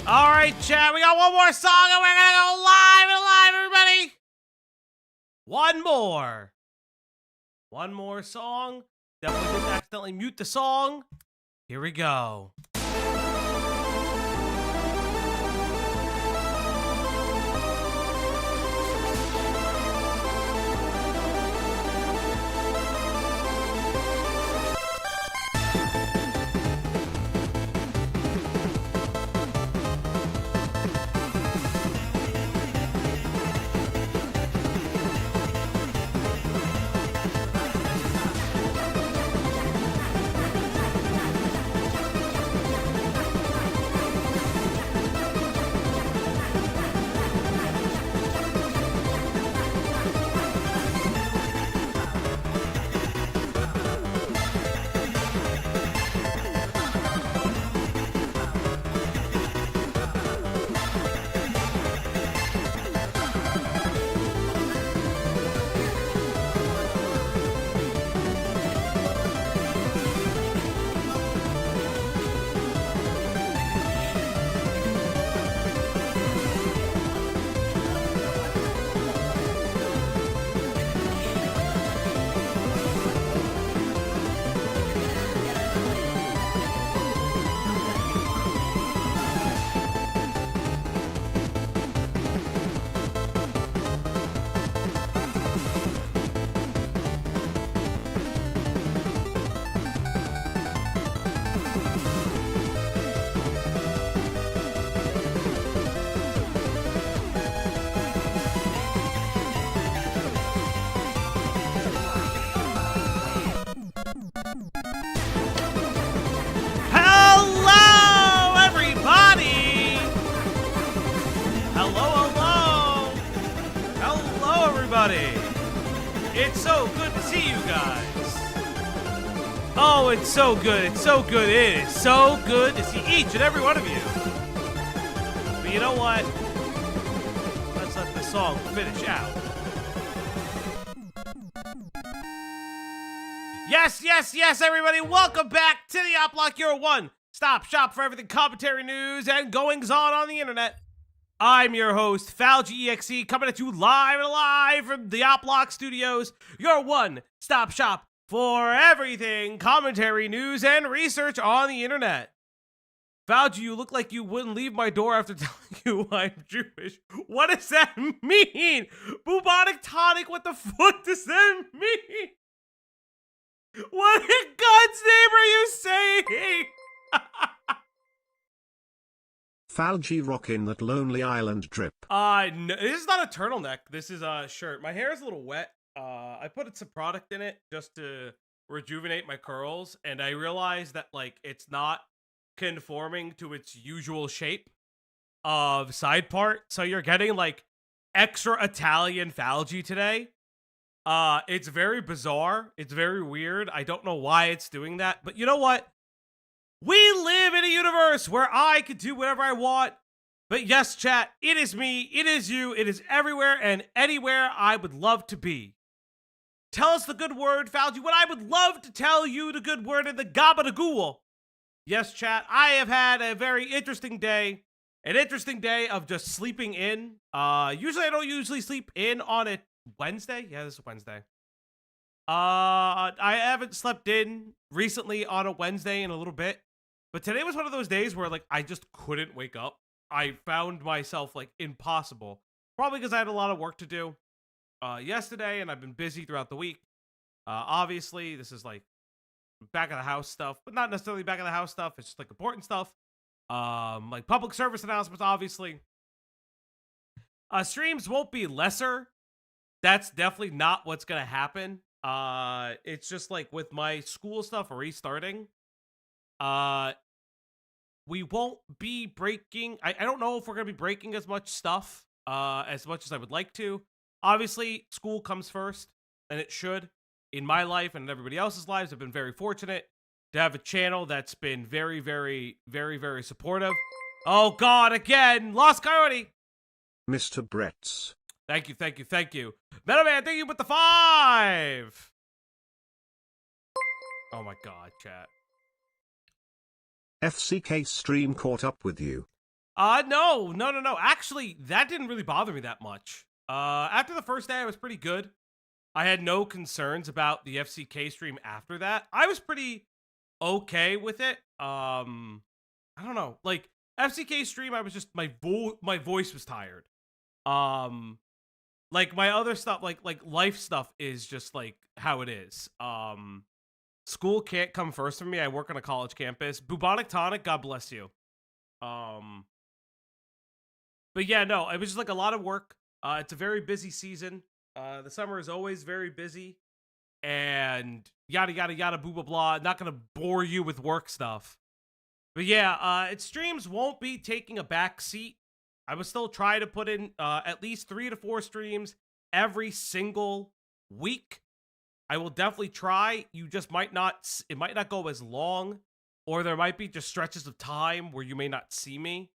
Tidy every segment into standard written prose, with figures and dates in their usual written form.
All right, chat. We got one more song, and we're gonna go live and live, everybody. One more song. Definitely didn't accidentally mute the song. Here we go. Hello, everybody. Hello, everybody. It's so good to see you guys. Oh, it's so good. It is so good to see each and every one of you. But you know what? Let's let the song finish out. Yes, everybody. Welcome back to the Oplock, your one-stop shop for everything commentary, news, and goings-on the internet. I'm your host, FalGEXE, coming at you live from the Oplock Studios, your one-stop shop for everything commentary, news, and research on the internet. Falgi, you look like you wouldn't leave my door after telling you I'm Jewish. What does that mean? Bubonic tonic, what the fuck does that mean? What in God's name are you saying? Falgi rockin' that Lonely Island drip. No, this is not a turtleneck. This is a shirt. My hair is a little wet. I put some product in it just to rejuvenate my curls, and I realized that, like, it's not conforming to its usual shape of side part. So you're getting, like, extra Italian Falgi today. It's very bizarre. It's very weird. I don't know why it's doing that, but you know what? We live in a universe where I can do whatever I want. But yes, chat, it is me, it is you, it is everywhere and anywhere I would love to be. Tell us the good word, Falgi, what I would love to tell you the good word in the gabba-da-ghoul. Yes, chat, I have had a very interesting day. An interesting day of just sleeping in. Usually I don't usually sleep in on a Wednesday? Yeah, this is Wednesday. I haven't slept in recently on a Wednesday in a little bit, but today was one of those days where, like, I just couldn't wake up. I found myself, like, impossible. Probably because I had a lot of work to do yesterday, and I've been busy throughout the week. Obviously, this is, like, back of the house stuff, but not necessarily back of the house stuff. It's just, like, important stuff. Like public service announcements, obviously. Streams won't be lesser. That's definitely not what's gonna happen. It's just like with my school stuff restarting. We won't be breaking. I don't know if we're gonna be breaking as much stuff as much as I would like to. Obviously, school comes first, and it should. In my life and in everybody else's lives, I've been very fortunate to have a channel that's been very, very, very, very supportive. Oh God, again, Lost Coyote. Mr. Bretts. Thank you. Metal Man, thank you with the 5. Oh my God, chat. FCK stream caught up with you. No. Actually, that didn't really bother me that much. After the first day, I was pretty good. I had no concerns about the FCK stream after that. I was pretty okay with it. I don't know. Like FCK stream, I was just my voice was tired. Um, like my other stuff, like life stuff is just like how it is. School can't come first for me. I work on a college campus. Bubonic tonic, God bless you. Um, but yeah, no, it was just like a lot of work. It's a very busy season. The summer is always very busy, and yada yada yada, blah blah blah. Not gonna bore you with work stuff, but yeah, its streams won't be taking a back seat. I will still try to put in at least 3 to 4 streams every single week. I will definitely try. You just might not. It might not go as long, or there might be just stretches of time where you may not see me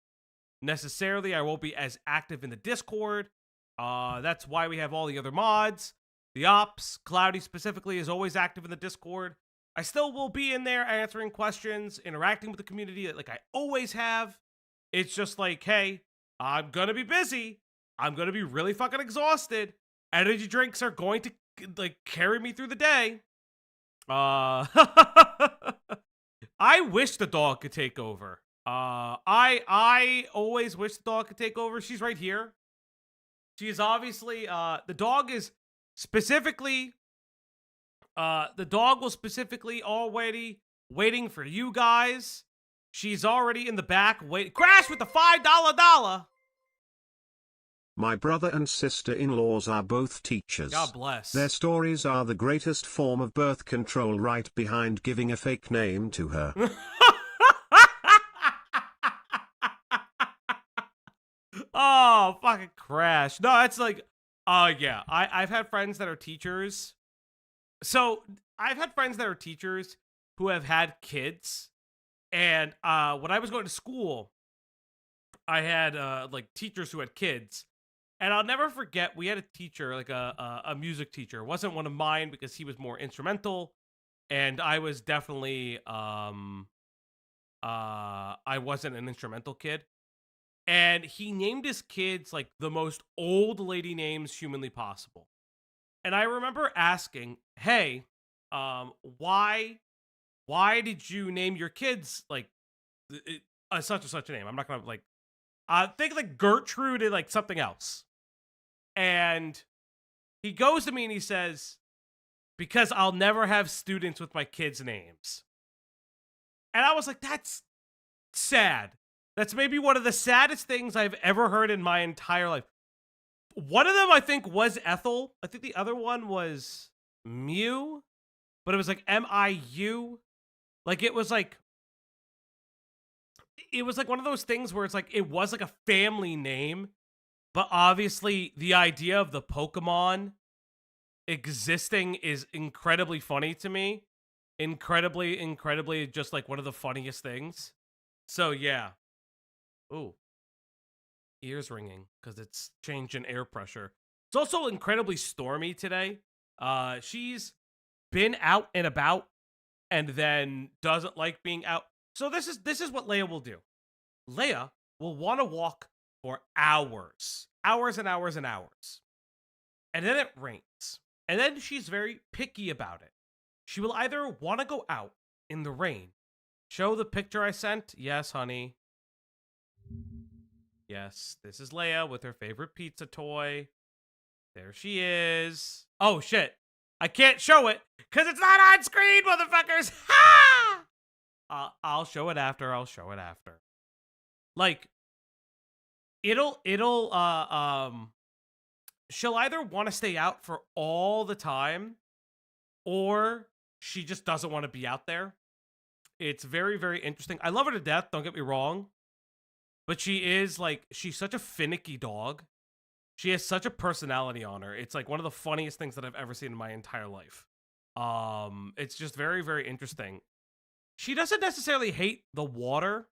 necessarily. I won't be as active in the Discord. That's why we have all the other mods. The ops, Cloudy specifically, is always active in the Discord. I still will be in there answering questions, interacting with the community like I always have. It's just like, hey, I'm gonna be busy. I'm gonna be really fucking exhausted. Energy drinks are going to like carry me through the day. I wish the dog could take over. I always wish the dog could take over. She's right here. She is obviously the dog is specifically the dog was specifically already waiting for you guys. She's already in the back wait. Crash with the $5 dollar. My brother and sister-in-laws are both teachers. God bless. Their stories are the greatest form of birth control, right behind giving a fake name to her. Oh, fucking Crash. No, it's like, yeah. I've had friends that are teachers. So I've had friends that are teachers who have had kids. And when I was going to school, I had like teachers who had kids. And I'll never forget, we had a teacher, like a music teacher. It wasn't one of mine because he was more instrumental. And I was definitely, I wasn't an instrumental kid. And he named his kids like the most old lady names humanly possible. And I remember asking, hey, why did you name your kids like such and such a name? I'm not gonna like, think like Gertrude and like something else. And he goes to me and he says, because I'll never have students with my kids' names. And I was like, that's sad. That's maybe one of the saddest things I've ever heard in my entire life. One of them, I think, was Ethel. I think the other one was Mew, but it was like M-I-U. Like, it was like one of those things where it's like, it was like a family name, but obviously the idea of the Pokemon existing is incredibly funny to me. Incredibly just like one of the funniest things. So, yeah. Ooh. Ears ringing because it's change in air pressure. It's also incredibly stormy today. She's been out and about and then doesn't like being out. So this is what Leia will do. Leia will want to walk for hours. Hours and hours and hours. And then it rains. And then she's very picky about it. She will either want to go out in the rain. Show the picture I sent. Yes, honey. Yes, this is Leia with her favorite pizza toy. There she is. Oh, shit. I can't show it because it's not on screen, motherfuckers. Ha! I'll show it after. Like, she'll either want to stay out for all the time or she just doesn't want to be out there. It's very, very interesting. I love her to death. Don't get me wrong. But she is like, she's such a finicky dog. She has such a personality on her. It's like one of the funniest things that I've ever seen in my entire life. It's just very, very interesting. She doesn't necessarily hate the water.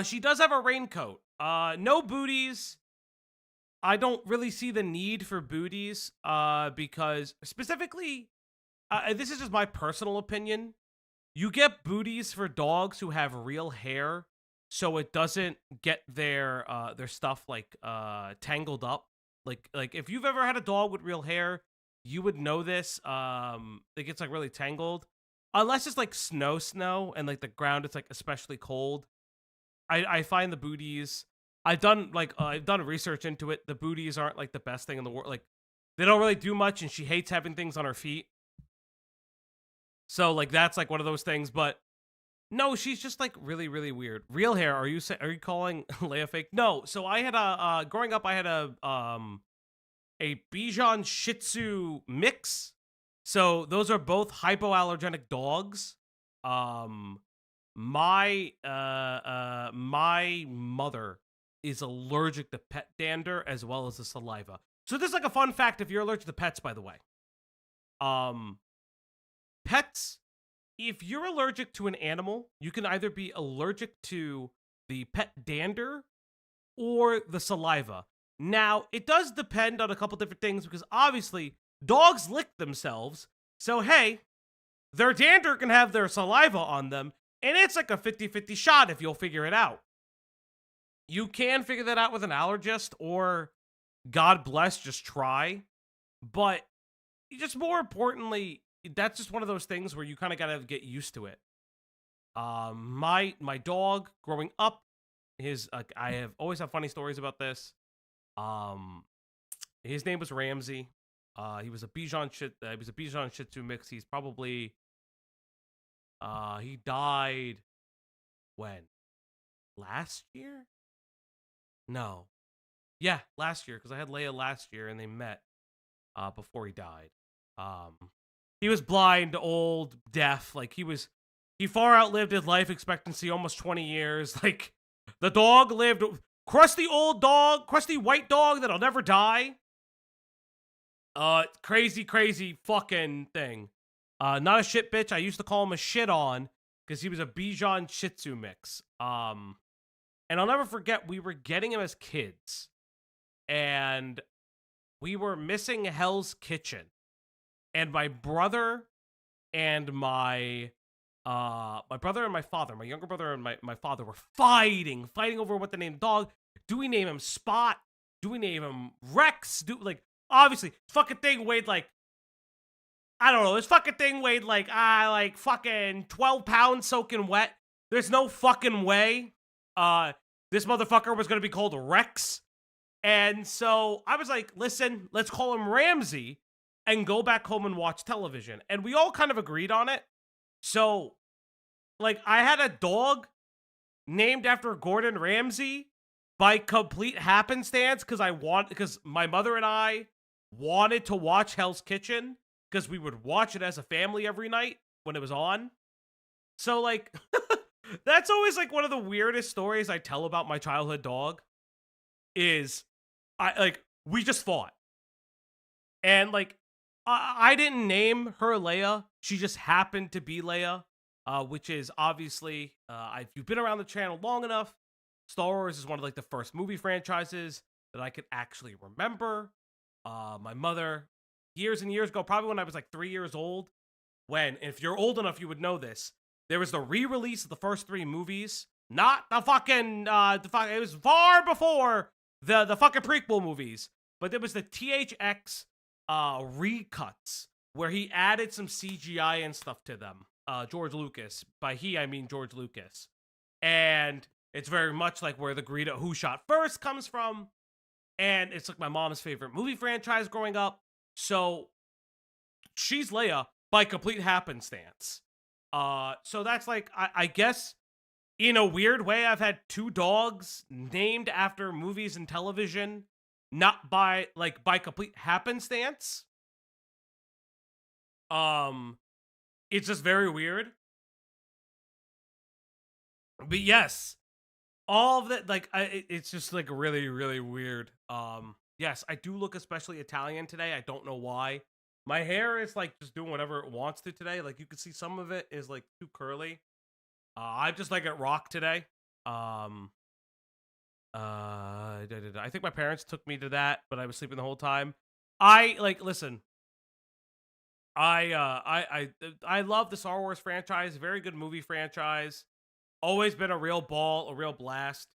She does have a raincoat. No booties. I don't really see the need for booties. Because specifically, this is just my personal opinion. You get booties for dogs who have real hair so it doesn't get their stuff like tangled up. Like if you've ever had a dog with real hair, you would know this. It gets like really tangled. Unless it's like snow and like the ground it's like especially cold. I find the booties. I've done research into it. The booties aren't like the best thing in the world. Like they don't really do much, and she hates having things on her feet. So like that's like one of those things. But no, she's just like really really weird. Real hair? Are you calling Leia fake? No. So I had a growing up. I had a Bichon Shih Tzu mix. So those are both hypoallergenic dogs. Um, my mother is allergic to pet dander as well as the saliva. So this is like a fun fact if you're allergic to pets, by the way. Um, Pets, if you're allergic to an animal, you can either be allergic to the pet dander or the saliva. Now, it does depend on a couple different things because obviously dogs lick themselves. So, hey, their dander can have their saliva on them, and it's like a 50-50 shot if you'll figure it out. You can figure that out with an allergist, or God bless, just try. But just more importantly, that's just one of those things where you kind of gotta get used to it. My dog growing up, I have always have funny stories about this. Um, his name was Ramsey. He was a Bichon Shih Tzu mix. He's probably he died when? Last year? No. Yeah, last year, because I had Leia last year and they met before he died. He was blind, old, deaf. Like he far outlived his life expectancy, almost 20 years. Like the dog lived crusty old dog, crusty white dog that'll never die. Crazy fucking thing. Not a shit bitch. I used to call him a shit on because he was a Bichon Shih Tzu mix. And I'll never forget, we were getting him as kids, and we were missing Hell's Kitchen, and my brother and my brother and my father, my younger brother and my father were fighting over what to name the dog. Do we name him Spot? Do we name him Rex? Obviously, fucking thing weighed like, I don't know, this fucking thing weighed like fucking 12 pounds soaking wet. There's no fucking way this motherfucker was gonna be called Rex. And so I was like, listen, let's call him Ramsey and go back home and watch television. And we all kind of agreed on it. So, like, I had a dog named after Gordon Ramsay by complete happenstance because my mother and I wanted to watch Hell's Kitchen because we would watch it as a family every night when it was on. So, like, that's always, like, one of the weirdest stories I tell about my childhood dog is, we just fought. And, like, I didn't name her Leia. She just happened to be Leia, which is obviously, if you've been around the channel long enough, Star Wars is one of, like, the first movie franchises that I could actually remember. My mother, years and years ago, probably when I was, like, 3 years old, if you're old enough, you would know this, there was the re-release of the first 3 movies. Not the fucking, it was far before the fucking prequel movies. But there was the THX recuts where he added some CGI and stuff to them. George Lucas. By he, I mean George Lucas. And it's very much like where the Greedo Who Shot First comes from. And it's like my mom's favorite movie franchise growing up. So she's Leia by complete happenstance. So that's like, I guess, in a weird way, I've had 2 dogs named after movies and television, not by complete happenstance. It's just very weird. But yes, all of that, like, it's just like really, really weird. Yes, I do look especially Italian today. I don't know why. My hair is like just doing whatever it wants to today. Like you can see some of it is like too curly. I just like it rock today. I think my parents took me to that, but I was sleeping the whole time. Listen. I love the Star Wars franchise. Very good movie franchise. Always been a real ball, a real blast.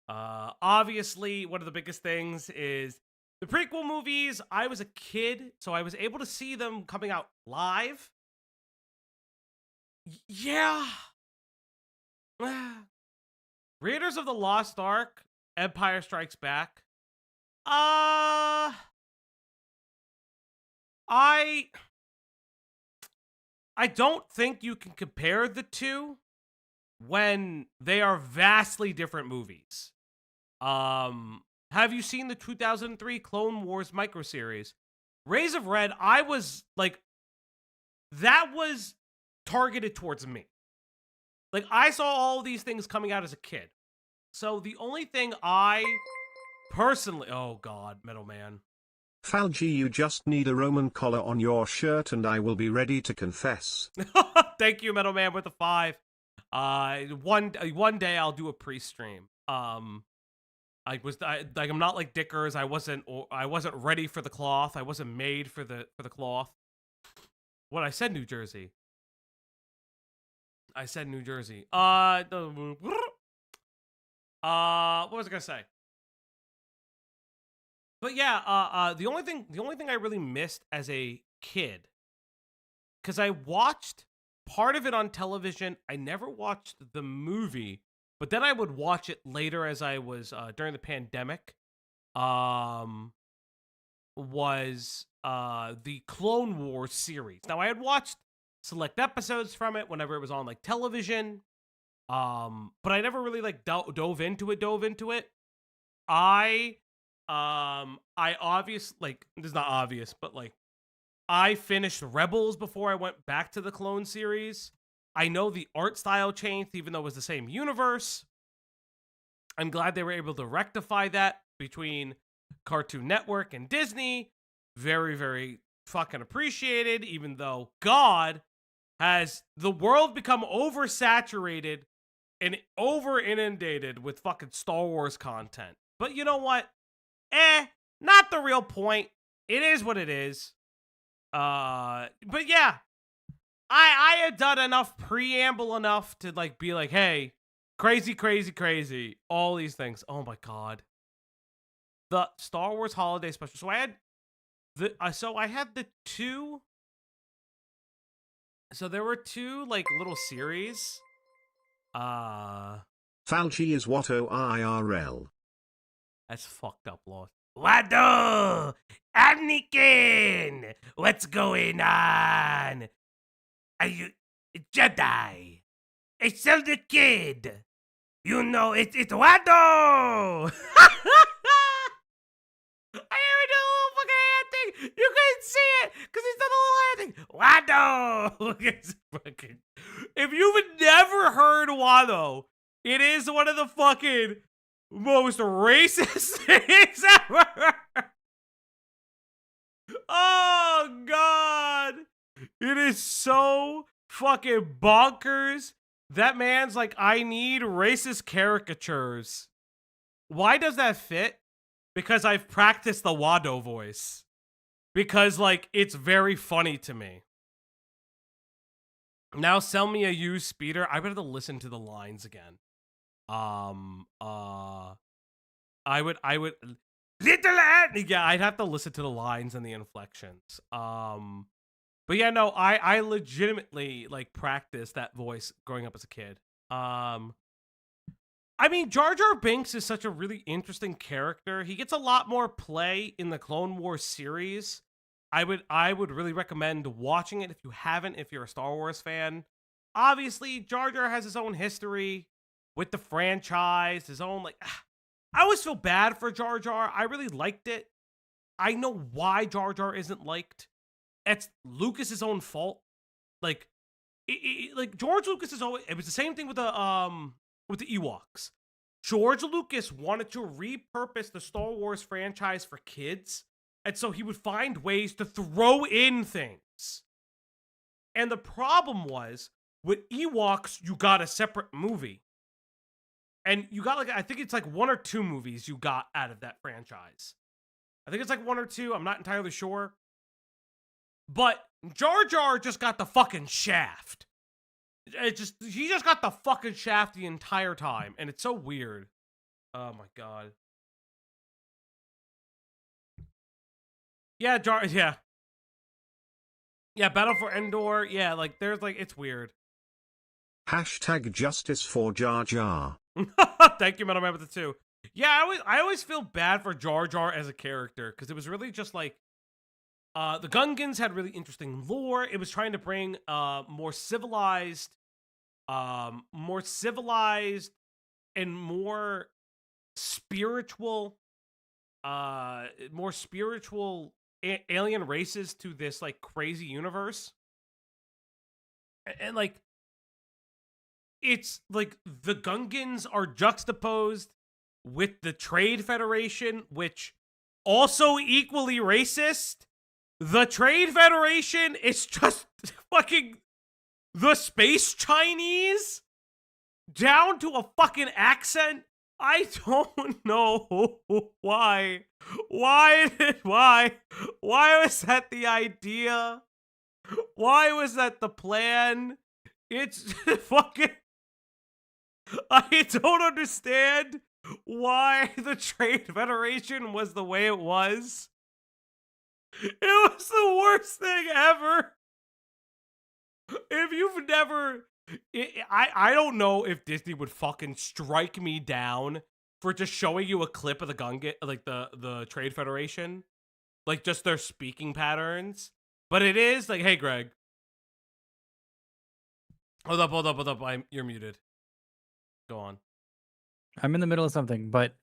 Obviously, one of the biggest things is the prequel movies. I was a kid, so I was able to see them coming out live. Yeah. Raiders of the Lost Ark, Empire Strikes Back. I don't think you can compare the two when they are vastly different movies. Have you seen the 2003 Clone Wars microseries? Rays of Red, I was like, that was targeted towards me. Like, I saw all these things coming out as a kid. So the only thing I personally, oh God, Metal Man. Falgi, you just need a Roman collar on your shirt and I will be ready to confess. Thank you, Metal Man, with the 5. One day I'll do a pre-stream. I'm not like Dickers. I wasn't ready for the cloth. I wasn't made for the cloth. What I said, New Jersey. I said New Jersey. What was I gonna say? But yeah, the only thing I really missed as a kid, because I watched part of it on television. I never watched the movie, but then I would watch it later as I was during the pandemic. Was the Clone Wars series. Now I had watched select episodes from it whenever it was on like television. But I never really like dove into it. I obvious, like, this is not obvious, but like, I finished Rebels before I went back to the Clone series. I know the art style changed, even though it was the same universe. I'm glad they were able to rectify that between Cartoon Network and Disney. Very, very fucking appreciated, even though, God, has the world become oversaturated and over inundated with fucking Star Wars content. But you know what? Not the real point. It is what it is. But yeah, I had done enough preamble enough to like be like, hey, crazy, all these things. Oh my God. The Star Wars Holiday Special. So I had the two. So there were two like little series. Falgi is what OIRL. That's fucked up, Lord. Wado! Anakin! What's going on? Are you Jedi? It's still the kid. You know, it's Wado! I even did a little fucking hand thing. You couldn't see it because he's done a little hand thing. Wado! It's fucking. If you've never heard Wado, it is one of the fucking most racist things ever. Oh God, it is so fucking bonkers. That man's like, I need racist caricatures. Why does that fit? Because I've practiced the Wado voice. Because like, it's very funny to me. Now sell me a used speeder. I would have to listen to the lines again. I would little yeah, I'd have to listen to the lines and the inflections. But yeah, no, I legitimately like practiced that voice growing up as a kid. I mean, Jar Jar Binks is such a really interesting character. He gets a lot more play in the Clone Wars series. I would really recommend watching it if you haven't, if you're a Star Wars fan. Obviously, Jar Jar has his own history with the franchise, his own, like, I always feel bad for Jar Jar. I really liked it. I know why Jar Jar isn't liked. It's Lucas's own fault. Like, like George Lucas is always. It was the same thing with the Ewoks. George Lucas wanted to repurpose the Star Wars franchise for kids, and so he would find ways to throw in things. And the problem was with Ewoks, you got a separate movie. And you got like, I think it's like 1 or 2 movies you got out of that franchise. I think it's like 1 or 2. I'm not entirely sure. But Jar Jar just got the fucking shaft. he just got the fucking shaft the entire time, and it's so weird. Oh my god. Yeah, yeah. Yeah, Battle for Endor. Yeah, like there's like it's weird. Hashtag justice for Jar Jar. Thank you, Metal Man with the 2. Yeah, I always feel bad for Jar Jar as a character because it was really just like the Gungans had really interesting lore. It was trying to bring more civilized and spiritual more spiritual alien races to this like crazy universe. And like it's like the Gungans are juxtaposed with the Trade Federation, which also equally racist. The Trade Federation is just fucking the space Chinese down to a fucking accent. I don't know why. Why was that the idea? Why was that the plan? It's fucking... I don't understand why the Trade Federation was the way it was. It was the worst thing ever. If you've never... I don't know if Disney would fucking strike me down for just showing you a clip of the Gungan, like the Trade Federation. Like, just their speaking patterns. But it is, like, hey, Greg. Hold up. You're muted. Go on. I'm in the middle of something, but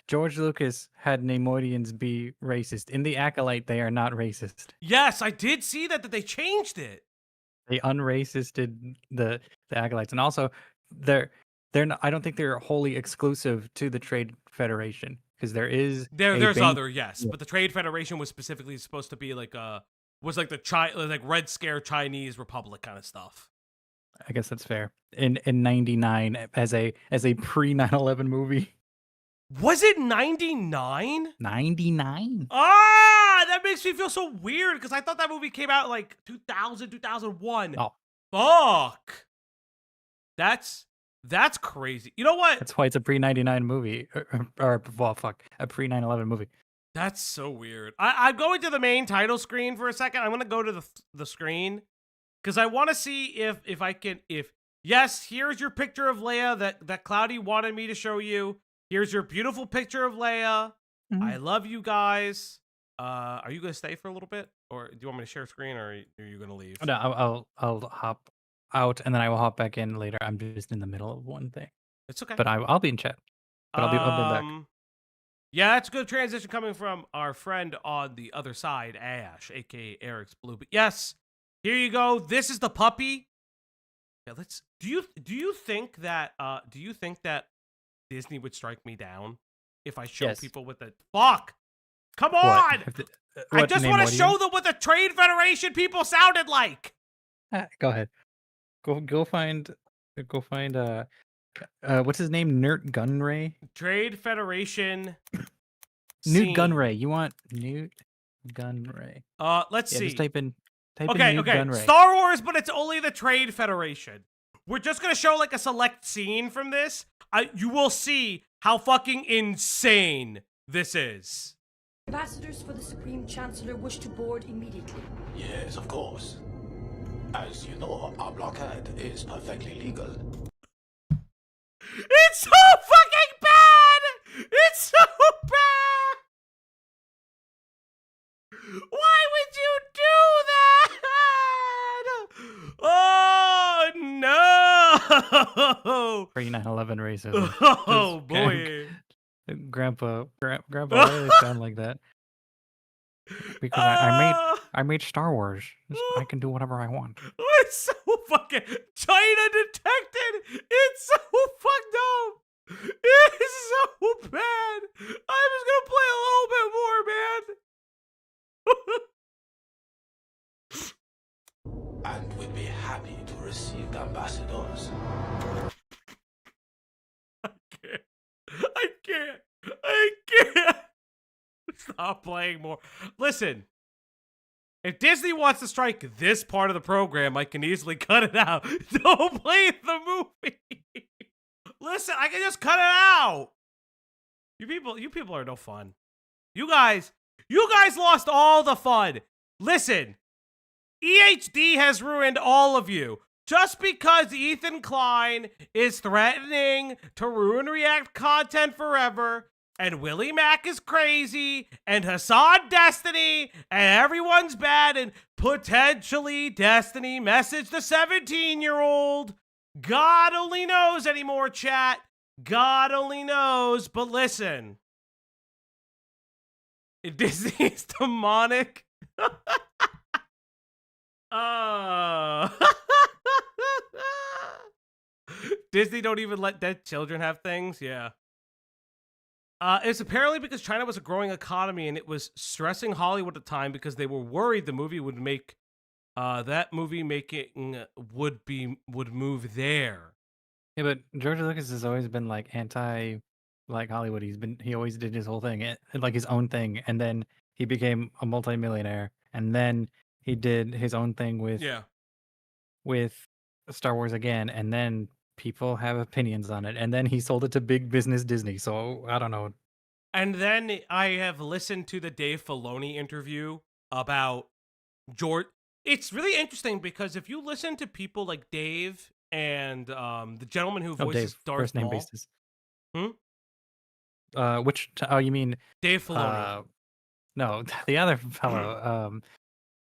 George Lucas had Neimoidians be racist. In The Acolyte, they are not racist. Yes, I did see that they changed it. They unracisted the Acolytes, and also they're not, I don't think they're wholly exclusive to the Trade Federation because there's other, yes, but the Trade Federation was specifically supposed to be like was like like Red Scare Chinese Republic kind of stuff. I guess that's fair. In 99 as a pre 9/11 movie. Was it 99? 99? Ah, that makes me feel so weird because I thought that movie came out like 2000, 2001. Oh, fuck. That's crazy. You know what? That's why it's a pre 99 movie, or well, fuck, a pre 9/11 movie. That's so weird. I'm going to the main title screen for a second. I'm gonna go to the screen because I want to see if I can yes, here's your picture of Leia that Cloudy wanted me to show you. Here's your beautiful picture of Leia. Mm-hmm. I love you guys. Are you gonna stay for a little bit, or do you want me to share screen, or are you gonna leave? No, I'll hop out and then I will hop back in later. I'm just in the middle of one thing. It's okay. But I'll be in chat. But I'll be back. Yeah, that's a good transition coming from our friend on the other side, Ash, aka EriksBlue. But yes, here you go. This is the puppy. Yeah, let's. Do you think that Disney would strike me down if I show people with the fuck? Come on! I just want to show them what the Trade Federation people sounded like. Go ahead. Go find. What's his name? Newt Gunray. Trade Federation. Newt Gunray. You want Newt Gunray? Let's see. Just type in. Okay. Gunray. Star Wars, but it's only the Trade Federation. We're just gonna show like a select scene from this. You will see how fucking insane this is. Ambassadors for the Supreme Chancellor wish to board immediately. Yes, of course. As you know, our blockade is perfectly legal. It's so fucking bad! It's so bad! Why would you do that? Oh, no! Pre 9/11 racism. Oh, boy. Grandpa really sound like that. Because I made Star Wars. I can do whatever I want. It's so fucking China detected. It's so fucked up. It's so bad. I'm just gonna play a little bit more, man. And we'd be happy to receive ambassadors. I can't. Stop playing more. Listen, If Disney wants to strike this part of the program, I can easily cut it out. Don't play the movie. Listen, I can just cut it out. You people are no fun. You guys lost all the fun. Listen, EHD has ruined all of you. Just because Ethan Klein is threatening to ruin React content forever, and Willie Mack is crazy, and Hassan Destiny, and everyone's bad, and potentially Destiny messaged the 17-year-old. God only knows anymore, chat. God only knows. But listen, if Disney's demonic. Disney don't even let dead children have things. Yeah. It's apparently because China was a growing economy and it was stressing Hollywood at the time because they were worried the movie would make would move there. Yeah, but George Lucas has always been like anti like Hollywood. He always did his whole thing, like his own thing, and then he became a multimillionaire, and then he did his own thing with Star Wars again, and then people have opinions on it, and then he sold it to big business Disney. So I don't know. And then I have listened to the Dave Filoni interview about George. It's really interesting because if you listen to people like Dave and the gentleman who voices Darth first name Maul, basis. You mean Dave Filoni? No, the other fellow.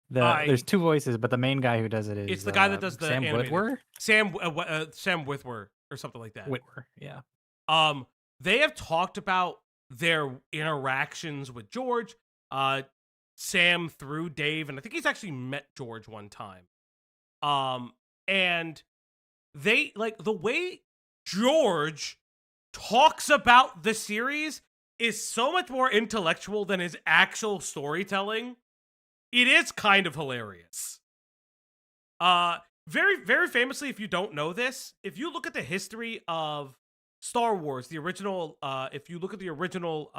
There's two voices, but the main guy who does it is it's the guy that does the Sam Witwer. Sam Witwer or something like that. Witwer, yeah. They have talked about their interactions with George, Sam through Dave, and I think he's actually met George one time. And they like the way George talks about the series is so much more intellectual than his actual storytelling. It is kind of hilarious. Very, very famously, if you don't know this, if you look at the history of Star Wars, the original, if you look at the original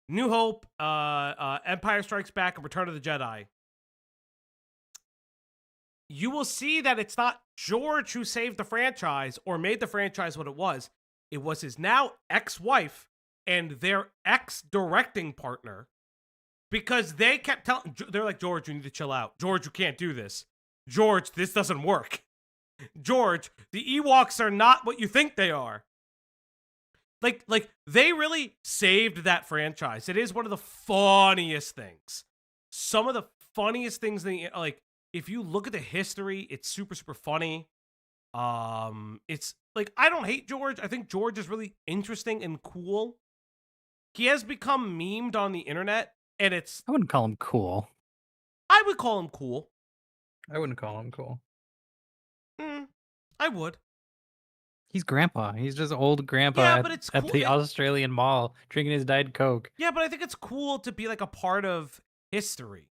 New Hope, Empire Strikes Back, and Return of the Jedi, you will see that it's not George who saved the franchise or made the franchise what it was. It was his now ex-wife and their ex-directing partner, because they kept telling, they're like, George, you need to chill out. George, you can't do this. George, this doesn't work. George, the Ewoks are not what you think they are. Like they really saved that franchise. It is one of the funniest things. Some of the funniest things, like, if you look at the history, it's super, super funny. It's like, I don't hate George. I think George is really interesting and cool. He has become memed on the internet, and it's... I wouldn't call him cool. I would call him cool. I wouldn't call him cool. I would. He's grandpa. He's just old grandpa at the Australian mall drinking his Diet Coke. Yeah, but I think it's cool to be like a part of history.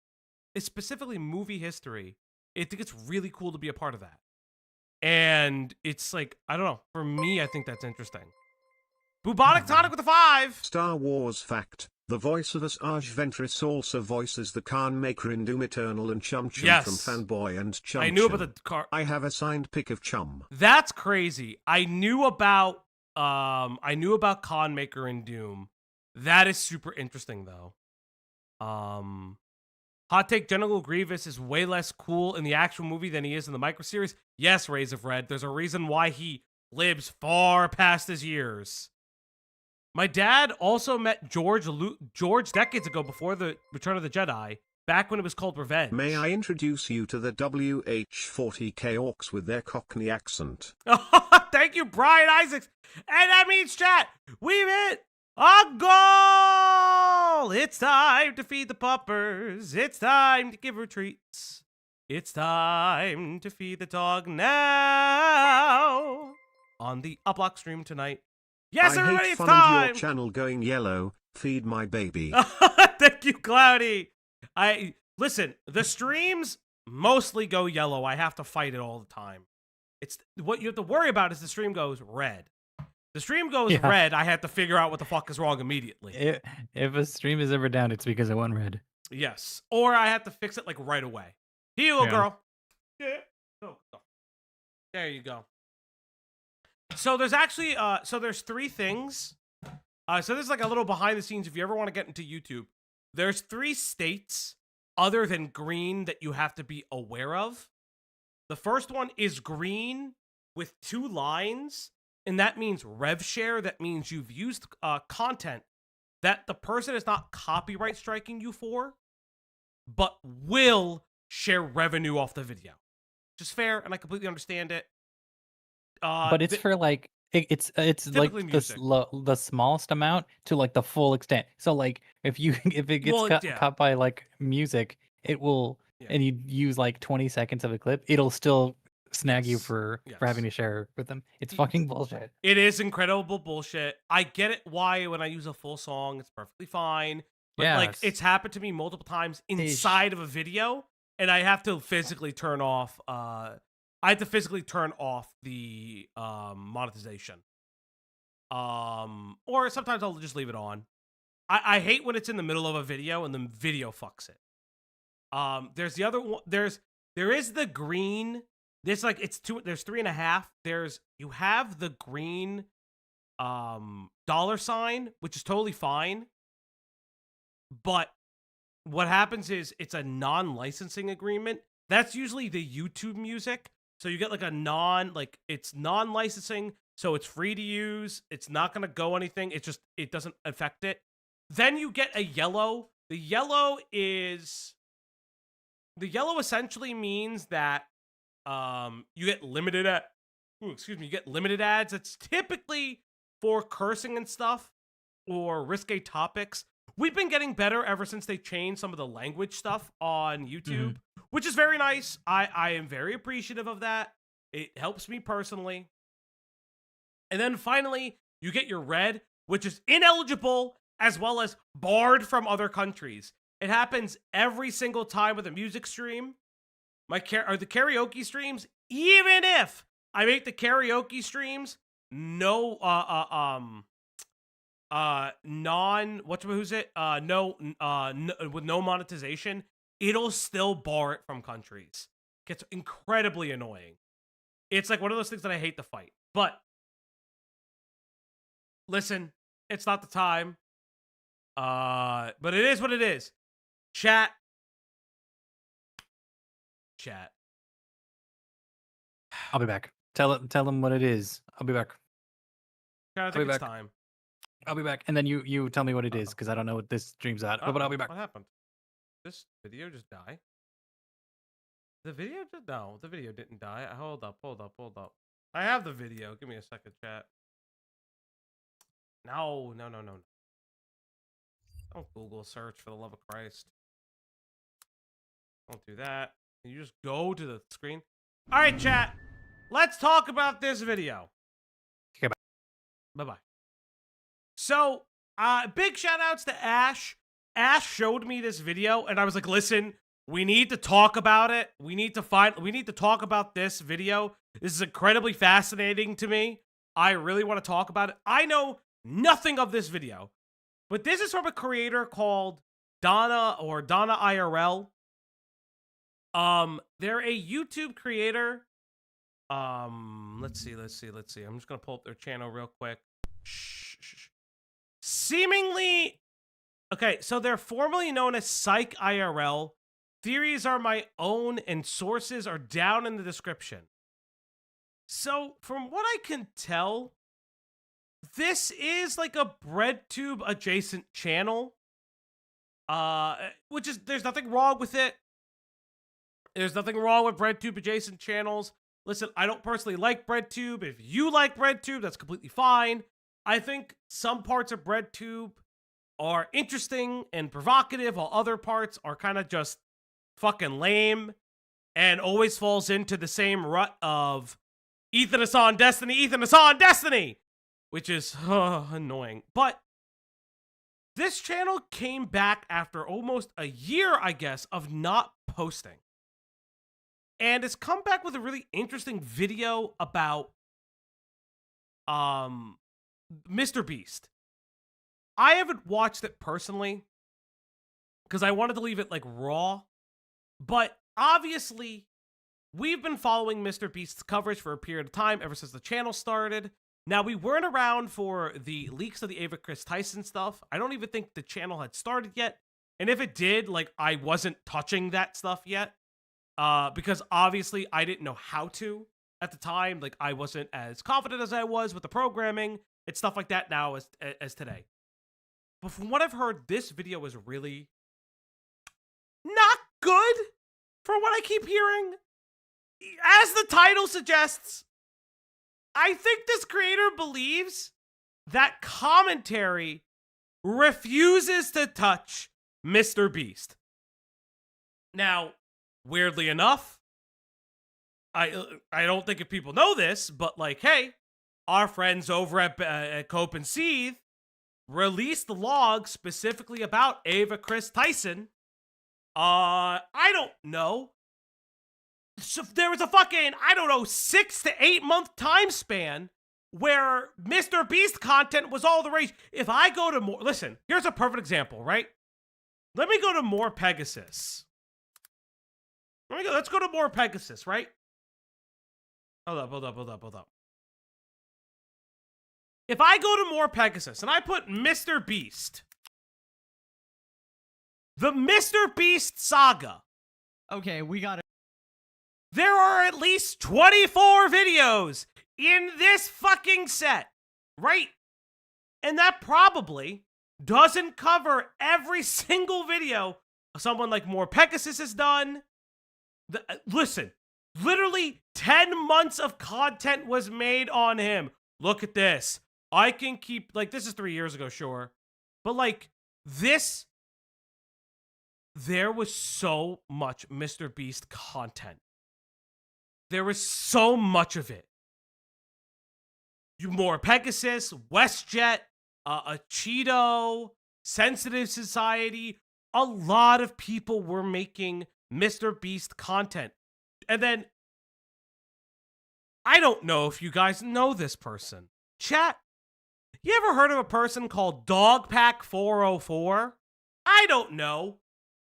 It's specifically movie history. I think it's really cool to be a part of that. And it's like, I don't know. For me, I think that's interesting. Bubonic Tonic with a 5. Star Wars fact. The voice of Asajj Ventress also voices the Khan Maker in Doom Eternal and Chum Chum from Fanboy and Chum I knew Chum. about the car. I have a signed pic of Chum. That's crazy. I knew about Khan Maker in Doom. That is super interesting though. Hot take, General Grievous is way less cool in the actual movie than he is in the microseries. Yes, Rays of Red. There's a reason why he lives far past his years. My dad also met George decades ago before the Return of the Jedi, back when it was called Revenge. May I introduce you to the WH-40K orcs with their Cockney accent? Thank you, Brian Isaacs. And that means, chat, we've hit a goal! It's time to feed the puppers. It's time to give her treats. It's time to feed the dog now. On the Uplock stream tonight. Yes, everybody, it's time! I hate fun of your channel going yellow. Feed my baby. Thank you, Cloudy. Listen, the streams mostly go yellow. I have to fight it all the time. It's what you have to worry about is the stream goes red. The stream goes red, I have to figure out what the fuck is wrong immediately. If a stream is ever down, it's because it went red. Yes. Or I have to fix it like right away. Here you go, Yeah. girl. Yeah. Go. There you go. So there's actually so there's 3 things. So this is like a little behind the scenes if you ever want to get into YouTube. There's 3 states other than green that you have to be aware of. The first one is green with 2 lines, and that means rev share. That means you've used content that the person is not copyright striking you for, but will share revenue off the video. Which is fair, and I completely understand it. But it's for like it's like Typically music. the smallest amount to like the full extent. So like if it gets Well, cut, yeah. cut by like music, it will Yeah. and you use like 20 seconds of a clip, it'll still snag you Yes. for Yes. having to share with them. It's fucking bullshit. It is incredible bullshit. I get it why when I use a full song, it's perfectly fine. But like Yes. it's happened to me multiple times inside of a video, and I have to physically turn off the monetization. Or sometimes I'll just leave it on. I hate when it's in the middle of a video and the video fucks it. There's the other one. There is the green. There's like there's 3.5. You have the green $, which is totally fine. But what happens is it's a non-licensing agreement. That's usually the YouTube music. So you get like it's non-licensing, so it's free to use. It's not gonna go anything. It doesn't affect it. Then you get a yellow. The yellow essentially means that you get limited you get limited ads. It's typically for cursing and stuff or risque topics. We've been getting better ever since they changed some of the language stuff on YouTube, which is very nice. I am very appreciative of that. It helps me personally. And then finally, you get your red, which is ineligible as well as barred from other countries. It happens every single time with a music stream. The karaoke streams, even if I make the karaoke streams no with no monetization, it'll still bar it from countries. Gets incredibly annoying. It's like one of those things that I hate to fight. But listen, it's not the time. But it is what it is. Chat. I'll be back. Tell them what it is. I'll be back. I think it's time. I'll be back. And then you tell me what it is, because I don't know what this stream's at. But I'll be back. What happened? This video just died? The video didn't die. Hold up. I have the video. Give me a second, chat. No. Don't Google search, for the love of Christ. Don't do that. You just go to the screen. All right, chat. Let's talk about this video. Okay, bye. Bye-bye. So, big shout outs to Ash. Ash showed me this video, and I was like, listen, we need to talk about it. We need to talk about this video. This is incredibly fascinating to me. I really want to talk about it. I know nothing of this video, but this is from a creator called Donna IRL. They're a YouTube creator. Let's see. I'm just gonna pull up their channel real quick. Seemingly, okay, so they're formerly known as Psych IRL. Theories are my own and sources are down in the description. So, from what I can tell, this is like a BreadTube adjacent channel. Which is, there's nothing wrong with it. There's nothing wrong with BreadTube adjacent channels. Listen, I don't personally like BreadTube. If you like BreadTube, that's completely fine. I think some parts of BreadTube are interesting and provocative, while other parts are kind of just fucking lame and always falls into the same rut of Ethan is on Destiny, which is annoying. But this channel came back after almost a year, I guess, of not posting. And it's come back with a really interesting video about MrBeast. I haven't watched it personally because I wanted to leave it like raw. But obviously, we've been following MrBeast's coverage for a period of time ever since the channel started. Now, we weren't around for the leaks of the Ava Chris Tyson stuff. I don't even think the channel had started yet. And if it did, like, I wasn't touching that stuff yet. Because obviously I didn't know how to at the time. Like, I wasn't as confident as I was with the programming and stuff like that now as today. But from what I've heard, this video is really not good from what I keep hearing. As the title suggests, I think this creator believes that commentary refuses to touch MrBeast. Now, weirdly enough, I don't think if people know this, but like, hey, our friends over at Cope and Seethe released the log specifically about Ava Chris Tyson. I don't know. So there was a fucking, I don't know, 6 to 8 month time span where MrBeast content was all the rage. If I go to more, listen, here's a perfect example, right? Let me go to More Pegasus. Let's go to More Pegasus, right? Hold up. If I go to More Pegasus and I put MrBeast, the MrBeast saga. Okay, we got it. There are at least 24 videos in this fucking set, right? And that probably doesn't cover every single video someone like More Pegasus has done. Listen, literally 10 months of content was made on him. Look at this. I can keep, like, this is 3 years ago, sure. But, like, this, there was so much MrBeast content. There was so much of it. More Pegasus, WestJet, a Cheeto, Sensitive Society. A lot of people were making MrBeast content. And then, I don't know if you guys know this person. Chat, you ever heard of a person called Dogpack404? I don't know.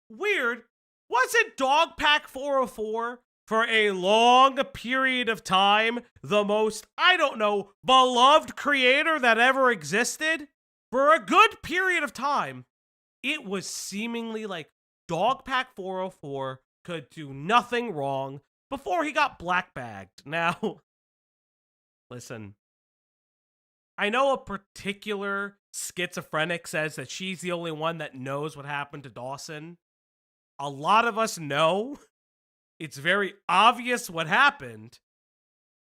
Weird. Wasn't Dogpack404 for a long period of time the most, I don't know, beloved creator that ever existed? For a good period of time, it was seemingly like Dogpack404 could do nothing wrong before he got blackbagged. Now, listen, I know a particular schizophrenic says that she's the only one that knows what happened to Dawson. A lot of us know. It's very obvious what happened.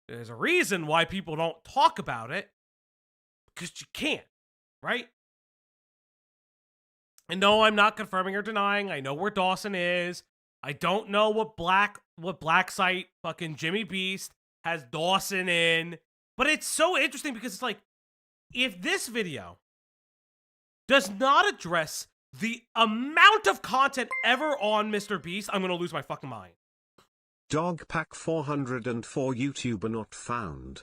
There's a reason why people don't talk about it. Because you can't, right? And no, I'm not confirming or denying. I know where Dawson is. I don't know what black site fucking Jimmy Beast has Dawson in. But it's so interesting because it's like, if this video does not address the amount of content ever on MrBeast, I'm going to lose my fucking mind. Dogpack 404 YouTuber not found.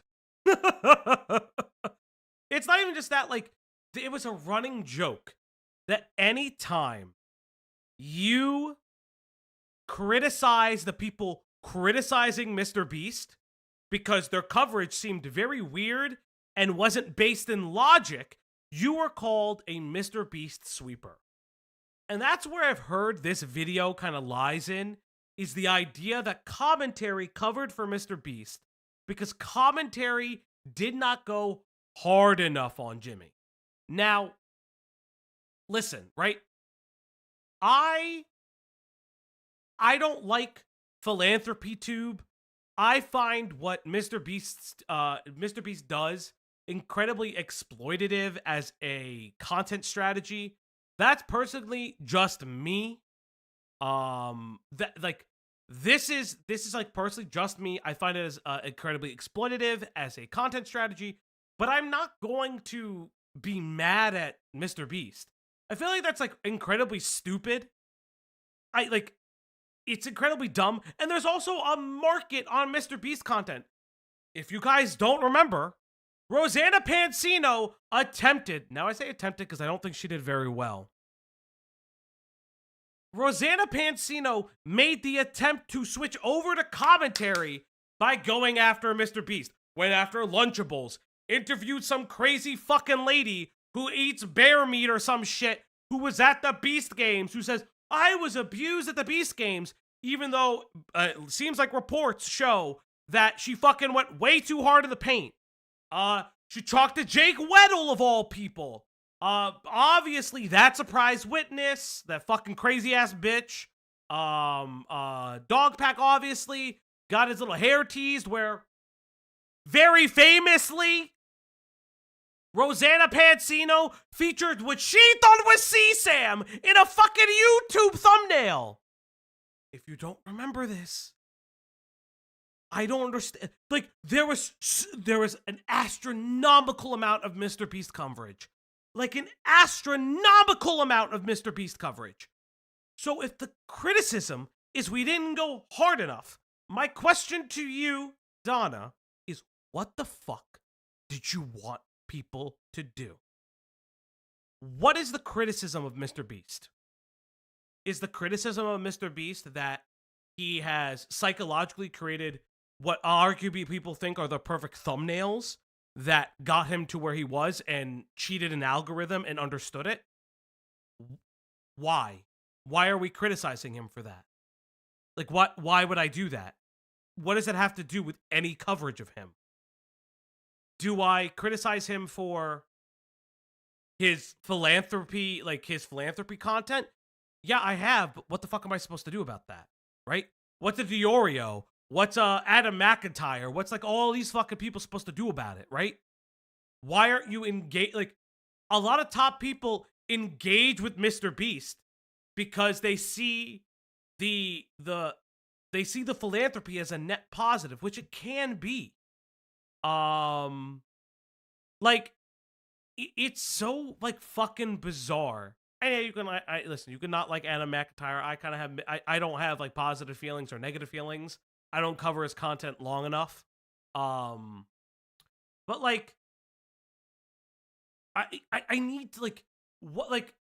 It's not even just that, like, it was a running joke that any time you criticize the people criticizing MrBeast because their coverage seemed very weird and wasn't based in logic, you were called a MrBeast sweeper. And that's where I've heard this video kind of lies in, is the idea that commentary covered for MrBeast because commentary did not go hard enough on Jimmy. Now, listen, right? I don't like philanthropy tube. I find what MrBeast does incredibly exploitative as a content strategy. That's personally just me. This is like personally just me. I find it as incredibly exploitative as a content strategy, but I'm not going to be mad at MrBeast. I feel like that's like incredibly stupid. It's incredibly dumb. And there's also a market on MrBeast content. If you guys don't remember, Rosanna Pansino attempted, now I say attempted because I don't think she did very well, Rosanna Pansino made the attempt to switch over to commentary by going after MrBeast, went after Lunchables, interviewed some crazy fucking lady who eats bear meat or some shit, who was at the Beast Games, who says, I was abused at the Beast Games, even though it seems like reports show that she fucking went way too hard in the paint. She talked to Jake Weddle, of all people. Obviously, that surprise witness, that fucking crazy ass bitch. Dogpack obviously got his little hair teased, where very famously, Rosanna Pansino featured what she thought was CSAM in a fucking YouTube thumbnail. If you don't remember this, I don't understand. Like, there was an astronomical amount of MrBeast coverage. Like, an astronomical amount of MrBeast coverage. So if the criticism is we didn't go hard enough, my question to you, Donna, is what the fuck did you want people to do? What is the criticism of MrBeast? Is the criticism of MrBeast that he has psychologically created what arguably people think are the perfect thumbnails that got him to where he was and cheated an algorithm and understood it? Why? Why are we criticizing him for that? Like, why would I do that? What does that have to do with any coverage of him? Do I criticize him for his philanthropy, like his philanthropy content? Yeah, I have, but what the fuck am I supposed to do about that? Right? What's a Diorio? What's Adam McIntyre? What's like all these fucking people supposed to do about it, right? Why aren't you engaged? Like, a lot of top people engage with MrBeast because they see the philanthropy as a net positive, which it can be. Like, it's so like fucking bizarre. And yeah, you can listen. You can not like Adam McIntyre. I kind of have. I don't have like positive feelings or negative feelings. I don't cover his content long enough. But like, I need to like, what, like,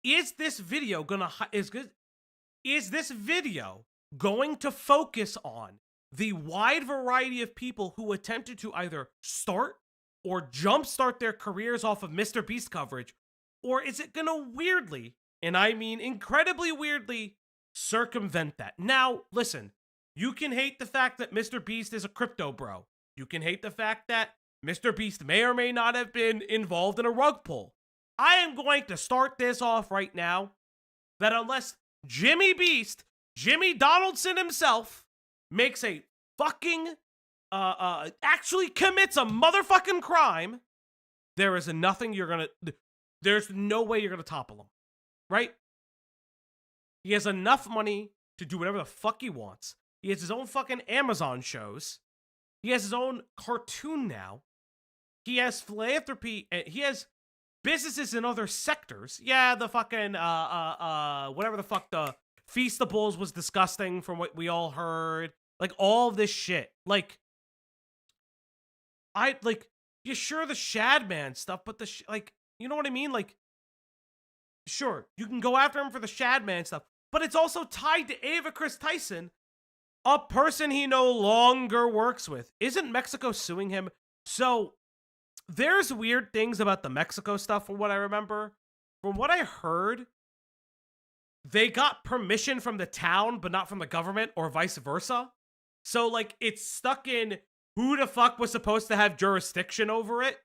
is this video gonna is this video going to focus on the wide variety of people who attempted to either start or jumpstart their careers off of MrBeast coverage, or is it gonna weirdly, and I mean incredibly weirdly, circumvent that? Now, listen. You can hate the fact that MrBeast is a crypto bro. You can hate the fact that MrBeast may or may not have been involved in a rug pull. I am going to start this off right now that unless Jimmy Donaldson himself, makes a fucking, actually commits a motherfucking crime, there is nothing there's no way you're gonna topple him. Right? He has enough money to do whatever the fuck he wants. He has his own fucking Amazon shows. He has his own cartoon now. He has philanthropy. He has businesses in other sectors. Yeah, the fucking, whatever the fuck, the Feastables was disgusting from what we all heard. Like, all of this shit. Like, you sure the Shadman stuff, but like, you know what I mean? Like, sure, you can go after him for the Shadman stuff, but it's also tied to Ava Chris Tyson, a person he no longer works with. Isn't Mexico suing him? So there's weird things about the Mexico stuff from what I remember. From what I heard, they got permission from the town, but not from the government, or vice versa. So, like, it's stuck in who the fuck was supposed to have jurisdiction over it.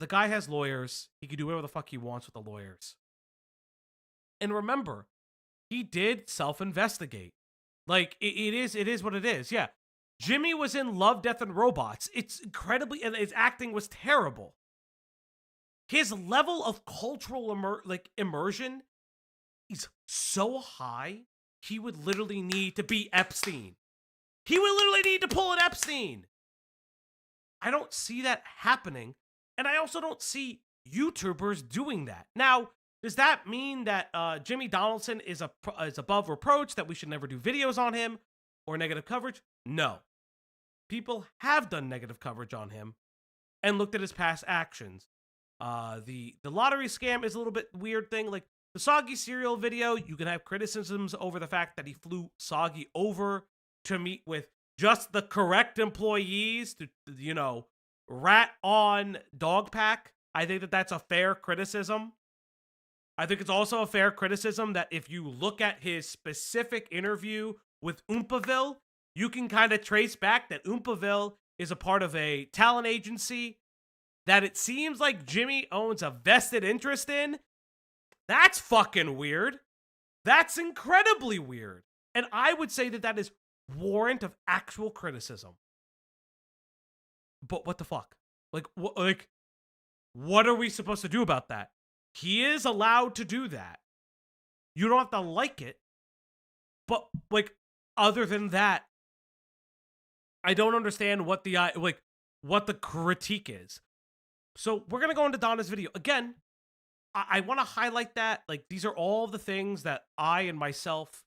The guy has lawyers. He can do whatever the fuck he wants with the lawyers. And remember, he did self-investigate. Like, it is what it is. Yeah. Jimmy was in Love, Death, and Robots. It's incredibly, and his acting was terrible. His level of cultural immersion is so high, he would literally need to be Epstein. He would literally need to pull an Epstein. I don't see that happening. And I also don't see YouTubers doing that. Now, does that mean that Jimmy Donaldson is above reproach, that we should never do videos on him or negative coverage? No. People have done negative coverage on him and looked at his past actions. The lottery scam is a little bit weird thing. Like, the Soggy cereal video, you can have criticisms over the fact that he flew Soggy over to meet with just the correct employees to, you know, rat on Dog Pack. I think that that's a fair criticism. I think it's also a fair criticism that if you look at his specific interview with Oompaville, you can kind of trace back that Oompaville is a part of a talent agency that it seems like Jimmy owns a vested interest in. That's fucking weird. That's incredibly weird. And I would say that that is warrant of actual criticism. But what the fuck? Like, what are we supposed to do about that? He is allowed to do that. You don't have to like it. But, like, other than that, I don't understand what the, what the critique is. So we're going to go into Donna's video. Again, I want to highlight that. Like, these are all the things that I and myself,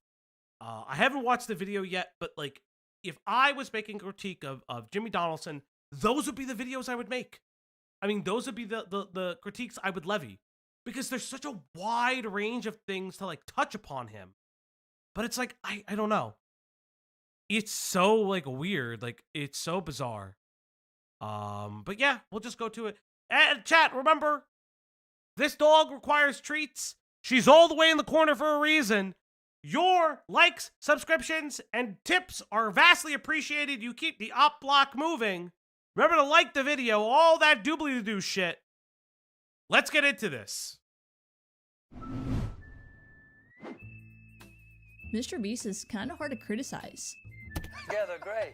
I haven't watched the video yet, but, like, if I was making a critique of Jimmy Donaldson, those would be the videos I would make. I mean, those would be the critiques I would levy. Because there's such a wide range of things to, like, touch upon him. But it's like, I don't know. It's so, like, weird. Like, it's so bizarre. But yeah, we'll just go to it. And chat, remember, this dog requires treats. She's all the way in the corner for a reason. Your likes, subscriptions, and tips are vastly appreciated. You keep the op block moving. Remember to like the video, all that doobly-doo shit. Let's get into this. MrBeast is kind of hard to criticize. Yeah, they're great.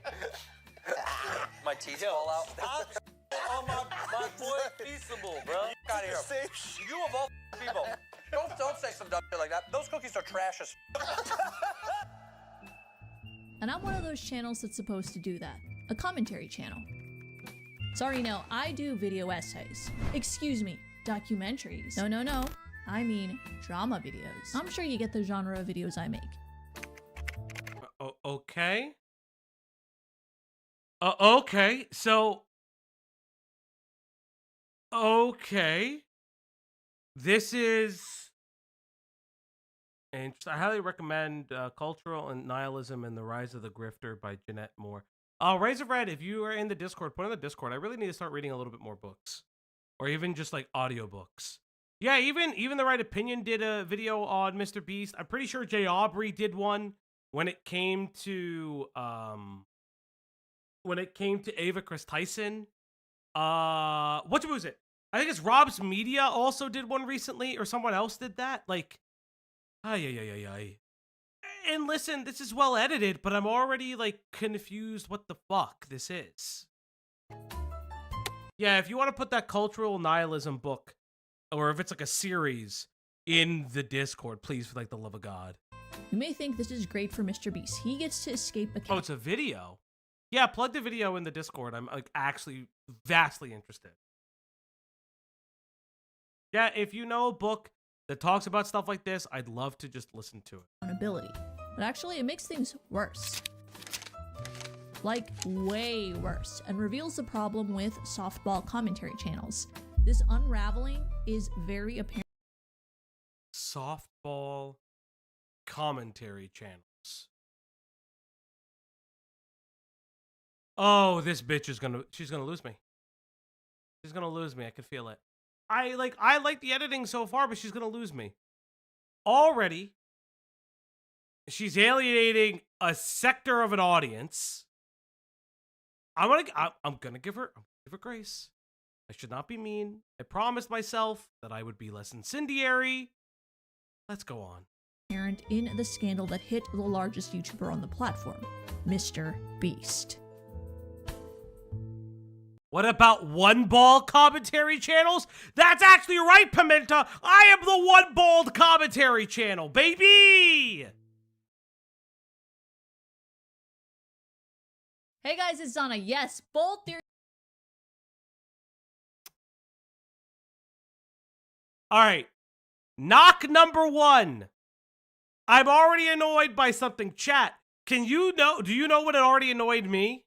My teeth fall out. Stop. Oh, my boy, peaceable, bro. Get out of here. You of all people. Don't say some dumb shit like that. Those cookies are trash as And I'm one of those channels that's supposed to do that. A commentary channel. Sorry, no, I do video essays. Excuse me, documentaries. No. I mean drama videos. I'm sure you get the genre of videos I make. Okay. Okay, so... Okay. This is... And I highly recommend Cultural and Nihilism and the Rise of the Grifter by Jeanette Moore. Razor Red, if you are in the Discord, put in the Discord. I really need to start reading a little bit more books. Or even just, like, audiobooks. Yeah, even The Right Opinion did a video on MrBeast. I'm pretty sure Jay Aubrey did one when it came to Ava Chris Tyson. What was it? I think it's Rob's Media also did one recently, or someone else did that. Like, ay. And listen, this is well edited, but I'm already, like, confused what the fuck this is. Yeah, if you want to put that Cultural Nihilism book, or if it's like a series, in the Discord, please, for like the love of God. You may think this is great for MrBeast. He gets to escape a... Oh, it's a video? Yeah, plug the video in the Discord. I'm, like, actually vastly interested. Yeah, if you know a book that talks about stuff like this, I'd love to just listen to it. Accountability. But actually, it makes things worse. Like, way worse, and reveals the problem with softball commentary channels. This unraveling is very apparent. Softball commentary channels. Oh, this bitch is she's gonna lose me. She's gonna lose me. I can feel it. I like the editing so far, but she's gonna lose me. Already, she's alienating a sector of an audience. I'm gonna give her grace. I should not be mean. I promised myself that I would be less incendiary. Let's go on. In the scandal that hit the largest YouTuber on the platform, MrBeast. What about one-ball commentary channels? That's actually right, Pimenta. I am the one-balled commentary channel, baby! Hey guys, it's Donna. Yes, bold theory. All right. Knock number one. I'm already annoyed by something. Chat, do you know what already annoyed me?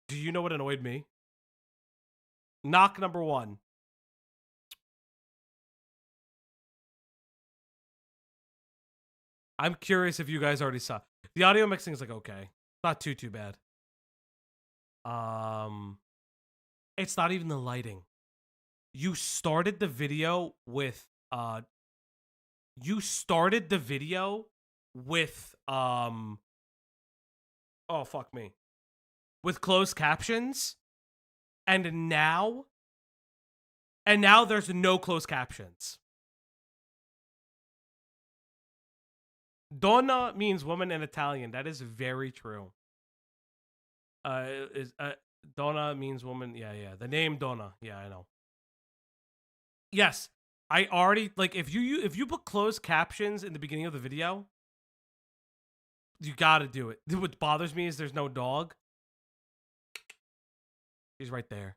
Do you know what annoyed me? Knock number one. I'm curious if you guys already saw. The audio mixing is like okay. Not too bad. It's not even the lighting. You started the video with oh fuck me. With closed captions, and now there's no closed captions. Donna means woman in Italian. That is very true. Donna means woman. Yeah. The name Donna. Yeah, I know. Yes, I already like if you put closed captions in the beginning of the video, you gotta do it. What bothers me is there's no dog. She's right there.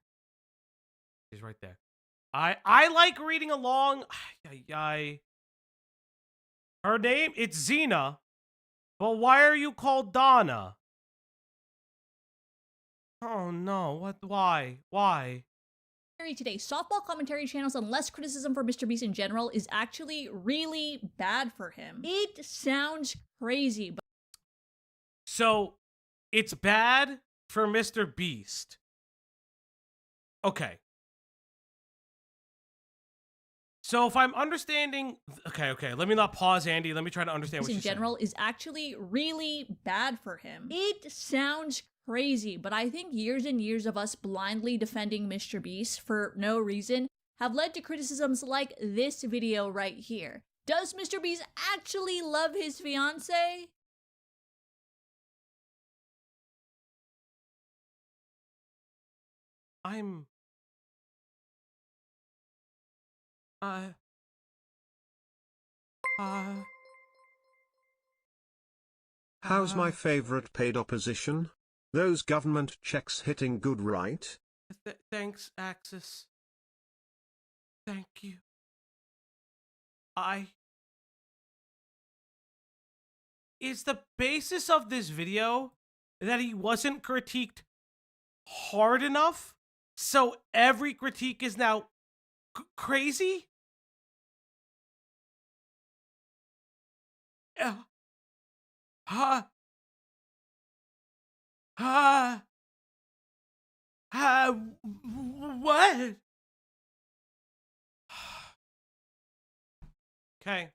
I like reading along. Her name, it's Xena. But why are you called Donna? Oh no, what? Why? Today, softball commentary channels and less criticism for MrBeast in general is actually really bad for him. It sounds crazy, but so it's bad for MrBeast. Okay. So if I'm understanding, okay, let me not pause, Andy. Let me try to understand what she's saying. In general is actually really bad for him. It sounds crazy, but I think years and years of us blindly defending MrBeast for no reason have led to criticisms like this video right here. Does MrBeast actually love his fiance? How's my favorite paid opposition? Those government checks hitting good, right? Thanks, Axis. Thank you. Is the basis of this video that he wasn't critiqued hard enough, so every critique is now crazy? What? Okay.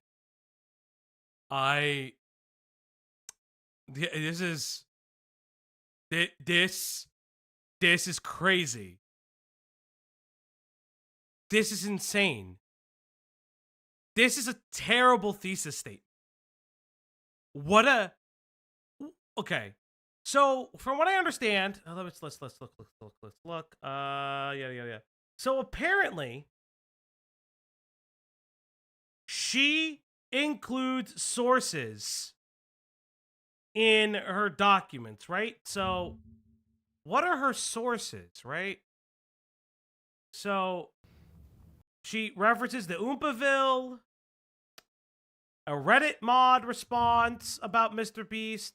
This is crazy. This is insane. This is a terrible thesis statement. Okay. So from what I understand, let's look. Yeah. So apparently, she includes sources in her documents, right? So what are her sources, right? So she references the Oompaville, a Reddit mod response about MrBeast,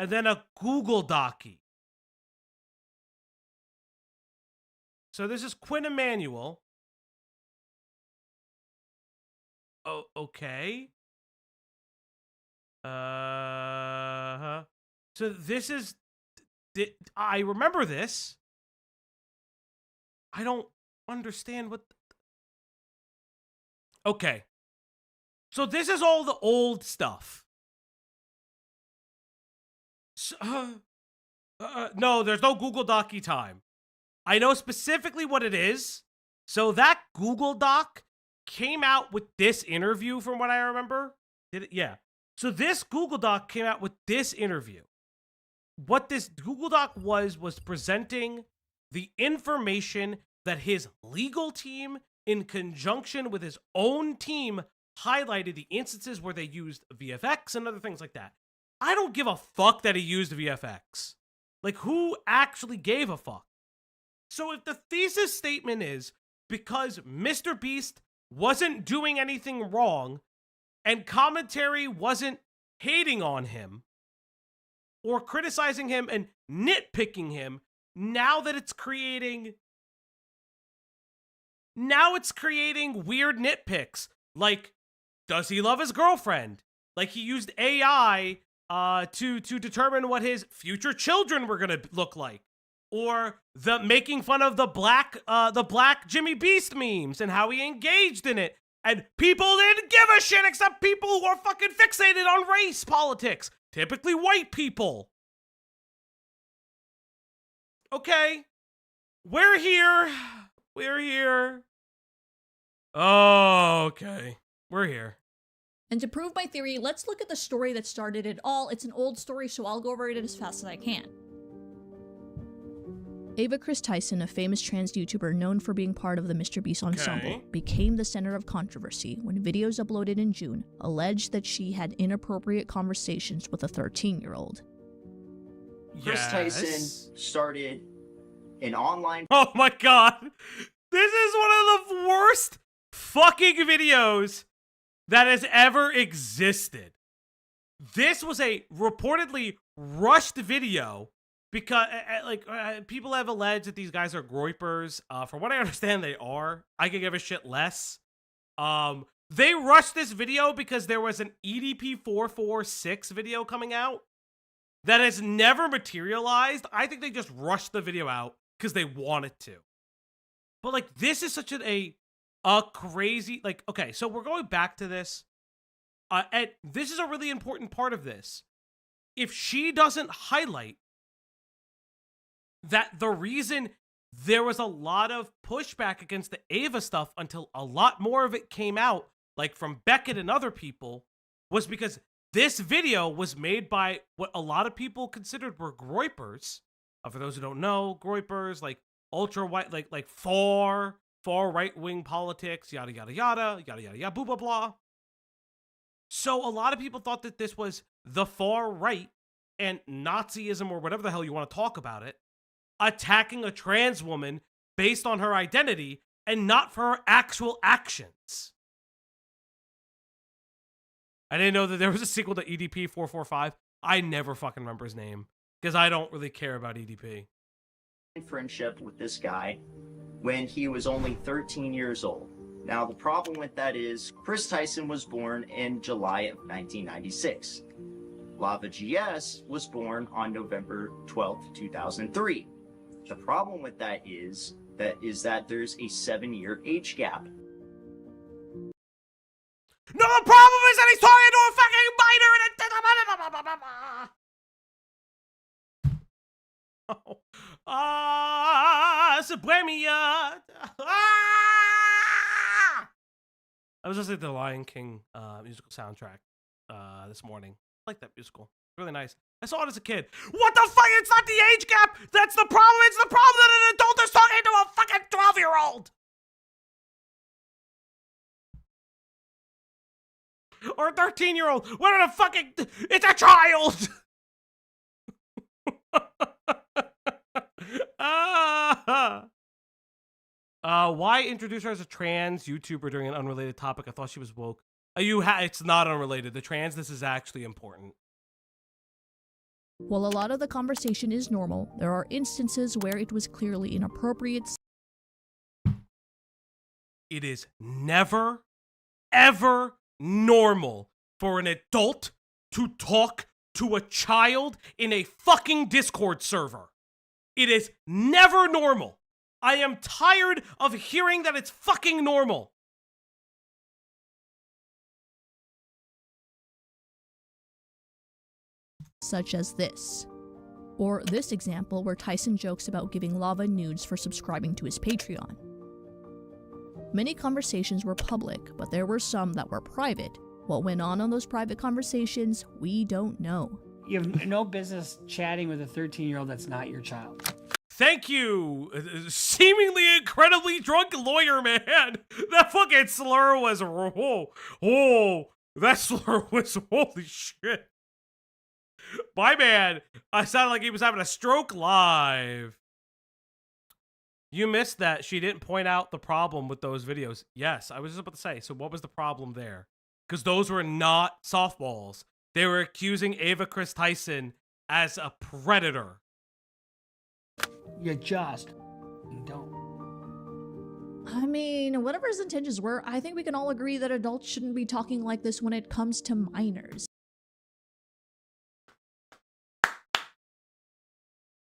and then a Google Docie. So this is Quinn Emanuel. Oh, okay. So this is... I remember this. I don't understand what... Okay. So this is all the old stuff. So, no, there's no Google Docie time. I know specifically what it is. So that Google Doc came out with this interview from what I remember. Did it? Yeah. So this Google Doc came out with this interview. What this Google Doc was presenting the information that his legal team, in conjunction with his own team, highlighted the instances where they used VFX and other things like that. I don't give a fuck that he used VFX. Like, who actually gave a fuck? So if the thesis statement is because MrBeast wasn't doing anything wrong and commentary wasn't hating on him or criticizing him and nitpicking him, now it's creating weird nitpicks. Like, does he love his girlfriend? Like he used AI to determine what his future children were gonna look like, or the making fun of the black Jimmy Beast memes and how he engaged in it, and people didn't give a shit except people who are fucking fixated on race politics, typically white people. Okay, we're here. We're here. Oh, okay, we're here. And to prove my theory, let's look at the story that started it all. It's an old story, so I'll go over it as fast as I can. Ava Chris Tyson, a famous trans YouTuber known for being part of the MrBeast ensemble, became the center of controversy when videos uploaded in June alleged that she had inappropriate conversations with a 13-year-old. Chris Tyson started an online... Oh my god! This is one of the worst fucking videos that has ever existed. This was a reportedly rushed video because people have alleged that these guys are groypers. From what I understand, they are. I could give a shit less. They rushed this video because there was an EDP 446 video coming out that has never materialized. I think they just rushed the video out because they wanted to. But like, this is such a crazy, like, okay, so we're going back to this. And this is a really important part of this. If she doesn't highlight that the reason there was a lot of pushback against the Ava stuff until a lot more of it came out, like from Beckett and other people, was because this video was made by what a lot of people considered were groypers. For those who don't know, groypers, like ultra white, like far right-wing politics, yada, yada, yada, yada, yada, yada, blah, blah, blah. So a lot of people thought that this was the far right and Nazism, or whatever the hell you want to talk about it, attacking a trans woman based on her identity and not for her actual actions. I didn't know that there was a sequel to EDP 445. I never fucking remember his name because I don't really care about EDP. Friendship with this guy when he was only 13 years old. Now, the problem with that is Chris Tyson was born in July of 1996. Lava GS was born on November 12th, 2003. The problem with that is that there's a 7-year age gap. No, the problem is that he's talking to a fucking minor and Subuemia. I was listening to the Lion King musical soundtrack this morning. I like that musical. Really nice. I saw it as a kid. What the fuck? It's not the age gap. That's the problem. It's the problem that an adult is talking to a fucking 12-year-old. Or a 13-year-old. What the fucking... It's a child. Why introduce her as a trans YouTuber during an unrelated topic? I thought she was woke. It's not unrelated. The trans, this is actually important. While a lot of the conversation is normal, there are instances where it was clearly inappropriate. It is never, ever normal for an adult to talk to a child in a fucking Discord server. It is never normal. I am tired of hearing that it's fucking normal. Such as this. Or this example where Tyson jokes about giving Lava nudes for subscribing to his Patreon. Many conversations were public, but there were some that were private. What went on those private conversations, we don't know. You have no business chatting with a 13-year-old that's not your child. Thank you, seemingly incredibly drunk lawyer man. That fucking slur was, that slur was, holy shit. My man, I sounded like he was having a stroke live. You missed that she didn't point out the problem with those videos. Yes, I was just about to say, so what was the problem there? Because those were not softballs. They were accusing Ava Chris Tyson as a predator. You just don't. I mean, whatever his intentions were, I think we can all agree that adults shouldn't be talking like this when it comes to minors.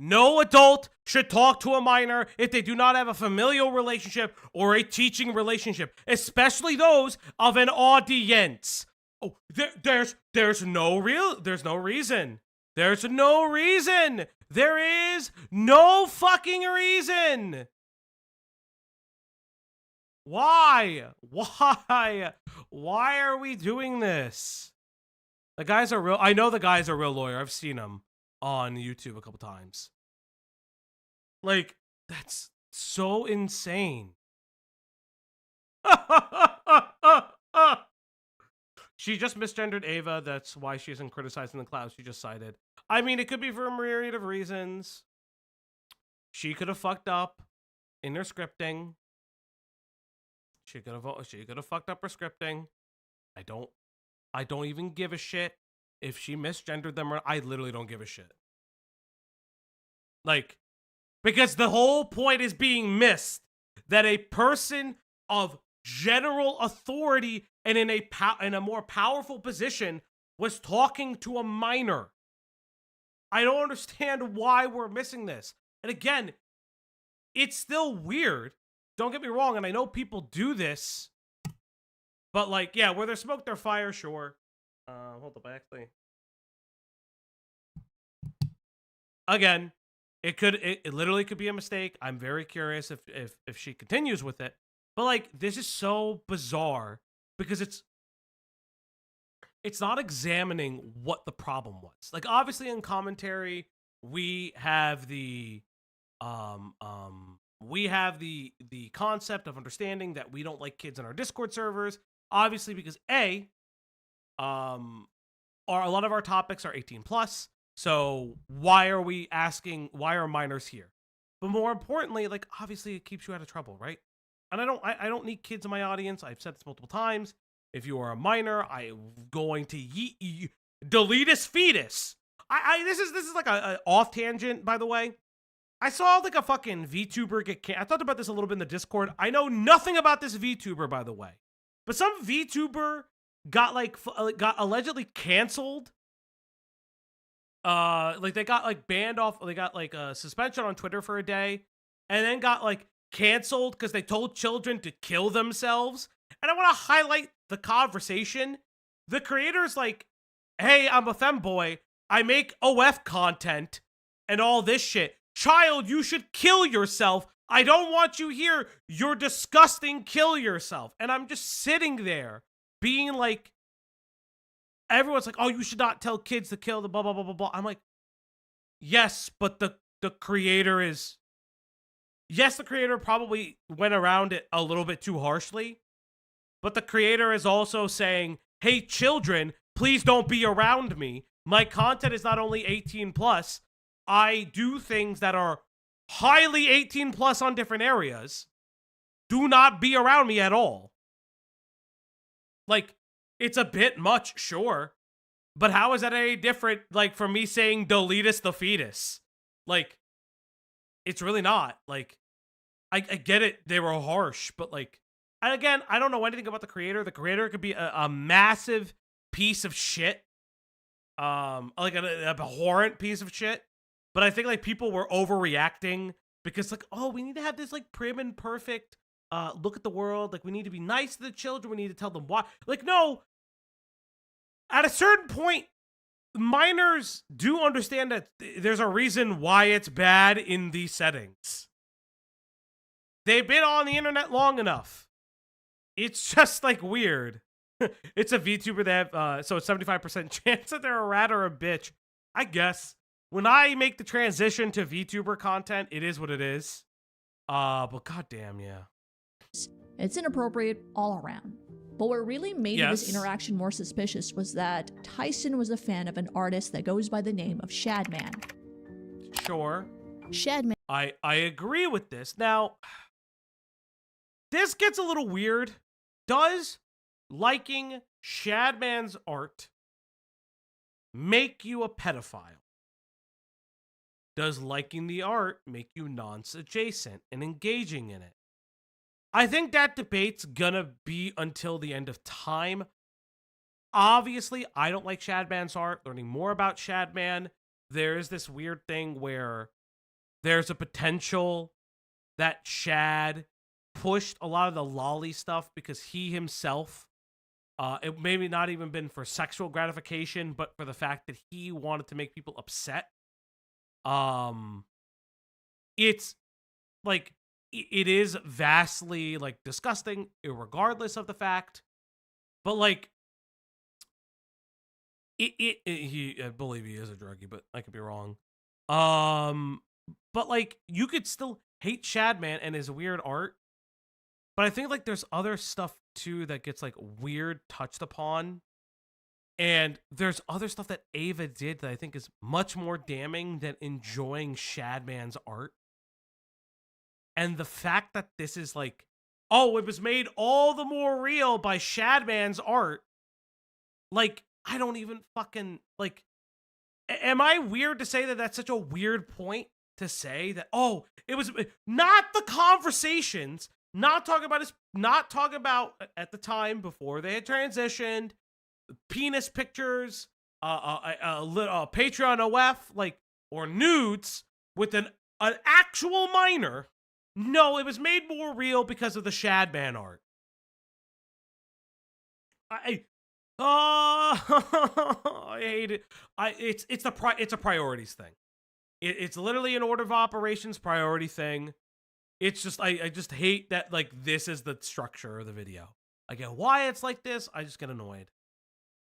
No adult should talk to a minor if they do not have a familial relationship or a teaching relationship, especially those of an audience. Oh, there's no reason. There's no reason. There is no fucking reason. Why? Why are we doing this? The guy's a real, I know the guy's a real lawyer. I've seen him on YouTube a couple times. Like, that's so insane. She just misgendered Ava. That's why she isn't criticizing the cloud she just cited. I mean, it could be for a myriad of reasons. She could have fucked up in her scripting. She could have fucked up her scripting. I don't even give a shit if she misgendered them or I literally don't give a shit. Like, because the whole point is being missed that a person of general authority and in a more powerful position was talking to a minor. I don't understand why we're missing this. And again, it's still weird. Don't get me wrong, and I know people do this, but like, yeah, where there's smoke, there's fire, sure. Hold up, actually. Again, it literally could be a mistake. I'm very curious if she continues with it. But like, this is so bizarre because it's not examining what the problem was. Like, obviously in commentary, we have the concept of understanding that we don't like kids on our Discord servers, obviously because a lot of our topics are 18 plus. So why are minors here? But more importantly, like, obviously it keeps you out of trouble, right? And I don't need kids in my audience. I've said this multiple times. If you are a minor, I'm going to delete his fetus. This is like a off tangent, by the way. I saw like a fucking VTuber get I talked about this a little bit in the Discord. I know nothing about this VTuber, by the way. But some VTuber got allegedly canceled. Like they got like banned off, they got like a suspension on Twitter for a day, and then got like canceled because they told children to kill themselves. And I want to highlight the conversation. The creator's like, hey, I'm a femboy. I make OF content and all this shit. Child, you should kill yourself. I don't want you here. You're disgusting. Kill yourself. And I'm just sitting there being like, everyone's like, oh, you should not tell kids to kill the blah, blah, blah, blah, blah. I'm like, yes, but the creator is... Yes, the creator probably went around it a little bit too harshly. But the creator is also saying, hey, children, please don't be around me. My content is not only 18 plus. I do things that are highly 18 plus on different areas. Do not be around me at all. Like, it's a bit much, sure. But how is that any different, like, from me saying deletus the fetus? Like, it's really not. Like, I get it, they were harsh, but like, and again, I don't know anything about the creator. The creator could be a massive piece of shit. Like an abhorrent piece of shit. But I think like people were overreacting because like, oh, we need to have this like prim and perfect look at the world. Like, we need to be nice to the children. We need to tell them why. Like, no. At a certain point, minors do understand that there's a reason why it's bad in these settings. They've been on the internet long enough. It's just like weird. It's a VTuber that have, so it's 75% chance that they're a rat or a bitch. I guess. When I make the transition to VTuber content, it is what it is. But goddamn, yeah. It's inappropriate all around. But what really made this interaction more suspicious was that Tyson was a fan of an artist that goes by the name of Shadman. Sure. Shadman. I agree with this. Now, this gets a little weird. Does liking Shadman's art make you a pedophile? Does liking the art make you nonce adjacent and engaging in it? I think that debate's gonna be until the end of time. Obviously, I don't like Shadman's art. Learning more about Shadman, there is this weird thing where there's a potential that Shad pushed a lot of the lolly stuff because he himself, it maybe not even been for sexual gratification, but for the fact that he wanted to make people upset. It's like, it is vastly like disgusting, regardless of the fact, but like, I believe he is a druggie, but I could be wrong. But like, you could still hate Shadman and his weird art, but I think like there's other stuff too that gets like weird touched upon, and there's other stuff that Ava did that I think is much more damning than enjoying Shadman's art. And the fact that this is like, oh, it was made all the more real by Shadman's art, like, I don't even fucking, like, am I weird to say that that's such a weird point to say that, oh, it was not the conversations, not talking about at the time before they had transitioned, penis pictures, Patreon OF, like, or nudes with an actual minor. No, it was made more real because of the Shadman art. I hate it. It's a priorities thing. It's literally an order of operations priority thing. It's just I just hate that, like, this is the structure of the video. I get why it's like this. I just get annoyed.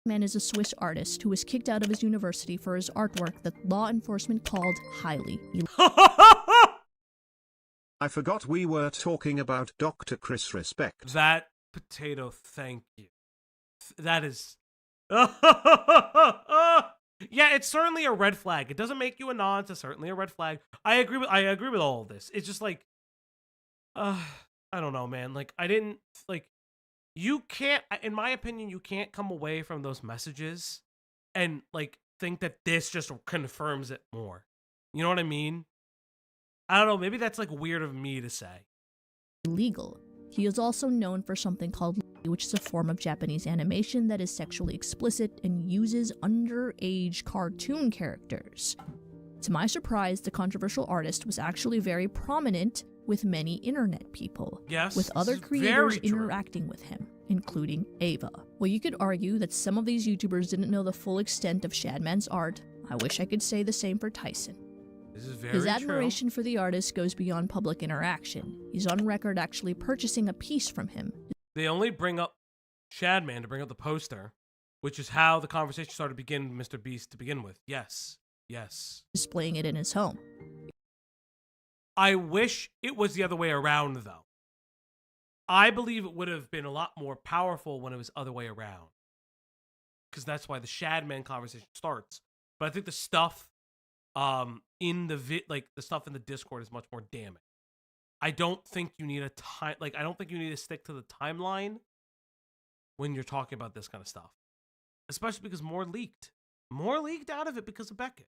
Man is a Swiss artist who was kicked out of his university for his artwork that law enforcement called highly illegal. I forgot we were talking about Dr. Chris Respect. That potato, thank you. That is... Yeah, it's certainly a red flag. It doesn't make you a nonce. It's certainly a red flag. I agree with all of this. It's just like... I don't know, man. Like, I didn't... Like, you can't... In my opinion, you can't come away from those messages and, like, think that this just confirms it more. You know what I mean? I don't know, maybe that's like weird of me to say. Illegal. He is also known for something called, which is a form of Japanese animation that is sexually explicit and uses underage cartoon characters. To my surprise, the controversial artist was actually very prominent with many internet people, yes, with other creators interacting with him, including Ava. Well, you could argue that some of these YouTubers didn't know the full extent of Shadman's art. I wish I could say the same for Tyson. This is very His admiration for the artist goes beyond public interaction. He's on record actually purchasing a piece from him. They only bring up Shadman to bring up the poster, which is how the conversation started to begin with MrBeast to begin with. Yes. Yes. Displaying it in his home. I wish it was the other way around, though. I believe it would have been a lot more powerful when it was the other way around. Because that's why the Shadman conversation starts. But I think the stuff in the stuff in the Discord is much more damning. I don't think you need I don't think you need to stick to the timeline when you're talking about this kind of stuff. Especially because more leaked out of it because of Beckett.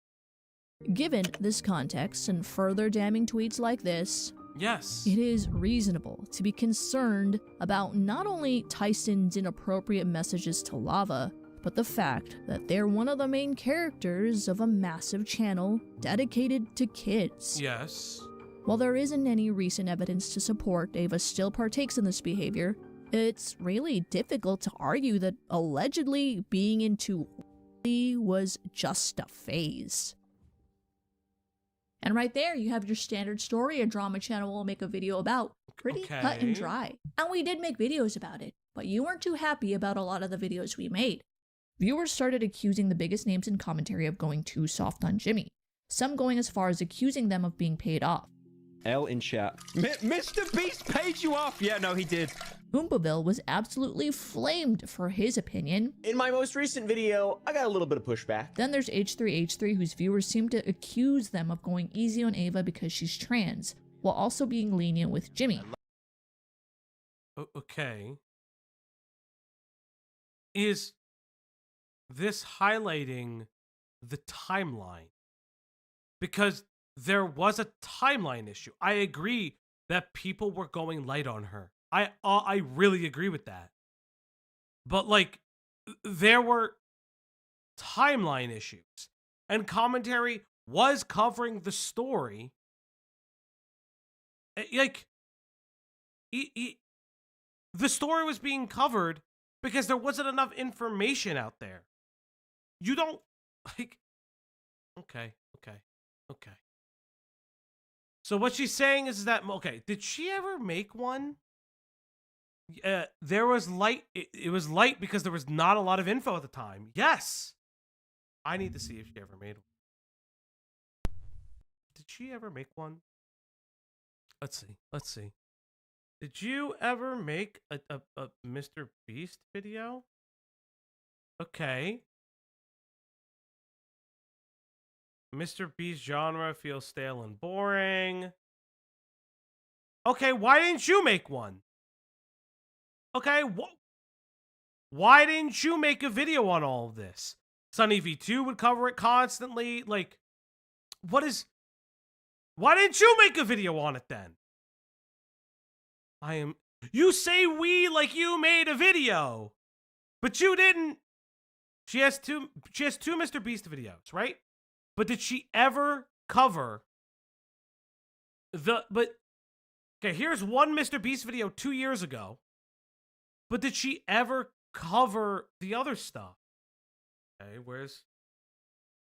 Given this context and further damning tweets like this, yes, it is reasonable to be concerned about not only Tyson's inappropriate messages to Lava, but the fact that they're one of the main characters of a massive channel dedicated to kids. Yes. While there isn't any recent evidence to support Ava still partakes in this behavior, it's really difficult to argue that allegedly being into was just a phase. And right there, you have your standard story a drama channel will make a video about. Pretty cut and dry. And we did make videos about it, but you weren't too happy about a lot of the videos we made. Viewers started accusing the biggest names in commentary of going too soft on Jimmy, some going as far as accusing them of being paid off. L in chat. MrBeast paid you off! Yeah, no, he did. Oompaville was absolutely flamed for his opinion. In my most recent video, I got a little bit of pushback. Then there's H3H3, whose viewers seem to accuse them of going easy on Ava because she's trans, while also being lenient with Jimmy. Okay. Is this highlighting the timeline? Because there was a timeline issue. I agree that people were going light on her. I really agree with that. But like, there were timeline issues, and commentary was covering the story Like, the story was being covered because there wasn't enough information out there. You don't, like, okay. So what she's saying is that, okay, did she ever make one? There was light. It was light because there was not a lot of info at the time. Yes. I need to see if she ever made one. Did she ever make one? Let's see. Did you ever make a MrBeast video? Okay. MrBeast genre feels stale and boring. Okay, why didn't you make one? Okay, why didn't you make a video on all of this? Sunny V2 would cover it constantly. Like, why didn't you make a video on it then? You say we like you made a video, but you didn't. She has two MrBeast videos, right? But did she ever cover okay, here's one MrBeast video 2 years ago. But did she ever cover the other stuff? Okay,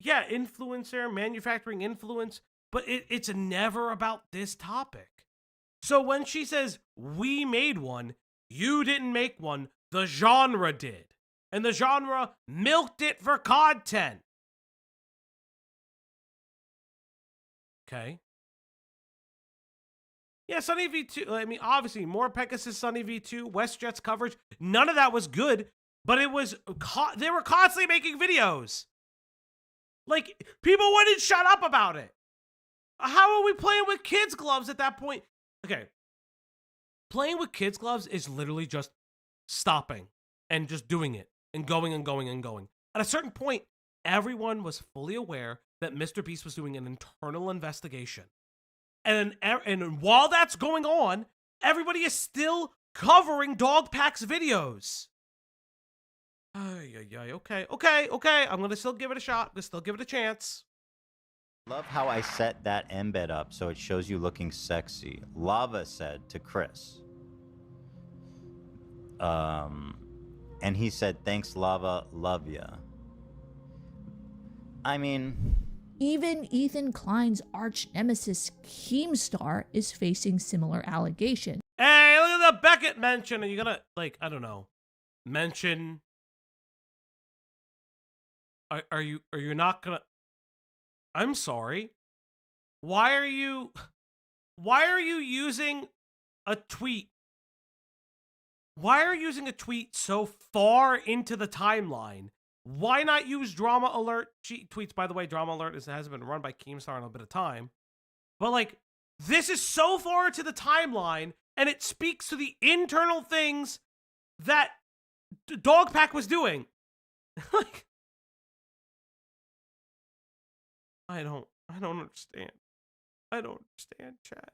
yeah, influencer, manufacturing influence, but it's never about this topic. So when she says, we made one, you didn't make one, the genre did. And the genre milked it for content. Okay. Yeah, Sunny V2, I mean, obviously, more Pegasus, Sunny V2, WestJet's coverage, none of that was good, but it was, they were constantly making videos. Like, people wouldn't shut up about it. How are we playing with kids' gloves at that point? Okay. Playing with kids' gloves is literally just stopping and just doing it and going and going and going. At a certain point, everyone was fully aware that MrBeast was doing an internal investigation. And while that's going on, everybody is still covering Dogpack's videos. Okay. I'm going to still give it a shot. I'm going to still give it a chance. Love how I set that embed up so it shows you looking sexy. Lava said to Chris. And he said, thanks, Lava, love ya. I mean... Even Ethan Klein's arch nemesis Keemstar is facing similar allegations. Hey, look at the Beckett mention. Are you gonna, like, I don't know, mention... Are you not gonna... I'm sorry. Why are you using a tweet? Why are you using a tweet so far into the timeline? Why not use Drama Alert tweets? By the way, Drama Alert has been run by Keemstar in a bit of time. But, like, this is so far into the timeline, and it speaks to the internal things that Dogpack was doing. Like, I don't understand. I don't understand, chat.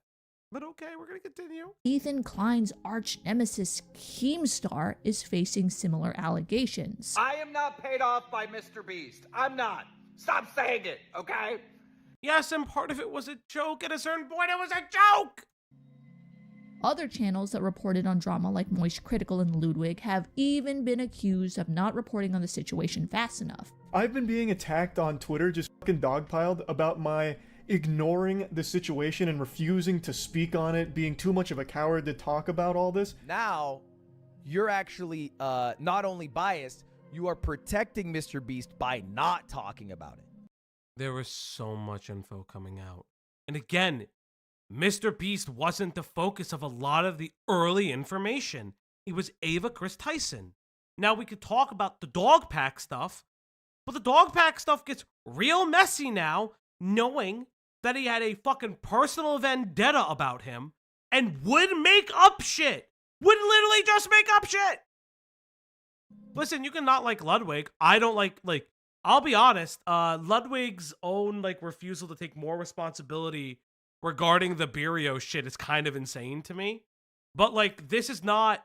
But okay, we're going to continue. Ethan Klein's arch nemesis Keemstar is facing similar allegations. I am not paid off by MrBeast. I'm not. Stop saying it, okay? Yes, and part of it was a joke. At a certain point, it was a joke! Other channels that reported on drama like Moist Critical and Ludwig have even been accused of not reporting on the situation fast enough. I've been being attacked on Twitter, just fucking dogpiled, about my ignoring the situation and refusing to speak on it, being too much of a coward to talk about all this. Now, you're actually not only biased, you are protecting MrBeast by not talking about it. There was so much info coming out. And again, MrBeast wasn't the focus of a lot of the early information. It was Ava Chris Tyson. Now we could talk about the Dogpack stuff, but the Dogpack stuff gets real messy now, knowing that he had a fucking personal vendetta about him and would make up shit. Would literally just make up shit. Listen, you can not like Ludwig. I don't like, I'll be honest, Ludwig's own, like, refusal to take more responsibility regarding the Birio shit is kind of insane to me. But, like, this is not...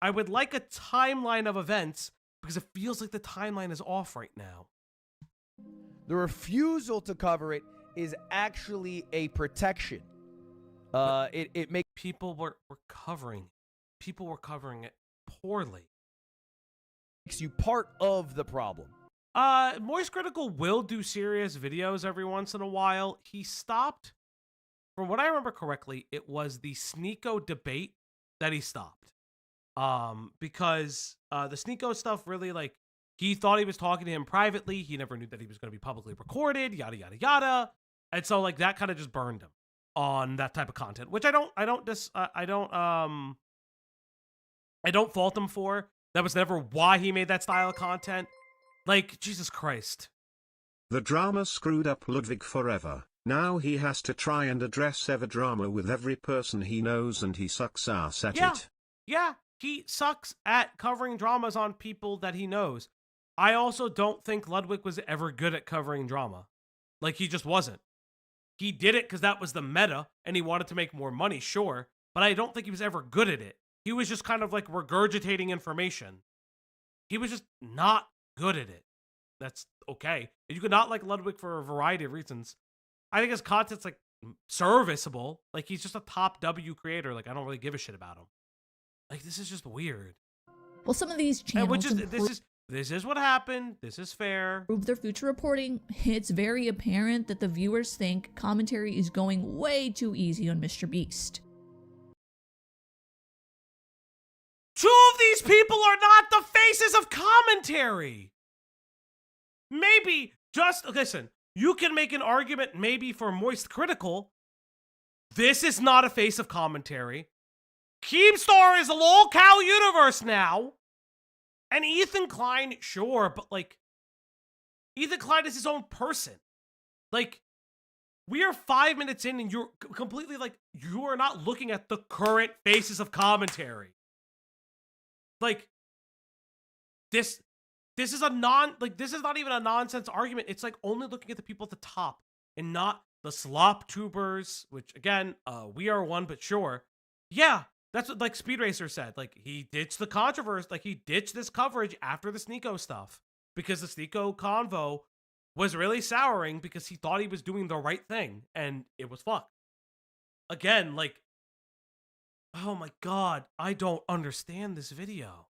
I would like a timeline of events because it feels like the timeline is off right now. The refusal to cover it is actually a protection. It makes people were covering. People were covering it poorly. Makes you part of the problem. Moist Critical will do serious videos every once in a while. He stopped, from what I remember correctly, it was the Sneeko debate that he stopped. Because the Sneeko stuff really, like, he thought he was talking to him privately. He never knew that he was going to be publicly recorded, yada, yada, yada. And so, like, that kind of just burned him on that type of content, which I don't fault him for. That was never why he made that style of content. Like, Jesus Christ. The drama screwed up Ludwig forever. Now he has to try and address ever drama with every person he knows, and he sucks ass at it. Yeah, he sucks at covering dramas on people that he knows. I also don't think Ludwig was ever good at covering drama. Like, he just wasn't. He did it because that was the meta, and he wanted to make more money, sure. But I don't think he was ever good at it. He was just kind of like regurgitating information. He was just not good at it. That's okay. You could not like Ludwig for a variety of reasons. I think his content's like serviceable. Like, he's just a top W creator. Like, I don't really give a shit about him. Like, this is just weird. Well, some of these channels this is what happened. This is fair. Prove their future reporting. It's very apparent that the viewers think commentary is going way too easy on MrBeast. Two of these people are not the faces of commentary. Maybe just listen. You can make an argument maybe for Moist Critical. This is not a face of commentary. Keemstar is a lol-cow universe now. And Ethan Klein, sure, but like, Ethan Klein is his own person. Like, we are 5 minutes in and you're completely like, you are not looking at the current faces of commentary. Like, this is this is not even a nonsense argument. It's like only looking at the people at the top and not the slop tubers, which again, we are one, but sure. Yeah, that's what like Speed Racer said. Like, he ditched the controversy, like he ditched this coverage after the Sneeko stuff because the Sneeko convo was really souring because he thought he was doing the right thing and it was fucked. Again, like, oh my God, I don't understand this video.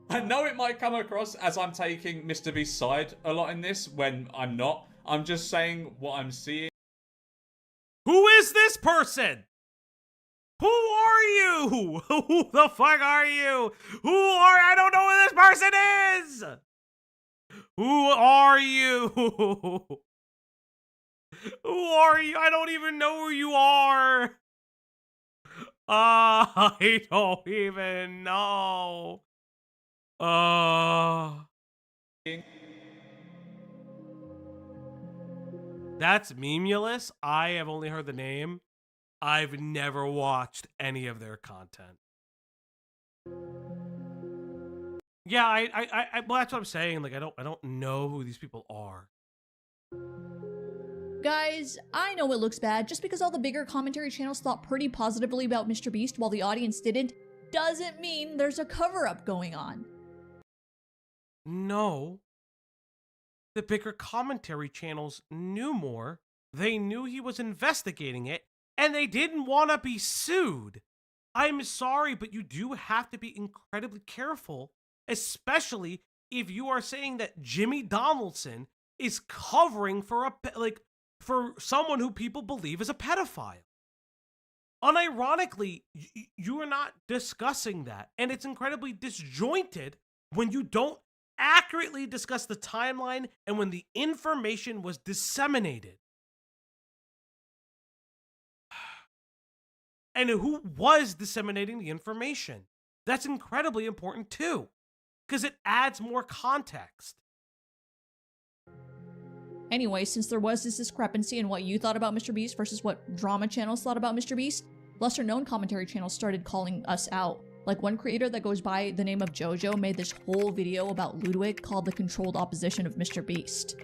I know it might come across as I'm taking MrBeast's side a lot in this when I'm not. I'm just saying what I'm seeing. Who is this person? Who are you? Who the fuck are you? I don't know who this person is. Who are you? Who are you? I don't even know who you are. I don't even know. That's Memulous. I have only heard the name. I've never watched any of their content. Yeah, well, that's what I'm saying. Like, I don't know who these people are. Guys, I know it looks bad. Just because all the bigger commentary channels thought pretty positively about MrBeast while the audience didn't, doesn't mean there's a cover-up going on. No. The bigger commentary channels knew more. They knew he was investigating it, and they didn't want to be sued. I'm sorry, but you do have to be incredibly careful, especially if you are saying that Jimmy Donaldson is covering for for someone who people believe is a pedophile. Unironically, you are not discussing that, and it's incredibly disjointed when you don't accurately discuss the timeline and when the information was disseminated. And who was disseminating the information? That's incredibly important too, because it adds more context. Anyway, since there was this discrepancy in what you thought about MrBeast versus what drama channels thought about MrBeast, lesser-known commentary channels started calling us out. Like, one creator that goes by the name of JoJo made this whole video about Ludwig called the controlled opposition of MrBeast.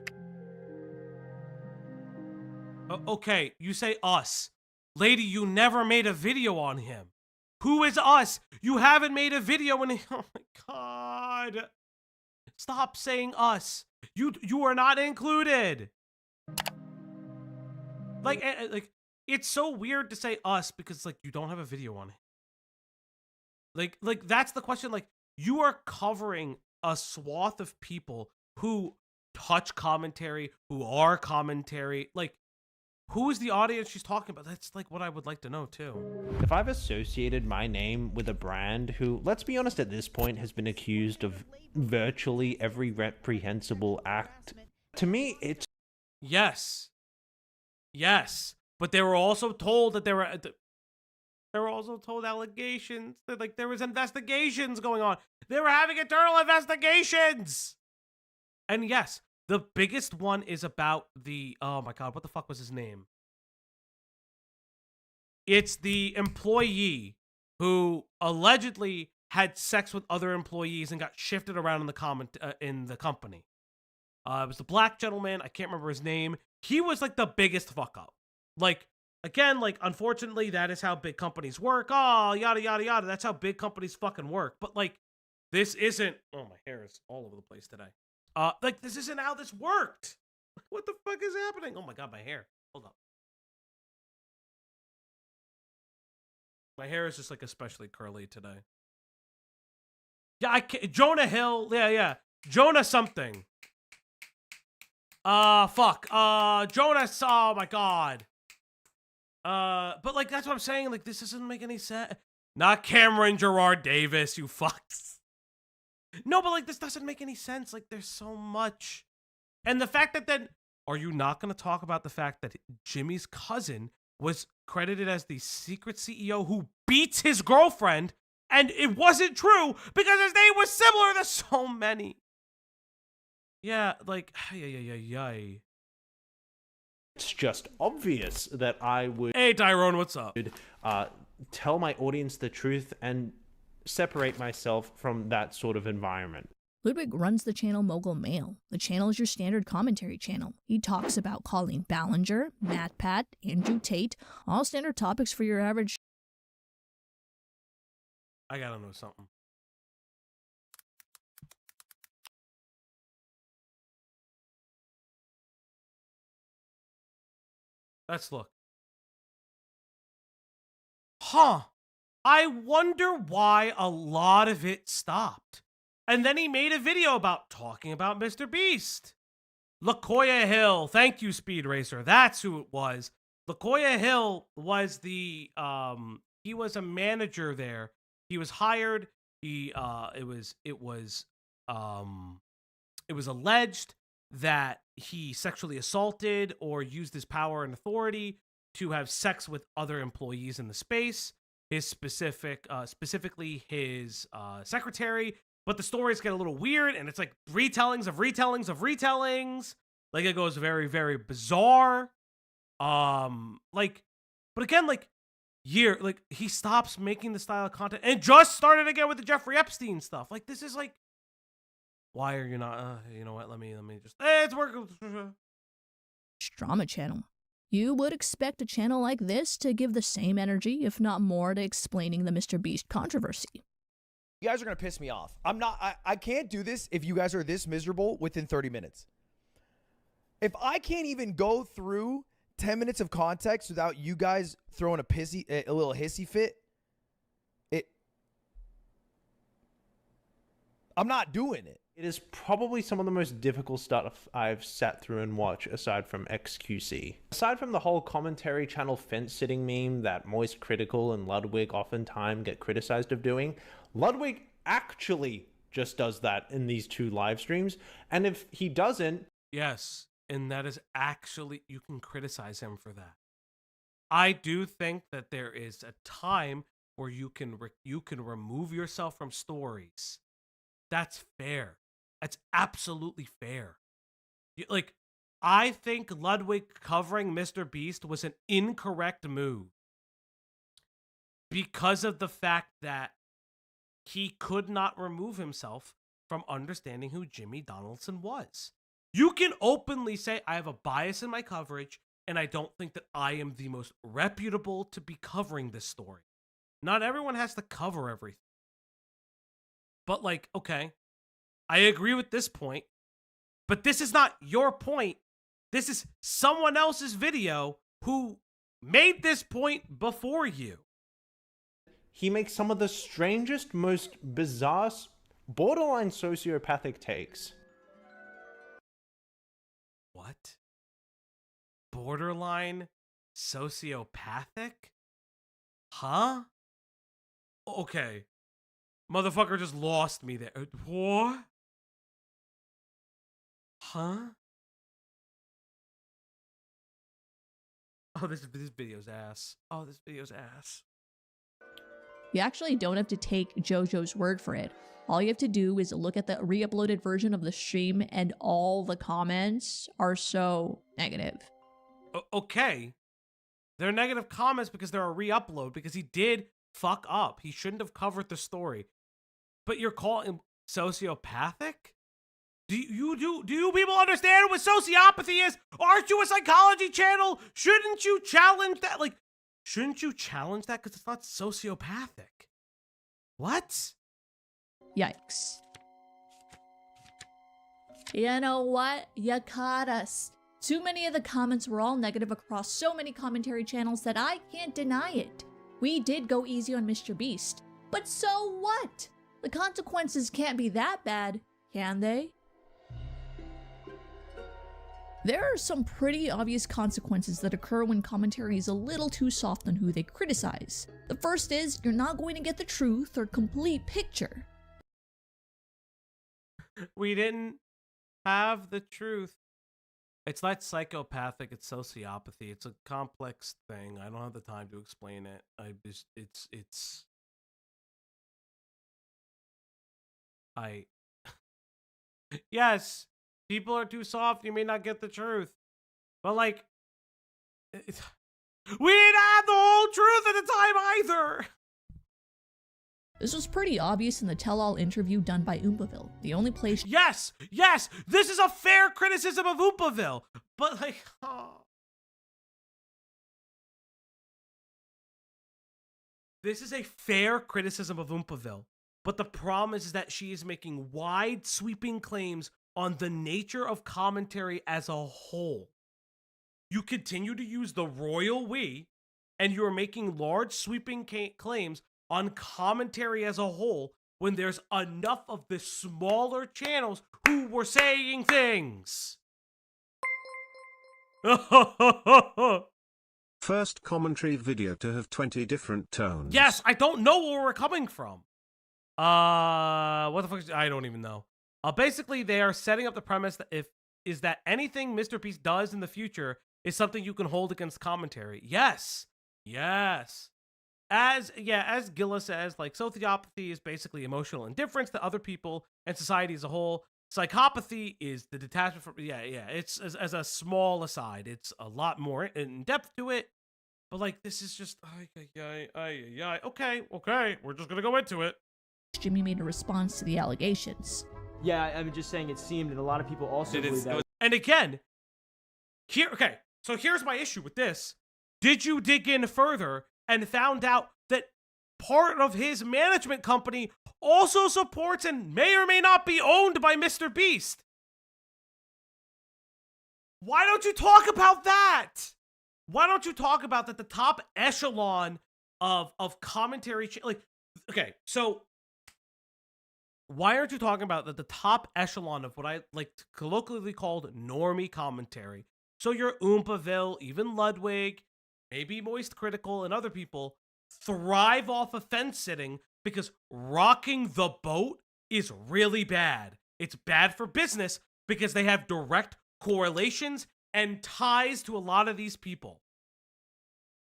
Okay, you say us. Lady, you never made a video on him. Who is us? You haven't made a video and oh my God. Stop saying us. You are not included. like it's so weird to say us because like you don't have a video on it. Like that's the question. Like you are covering a swath of people who touch commentary, who are commentary. Like who is the audience she's talking about? That's like what I would like to know too. If I've associated my name with a brand who, let's be honest, at this point has been accused of virtually every reprehensible act, to me, it's... Yes. Yes. But they were also told that they were also told allegations that like there was investigations going on. They were having internal investigations. And yes, the biggest one is about the, oh my God, what the fuck was his name? It's the employee who allegedly had sex with other employees and got shifted around in the company. It was the black gentleman. I can't remember his name. He was like the biggest fuck up. Like, again, like, unfortunately, that is how big companies work. Oh, yada, yada, yada. That's how big companies fucking work. But like, this isn't, oh, my hair is all over the place today. Like, this isn't how this worked. What the fuck is happening? Oh my God, my hair. Hold up. My hair is just like especially curly today. Yeah, I can't. Jonah Hill. Yeah. Jonah something. Fuck. Jonas. Oh my God. But like, that's what I'm saying. Like, this doesn't make any sense. Not Cameron Gerard Davis, you fucks. No, but like, this doesn't make any sense. Like, there's so much. And the fact that then, are you not going to talk about the fact that Jimmy's cousin was credited as the secret CEO who beats his girlfriend, and it wasn't true because his name was similar to so many. Yeah, like, yay. It's just obvious that I would... Hey, Tyrone, what's up? Tell my audience the truth and separate myself from that sort of environment. Ludwig runs the channel Mogul Mail. The channel is your standard commentary channel. He talks about Colleen Ballinger, Matt Pat, Andrew Tate, all standard topics for your average... I gotta know something. Let's look. Huh. I wonder why a lot of it stopped. And then he made a video about talking about MrBeast. LaKoya Hill. Thank you, Speed Racer. That's who it was. LaKoya Hill was the, he was a manager there. He was hired. It was alleged that he sexually assaulted or used his power and authority to have sex with other employees in the space. His specifically his secretary. But the stories get a little weird, and it's like retellings of retellings of retellings. Like, it goes very, very bizarre. Like, but again, like, he stops making the style of content and just started again with the Jeffrey Epstein stuff. Like, this is like, why are you not, you know what, let me just, it's working. Drama channel. You would expect a channel like this to give the same energy, if not more, to explaining the MrBeast controversy. You guys are going to piss me off. I can't do this if you guys are this miserable within 30 minutes. If I can't even go through 10 minutes of context without you guys throwing a little hissy fit, I'm not doing it. It is probably some of the most difficult stuff I've sat through and watched aside from XQC. Aside from the whole commentary channel fence-sitting meme that Moist Critical and Ludwig oftentimes get criticized of doing, Ludwig actually just does that in these two live streams. And if he doesn't... Yes, and that is actually... You can criticize him for that. I do think that there is a time where you can remove yourself from stories. That's fair. That's absolutely fair. Like, I think Ludwig covering MrBeast was an incorrect move because of the fact that he could not remove himself from understanding who Jimmy Donaldson was. You can openly say, I have a bias in my coverage, and I don't think that I am the most reputable to be covering this story. Not everyone has to cover everything. But, like, okay, I agree with this point, but this is not your point. This is someone else's video who made this point before you. He makes some of the strangest, most bizarre, borderline sociopathic takes. What? Borderline sociopathic? Huh? Okay. Motherfucker just lost me there. What? Huh? Oh, this video's ass. Oh, this video's ass. You actually don't have to take JoJo's word for it. All you have to do is look at the re-uploaded version of the stream, and all the comments are so negative. Okay. They're negative comments because they're a re-upload, because he did fuck up. He shouldn't have covered the story. But you're calling him sociopathic? Do you people understand what sociopathy is? Aren't you a psychology channel? Shouldn't you challenge that? Like, shouldn't you challenge that? Because it's not sociopathic. What? Yikes. You know what? You caught us. Too many of the comments were all negative across so many commentary channels that I can't deny it. We did go easy on MrBeast. But so what? The consequences can't be that bad, can they? There are some pretty obvious consequences that occur when commentary is a little too soft on who they criticize. The first is, you're not going to get the truth or complete picture. We didn't have the truth. It's not psychopathic, it's sociopathy. It's a complex thing. I don't have the time to explain it. Yes, people are too soft, you may not get the truth. But like, we didn't have the whole truth at the time either. This was pretty obvious in the tell-all interview done by Oompaville, the only place— Yes, this is a fair criticism of Oompaville, but like, oh. This is a fair criticism of Oompaville, but the problem is that she is making wide sweeping claims on the nature of commentary as a whole. You continue to use the royal we, and you are making large sweeping claims on commentary as a whole when there's enough of the smaller channels who were saying things. First commentary video to have 20 different tones. Yes, I don't know where we're coming from. What the fuck? I don't even know. Basically, they are setting up the premise that is that anything MrBeast does in the future is something you can hold against commentary. Yes. As Gilla says, like, sociopathy is basically emotional indifference to other people and society as a whole. Psychopathy is the detachment from, it's as a small aside. It's a lot more in depth to it. But like, this is just, okay, we're just gonna go into it. Jimmy made a response to the allegations. Yeah, I'm just saying it seemed, and a lot of people also believe that. And again, so here's my issue with this. Did you dig in further and found out that part of his management company also supports and may or may not be owned by MrBeast? Why don't you talk about that? Why don't you talk about that the top echelon of commentary, like, okay, so why aren't you talking about that the top echelon of what I like colloquially called normie commentary? So your Oompaville, even Ludwig, maybe Moist Critical, and other people thrive off of fence sitting because rocking the boat is really bad. It's bad for business because they have direct correlations and ties to a lot of these people.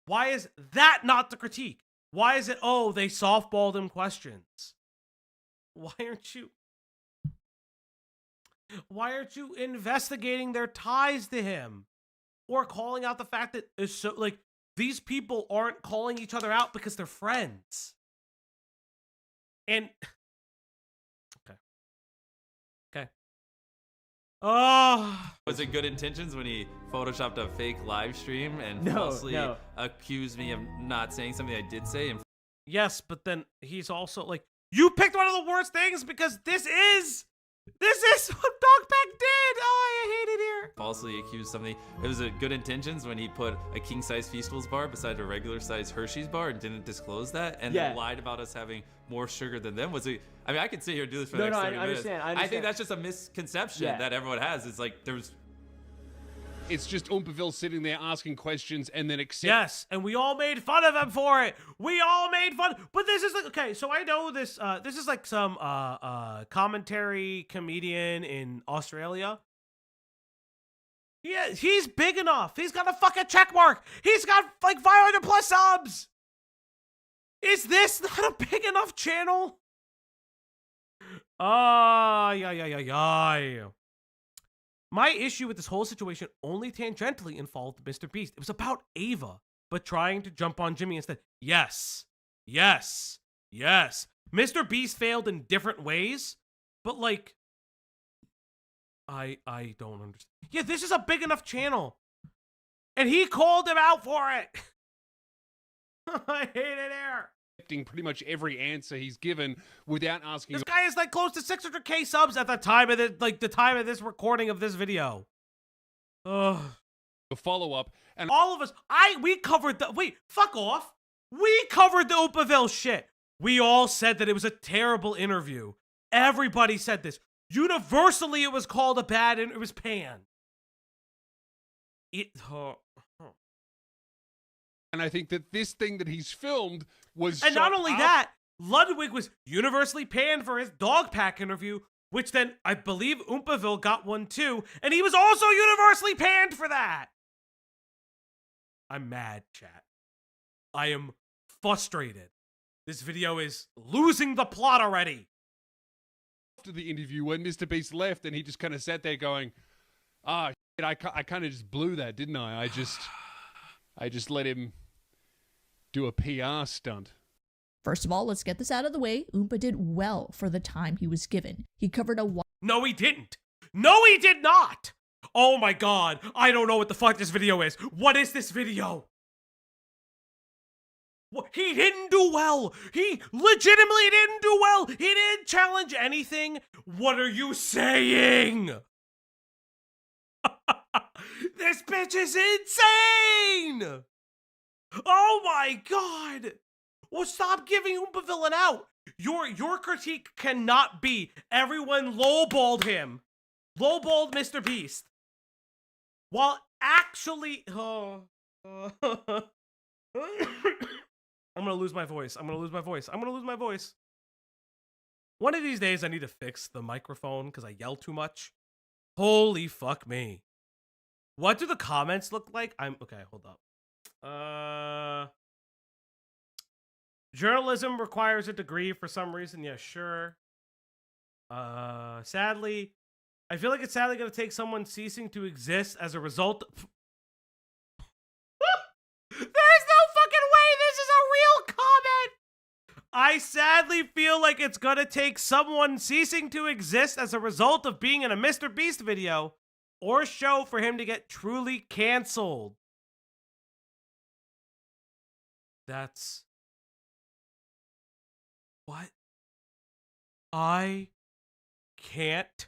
Why is that not the critique? Why is it, oh, they softballed him questions? Why aren't you investigating their ties to him? Or calling out the fact that is so, like, these people aren't calling each other out because they're friends. And okay. Oh, was it good intentions when he photoshopped a fake live stream and falsely accused me of not saying something I did say? And yes, but then he's also like, you picked one of the worst things because this is This is what Dogpack did. Oh, I hate it here. Falsely accused somebody. It was a good intentions when he put a king-size Feastables bar beside a regular-size Hershey's bar and didn't disclose that, and then lied about us having more sugar than them. Was it? I mean, I could sit here and do this for the next 30 minutes. I understand. I think that's just a misconception that everyone has. It's like there's. It's just Oompaville sitting there asking questions and then accepting. Yes, and we all made fun of him for it. We all made fun. But this is like, okay, so I know this. This is like some commentary comedian in Australia. Yeah, he's big enough. He's got a fucking check mark. He's got like 500 plus subs. Is this not a big enough channel? Yeah. My issue with this whole situation only tangentially involved MrBeast. It was about Ava, but trying to jump on Jimmy instead. Yes. MrBeast failed in different ways, but like, I don't understand. Yeah, this is a big enough channel, and he called him out for it. I hate it here. Pretty much every answer he's given without asking. This guy is like close to 600K subs at the time of the time of this recording of this video. Ugh. A follow-up, and all of us, we covered the fuck off. We covered the Oompaville shit. We all said that it was a terrible interview. Everybody said this. Universally, it was called a bad and it was panned. And I think that this thing that he's filmed was. And not only that, Ludwig was universally panned for his dog pack interview, which then I believe Oompaville got one too, and he was also universally panned for that. I'm mad, chat. I am frustrated. This video is losing the plot already. After the interview, when MrBeast left, and he just kind of sat there going, I kind of just blew that, didn't I? I just let him do a PR stunt. First of all, let's get this out of the way. Oompa did well for the time he was given. He covered a No, he didn't. No, he did not. Oh my God. I don't know what the fuck this video is. What is this video? He didn't do well. He legitimately didn't do well. He didn't challenge anything. What are you saying? This bitch is insane. Oh my God. Well, stop giving Oompaville an out. Your critique cannot be everyone lowballed him. Lowballed MrBeast. While actually... I'm gonna lose my voice. I'm gonna lose my voice. One of these days I need to fix the microphone because I yell too much. Holy fuck me. What do the comments look like? Okay, hold up. Journalism requires a degree for some reason. Yeah, sure. Sadly, I feel like it's sadly gonna take someone ceasing to exist as a result. There's no fucking way this is a real comment. I sadly feel like it's gonna take someone ceasing to exist as a result of being in a MrBeast video or show for him to get truly canceled. That's... What? I can't.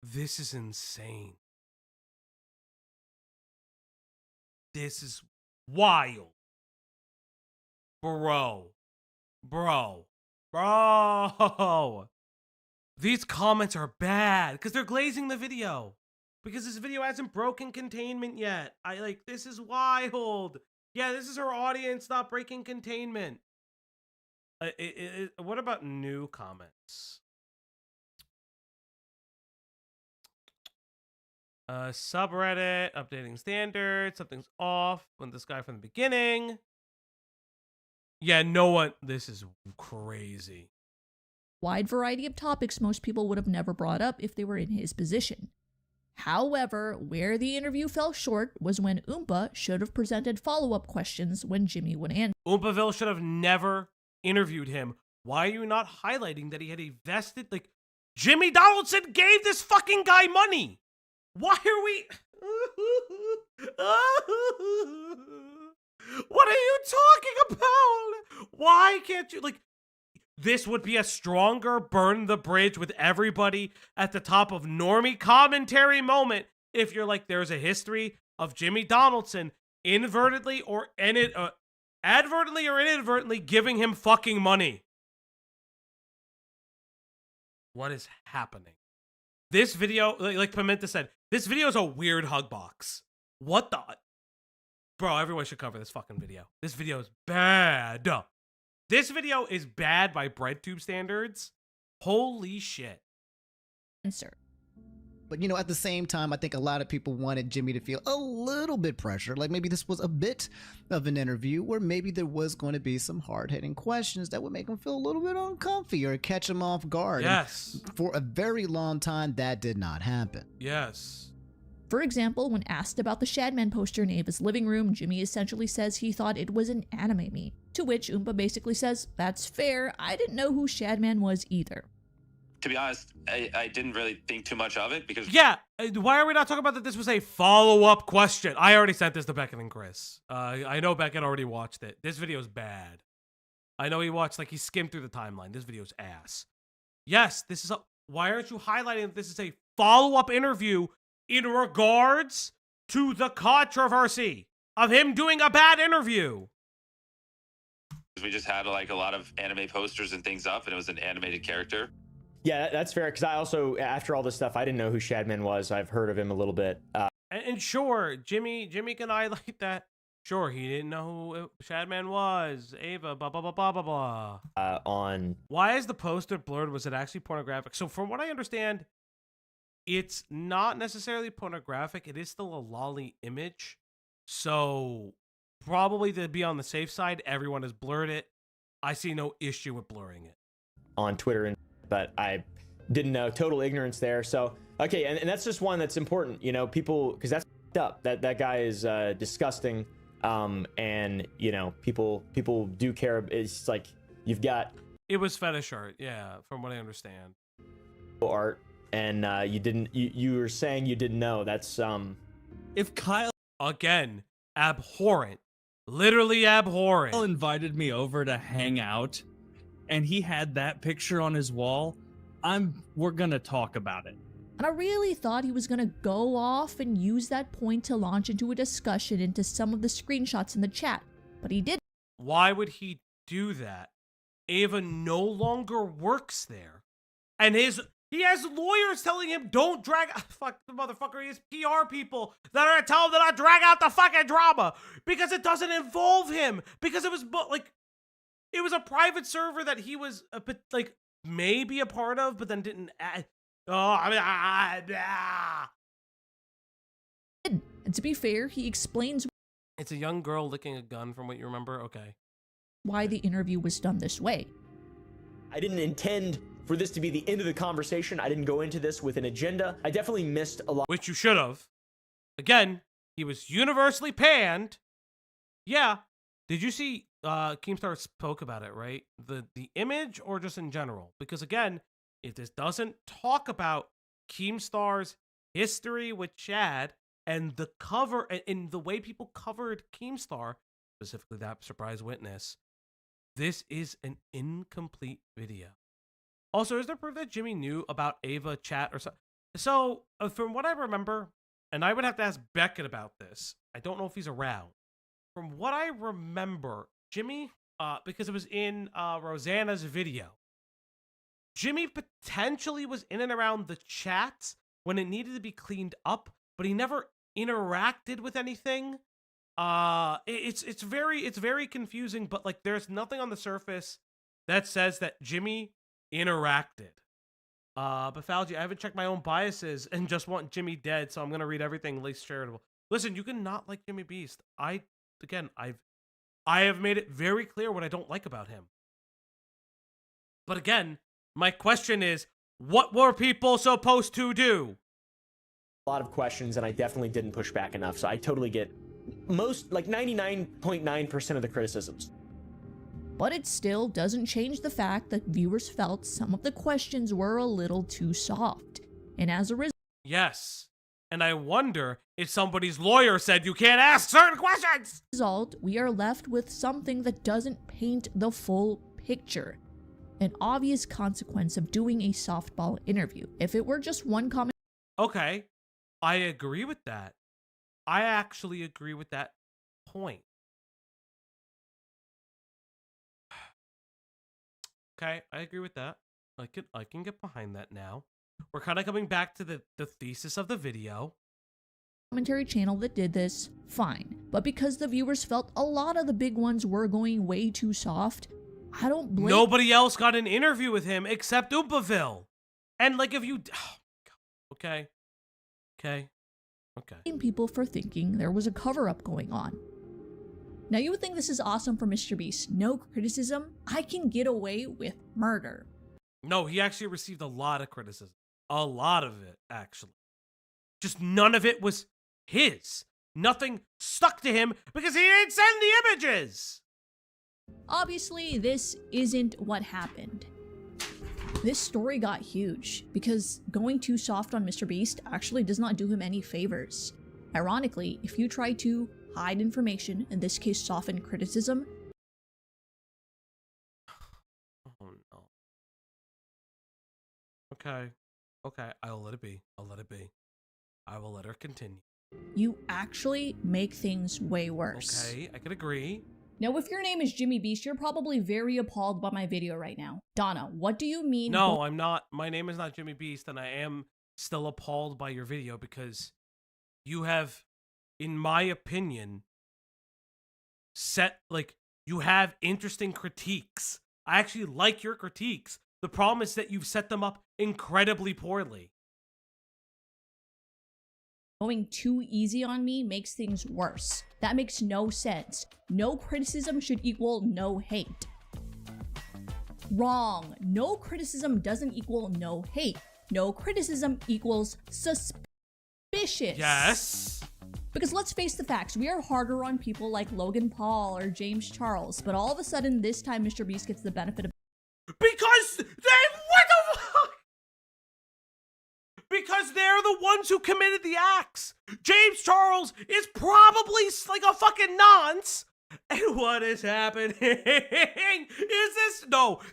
This is insane. This is wild. Bro. These comments are bad because they're glazing the video. Because this video hasn't broken containment yet. This is wild. Yeah, this is her audience not breaking containment. What about new comments? Subreddit, updating standards, something's off when this guy from the beginning. Yeah, no one, this is crazy. Wide variety of topics most people would have never brought up if they were in his position. However, where the interview fell short was when Oompa should have presented follow-up questions when Jimmy would answer. Oompaville should have never interviewed him. Why are you not highlighting that he had a vested, Jimmy Donaldson gave this fucking guy money? Why are we... What are you talking about? Why can't you, this would be a stronger burn the bridge with everybody at the top of normie commentary moment if you're like, there's a history of Jimmy Donaldson advertently or inadvertently giving him fucking money. What is happening? This video, like Pimenta said, this video is a weird hug box. What the? Bro, everyone should cover this fucking video. This video is bad. This video is bad by BreadTube standards. Holy shit. Answer. But, you know, at the same time, I think a lot of people wanted Jimmy to feel a little bit pressured. Like maybe this was a bit of an interview where maybe there was going to be some hard-hitting questions that would make him feel a little bit uncomfy or catch him off guard. Yes. And for a very long time, that did not happen. Yes. For example, when asked about the Shadman poster in Ava's living room, Jimmy essentially says he thought it was an anime meme. To which Oompa basically says, that's fair, I didn't know who Shadman was either. To be honest, I didn't really think too much of it because... Yeah, why are we not talking about that this was a follow-up question? I already sent this to Beckett and Chris. I know Beckett already watched it. This video is bad. I know he watched, like, he skimmed through the timeline. This video is ass. Yes, this is a... Why aren't you highlighting that this is a follow-up interview in regards to the controversy of him doing a bad interview? We just had, like, a lot of anime posters and things up, and it was an animated character. Yeah, that's fair, because I also, after all this stuff, I didn't know who Shadman was. I've heard of him a little bit. And sure, Jimmy can highlight that. Sure, he didn't know who Shadman was. Ava, blah, blah, blah, blah, blah, blah. Why is the poster blurred? Was it actually pornographic? So from what I understand, it's not necessarily pornographic. It is still a lolly image. So probably to be on the safe side, everyone has blurred it. I see no issue with blurring it. On Twitter, but I didn't know. Total ignorance there. So, okay, and that's just one that's important. You know, people, because that's up. That guy is disgusting. And, you know, people do care. It's like you've got... It was fetish art, yeah, from what I understand. Art, and you were saying you didn't know. That's If Kyle again, abhorrent, literally abhorrent, invited me over to hang out, and he had that picture on his wall, we're gonna talk about it. And I really thought he was gonna go off and use that point to launch into a discussion into some of the screenshots in the chat, but he didn't. Why would he do that? Ava no longer works there, and he has lawyers telling him don't drag. Fuck the motherfucker. He has PR people that are telling him to not drag out the fucking drama because it doesn't involve him. Because it was it was a private server that he was maybe a part of, but then didn't. And to be fair, he explains it's a young girl licking a gun from what you remember. Okay. Why the interview was done this way. I didn't intend for this to be the end of the conversation. I didn't go into this with an agenda. I definitely missed a lot. Which you should have. Again, he was universally panned. Yeah. Did you see Keemstar spoke about it, right? The image or just in general? Because again, if this doesn't talk about Keemstar's history with Chad and the cover and the way people covered Keemstar, specifically that surprise witness, this is an incomplete video. Also, is there proof that Jimmy knew about Ava chat or something? So, from what I remember, and I would have to ask Beckett about this. I don't know if he's around. From what I remember, Jimmy, because it was in Rosanna's video, Jimmy potentially was in and around the chats when it needed to be cleaned up, but he never interacted with anything. It's very confusing, but like there's nothing on the surface that says that Jimmy interacted. But Falgi, I haven't checked my own biases and just want Jimmy dead, so I'm gonna read everything least charitable. Listen, you can not like Jimmy Beast. I have made it very clear what I don't like about him. But again, my question is, what were people supposed to do? A lot of questions, and I definitely didn't push back enough. So I totally get most, like 99.9% of the criticisms. But it still doesn't change the fact that viewers felt some of the questions were a little too soft. And as a result... Yes. And I wonder if somebody's lawyer said you can't ask certain questions. We are left with something that doesn't paint the full picture. an obvious consequence of doing a softball interview. If it were just one comment. Okay, I agree with that. I actually agree with that point. Okay, I agree with that. I can get behind that now. We're kind of coming back to the thesis of the video. Commentary channel that did this, fine. But because the viewers felt a lot of the big ones were going way too soft, I don't blame. Nobody else got an interview with him except Oompaville. And like if you... Okay. People for thinking there was a cover-up going on. Now you would think this is awesome for MrBeast. No criticism. I can get away with murder. No, he actually received a lot of criticism. A lot of it, actually. Just none of it was his. Nothing stuck to him because he didn't send the images. Obviously, this isn't what happened. This story got huge because going too soft on MrBeast actually does not do him any favors. Ironically, if you try to hide information, in this case soften criticism. Oh no. Okay, I'll let it be. I will let her continue. You actually make things way worse. Okay, I can agree. Now, if your name is MrBeast, you're probably very appalled by my video right now. Donna, what do you mean? No, I'm not. My name is not MrBeast, and I am still appalled by your video because you have, in my opinion, you have interesting critiques. I actually like your critiques. The problem is that you've set them up incredibly poorly. Going too easy on me makes things worse. That makes no sense. No criticism should equal no hate. Wrong. No criticism doesn't equal no hate. No criticism equals suspicious. Yes. Because let's face the facts, we are harder on people like Logan Paul or James Charles, but all of a sudden this time MrBeast gets the benefit of. Because what the fuck? Because they're the ones who committed the acts. James Charles is probably like a fucking nonce. And what is happening?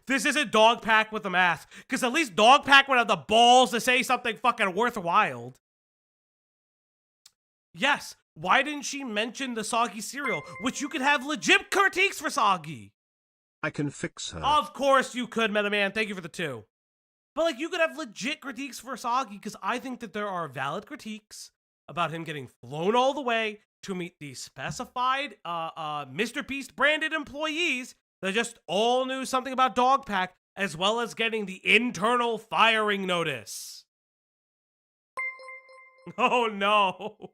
This isn't Dogpack with a mask. Because at least Dogpack would have the balls to say something fucking worthwhile. Yes, why didn't she mention the soggy cereal, which you could have legit critiques for soggy? I can fix her. Of course you could, Meta Man. Thank you for the 2. But like, you could have legit critiques for soggy, because I think that there are valid critiques about him getting flown all the way to meet the specified MrBeast branded employees that just all knew something about Dogpack, as well as getting the internal firing notice. Oh no.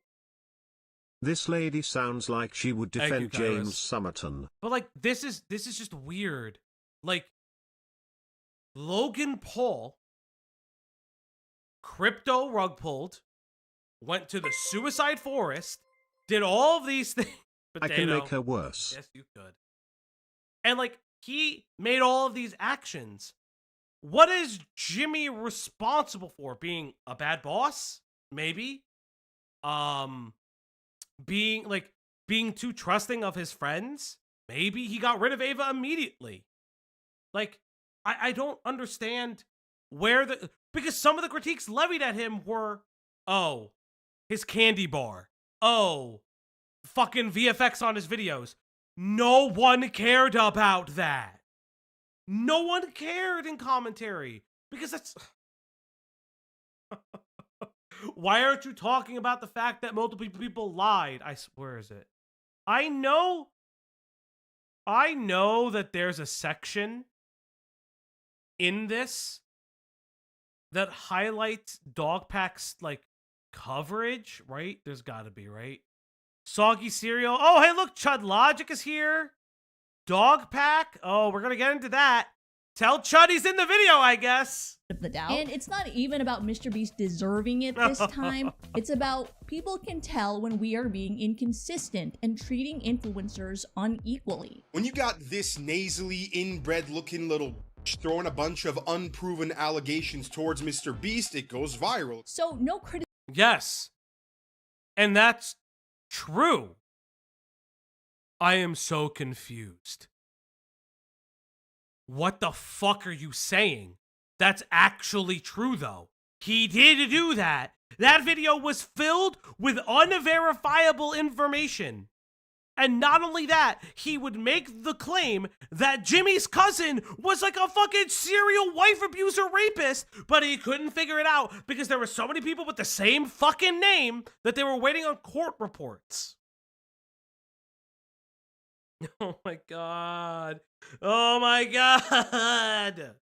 This lady sounds like she would defend James Summerton. But like, this is just weird. Like, Logan Paul, crypto rug pulled, went to the suicide forest, did all of these things. I can make her worse. Yes, you could. And like, he made all of these actions. What is Jimmy responsible for? Being a bad boss? Maybe. Being too trusting of his friends? Maybe. He got rid of Ava immediately. Like, I don't understand because some of the critiques levied at him were, oh, his candy bar. Oh, fucking VFX on his videos. No one cared about that. No one cared in commentary because that's... Why aren't you talking about the fact that multiple people lied? Where is it? I know that there's a section in this that highlights Dogpack's like coverage, right? There's gotta be, right? Soggy cereal. Oh, hey, look, Chud Logic is here. Dogpack. Oh, we're gonna get into that. Tell Chud he's in the video, I guess. The doubt. And it's not even about MrBeast deserving it this time. It's about people can tell when we are being inconsistent and treating influencers unequally. When you got this nasally, inbred looking little throwing a bunch of unproven allegations towards MrBeast, it goes viral. So no criticism. Yes. And that's true. I am so confused. What the fuck are you saying? That's actually true, though. He did do that. That video was filled with unverifiable information. And not only that, he would make the claim that Jimmy's cousin was like a fucking serial wife abuser rapist, but he couldn't figure it out because there were so many people with the same fucking name that they were waiting on court reports. Oh my god. Oh my god.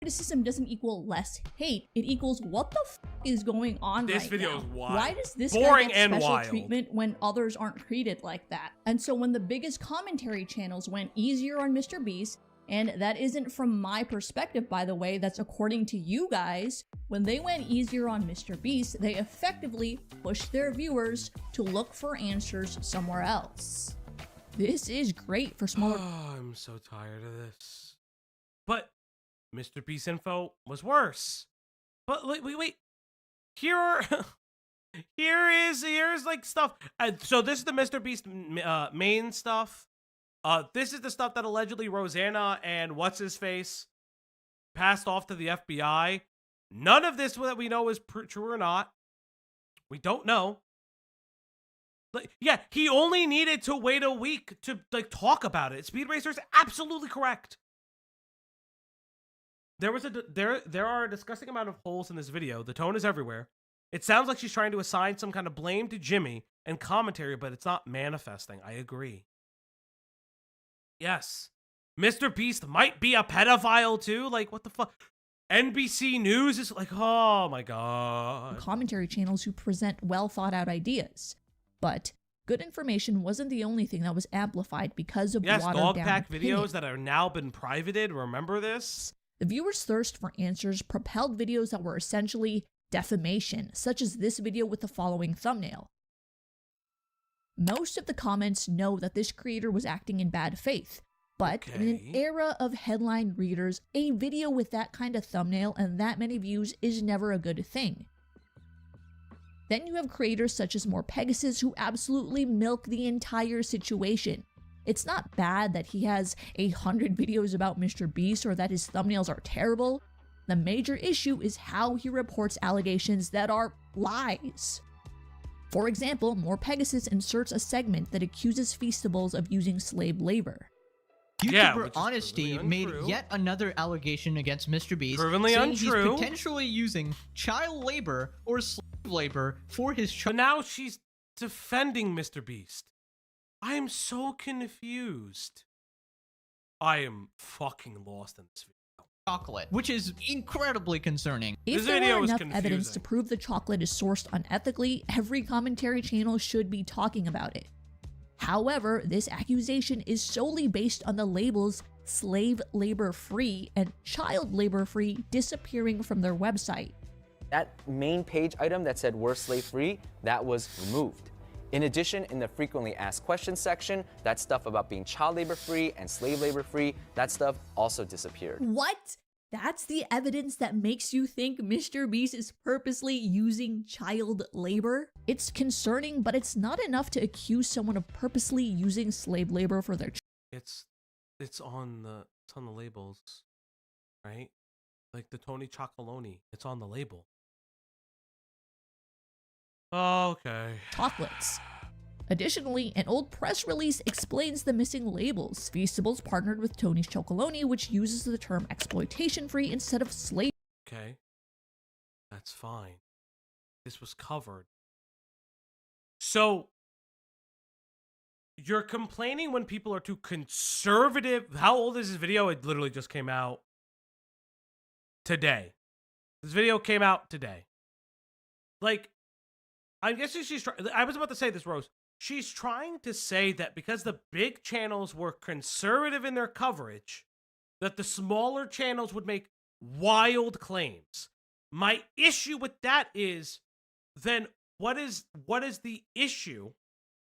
Criticism doesn't equal less hate. It equals what the f is going on This right video now? is wild. Why does this Boring guy get and special wild. treatment when others aren't treated like that? And so when the biggest commentary channels went easier on MrBeast, and that isn't from my perspective, by the way, that's according to you guys, when they went easier on MrBeast, they effectively pushed their viewers to look for answers somewhere else. This is great for smaller. Oh, I'm so tired of this. But MrBeast info was worse. But wait. Here's like stuff. So this is the MrBeast main stuff. This is the stuff that allegedly Rosanna and what's his face passed off to the FBI. None of this that we know is true or not. We don't know. Like, yeah, he only needed to wait a week to like talk about it. Speed Racer is absolutely correct. There are a disgusting amount of holes in this video. The tone is everywhere. It sounds like she's trying to assign some kind of blame to Jimmy and commentary, but it's not manifesting. I agree. Yes. MrBeast might be a pedophile too. Like, what the fuck? NBC News is like, oh my god. Commentary channels who present well thought out ideas. But good information wasn't the only thing that was amplified because of watered down dog pack opinion. videos that are now been privated. Remember this? The viewers' thirst for answers propelled videos that were essentially defamation, such as this video with the following thumbnail. Most of the comments know that this creator was acting in bad faith, but in an era of headline readers, a video with that kind of thumbnail and that many views is never a good thing. Then you have creators such as MorePegasus who absolutely milk the entire situation. It's not bad that he has 100 videos about MrBeast or that his thumbnails are terrible. The major issue is how he reports allegations that are lies. For example, MorePegasus inserts a segment that accuses Feastables of using slave labor. YouTuber Honesty made yet another allegation against MrBeast, Provenly saying untrue. he's potentially using child labor or slave labor for his child. But now she's defending MrBeast. I am so confused. I am fucking lost in this video. Chocolate, which is incredibly concerning. If there were enough evidence to prove the chocolate is sourced unethically, every commentary channel should be talking about it. However, this accusation is solely based on the labels slave labor free and child labor free disappearing from their website. That main page item that said we're slave free, that was removed. In addition, in the frequently asked questions section, that stuff about being child labor free and slave labor free, that stuff also disappeared. What? That's the evidence that makes you think MrBeast is purposely using child labor? It's concerning, but it's not enough to accuse someone of purposely using slave labor for their It's on the labels, right? Like the Tony Chocolonely, it's on the label. Okay. chocolates. Additionally, an old press release explains the missing labels. Feastables partnered with Tony's Chocolonely, which uses the term exploitation-free instead of slave. Okay. That's fine. This was covered. So, you're complaining when people are too conservative. How old is this video? It literally just came out today. This video came out today. Like, I'm guessing I was about to say this, Rose. She's trying to say that because the big channels were conservative in their coverage, that the smaller channels would make wild claims. My issue with that is, then what is the issue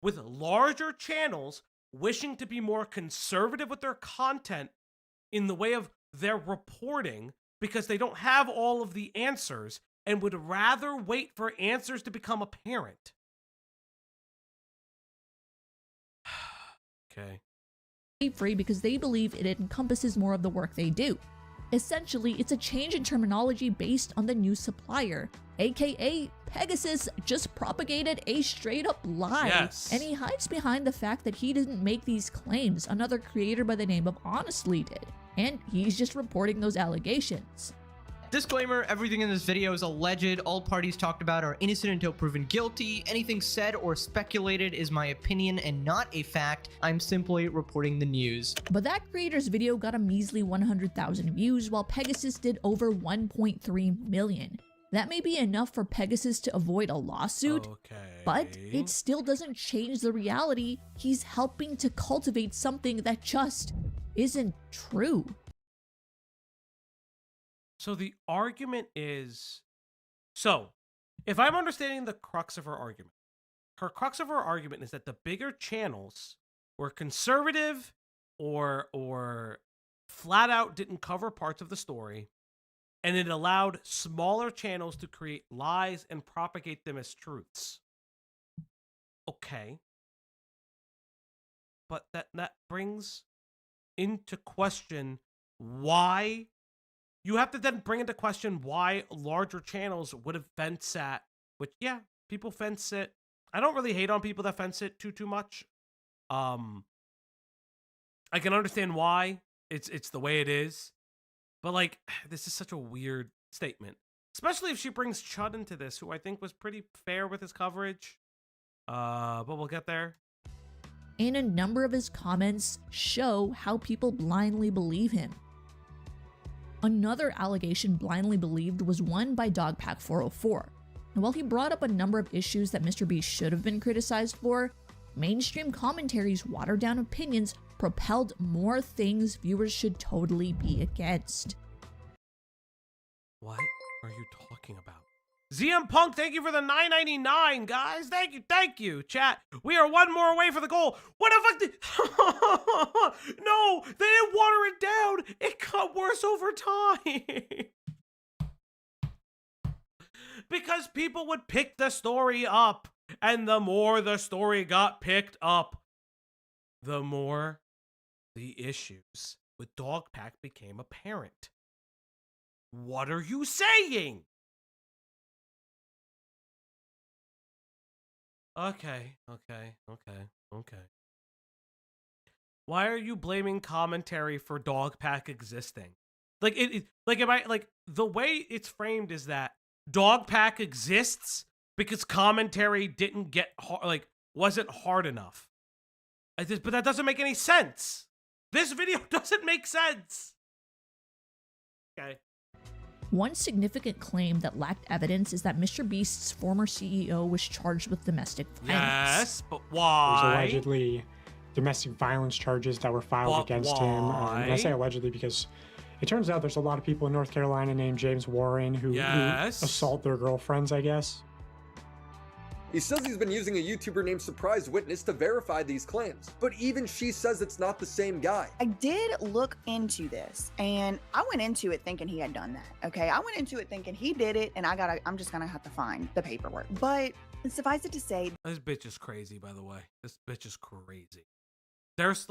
with larger channels wishing to be more conservative with their content in the way of their reporting because they don't have all of the answers and would rather wait for answers to become apparent? Okay. free because they believe it encompasses more of the work they do. Essentially, it's a change in terminology based on the new supplier, aka Pegasus just propagated a straight up lie. Yes. And he hides behind the fact that he didn't make these claims, another creator by the name of Honestly did. And he's just reporting those allegations. Disclaimer, everything in this video is alleged. All parties talked about are innocent until proven guilty. Anything said or speculated is my opinion and not a fact. I'm simply reporting the news. But that creator's video got a measly 100,000 views, while Pegasus did over 1.3 million. That may be enough for Pegasus to avoid a lawsuit, but it still doesn't change the reality he's helping to cultivate something that just isn't true. So the argument is, so if I'm understanding the crux of her argument is that the bigger channels were conservative or flat out didn't cover parts of the story, and it allowed smaller channels to create lies and propagate them as truths. Okay. But that brings into question why. You have to then bring into question why larger channels would have fence at, which, yeah, people fence it. I don't really hate on people that fence it too much. I can understand why it's the way it is, but like, this is such a weird statement, especially if she brings Chud into this, who I think was pretty fair with his coverage. But we'll get there. And a number of his comments show how people blindly believe him. Another allegation blindly believed was one by Dogpack404. And while he brought up a number of issues that MrBeast should have been criticized for, mainstream commentary's watered-down opinions propelled more things viewers should totally be against. What are you talking about? ZM Punk, thank you for the $9.99, guys. Thank you, chat. We are one more away for the goal. What the fuck? No, they didn't water it down. It got worse over time. Because people would pick the story up, and the more the story got picked up, the more the issues with Dogpack became apparent. What are you saying? Okay. Why are you blaming commentary for Dogpack existing? Like the way it's framed is that Dogpack exists because commentary didn't get wasn't hard enough. But that doesn't make any sense. This video doesn't make sense. Okay. One significant claim that lacked evidence is that MrBeast's former CEO was charged with domestic violence. Yes, but why? There's allegedly domestic violence charges that were filed against him. And I say allegedly because it turns out there's a lot of people in North Carolina named James Warren who assault their girlfriends, I guess. He says he's been using a YouTuber named Surprise Witness to verify these claims, but even she says it's not the same guy. I did look into this, and I went into it thinking he had done that, okay? I went into it thinking he did it, and I'm just gonna have to find the paperwork. But suffice it to say... This bitch is crazy, by the way. This bitch is crazy. There's,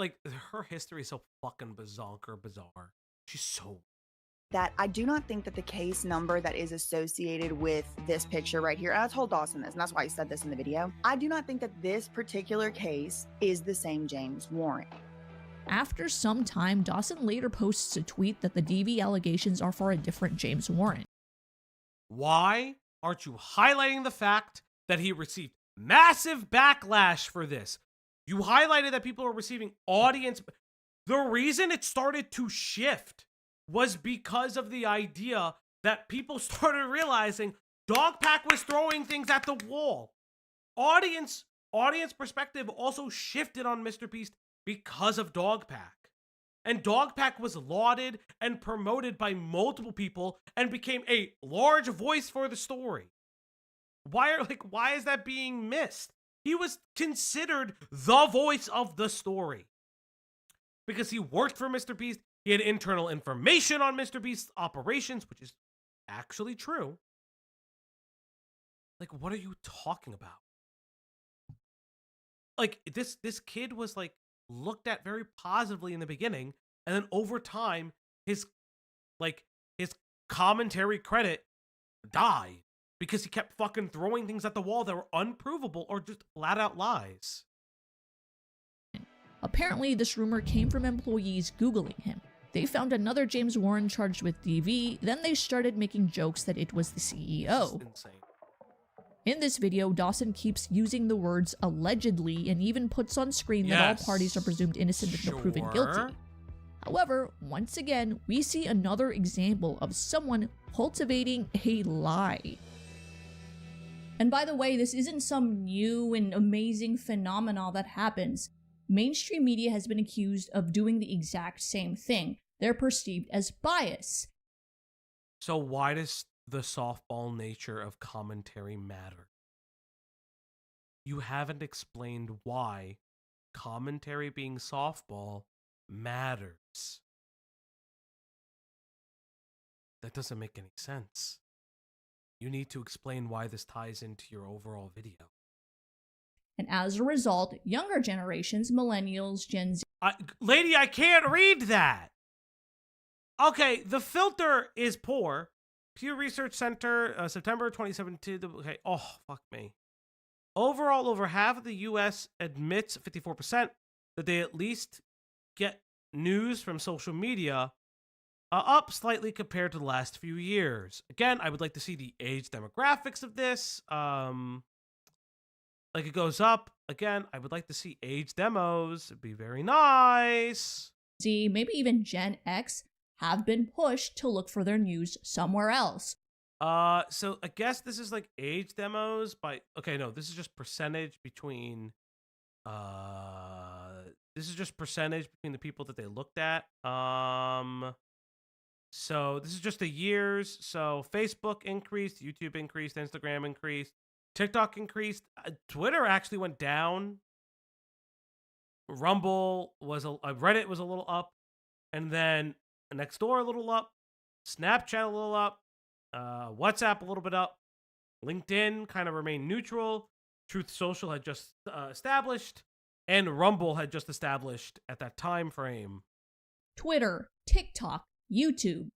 her history is so fucking bizarre. She's so... that I do not think that the case number that is associated with this picture right here, and I told Dawson this, and that's why he said this in the video, I do not think that this particular case is the same James Warren. After some time, Dawson later posts a tweet that the DV allegations are for a different James Warren. Why aren't you highlighting the fact that he received massive backlash for this? You highlighted that people are receiving audience. The reason it started to shift was because of the idea that people started realizing Dogpack was throwing things at the wall. Audience perspective also shifted on MrBeast because of Dogpack. And Dogpack was lauded and promoted by multiple people and became a large voice for the story. Why is that being missed? He was considered the voice of the story because he worked for MrBeast. He had internal information on MrBeast's operations, which is actually true. What are you talking about? This kid was looked at very positively in the beginning, and then over time, his commentary credit died because he kept fucking throwing things at the wall that were unprovable or just flat out lies. Apparently, this rumor came from employees Googling him. They found another James Warren charged with DV, then they started making jokes that it was the CEO. In this video, Dawson keeps using the words allegedly and even puts on screen that all parties are presumed innocent until proven guilty. However, once again, we see another example of someone cultivating a lie. And by the way, this isn't some new and amazing phenomenon that happens. Mainstream media has been accused of doing the exact same thing. They're perceived as bias. So why does the softball nature of commentary matter? You haven't explained why commentary being softball matters. That doesn't make any sense. You need to explain why this ties into your overall video. And as a result, younger generations, millennials, Gen Z... Lady, I can't read that! Okay, the filter is poor. Pew Research Center, September 2017. Okay, oh, fuck me. Overall, over half of the U.S. admits, 54%, that they at least get news from social media, up slightly compared to the last few years. Again, I would like to see the age demographics of this. Like it goes up. Again, I would like to see age demos. It'd be very nice. Z, maybe even Gen X, have been pushed to look for their news somewhere else. So I guess this is like age demos by, okay, no, this is just percentage between, this is just percentage between the people that they looked at. So this is just the years. So Facebook increased, YouTube increased, Instagram increased, TikTok increased, Twitter actually went down. Rumble was Reddit was a little up, and then Nextdoor a little up, Snapchat a little up, WhatsApp a little bit up, LinkedIn kind of remained neutral, Truth Social had just established, and Rumble had just established at that time frame. Twitter, TikTok, YouTube.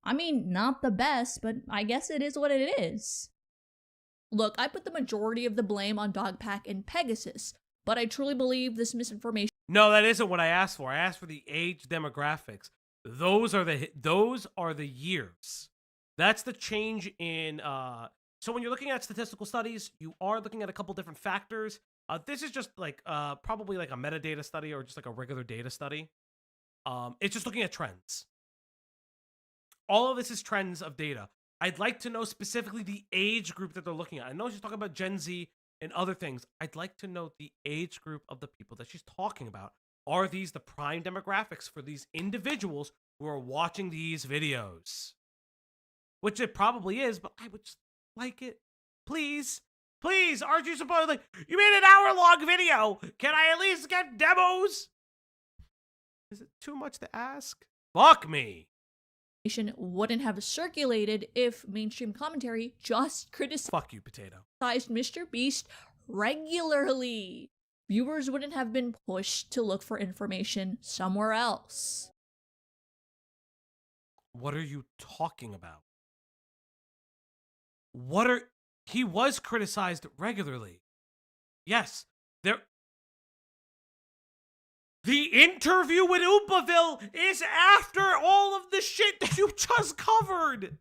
I mean, not the best, but I guess it is what it is. Look, I put the majority of the blame on Dogpack and Pegasus, but I truly believe this misinformation... No, that isn't what I asked for. I asked for the age demographics. Those are the years. That's the change in... So when you're looking at statistical studies, you are looking at a couple different factors. This is just like probably like a metadata study or just like a regular data study. It's just looking at trends. All of this is trends of data. I'd like to know specifically the age group that they're looking at. I know she's talking about Gen Z and other things. I'd like to know the age group of the people that she's talking about. Are these the prime demographics for these individuals who are watching these videos? Which it probably is, but I would just like it. Please, please, aren't you supposed to, like, you made an hour-long video. Can I at least get demos? Is it too much to ask? Fuck me. Wouldn't have circulated if mainstream commentary just criticized Fuck you, potato. MrBeast regularly. Viewers wouldn't have been pushed to look for information somewhere else. What are you talking about? He was criticized regularly. Yes, the interview with Oompaville is after all of the shit that you just covered.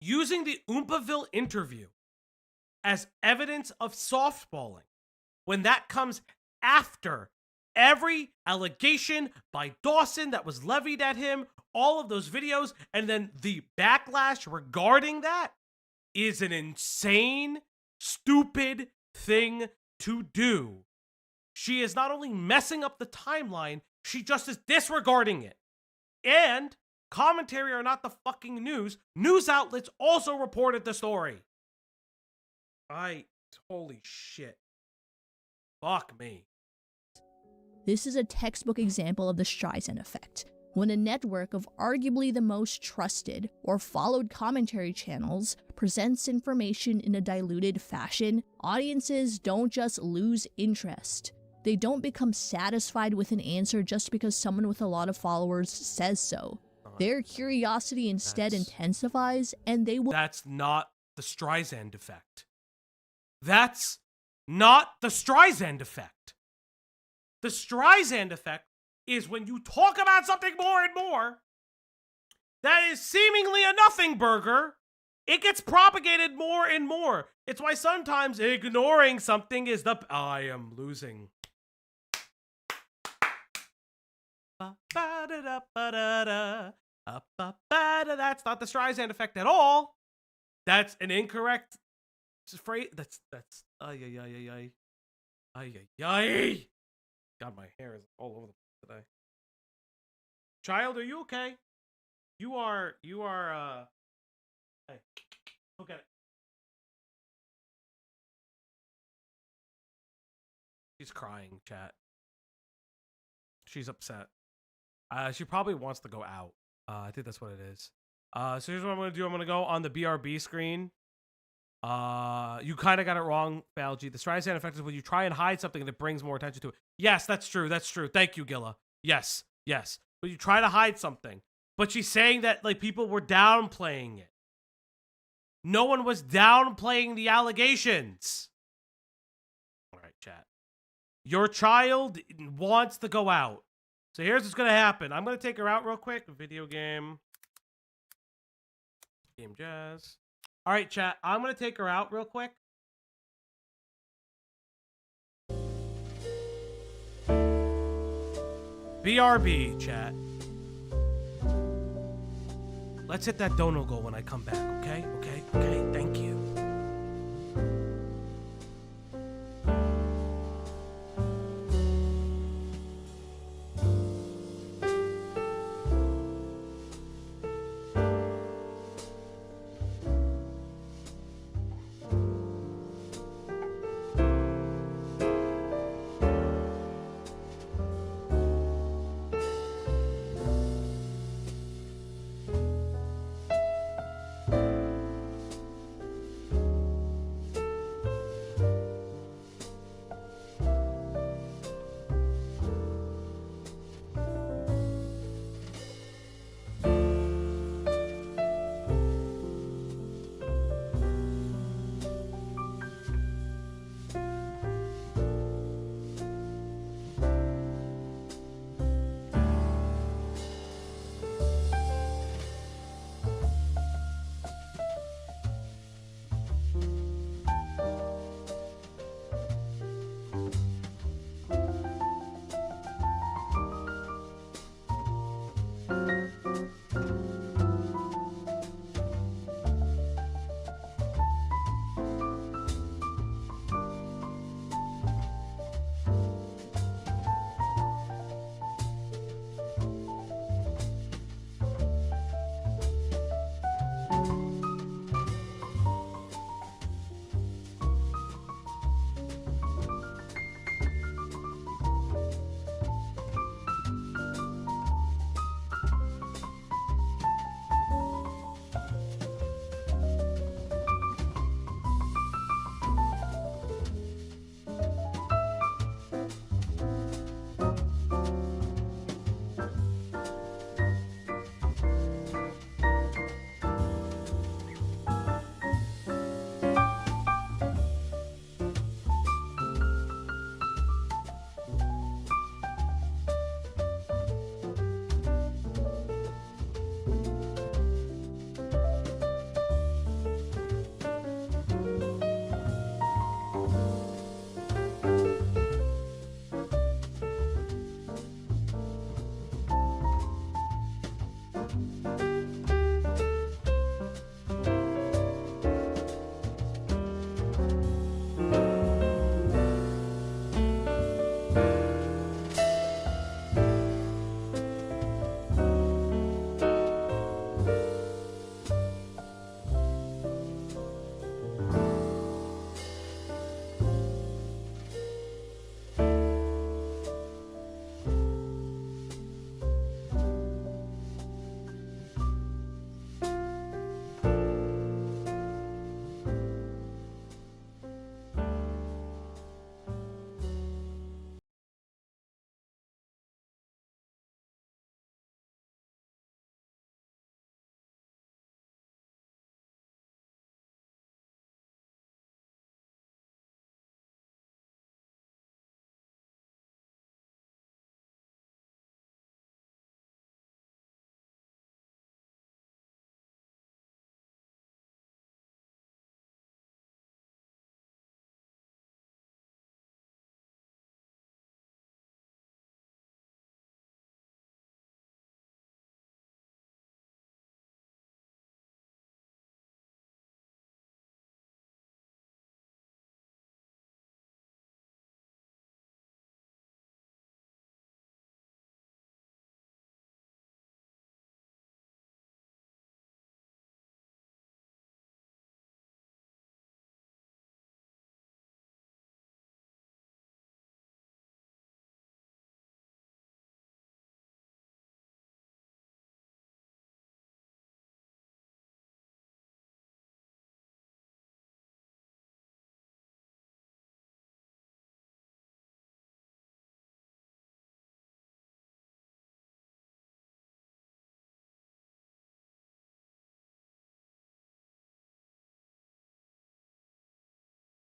Using the Oompaville interview as evidence of softballing, when that comes after every allegation by Dawson that was levied at him, all of those videos, and then the backlash regarding that, is an insane, stupid thing to do. She is not only messing up the timeline, she just is disregarding it. And commentary are not the fucking news. News outlets also reported the story. Holy shit. Fuck me. This is a textbook example of the Streisand effect. When a network of arguably the most trusted or followed commentary channels presents information in a diluted fashion, audiences don't just lose interest. They don't become satisfied with an answer just because someone with a lot of followers says so. Their curiosity instead intensifies, and they will— That's not the Streisand effect. That's not the Streisand effect. The Streisand effect is when you talk about something more and more that is seemingly a nothing burger, it gets propagated more and more. It's why sometimes ignoring something is the— I am losing. That's not the Streisand effect at all. That's an incorrect phrase. That's ay. God, my hair is all over the place today. Child, are you okay? You are hey, look at it. She's crying, chat. She's upset. She probably wants to go out. I think that's what it is. So here's what I'm gonna do. I'm gonna go on the BRB screen. You kind of got it wrong, Balgi. The Streisand effect is when you try and hide something that brings more attention to it. Yes, that's true. That's true. Thank you, Gilla. Yes. But you try to hide something. But she's saying that like people were downplaying it. No one was downplaying the allegations. All right, chat. Your child wants to go out. So here's what's going to happen. I'm going to take her out real quick. Video game. Game Jazz. All right, chat. I'm going to take her out real quick. BRB, chat. Let's hit that dono goal when I come back, okay? Okay, thank you.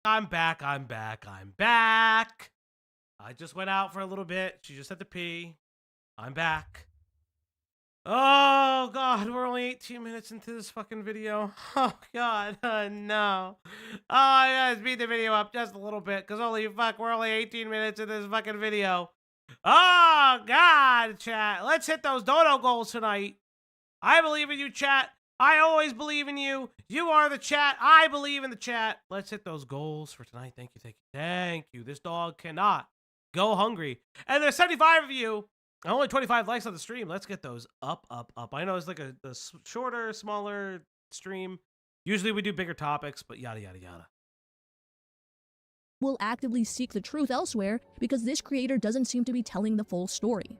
I'm back. I just went out for a little bit. She just had to pee. I'm back. Oh, God, we're only 18 minutes into this fucking video. Oh, God, no. Oh, I gotta speed the video up just a little bit, because holy fuck, we're only 18 minutes into this fucking video. Oh, God, chat. Let's hit those dodo goals tonight. I believe in you, chat. I always believe in you. You are the chat. I believe in the chat. Let's hit those goals for tonight. Thank you, thank you, thank you. This dog cannot go hungry. And there's 75 of you. Only 25 likes on the stream. Let's get those up. I know it's like a shorter, smaller stream. Usually we do bigger topics, but yada, yada, yada. Will actively seek the truth elsewhere because this creator doesn't seem to be telling the full story.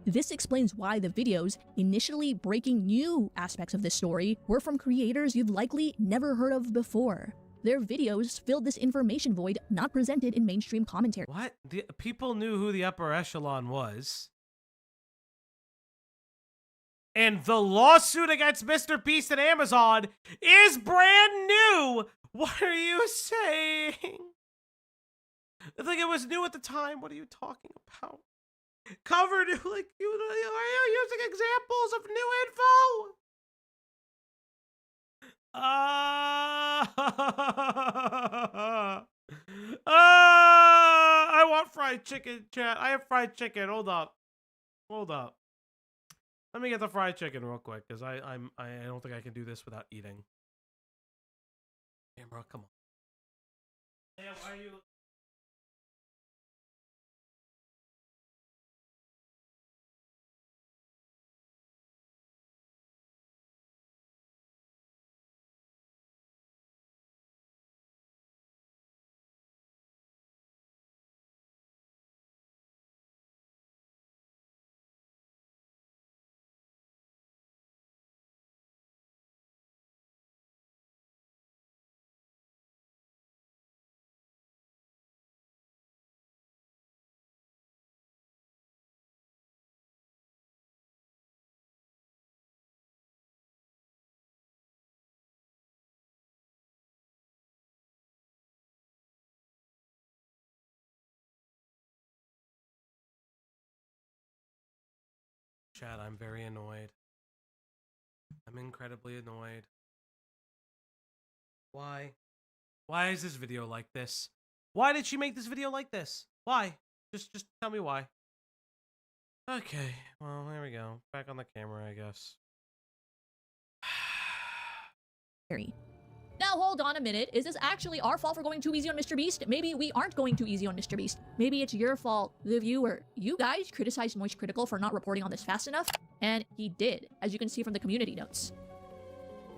This explains why the videos initially breaking new aspects of this story were from creators you've likely never heard of before. Their videos filled this information void not presented in mainstream commentary. What? The people knew who the upper echelon was. And the lawsuit against MrBeast and Amazon is brand new! What are you saying? I think it was new at the time. What are you talking about? Covered, like, are you using examples of new info? I want fried chicken, chat. I have fried chicken. Hold up. Let me get the fried chicken real quick, because I don't think I can do this without eating. Camera, come on. Hey, why are you? Chat, I'm very annoyed. I'm incredibly annoyed. Why? Why is this video like this? Why did she make this video like this? Why? Just tell me why. Okay, well, there we go. Back on the camera, I guess. Now hold on a minute, is this actually our fault for going too easy on MrBeast? Maybe we aren't going too easy on MrBeast. Maybe it's your fault, the viewer. You guys criticized Moist Critical for not reporting on this fast enough, and he did, as you can see from the community notes.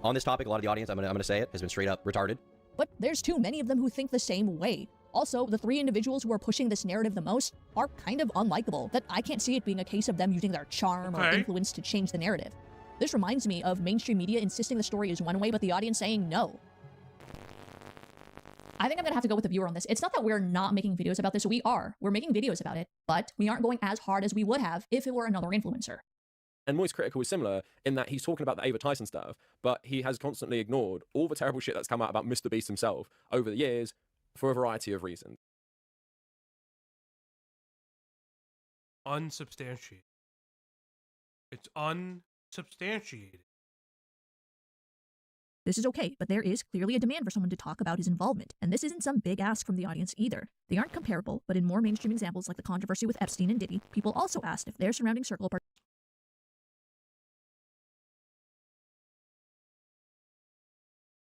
On this topic, a lot of the audience, I'm gonna say it, has been straight up retarded. But there's too many of them who think the same way. Also, the 3 individuals who are pushing this narrative the most are kind of unlikable, that I can't see it being a case of them using their charm or influence to change the narrative. This reminds me of mainstream media insisting the story is one way, but the audience saying no. I think I'm gonna have to go with the viewer on this. It's not that we're not making videos about this, we are. We're making videos about it, but we aren't going as hard as we would have if it were another influencer. And Moist Critical is similar in that he's talking about the Ava Tyson stuff, but he has constantly ignored all the terrible shit that's come out about MrBeast himself over the years for a variety of reasons. Unsubstantiated. It's unsubstantiated. This is okay, but there is clearly a demand for someone to talk about his involvement, and this isn't some big ask from the audience either. They aren't comparable, but in more mainstream examples like the controversy with Epstein and Diddy, people also asked if their surrounding circle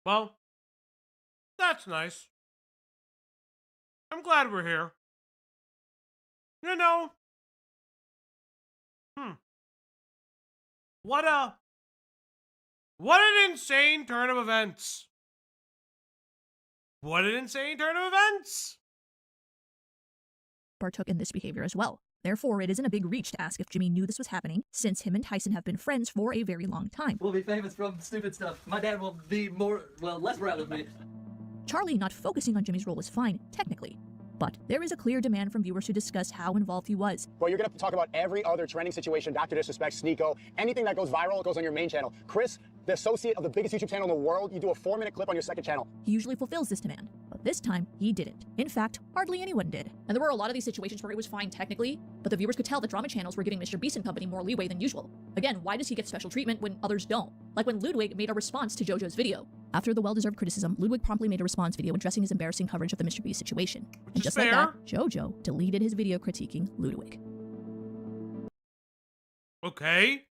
Well, that's nice. I'm glad we're here. You know, what an insane turn of events. What an insane turn of events. partook in this behavior as well. Therefore, it isn't a big reach to ask if Jimmy knew this was happening, since him and Tyson have been friends for a very long time. We'll be famous from stupid stuff. My dad will be less proud of me. Charlie not focusing on Jimmy's role is fine, technically. But there is a clear demand from viewers to discuss how involved he was. Well, you're going to talk about every other trending situation, Dr. Disrespect, Sneeko, anything that goes viral goes on your main channel. Chris, the associate of the biggest YouTube channel in the world, you do a 4-minute clip on your second channel. He usually fulfills this demand, but this time he didn't. In fact, hardly anyone did. And there were a lot of these situations where it was fine technically, but the viewers could tell that drama channels were giving MrBeast and company more leeway than usual. Again, why does he get special treatment when others don't? Like when Ludwig made a response to JoJo's video. After the well-deserved criticism, Ludwig promptly made a response video addressing his embarrassing coverage of the MrBeast situation. And just like that, JoJo deleted his video critiquing Ludwig. Okay.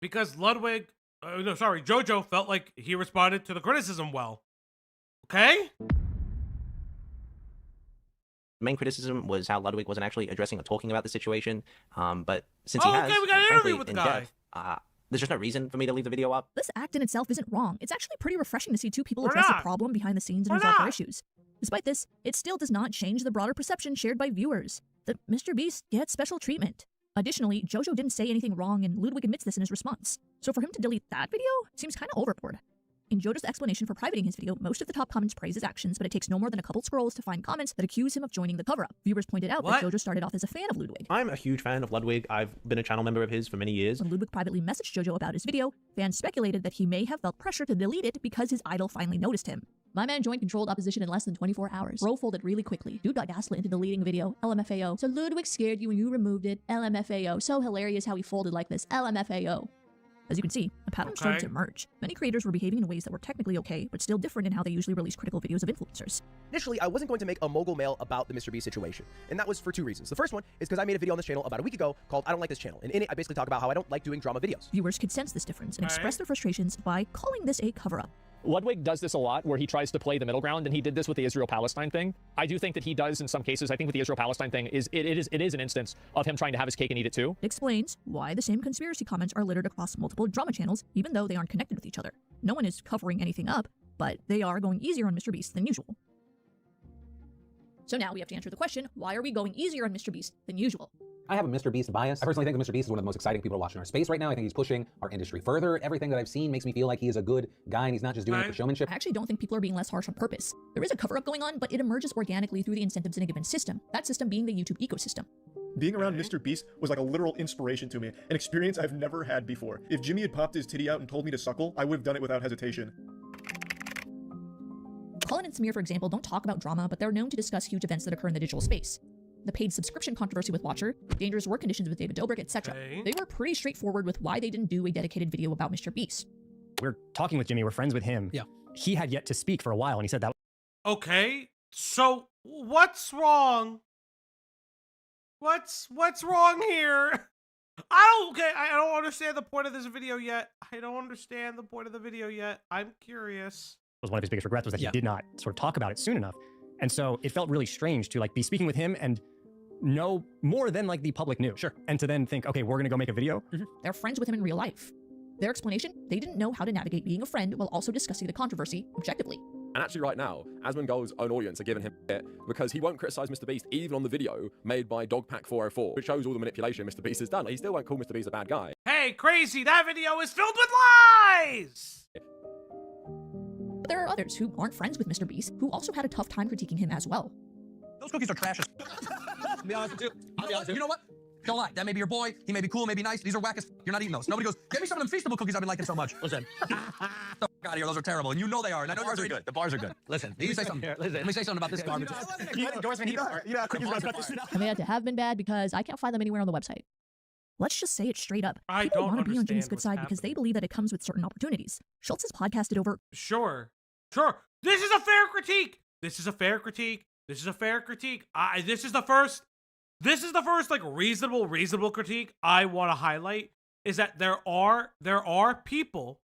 Because JoJo felt like he responded to the criticism well. Okay? Main criticism was how Ludwig wasn't actually addressing or talking about the situation. But since he has, we got an interview frankly, with the guy. there's just no reason for me to leave the video up. This act in itself isn't wrong. It's actually pretty refreshing to see two people address a problem behind the scenes and resolve their issues. Despite this, it still does not change the broader perception shared by viewers that MrBeast gets special treatment. Additionally, JoJo didn't say anything wrong, and Ludwig admits this in his response. So for him to delete that video seems kind of overboard. In JoJo's explanation for privating his video, most of the top comments praise his actions, but it takes no more than a couple scrolls to find comments that accuse him of joining the cover-up. Viewers pointed out that JoJo started off as a fan of Ludwig. I'm a huge fan of Ludwig. I've been a channel member of his for many years. When Ludwig privately messaged JoJo about his video, fans speculated that he may have felt pressure to delete it because his idol finally noticed him. My man joined controlled opposition in less than 24 hours. Bro folded really quickly. Dude got gaslit into deleting a video. LMFAO. So Ludwig scared you when you removed it. LMFAO. So hilarious how he folded like this. LMFAO. As you can see, a pattern started to emerge. Many creators were behaving in ways that were technically okay, but still different in how they usually release critical videos of influencers. Initially, I wasn't going to make a mogul mail about the MrBeast situation, and that was for two reasons. The first one is because I made a video on this channel about a week ago called I Don't Like This Channel, and in it, I basically talk about how I don't like doing drama videos. Viewers could sense this difference and express their frustrations by calling this a cover-up. Ludwig does this a lot, where he tries to play the middle ground, and he did this with the Israel-Palestine thing. I do think that he does in some cases. I think with the Israel-Palestine thing, it is an instance of him trying to have his cake and eat it too. Explains why the same conspiracy comments are littered across multiple drama channels, even though they aren't connected with each other. No one is covering anything up, but they are going easier on MrBeast than usual. So now we have to answer the question, why are we going easier on MrBeast than usual? I have a MrBeast bias. I personally think that MrBeast is one of the most exciting people to watch in our space right now. I think he's pushing our industry further. Everything that I've seen makes me feel like he is a good guy and he's not just doing it for showmanship. I actually don't think people are being less harsh on purpose. There is a cover-up going on, but it emerges organically through the incentives in a given system. That system being the YouTube ecosystem. Being around MrBeast was like a literal inspiration to me, an experience I've never had before. If Jimmy had popped his titty out and told me to suckle, I would have done it without hesitation. Colin and Samir, for example, don't talk about drama, but they're known to discuss huge events that occur in the digital space. The paid subscription controversy with Watcher, dangerous work conditions with David Dobrik, etc. They were pretty straightforward with why they didn't do a dedicated video about MrBeast. We're talking with Jimmy, we're friends with him. Yeah. He had yet to speak for a while, and he said that. Okay, so what's wrong? What's wrong here? I don't understand the point of this video yet. I don't understand the point of the video yet. I'm curious. Was one of his biggest regrets was that he did not sort of talk about it soon enough. And so it felt really strange to like be speaking with him and know more than like the public knew. Sure. And to then think, okay, we're gonna go make a video. They're friends with him in real life. Their explanation, they didn't know how to navigate being a friend while also discussing the controversy objectively. And actually right now, Asmongold's own audience are giving him shit because he won't criticize MrBeast even on the video made by Dogpack404, which shows all the manipulation MrBeast has done. Like, he still won't call MrBeast a bad guy. Hey, crazy, that video is filled with lies! But there are others who aren't friends with MrBeast who also had a tough time critiquing him as well. Those cookies are trash. I'll be honest with you. You know what? Don't lie. That may be your boy. He may be cool, maybe nice. These are whack as You're not eating those. Nobody goes, get me some of them Feastable cookies I've been liking so much. Listen. Get the fuck out of here. Those are terrible. And you know they are. And I know yours are good. The bars are good. Listen. Let me say something. Let me say something about this garbage. And they had to have been bad because I can't find them anywhere on the website. Let's just say it straight up. People want to be on Jimmy's good side because they believe that it comes with certain opportunities. Schultz has podcasted over... Sure. This is a fair critique. This is a fair critique. This is the first like reasonable critique I want to highlight is that there are people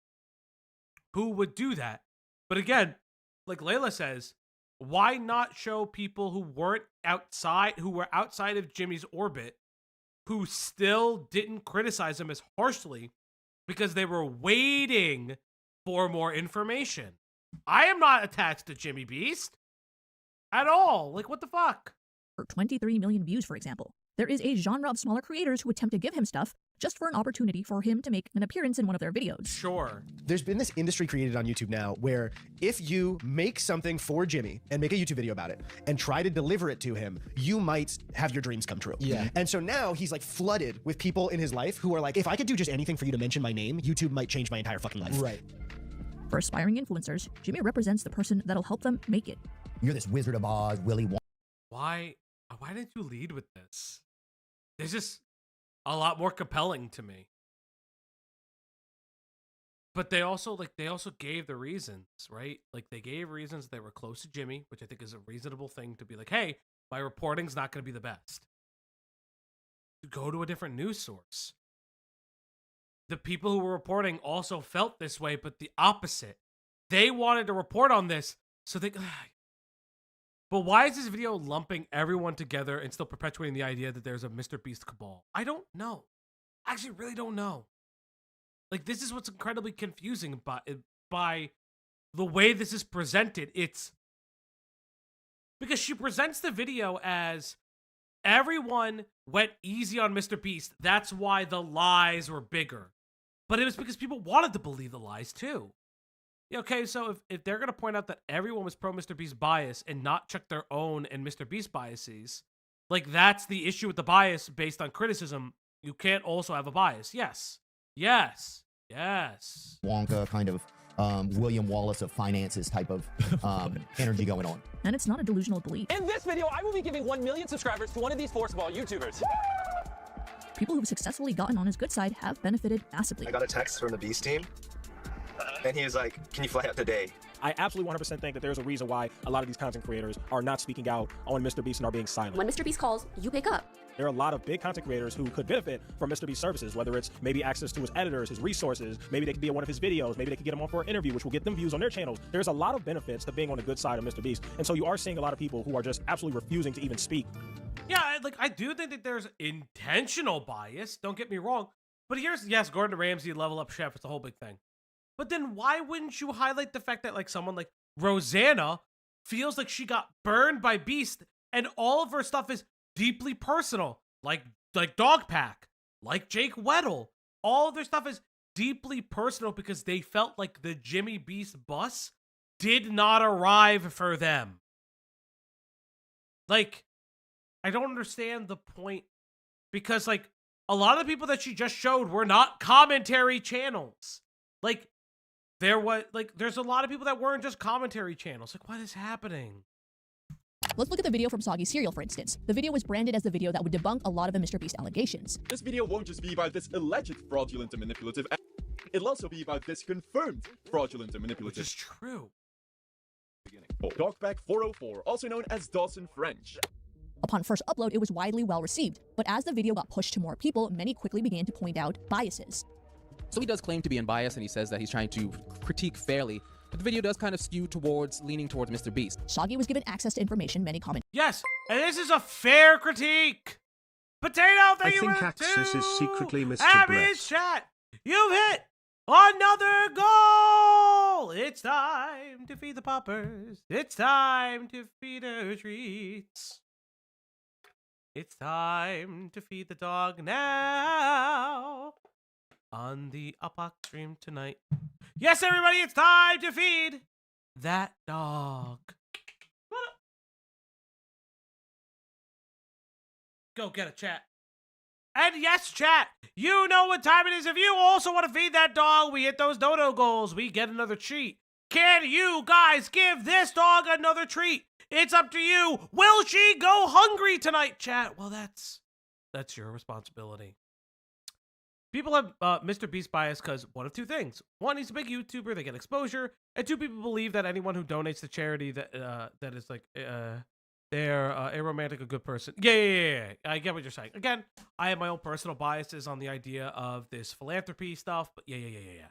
who would do that. But again, like Layla says, why not show people who were outside of Jimmy's orbit who still didn't criticize him as harshly because they were waiting for more information? I am not attached to Jimmy Beast at all. Like, what the fuck? For 23 million views, for example. There is a genre of smaller creators who attempt to give him stuff just for an opportunity for him to make an appearance in one of their videos. Sure. There's been this industry created on YouTube now where if you make something for Jimmy and make a YouTube video about it and try to deliver it to him, you might have your dreams come true. Yeah. And so now he's like flooded with people in his life who are like, if I could do just anything for you to mention my name, YouTube might change my entire fucking life. Right. For aspiring influencers, Jimmy represents the person that'll help them make it. You're this Wizard of Oz, Willy Wonka. Why didn't you lead with this? This is a lot more compelling to me. But they also gave the reasons, right? Like they gave reasons they were close to Jimmy, which I think is a reasonable thing to be like, hey, my reporting's not going to be the best. Go to a different news source. The people who were reporting also felt this way, but the opposite. They wanted to report on this, so they... But why is this video lumping everyone together and still perpetuating the idea that there's a MrBeast cabal? I don't know. I actually really don't know. Like, this is what's incredibly confusing by the way this is presented. It's because she presents the video as everyone went easy on MrBeast. That's why the lies were bigger. But it was because people wanted to believe the lies too. Okay, so if they're going to point out that everyone was pro MrBeast bias and not check their own and MrBeast biases, like that's the issue with the bias based on criticism, you can't also have a bias. Yes. Yes. Yes. Wonka kind of William Wallace of finances type of energy going on. And it's not a delusional belief. In this video, I will be giving 1 million subscribers to one of these forceball YouTubers. People who've successfully gotten on his good side have benefited massively. I got a text from the Beast team, and he was like, can you fly out today? I absolutely 100% think that there's a reason why a lot of these content creators are not speaking out on MrBeast and are being silent. When MrBeast calls, you pick up. There are a lot of big content creators who could benefit from MrBeast services, whether it's maybe access to his editors, his resources, maybe they could be in one of his videos, maybe they could get him on for an interview, which will get them views on their channels. There's a lot of benefits to being on the good side of MrBeast. And so you are seeing a lot of people who are just absolutely refusing to even speak. Yeah, like I do think that there's intentional bias, don't get me wrong. But yes, Gordon Ramsay, level up chef, it's a whole big thing. But then why wouldn't you highlight the fact that like someone like Rosanna feels like she got burned by Beast and all of her stuff is deeply personal, like Dogpack, like Jake Weddle. All of their stuff is deeply personal because they felt like the Jimmy Beast bus did not arrive for them. Like, I don't understand the point because like a lot of the people that she just showed were not commentary channels. Like, there's a lot of people that weren't just commentary channels. Like, what is happening? Let's look at the video from Soggy Cereal, for instance. The video was branded as the video that would debunk a lot of the MrBeast allegations. This video won't just be about this alleged fraudulent and manipulative, it'll also be about this confirmed fraudulent and manipulative. Which is true. Dogpack 404, also known as Dawson French. Upon first upload, it was widely well received, but as the video got pushed to more people, many quickly began to point out biases. So he does claim to be unbiased, and he says that he's trying to critique fairly, but the video does kind of skew leaning towards MrBeast. Soggy was given access to information many comment. Yes, and this is a fair critique. Potato, I think Axis is secretly Mr. Abby's chat. You've hit another goal. It's time to feed the poppers. It's time to feed her treats. It's time to feed the dog now. On the Uplock stream tonight. Yes, everybody, it's time to feed that dog. Go get it, chat. And yes, chat, you know what time it is. If you also want to feed that dog, we hit those dodo goals, we get another treat. Can you guys give this dog another treat? It's up to you. Will she go hungry tonight, chat? Well, that's your responsibility. People have MrBeast bias because one of two things. One, he's a big YouTuber, they get exposure. And two, people believe that anyone who donates to charity that is like, they're a romantic, a good person. Yeah. I get what you're saying. Again, I have my own personal biases on the idea of this philanthropy stuff, but yeah.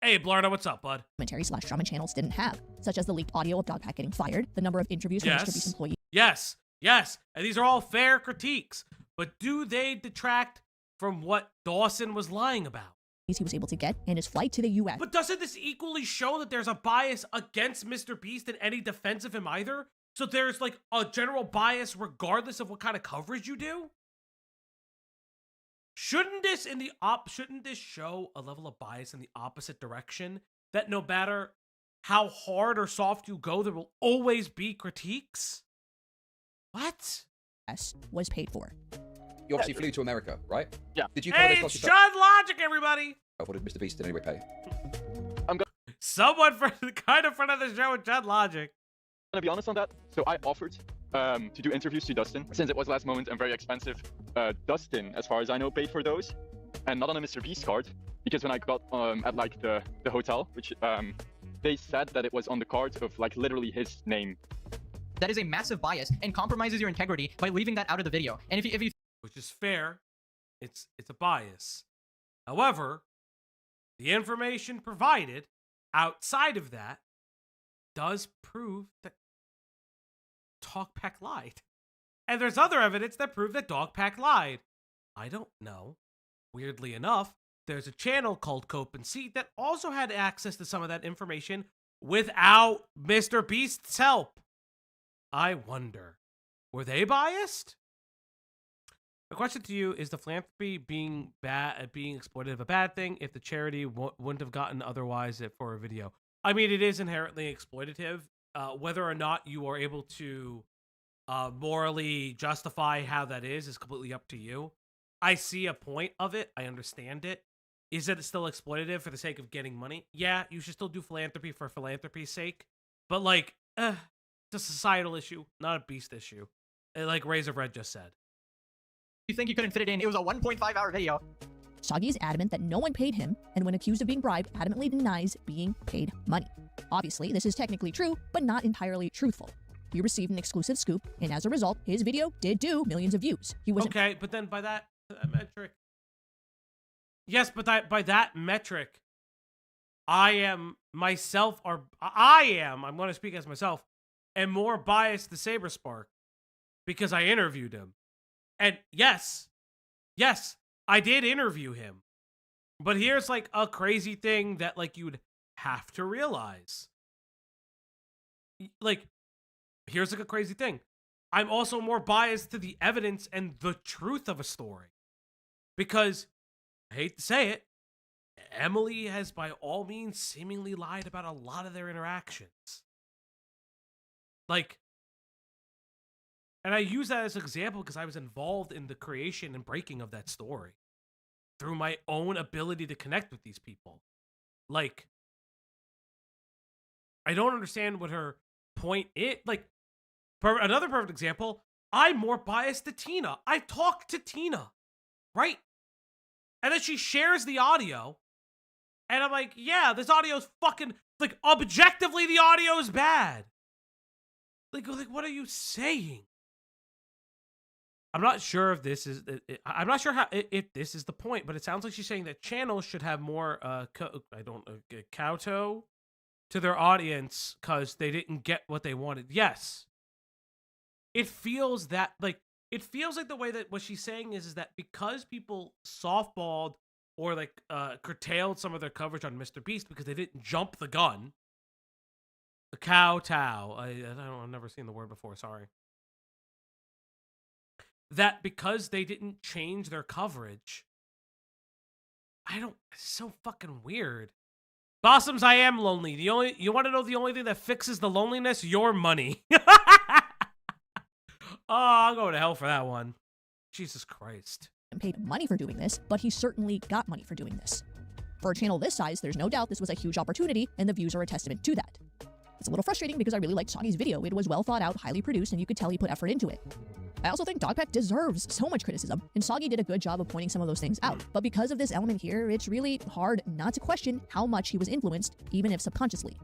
Hey, Blarna, what's up, bud? Commentary/drama channels didn't have, such as the leaked audio of Dogpack getting fired, the number of interviews from MrBeast employees. Yes. And these are all fair critiques. But do they detract from what Dawson was lying about? He was able to get and his flight to the US. But doesn't this equally show that there's a bias against MrBeast and any defense of him either? So there's like a general bias regardless of what kind of coverage you do? Shouldn't this show a level of bias in the opposite direction? That no matter how hard or soft you go, there will always be critiques? What? Was paid for. You obviously flew to America, right? Yeah. Did you cover Hey, this it's whilst you John Logic, everybody! What did Mr. Beast in any way pay? Someone for the kind of friend of the show with John Logic. I'm gonna be honest on that. So I offered to do interviews to Dustin since it was last moment and very expensive. Dustin, as far as I know, paid for those, and not on a MrBeast card, because when I got at like the hotel, which they said that it was on the card of like literally his name. That is a massive bias and compromises your integrity by leaving that out of the video. And if you Which is fair. It's a bias. However, the information provided outside of that does prove that Dogpack lied. And there's other evidence that prove that Dogpack lied. I don't know. Weirdly enough, there's a channel called Cope and Seat that also had access to some of that information without MrBeast's help. I wonder, were they biased? My question to you is: the philanthropy being exploitive a bad thing if the charity wouldn't have gotten otherwise for a video? I mean, it is inherently exploitative. Whether or not you are able to morally justify how that is completely up to you. I see a point of it. I understand it. Is it still exploitative for the sake of getting money? Yeah, you should still do philanthropy for philanthropy's sake. But like, it's a societal issue, not a Beast issue. Like Razor Red just said. you think you couldn't fit it in, it was a 1.5-hour video. Soggy is adamant that no one paid him, and when accused of being bribed, adamantly denies being paid money. Obviously, this is technically true, but not entirely truthful. He received an exclusive scoop, and as a result, his video did do millions of views. He was okay, but then by that metric, yes, but by that metric, I'm going to speak as myself, am more biased to Saberspark because I interviewed him. And yes, I did interview him. But here's like a crazy thing that like you'd have to realize. Like, here's like a crazy thing. I'm also more biased to the evidence and the truth of a story. Because, I hate to say it, Emily has by all means seemingly lied about a lot of their interactions. Like, and I use that as an example because I was involved in the creation and breaking of that story through my own ability to connect with these people. Like, I don't understand what her point is. Like, another perfect example, I'm more biased to Tina. I talked to Tina, right? And then she shares the audio, and I'm like, yeah, this audio is fucking, like, objectively the audio is bad. Like, what are you saying? I'm not sure if this is, I'm not sure how, if this is the point, but it sounds like she's saying that channels should have more, kowtow to their audience because they didn't get what they wanted. Yes. It feels that, like, it feels like the way that what she's saying is that because people softballed or, like, curtailed some of their coverage on MrBeast because they didn't jump the gun. The kowtow. I've never seen the word before, sorry. That because they didn't change their coverage. It's so fucking weird. Bossums, I am lonely. You want to know the only thing that fixes the loneliness? Your money. Oh, I'll go to hell for that one. Jesus Christ. paid money for doing this, but he certainly got money for doing this. For a channel this size, there's no doubt this was a huge opportunity, and the views are a testament to that. It's a little frustrating because I really liked Soggy's video. It was well thought out, highly produced, and you could tell he put effort into it. I also think Dogpack deserves so much criticism, and Soggy did a good job of pointing some of those things out. But because of this element here, it's really hard not to question how much he was influenced, even if subconsciously.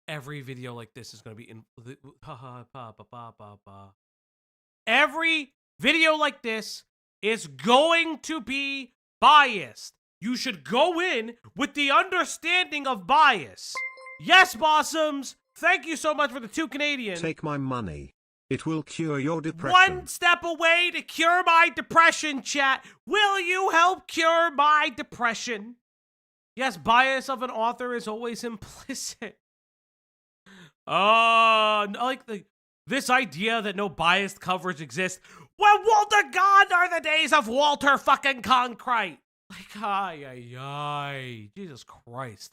Every video like this is going to be every video like this is going to be biased. You should go in with the understanding of bias. Yes, Bossums. Thank you so much for the 2 Canadian. Take my money. It will cure your depression. One step away to cure my depression, chat. Will you help cure my depression? Yes, bias of an author is always implicit. Like this idea that no biased coverage exists. Well, Walter, gone are the days of Walter fucking Concrete. Like, ay. Jesus Christ.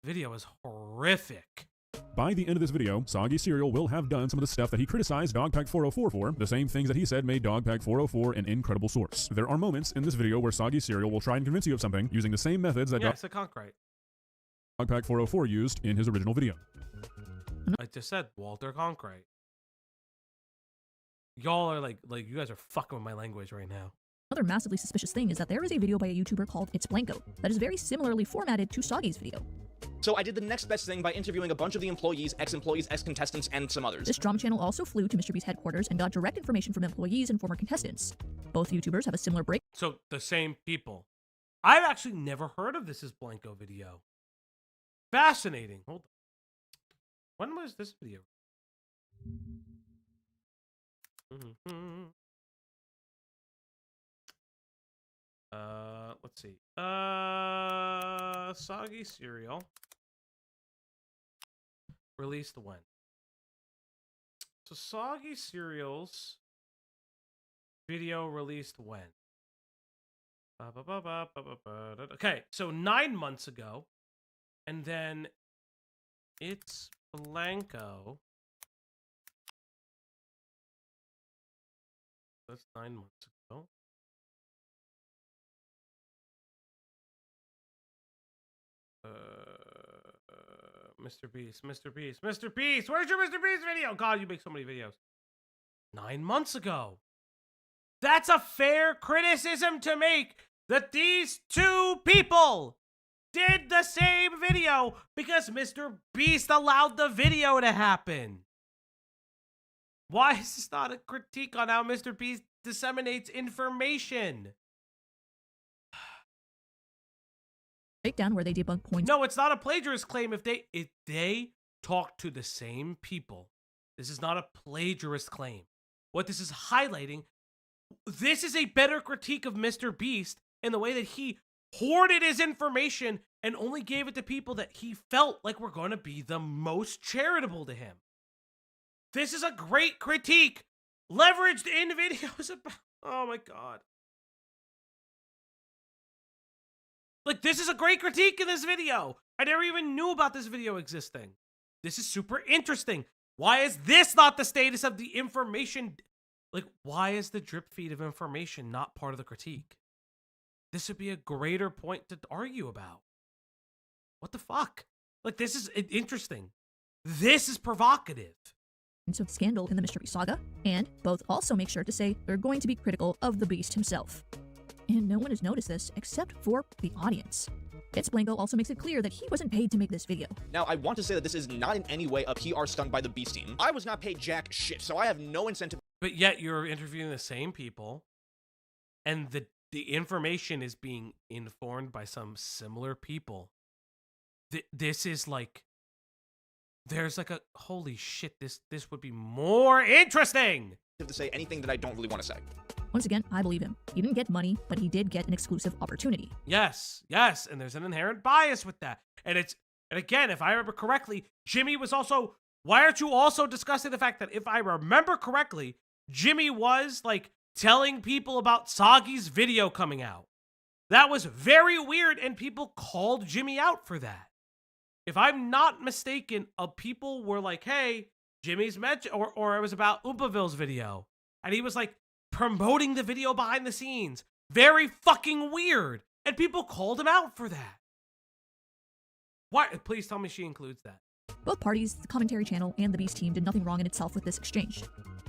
Video is horrific. By the end of this video, Soggy Cereal will have done some of the stuff that he criticized Dogpack 404 for, the same things that he said made Dogpack 404 an incredible source. There are moments in this video where Soggy Cereal will try and convince you of something using the same methods that it's a Concrete. Dogpack 404 used in his original video. I just said Walter Concrete. Y'all are like you guys are fucking with my language right now. Another massively suspicious thing is that there is a video by a YouTuber called It's Blanco that is very similarly formatted to Soggy's video. So I did the next best thing by interviewing a bunch of the employees, ex-employees, ex-contestants, and some others. This drama channel also flew to MrBeast headquarters and got direct information from employees and former contestants. Both YouTubers have a similar break. So the same people. I've actually never heard of this Is Blanco video. Fascinating. Hold on. When was this video? Let's see. Soggy Cereal released when? So Soggy Cereal's video released when? Okay, so 9 months ago, and then It's Blanco. That's 9 months ago. MrBeast. Where's your MrBeast video? God, you make so many videos. 9 months ago. That's a fair criticism to make, that these two people did the same video because MrBeast allowed the video to happen. Why is this not a critique on how MrBeast disseminates information? Breakdown where they debunk points. No, it's not a plagiarist claim if they talk to the same people. This is not a plagiarist claim. What this is highlighting, this is a better critique of MrBeast in the way that he hoarded his information and only gave it to people that he felt like were going to be the most charitable to him. This is a great critique leveraged in videos about, oh my God. Like, this is a great critique in this video. I never even knew about this video existing. This is super interesting. Why is this not the status of the information? Like, why is the drip feed of information not part of the critique? This would be a greater point to argue about. What the fuck? Like, this is interesting. This is provocative. And so scandal in the MrBeast saga, and both also make sure to say they're going to be critical of the Beast himself. And no one has noticed this except for the audience. It's Blanco also makes it clear that he wasn't paid to make this video. Now, I want to say that this is not in any way a PR stunt by the Beast team. I was not paid jack shit, so I have no incentive. But yet you're interviewing the same people, and the information is being informed by some similar people. This is like, there's like a, holy shit, this would be more interesting to say anything that I don't really want to say. Once again, I believe him. He didn't get money, but he did get an exclusive opportunity. Yes, and there's an inherent bias with that. And again, if I remember correctly, Jimmy was also, why aren't you also discussing the fact that if I remember correctly, Jimmy was like telling people about Soggy's video coming out. That was very weird, and people called Jimmy out for that. If I'm not mistaken, people were like, hey, Jimmy's mentioned, or it was about Oompaville's video. And he was like, promoting the video behind the scenes. Very fucking weird. And people called him out for that. What? Please tell me she includes that. Both parties, the commentary channel and the Beast team, did nothing wrong in itself with this exchange.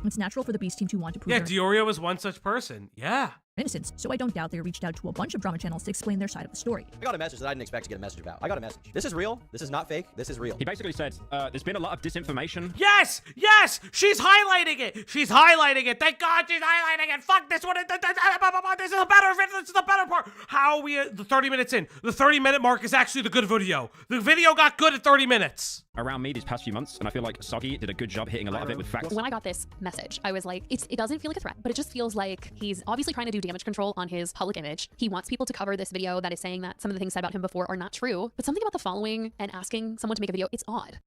It's natural for the Beast team to want to prove Yeah, their Dioria was one such person. Yeah. innocence, so I don't doubt they reached out to a bunch of drama channels to explain their side of the story. I got a message that I didn't expect to get a message about. I got a message. This is real. This is not fake. This is real. He basically said, there's been a lot of disinformation. Yes! Yes! She's highlighting it! She's highlighting it! Thank God she's highlighting it! Fuck this one! This is a better video! This is the better part! How are we the 30 minutes in? The 30-minute mark is actually the good video. The video got good at 30 minutes. Around me these past few months, and I feel like Soggy did a good job hitting a lot of it with facts. When I got this message, I was like, it doesn't feel like a threat, but it just feels like he's obviously trying to do damage control on his public image. He wants people to cover this video that is saying that some of the things said about him before are not true, but something about the following and asking someone to make a video, it's odd.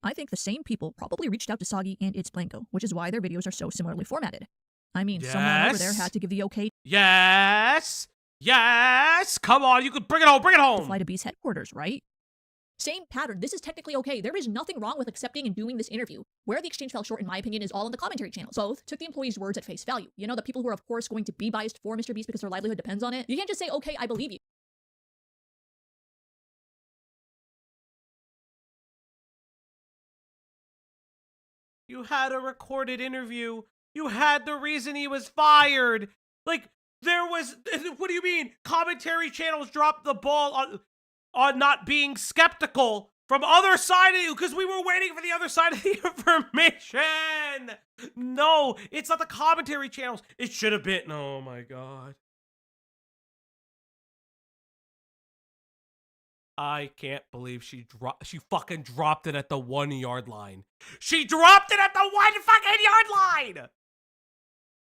I think the same people probably reached out to Soggy and EriksBlue, which is why their videos are so similarly formatted. I mean, someone over there had to give the okay. Yes! Yes! Come on, you could bring it home, bring it home! To fly to Beast headquarters, right? Same pattern. This is technically okay. There is nothing wrong with accepting and doing this interview. Where the exchange fell short, in my opinion, is all in the commentary channels. Both took the employees' words at face value. You know, the people who are, of course, going to be biased for MrBeast because their livelihood depends on it. You can't just say, okay, I believe you. You had a recorded interview. You had the reason he was fired. Like, there was, what do you mean? Commentary channels dropped the ball on not being skeptical from other side of you because we were waiting for the other side of the information. No, it's not the commentary channels. It should have been, oh my God. I can't believe she fucking dropped it at the 1 yard line. She dropped it at the 1 fucking yard line!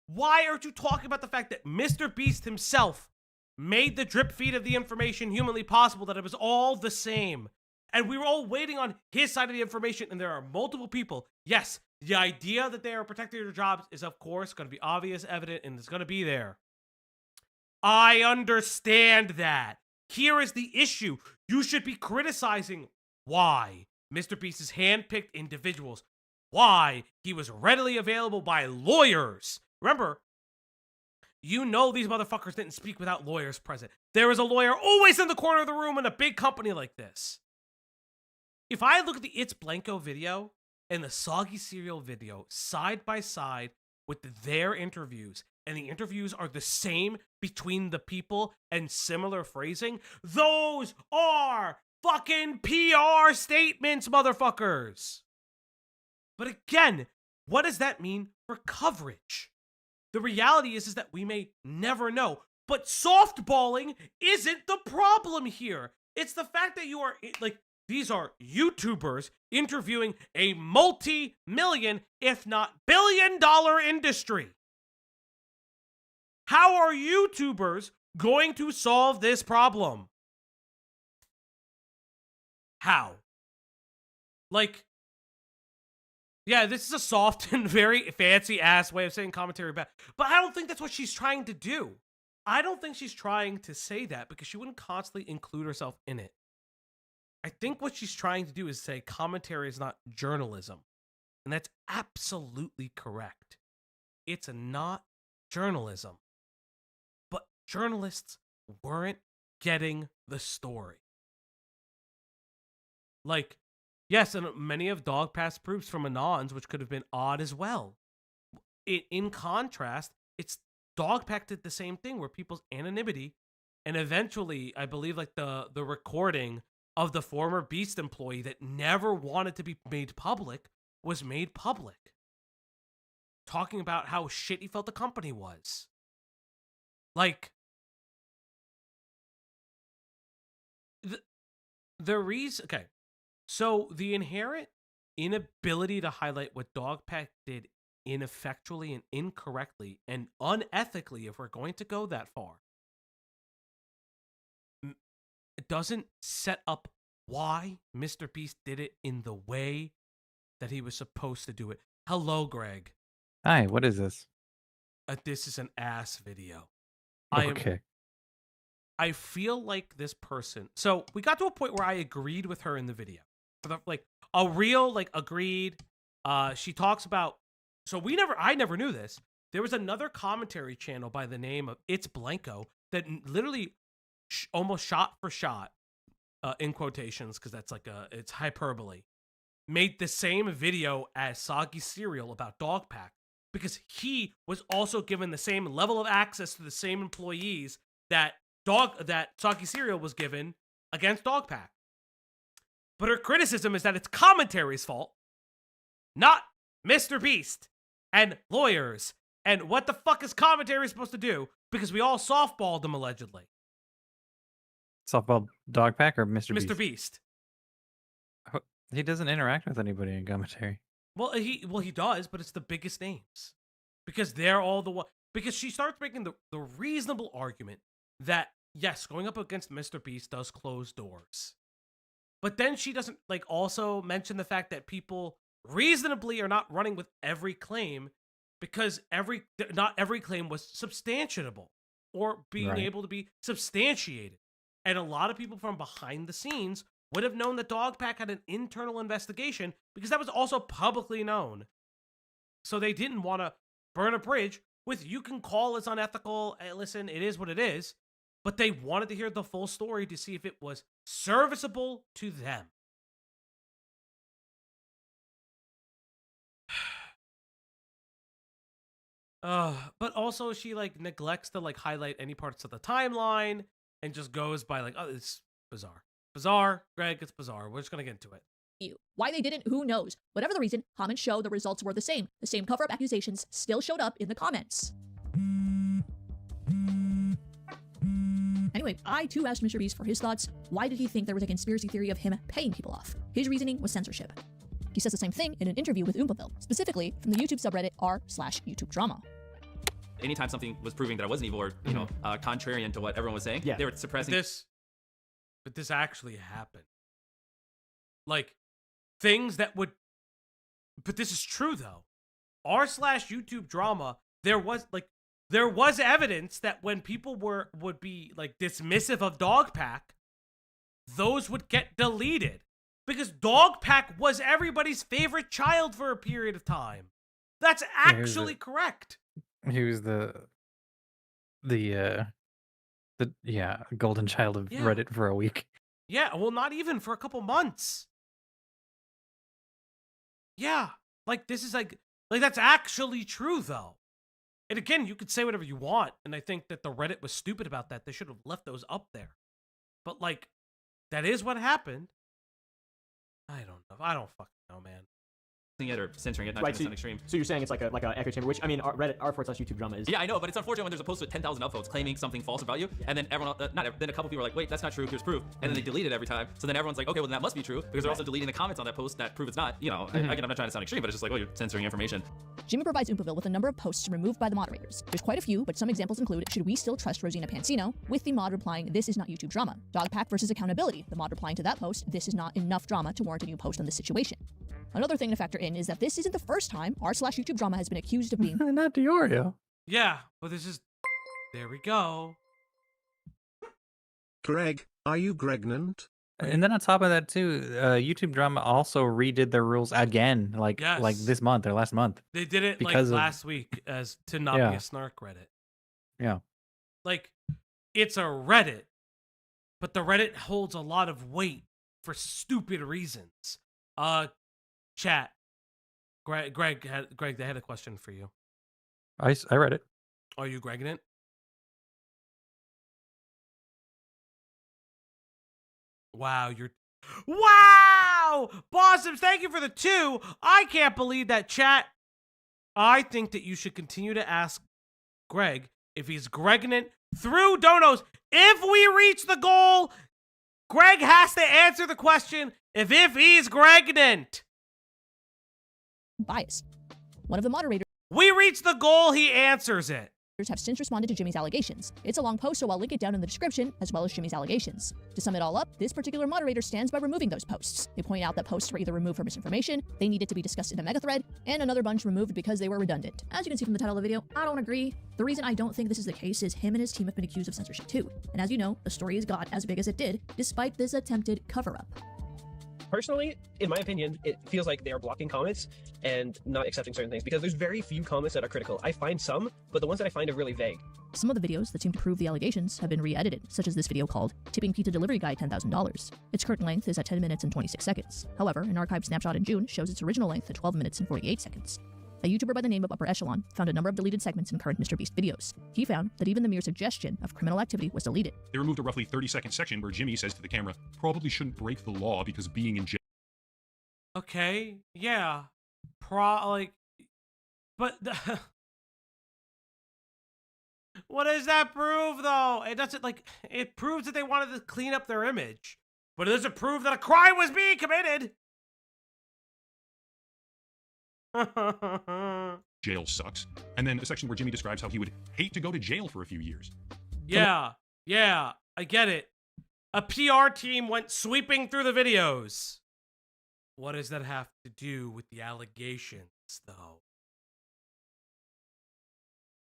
Why aren't you talking about the fact that MrBeast himself made the drip feed of the information humanly possible, that it was all the same? And we were all waiting on his side of the information, and there are multiple people. Yes, the idea that they are protecting their jobs is, of course, going to be obvious, evident, and it's going to be there. I understand that. Here is the issue. You should be criticizing why MrBeast is handpicked individuals, why he was readily available by lawyers. Remember, you know these motherfuckers didn't speak without lawyers present. There is a lawyer always in the corner of the room in a big company like this. If I look at the EriksBlue video and the Soggy Cereal video side by side with their interviews, and the interviews are the same between the people and similar phrasing, those are fucking PR statements, motherfuckers. But again, what does that mean for coverage? The reality is that we may never know. But softballing isn't the problem here. It's the fact that you are, like, these are YouTubers interviewing a multi-million, if not billion-dollar industry. How are YouTubers going to solve this problem? How? Like, yeah, this is a soft and very fancy-ass way of saying commentary back, but I don't think that's what she's trying to do. I don't think she's trying to say that because she wouldn't constantly include herself in it. I think what she's trying to do is say commentary is not journalism, and that's absolutely correct. It's not journalism. But journalists weren't getting the story. Like, yes, and many of Dogpack's proofs from Anons, which could have been odd as well. In contrast, it's Dogpack did the same thing where people's anonymity, and eventually, I believe, like the recording of the former Beast employee that never wanted to be made public was made public. Talking about how shit he felt the company was. Like, the reason, okay, so the inherent inability to highlight what Dogpack did ineffectually and incorrectly and unethically, if we're going to go that far, it doesn't set up why MrBeast did it in the way that he was supposed to do it. Hello, Greg. Hi, what is this? This is an ass video. Okay. I feel like this person. So we got to a point where I agreed with her in the video. For the, like, a real, like, agreed. She talks about. So I never knew this. There was another commentary channel by the name of EriksBlue that literally almost shot for shot, in quotations, because that's like it's hyperbole, made the same video as Soggy Cereal about Dogpack. Because he was also given the same level of access to the same employees that Soggy Cereal was given against Dogpack. But her criticism is that it's commentary's fault, not MrBeast and lawyers. And what the fuck is commentary supposed to do? Because we all softballed them allegedly. Softball Dogpack or MrBeast? MrBeast. He doesn't interact with anybody in commentary. Well, he does, but it's the biggest names because they're all the one. because she starts making the reasonable argument that, yes, going up against MrBeast does close doors. But then she doesn't, like, also mention the fact that people reasonably are not running with every claim because not every claim was substantiable or being able to be substantiated. And a lot of people from behind the scenes would have known that Dogpack had an internal investigation because that was also publicly known. So they didn't want to burn a bridge with, you can call this unethical, listen, it is what it is, but they wanted to hear the full story to see if it was serviceable to them. But also she like neglects to like highlight any parts of the timeline and just goes by like, oh, it's bizarre. Bizarre, Greg, it's bizarre. We're just gonna get into it. Why they didn't, who knows? Whatever the reason, comments show the results were the same. The same cover-up accusations still showed up in the comments. Anyway, I too asked MrBeast for his thoughts. Why did he think there was a conspiracy theory of him paying people off? His reasoning was censorship. He says the same thing in an interview with Oompaville, specifically from the YouTube subreddit r/YouTube drama. Anytime something was proving that I wasn't evil or, you know, contrarian to what everyone was saying, they were suppressing. But this actually happened. Like, things that would, but this is true though. r/YouTube drama, there was evidence that when people would be like dismissive of Dogpack, those would get deleted because Dogpack was everybody's favorite child for a period of time. That's actually correct. He was the golden child of Reddit for a week. Yeah, well, not even for a couple months. Yeah, like this is like that's actually true though. And again, you could say whatever you want, and I think that the Reddit was stupid about that. They should have left those up there. But like, that is what happened. I don't know. I don't fucking know, man. It or censoring it, not Right, to an extreme. so you're saying it's like a echo chamber, which I mean, Reddit r/YouTube drama is. Yeah, I know, but it's unfortunate when there's a post with 10,000 upvotes claiming something false about you, and then everyone, then a couple people are like, wait, that's not true. Here's proof, and then they delete it every time. So then everyone's like, okay, well then that must be true because they're also deleting the comments on that post that prove it's not. You know, again, I'm not trying to sound extreme, but it's just like, oh, you're censoring information. Jimmy provides Oompaville with a number of posts removed by the moderators. There's quite a few, but some examples include, should we still trust Rosina Pansino? With the mod replying, this is not YouTube drama. Dogpack versus accountability. The mod replying to that post, this is not enough drama to warrant a new post on this situation. Another thing to factor in is that this isn't the first time r/YouTube drama has been accused of being not Diorio. Yeah, but this is, there we go. Greg, are you pregnant? And then on top of that too, YouTube drama also redid their rules again, like this month or last month. They did it because like last week as to not be a snark Reddit. Yeah. Like, it's a Reddit, but the Reddit holds a lot of weight for stupid reasons. Chat. Greg, they had a question for you. I read it. Are you Gregnant? Wow, wow! Blossoms, thank you for the 2. I can't believe that, chat. I think that you should continue to ask Greg if he's Gregnant through donos. If we reach the goal, Greg has to answer the question if he's Gregnant. Bias. One of the moderators We reach the goal, he answers it. have since responded to Jimmy's allegations. It's a long post, so I'll link it down in the description, as well as Jimmy's allegations. To sum it all up, this particular moderator stands by removing those posts. They point out that posts were either removed for misinformation, they needed to be discussed in a mega thread, and another bunch removed because they were redundant. As you can see from the title of the video, I don't agree. The reason I don't think this is the case is him and his team have been accused of censorship too. And as you know, the story has got as big as it did, despite this attempted cover-up. Personally, in my opinion, it feels like they are blocking comments and not accepting certain things because there's very few comments that are critical. I find some, but the ones that I find are really vague. Some of the videos that seem to prove the allegations have been re-edited, such as this video called Tipping Pizza Delivery Guy $10,000. Its current length is at 10 minutes and 26 seconds. However, an archived snapshot in June shows its original length at 12 minutes and 48 seconds. A YouTuber by the name of Upper Echelon found a number of deleted segments in current MrBeast videos. He found that even the mere suggestion of criminal activity was deleted. They removed a roughly 30-second section where Jimmy says to the camera, probably shouldn't break the law because being in jail. Okay, yeah. But what does that prove, though? It doesn't, it proves that they wanted to clean up their image. But it doesn't prove that a crime was being committed. jail sucks, and then a section where Jimmy describes how he would hate to go to jail for a few years. Yeah, I get it. A PR team went sweeping through the videos. What does that have to do with the allegations, though?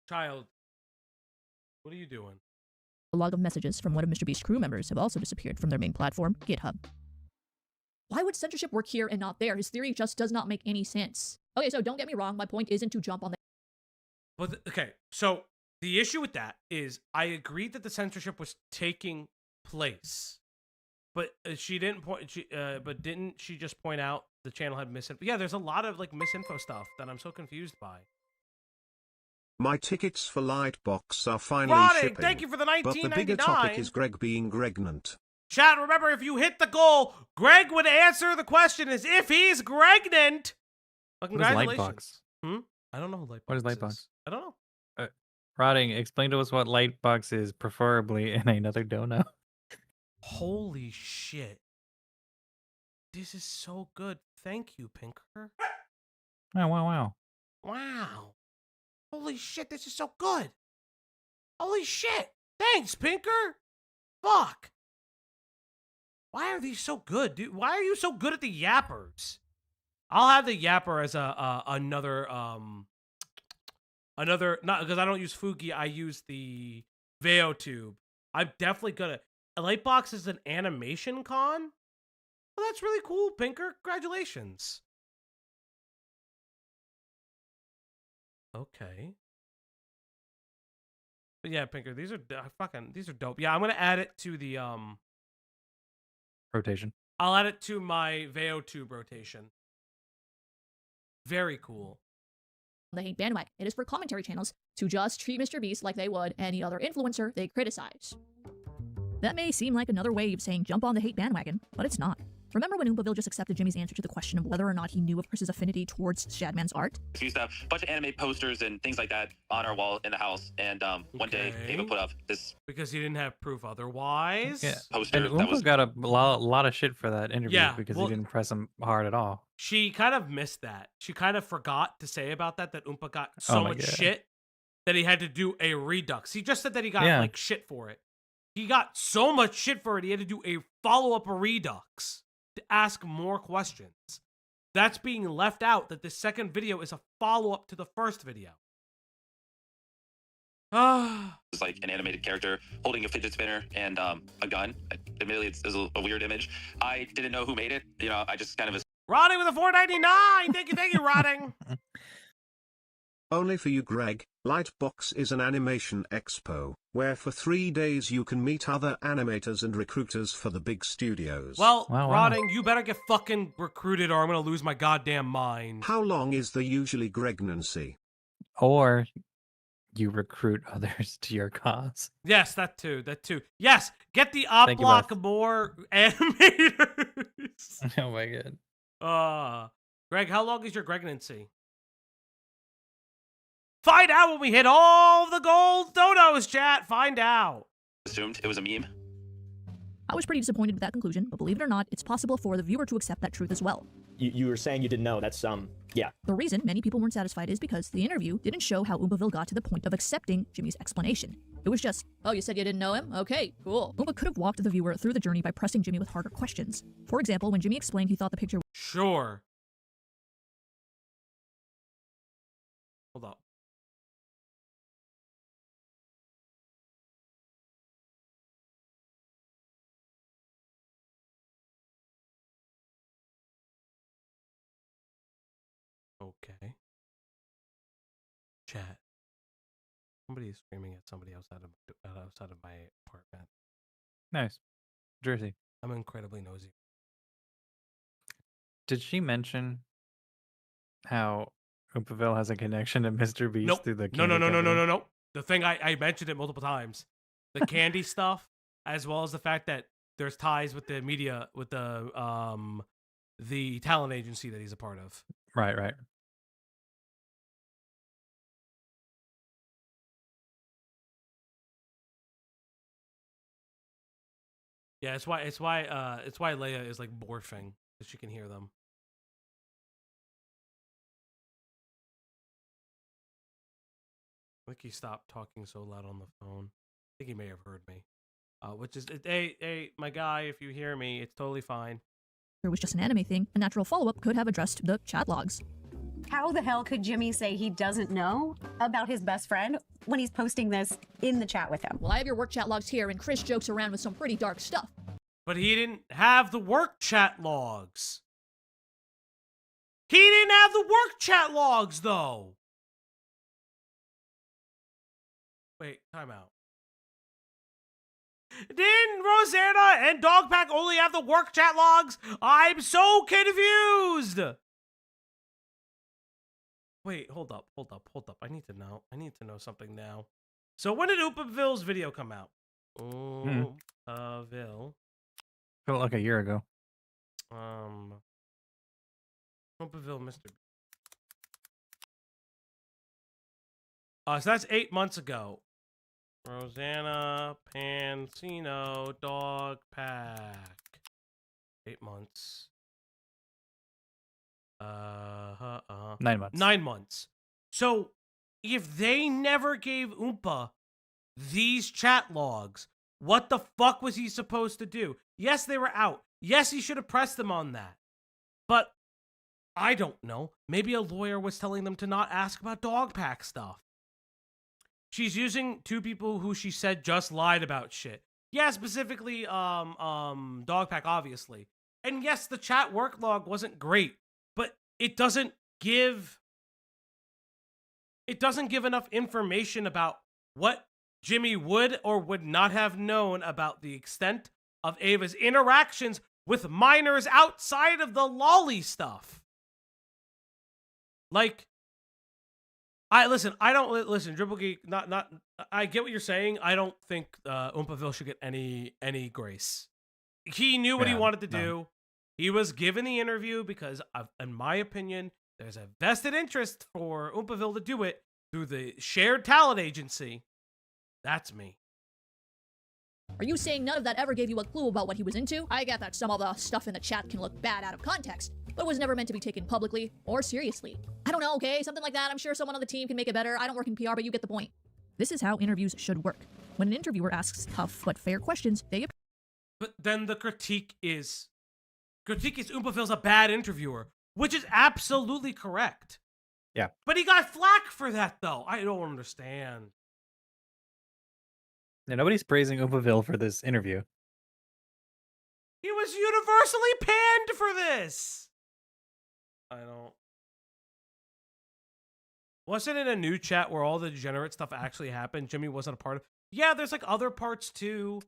Child, what are you doing? A log of messages from one of MrBeast's crew members have also disappeared from their main platform, GitHub. Why would censorship work here and not there? His theory just does not make any sense. Okay, so don't get me wrong, my point isn't to jump on the... But okay, so the issue with that is I agreed that the censorship was taking place, but she didn't point. But didn't she just point out the channel had misinfo? Yeah, there's a lot of like misinfo stuff that I'm so confused by. My tickets for Lightbox are finally Rotting, shipping. thank you for the But the bigger $19.99. topic is Greg being Gregnant. Chat, remember, if you hit the goal, Greg would answer the question as if he's Gregnant. Well, congratulations. I don't know who Lightbox What is Lightbox? is. I don't know. Rotting, explain to us what Lightbox is, preferably in another dono. Holy shit. This is so good. Thank you, Pinker. Oh, wow. Wow. Holy shit, this is so good. Holy shit. Thanks, Pinker. Fuck. Why are these so good, dude? Why are you so good at the yappers? I'll have the yapper as another not because I don't use Fuki, I use the Veo tube. I'm definitely gonna. Lightbox is an animation con. Well, that's really cool, Pinker. Congratulations. Okay. But yeah, Pinker, these are these are dope. Yeah, I'm gonna add it to the Rotation. I'll add it to my Veo tube rotation. Very cool. The hate bandwagon. It is for commentary channels to just treat MrBeast like they would any other influencer they criticize. That may seem like another way of saying jump on the hate bandwagon, but it's not. Remember when Oompaville just accepted Jimmy's answer to the question of whether or not he knew of Chris's affinity towards Shadman's art? We used to have a bunch of anime posters and things like that on our wall in the house, and one day Ava put up this because he didn't have proof otherwise. Yeah. poster And that Oompa was got a lot of shit for that interview because well, he didn't press him hard at all. She kind of missed that. She kind of forgot to say about that Oompa got so much shit that he had to do a redux. He just said that he got like shit for it. He got so much shit for it, he had to do a follow-up redux to ask more questions. That's being left out, that the second video is a follow-up to the first video. It's like an animated character holding a fidget spinner and a gun. Admittedly, it's a weird image. I didn't know who made it. You know, I just kind of... Rotting with a $4.99! Thank you, Rotting! Only for you, Greg. Lightbox is an animation expo, where for 3 days you can meet other animators and recruiters for the big studios. Well, Rotting, you better get fucking recruited or I'm gonna lose my goddamn mind. How long is the usually Gregnancy? Or you recruit others to your cause. Yes, that too. Yes, get the op block more animators. Oh my god. Greg, how long is your Gregnancy? Find out when we hit all the gold donos, chat. Find out. Assumed it was a meme. I was pretty disappointed with that conclusion, but believe it or not, it's possible for the viewer to accept that truth as well. You were saying you didn't know. That's, yeah. The reason many people weren't satisfied is because the interview didn't show how Oompaville got to the point of accepting Jimmy's explanation. It was just, oh, you said you didn't know him? Okay, cool. Oompa could have walked the viewer through the journey by pressing Jimmy with harder questions. For example, when Jimmy explained he thought the picture... Sure. Hold up. Okay. Chat. Somebody is screaming at somebody outside of my apartment. Nice. Jersey. I'm incredibly nosy. Did she mention how Oompaville has a connection to MrBeast through the candy company? No. The thing I mentioned it multiple times. The candy stuff, as well as the fact that there's ties with the media, with the talent agency that he's a part of. Right. Yeah, it's why Leia is like morphing, so she can hear them. think he stopped talking so loud on the phone. I think he may have heard me. Which is, hey, my guy, if you hear me, it's totally fine. It was just an anime thing. A natural follow-up could have addressed the chat logs. How the hell could Jimmy say he doesn't know about his best friend when he's posting this in the chat with him? Well, I have your work chat logs here, and Chris jokes around with some pretty dark stuff. But he didn't have the work chat logs. He didn't have the work chat logs, though. Wait, time out. Didn't Rosanna and Dogpack only have the work chat logs? I'm so confused. Wait, hold up. I need to know something now. So when did Oompaville's video come out? Oompaville. Felt like a year ago. Oompaville, Mr. So that's 8 months ago. Rosanna, Pansino, Dogpack. 8 months. 9 months. 9 months. So, if they never gave Oompa these chat logs, what the fuck was he supposed to do? Yes, they were out. Yes, he should have pressed them on that. But, I don't know. Maybe a lawyer was telling them to not ask about Dogpack stuff. She's using two people who she said just lied about shit. Yeah, specifically, Dogpack, obviously. And yes, the chat work log wasn't great, but it doesn't give enough information about what Jimmy would or would not have known about the extent of Ava's interactions with minors outside of the lolly stuff. Like, Dribble Geek, I get what you're saying. I don't think Oompaville should get any grace. He knew what he wanted to do. He was given the interview because, in my opinion, there's a vested interest for Oompaville to do it through the shared talent agency. That's me. Are you saying none of that ever gave you a clue about what he was into? I get that some of the stuff in the chat can look bad out of context, but it was never meant to be taken publicly or seriously. I don't know, okay? Something like that. I'm sure someone on the team can make it better. I don't work in PR, but you get the point. This is how interviews should work. When an interviewer asks tough but fair questions, they... But then the critique is Oompaville's a bad interviewer, which is absolutely correct. Yeah. But he got flack for that, though. I don't understand. Yeah, nobody's praising Oompaville for this interview. He was universally panned for this. I don't. Wasn't it a new chat where all the degenerate stuff actually happened? Jimmy wasn't a part of. Yeah, there's like other parts too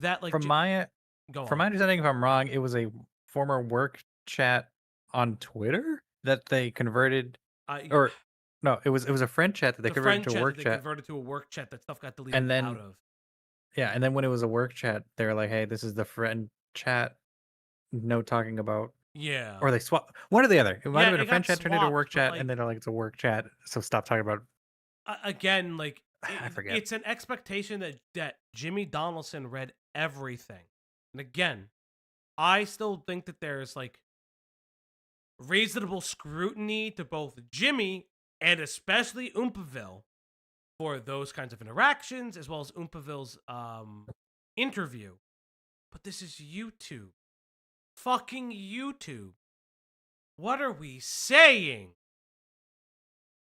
that like. From my understanding, if I'm wrong, it was a former work chat on Twitter that they converted, or no, it was a friend chat that they converted to a work chat. Converted to a work chat that stuff got deleted And then, out of. Yeah, and then when it was a work chat, they were like, "Hey, this is the friend chat." No talking about. Yeah. Or they swap one or the other. It might have been a friend chat turned into a work chat, like, and then they're like, "It's a work chat," so stop talking about. Again, like I forget. It's an expectation that Jimmy Donaldson read everything, and again, I still think that there's like reasonable scrutiny to both Jimmy and especially Oompaville for those kinds of interactions, as well as Oompaville's interview. But this is YouTube. Fucking YouTube. What are we saying?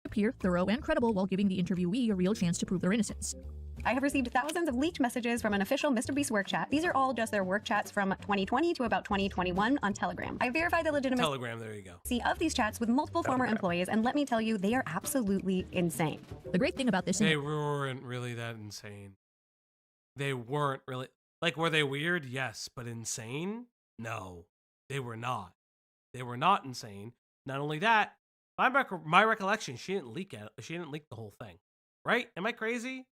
Appear thorough and credible while giving the interviewee a real chance to prove their innocence. I have received thousands of leaked messages from an official MrBeast work chat. These are all just their work chats from 2020 to about 2021 on Telegram. I verified the legitimacy Telegram, there you go. of these chats with multiple former employees, and let me tell you, they are absolutely insane. The great thing about this... They weren't really that insane. They weren't really... Like, were they weird? Yes. But insane? No. They were not. They were not insane. Not only that, my recollection, she didn't leak the whole thing. Right? Am I crazy?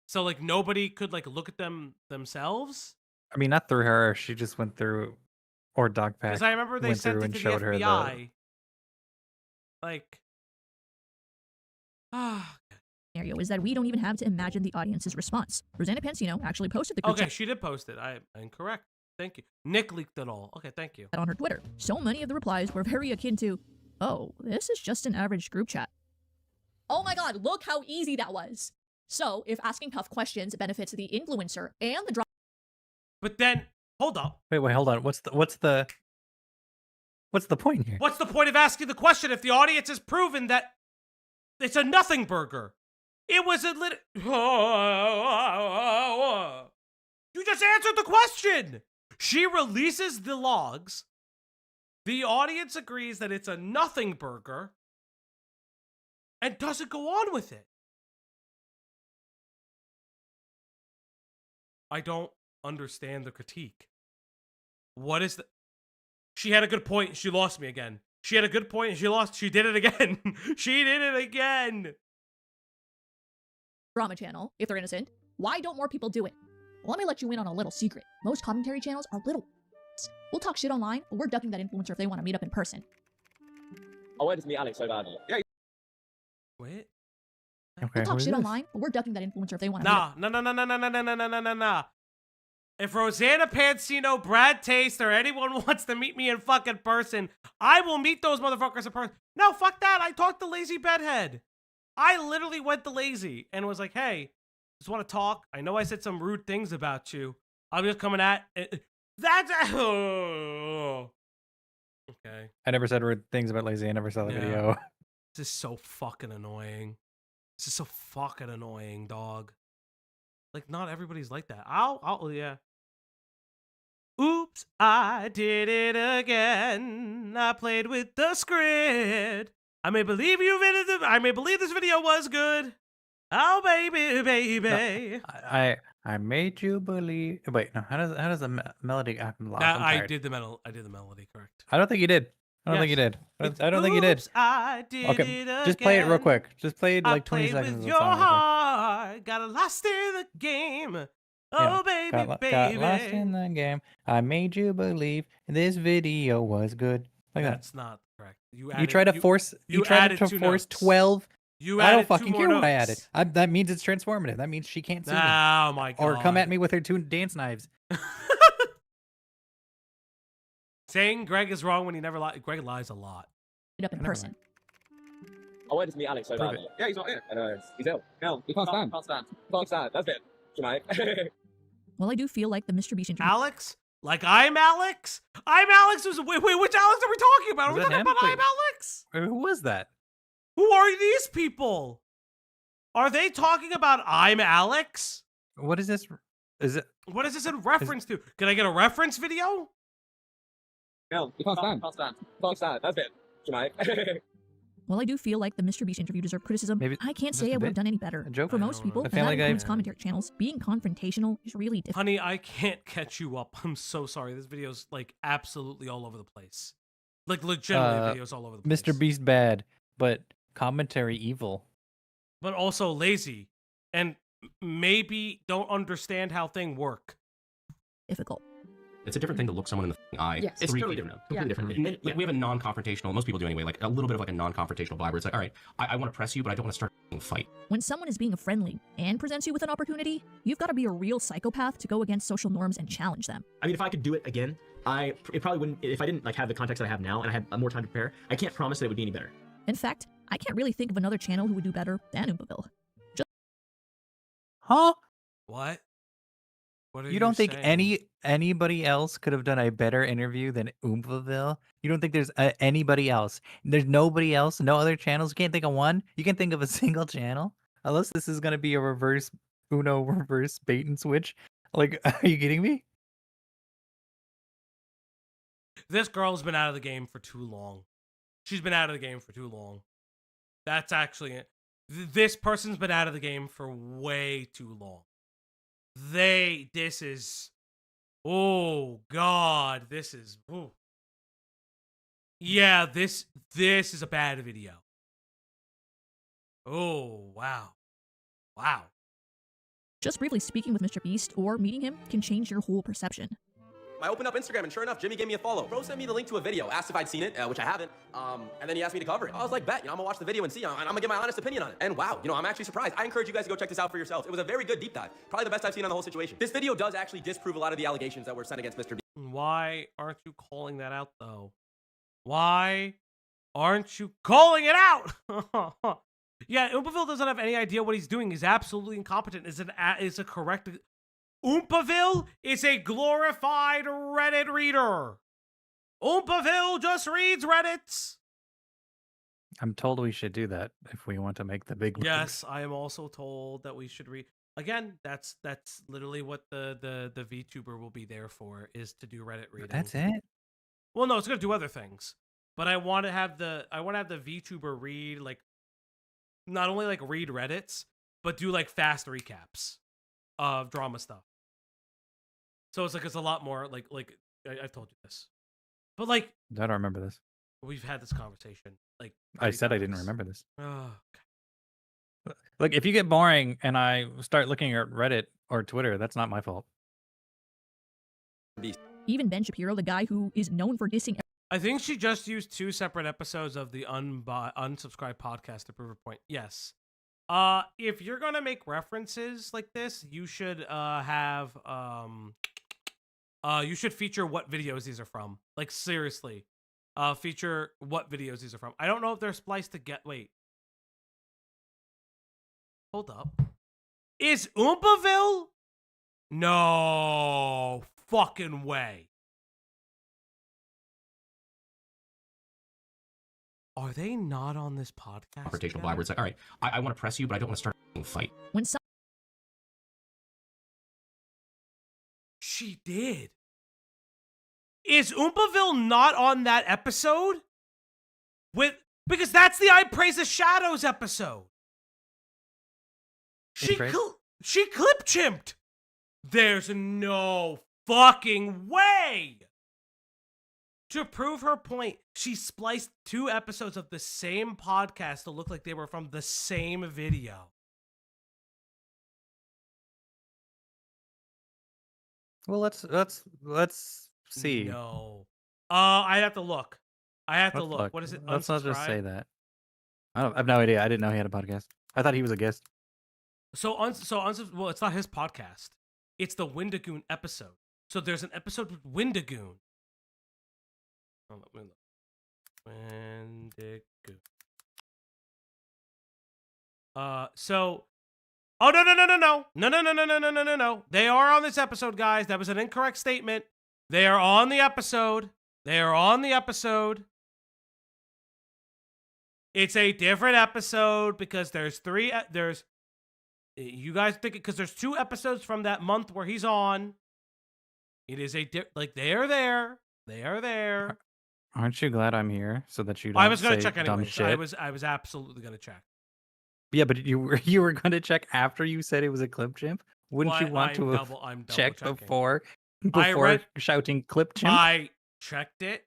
So, like, nobody could, like, look at them themselves? I mean, not through her. She just went through, or Dogpack. Because I remember they sent it to the FBI. Like, scenario is that we don't even have to imagine the audience's response. Rosanna Pansino actually posted the group okay, chat she did post it. I'm incorrect. Thank you. Nick leaked it all. Okay, thank you. on her Twitter. So many of the replies were very akin to, "Oh, this is just an average group chat." Oh my god, look how easy that was. So, if asking tough questions benefits the influencer and the But then, hold up. Wait, hold on. What's the point here? What's the point of asking the question if the audience has proven that it's a nothing burger? It was a You just answered the question. She releases the logs. The audience agrees that it's a nothing burger and doesn't go on with it. I don't understand the critique. What is the... She had a good point and she lost me again. She had a good point and she lost. She did it again. She did it again. drama channel, if they're innocent, why don't more people do it? Well, let me let you in on a little secret. Most commentary channels are little. We'll talk shit online, but we're ducking that influencer if they want to meet up in person. I wanted to meet Alex so badly. Yeah. Wait. Okay, We'll talk shit online, but we're ducking that influencer if they want to meet up. Nah. If Rosanna Pansino, Brad Taste, or anyone wants to meet me in fucking person, I will meet those motherfuckers in person. No, fuck that. I talked to Lazy Bedhead. I literally went to Lazy and was like, hey, just want to talk. I know I said some rude things about you. I'm just coming at... That's... Oh. Okay. I never said rude things about Lazy. I never saw the video. This is so fucking annoying. This is so fucking annoying, dog. Like, not everybody's like that. Yeah. Oops, I did it again. I played with the script. I may believe this video was good. Oh, baby. No, I made you believe. Wait, no. How does the melody happen? I did the melody correct. I don't think you did. I don't think you did. I don't think you did. I did okay, it just play it real quick. Just play it like 20 I played seconds. with your heart. Got lost in the game. Oh, baby. Got lost in the game. I made you believe this video was good. Like That's not correct. You tried to force 12. I don't fucking care what I added. That means it's transformative. That means she can't see me. Oh my god. Or come at me with her 2 dance knives. Saying Greg is wrong when he never lies. Greg lies a lot. Meet up in person. I wanted to meet Alex so badly. Yeah, he's not here. I know. He's ill. No, he can't stand. Can't stand. That's it. Tonight. Well, I do feel like the MrBeast interview. Alex? Like I'm Alex? I'm Alex? Wait, which Alex are we talking about? Are we talking about I'm Alex? Who was that? Who are these people? Are they talking about I'm Alex? What is this? What is this in reference to? Can I get a reference video? No, he can't stand. Can't stand. That's it. Tonight. Well, I do feel like the MrBeast interview deserved criticism. Maybe I can't say I would have done any better. For most people, and that includes commentary channels, being confrontational is really difficult. Honey, I can't catch you up. I'm so sorry. This video's like absolutely all over the place. Like legitimately videos all over the place. MrBeast bad, but commentary evil. But also lazy. And maybe don't understand how things work. Difficult. It's a different thing to look someone in the eye. Yes. It's totally different. Completely different. And, like, we have a non-confrontational, most people do anyway, like a little bit of like a non-confrontational vibe where it's like, all right, I want to press you, but I don't want to start a fight. When someone is being friendly and presents you with an opportunity, you've got to be a real psychopath to go against social norms and challenge them. I mean, if I could do it again, it probably wouldn't, if I didn't like have the context that I have now and I had more time to prepare, I can't promise that it would be any better. In fact, I can't really think of another channel who would do better than Oompaville. Huh? What? What are you don't think saying? anybody else could have done a better interview than Oompaville? You don't think there's anybody else? There's nobody else? No other channels? You can't think of one? You can't think of a single channel? Unless this is going to be a reverse bait and switch. Like, are you kidding me? This girl's been out of the game for too long. She's been out of the game for too long. That's actually it. This person's been out of the game for way too long. This is, oh God, this is, ooh. Yeah, this is a bad video. Oh, wow. Wow. Just briefly speaking with MrBeast or meeting him can change your whole perception. I opened up Instagram and sure enough, Jimmy gave me a follow. Bro sent me the link to a video, asked if I'd seen it, which I haven't, and then he asked me to cover it. I was like, bet, I'm gonna watch the video and see, I'm gonna give my honest opinion on it. And wow, I'm actually surprised. I encourage you guys to go check this out for yourselves. It was a very good deep dive. Probably the best I've seen on the whole situation. This video does actually disprove a lot of the allegations that were sent against MrBeast. Why aren't you calling that out though? Why aren't you calling it out? Yeah, Oompaville doesn't have any idea what he's doing. He's absolutely incompetent. Is a correct. Oompaville is a glorified Reddit reader. Oompaville just reads Reddits. I'm told we should do that if we want to make the big. Yes, I am also told that we should read. Again, that's literally what the VTuber will be there for, is to do Reddit reading. That's it. Well, no, it's gonna do other things, but I want to have the VTuber read, like, not only like read Reddits, but do like fast recaps of drama stuff. So it's like it's a lot more like I've told you this, but like I don't remember this. we've had this conversation. Like I said, I times. didn't remember this. Oh, Look, if you get boring and I start looking at Reddit or Twitter, that's not my fault. Even Ben Shapiro, the guy who is known for dissing. I think she just used 2 separate episodes of the unsubscribed podcast to prove her point. Yes. If you're gonna make references like this, you should have you should feature what videos these are from. Like, seriously. Feature what videos these are from. I don't know if they're spliced to get. Wait. Hold up. Is Oompaville? No fucking way. Are they not on this podcast? Confrontational vibe where it's like, all right, I want to press you, but I don't want to start a fight. When some She did. Is Oompaville not on that episode? Because that's the I Praise the Shadows episode. She clip chimped. There's no fucking way. To prove her point, she spliced 2 episodes of the same podcast to look like they were from the same video. Well, let's see. No. I'd have to look. I have to look. What is it? Let's not just say Unsubscribe? that. I have no idea. I didn't know he had a podcast. I thought he was a guest. Well, it's not his podcast. It's the Wendigoon episode. So there's an episode with Wendigoon. Hold on, let me look. Wendigoon. Oh, no. They are on this episode, guys. That was an incorrect statement. They are on the episode. It's a different episode because there's 3. You guys think it because there's 2 episodes from that month where he's on. It is they are there. They are there. Aren't you glad I'm here so that you don't I was gonna say check dumb anyway. shit? I was absolutely gonna check. Yeah, but you were going to check after you said it was a clip chimp? Wouldn't Well, you want I'm to have double checked checking. before read- shouting clip chimp? I checked it.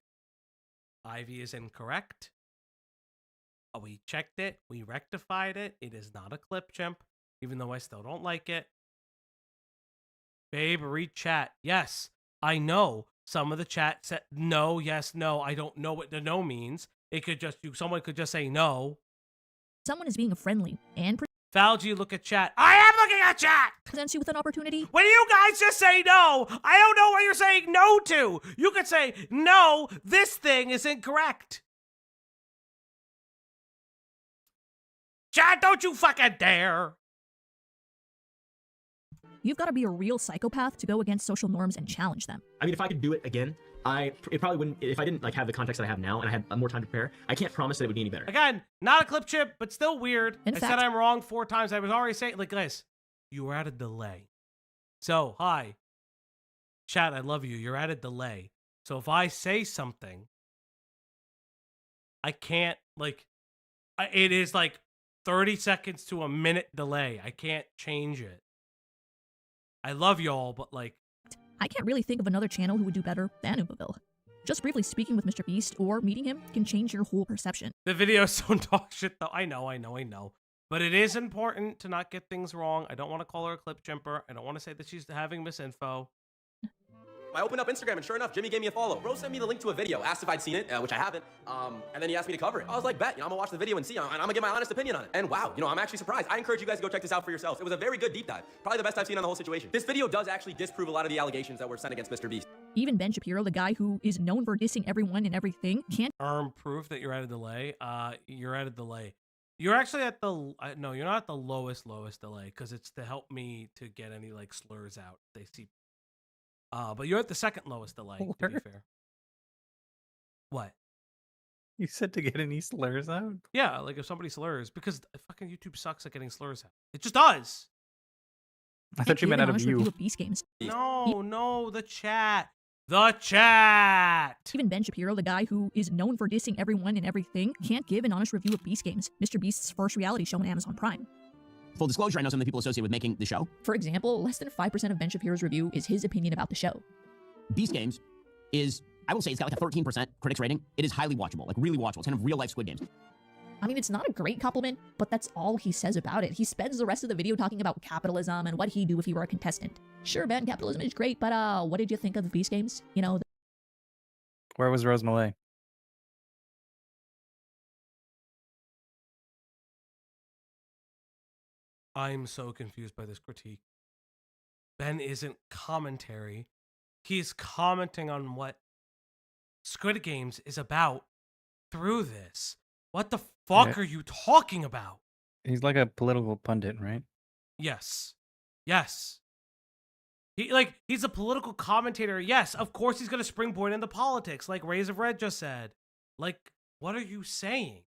Ivy is incorrect. We checked it. We rectified it. It is not a clip chimp, even though I still don't like it. Babe, read chat. Yes, I know. Some of the chat said no, yes, no. I don't know what the no means. It could just someone could just say no. someone is being friendly and Falgi, look at chat. I am looking at chat! presents you with an opportunity. When you guys just say no, I don't know what you're saying no to. You could say, no, this thing is incorrect. Chat, don't you fucking dare. You've got to be a real psychopath to go against social norms and challenge them. I mean, if I could do it again, it probably wouldn't. If I didn't have the context that I have now and I had more time to prepare, I can't promise that it would be any better. Again, not a clip chip, but still weird. In I fact- said I'm wrong 4 times. I was already saying, like, guys, you were at a delay. So, hi. Chat, I love you. You're at a delay. So if I say something, I can't, it is like 30 seconds to a minute delay. I can't change it. I love y'all, but I can't really think of another channel who would do better than Oompaville. Just briefly speaking with MrBeast or meeting him can change your whole perception. the videos don't talk shit though. I know. But it is important to not get things wrong. I don't want to call her a clip chimper. I don't want to say that she's having misinfo. I opened up Instagram and sure enough, Jimmy gave me a follow. Bro sent me the link to a video, asked if I'd seen it, which I haven't, and then he asked me to cover it. I was like, bet, I'm gonna watch the video and see, and I'm gonna get my honest opinion on it. And wow, I'm actually surprised. I encourage you guys to go check this out for yourselves. It was a very good deep dive. Probably the best I've seen on the whole situation. This video does actually disprove a lot of the allegations that were sent against MrBeast. Even Ben Shapiro, the guy who is known for dissing everyone and everything, can't Proof that you're at a delay. You're at a delay. You're actually at the no, you're not at the lowest delay because it's to help me to get any like slurs out. They see, but you're at the second lowest delay. To be fair. What? You said to get any slurs out? Yeah, like if somebody slurs, because fucking YouTube sucks at getting slurs out. It just does. I thought you meant out of you. Beast games. No, the chat. The chat! Even Ben Shapiro, the guy who is known for dissing everyone and everything, can't give an honest review of Beast Games, MrBeast's first reality show on Amazon Prime. Full disclosure, I know some of the people associated with making the show. For example, less than 5% of Ben Shapiro's review is his opinion about the show. Beast Games is, I will say, it's got like a 13% critics rating. It is highly watchable, like really watchable. It's kind of real-life Squid Games. I mean, it's not a great compliment, but that's all he says about it. He spends the rest of the video talking about capitalism and what he'd do if he were a contestant. Sure, Ben, capitalism is great, but what did you think of the Beast Games? You know, Where was Rose Malay? I'm so confused by this critique. Ben isn't commentary. He's commenting on what Squid Games is about through this. What the fuck are you talking about? He's like a political pundit, right? Yes. Yes. He's a political commentator. Yes, of course he's gonna springboard into politics, like Rays of Red just said. Like, what are you saying?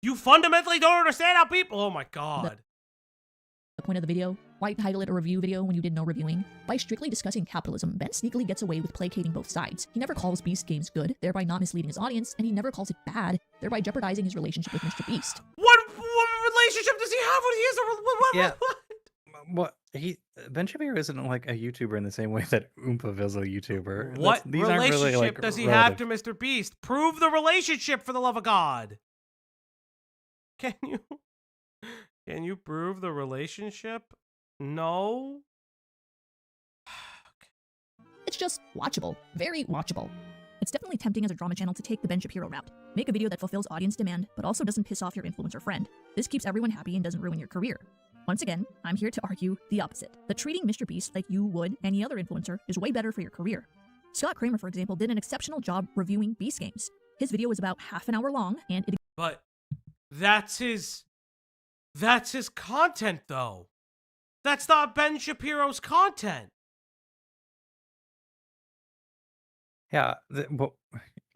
You fundamentally don't understand how people. Oh my god. the point of the video? Why title it a review video when you did no reviewing? By strictly discussing capitalism, Ben sneakily gets away with placating both sides. He never calls Beast Games good, thereby not misleading his audience, and he never calls it bad, thereby jeopardizing his relationship with MrBeast. What relationship does he have when he is Ben Shapiro isn't like a YouTuber in the same way that Oompaville's a YouTuber. What These aren't relationship really, like, does he relative. have to MrBeast? Prove the relationship, for the love of God. Can you prove the relationship? No. It's just watchable. Very watchable. It's definitely tempting as a drama channel to take the Ben Shapiro route. Make a video that fulfills audience demand, but also doesn't piss off your influencer friend. This keeps everyone happy and doesn't ruin your career. Once again, I'm here to argue the opposite. That treating MrBeast like you would any other influencer is way better for your career. Scott Kramer, for example, did an exceptional job reviewing Beast Games. His video was about half an hour long, and it— But that's his content, though. That's not Ben Shapiro's content. Yeah, well,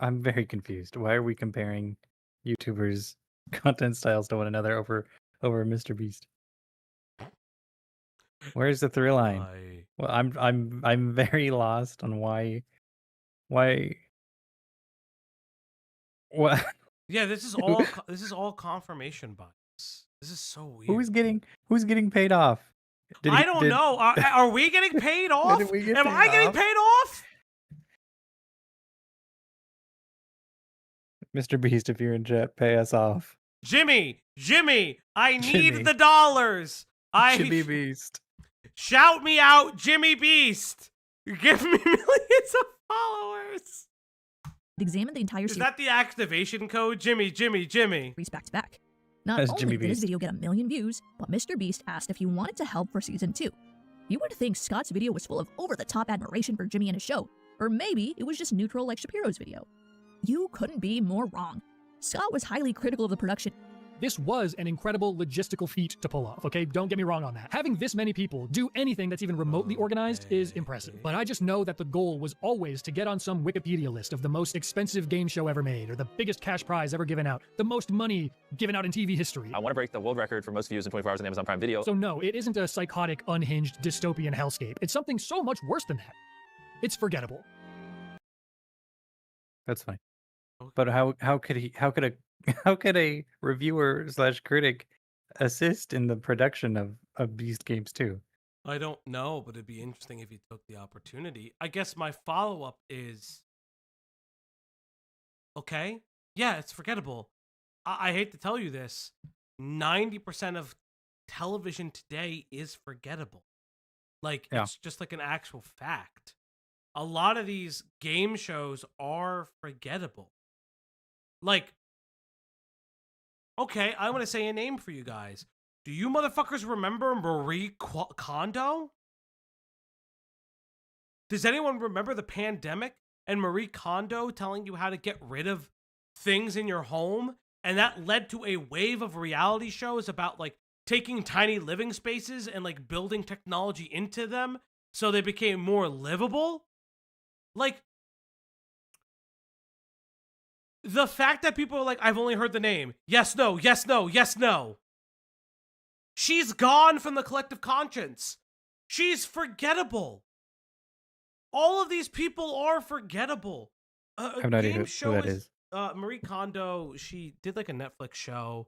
I'm very confused. Why are we comparing YouTubers' content styles to one another over MrBeast? Where's the through line? Well, I'm very lost on why. What? Yeah, this is all confirmation bias. This is so weird. Who's getting paid off? I don't know. Are we getting paid off? Did we get Am paid I getting off? paid off? MrBeast, if you're in chat, pay us off. Jimmy, I need Jimmy. the dollars. Jimmy Beast. Shout me out, Jimmy Beast. Give me millions of followers. examined the entire Is series that the activation code? Jimmy. back to back. Not That's only Jimmy did his Beast. video get 1 million views, but MrBeast asked if he wanted to help for season 2. You would think Scott's video was full of over-the-top admiration for Jimmy and his show, or maybe it was just neutral like Shapiro's video. You couldn't be more wrong. Scott was highly critical of the production. This was an incredible logistical feat to pull off, okay? Don't get me wrong on that. Having this many people do anything that's even remotely organized is impressive. But I just know that the goal was always to get on some Wikipedia list of the most expensive game show ever made, or the biggest cash prize ever given out, the most money given out in TV history. I want to break the world record for most views in 24 hours on Amazon Prime Video. So no, it isn't a psychotic, unhinged, dystopian hellscape. It's something so much worse than that. It's forgettable. That's fine. But how could a reviewer / critic assist in the production of Beast Games 2? I don't know, but it'd be interesting if he took the opportunity. I guess my follow-up is, okay, yeah, it's forgettable. I hate to tell you this, 90% of television today is forgettable. Like, it's just like an actual fact. A lot of these game shows are forgettable. Like, okay, I'm going to say a name for you guys. Do you motherfuckers remember Marie Kondo? Does anyone remember the pandemic and Marie Kondo telling you how to get rid of things in your home And that led to a wave of reality shows about like taking tiny living spaces and like building technology into them so they became more livable. Like, the fact that people are like, I've only heard the name. Yes, no, yes, no, yes, no. She's gone from the collective conscience. She's forgettable. All of these people are forgettable. I have no idea who that is. Marie Kondo, she did like a Netflix show.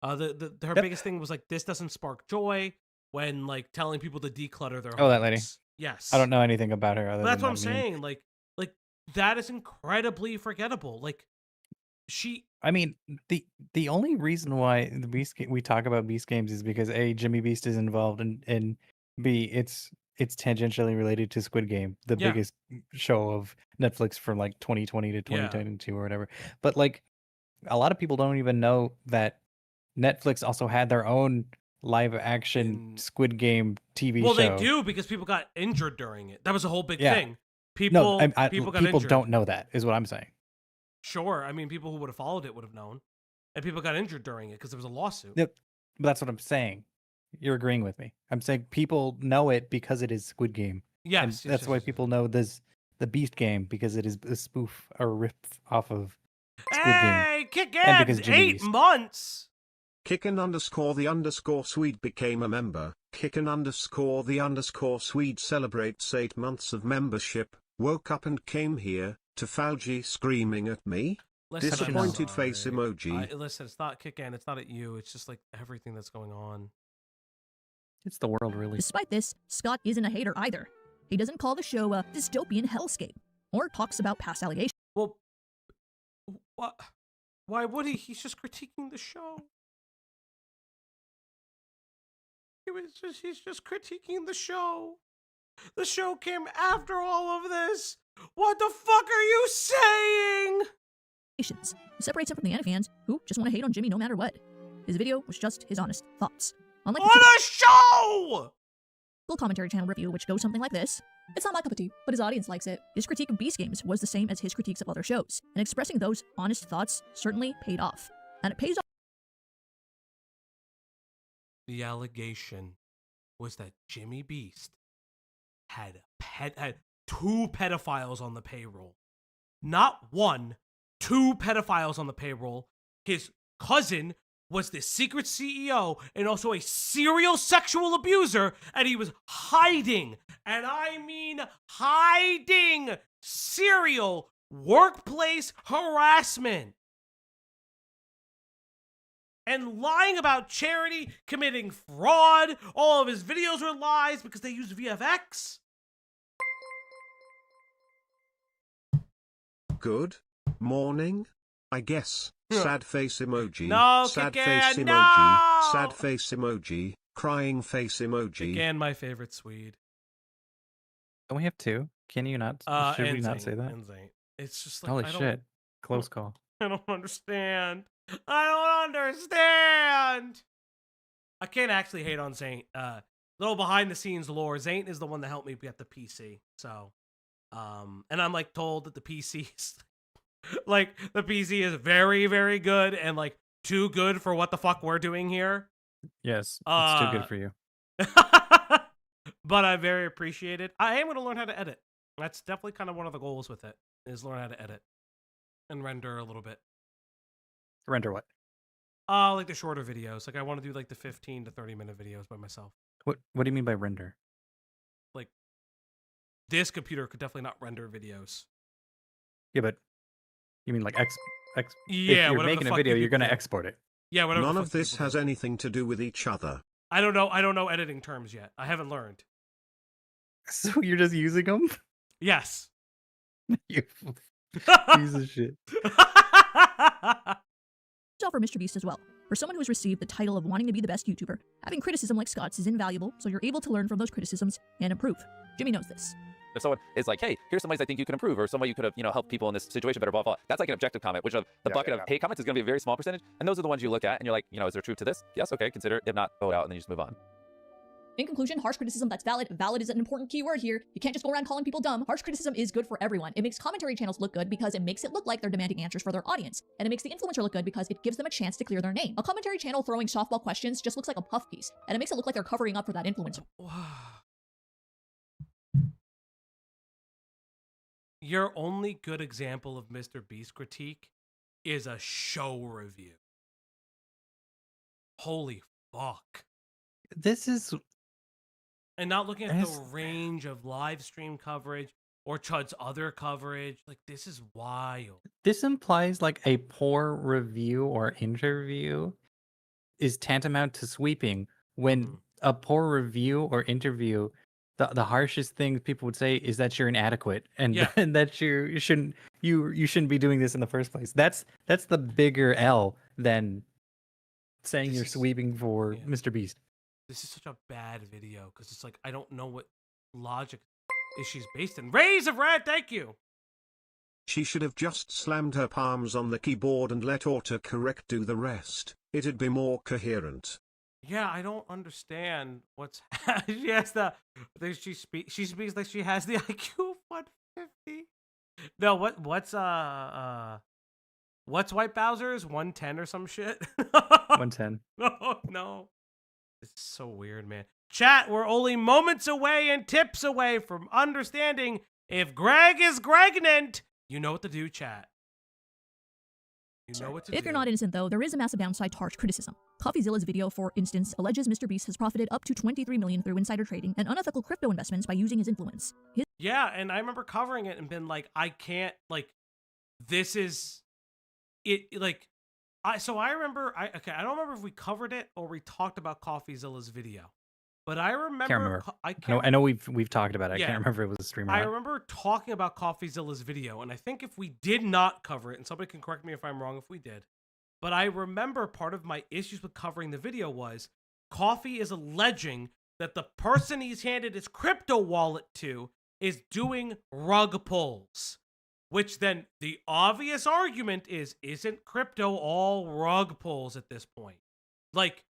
Her biggest thing was like, this doesn't spark joy when like telling people to declutter their homes. Oh, that lady. Yes. I don't know anything about her. Other But that's than what I'm that meme. saying. Like that is incredibly forgettable. Like I mean, the only reason why the we talk about Beast games is because A, Jimmy Beast is involved, and B, it's tangentially related to Squid Game, the Yeah. biggest show of Netflix from like 2020 to 2022 or whatever. But like, a lot of people don't even know that Netflix also had their own live action Squid Game TV well, show. they do because people got injured during it. That was a whole big Yeah. thing. People people got injured. don't know that, is what I'm saying. Sure, I mean, people who would have followed it would have known, and people got injured during it because there was a lawsuit. Yep. But that's what I'm saying. You're agreeing with me. I'm saying people know it because it is Squid Game. Yes, And yes, that's yes, why yes. people know the Beast game, because it is a spoof or rip off of Squid Game. Hey, kick And ass! because Jimmy 8 Beast. months. Kicken_the_Swede became a member. Kicken_the_Swede celebrates 8 months of membership. Woke up and came here to Fauci screaming at me. Listen, I'm Disappointed face sorry. emoji. Listen, it's not kicking. It's not at you. It's just like everything that's going on. It's the world, really. Despite this, Scott isn't a hater either. He doesn't call the show a dystopian hellscape, or talks about past allegations. Well, what? Why would he? He's just critiquing the show. He's just critiquing the show. The show came after all of this. What the fuck are you saying? It separates him from the anime fans who just want to hate on Jimmy no matter what. His video was just his honest thoughts. Unlike On a show! Full commentary channel review, which goes something like this. It's not my cup of tea, but his audience likes it. His critique of Beast games was the same as his critiques of other shows, and expressing those honest thoughts certainly paid off. And it pays off. The allegation was that Jimmy Beast had 2 pedophiles on the payroll. Not 1, 2 pedophiles on the payroll. His cousin was the secret CEO and also a serial sexual abuser, and he was hiding, and I mean hiding, serial workplace harassment. And lying about charity, committing fraud. All of his videos were lies because they used VFX. Good morning, I guess. Sad face emoji. No, sad Kikan, face emoji. no! Sad face emoji. Crying face emoji. Again, my favorite Swede. Don't we have 2? Can you not? Should we not say that? And Zane. It's just like, Holy I don't- shit. Close call. I don't understand. I don't understand. I can't actually hate on Zane. Little behind the scenes lore. Zane is the one that helped me get the PC. So, and I'm like told that the PC is like the PC is very, very good and like too good for what the fuck we're doing here. Yes, it's too good for you. But I very appreciate it. I am going to learn how to edit. That's definitely kind of one of the goals with it, is learn how to edit and render a little bit. Render what? Like the shorter videos. Like I want to do like the 15 to 30 minute videos by myself. What do you mean by render? Like this computer could definitely not render videos. Yeah, but you mean like Yeah, if you're whatever the making a fuck video, you you're people going to do. export it. Yeah, whatever. None the of fuck this people has do. anything to do with each other. I don't know editing terms yet. I haven't learned. So you're just using them? Yes. You piece of shit. It's all for MrBeast as well. For someone who has received the title of wanting to be the best YouTuber, having criticism like Scott's is invaluable, so you're able to learn from those criticisms and improve. Jimmy knows this. If someone is like, hey, here's some ways I think you can improve, or some way you could have, helped people in this situation better, blah, blah, blah. That's like an objective comment, which of the bucket of hate comments is going to be a very small percentage. And those are the ones you look at and you're like, is there truth to this? Yes, okay, consider it. If not, vote out and then you just move on. In conclusion, harsh criticism that's valid. Valid is an important keyword here. You can't just go around calling people dumb. Harsh criticism is good for everyone. It makes commentary channels look good because it makes it look like they're demanding answers for their audience. And it makes the influencer look good because it gives them a chance to clear their name. A commentary channel throwing softball questions just looks like a puff piece. And it makes it look like they're covering up for that influencer. Your only good example of MrBeast critique is a show review. Holy fuck. This is... And not looking at the range of live stream coverage or Chud's other coverage. Like, this is wild. This implies like a poor review or interview is tantamount to sweeping, when a poor review or interview, the harshest thing people would say is that you're inadequate and, and that you shouldn't be doing this in the first place. That's the bigger L than saying you're sweeping for MrBeast. This is such a bad video because it's like, I don't know what logic is she's based in. Rays of Red, thank you. She should have just slammed her palms on the keyboard and let autocorrect do the rest. It'd be more coherent. Yeah, I don't understand what's she has she speaks like she has the IQ of 150. No, what's White Bowser's 110 or some shit? 110. No. This is so weird, man. Chat, we're only moments away and tips away from understanding if Greg is Gregnant. You know what to do, chat. You know what to do. If you're not innocent, though, there is a massive downside to harsh criticism. CoffeeZilla's video, for instance, alleges MrBeast has profited up to $23 million through insider trading and unethical crypto investments by using his influence. Yeah, and I remember covering it and been like, I can't, like, this is it, like, I remember, I don't remember if we covered it or we talked about CoffeeZilla's video, but I remember. I know we've talked about it. Yeah, I can't remember if it was a stream or I not. remember talking about CoffeeZilla's video, and I think if we did not cover it, and somebody can correct me if I'm wrong if we did, but I remember part of my issues with covering the video was Coffee is alleging that the person he's handed his crypto wallet to is doing rug pulls. Which then the obvious argument is, isn't crypto all rug pulls at this point? Like,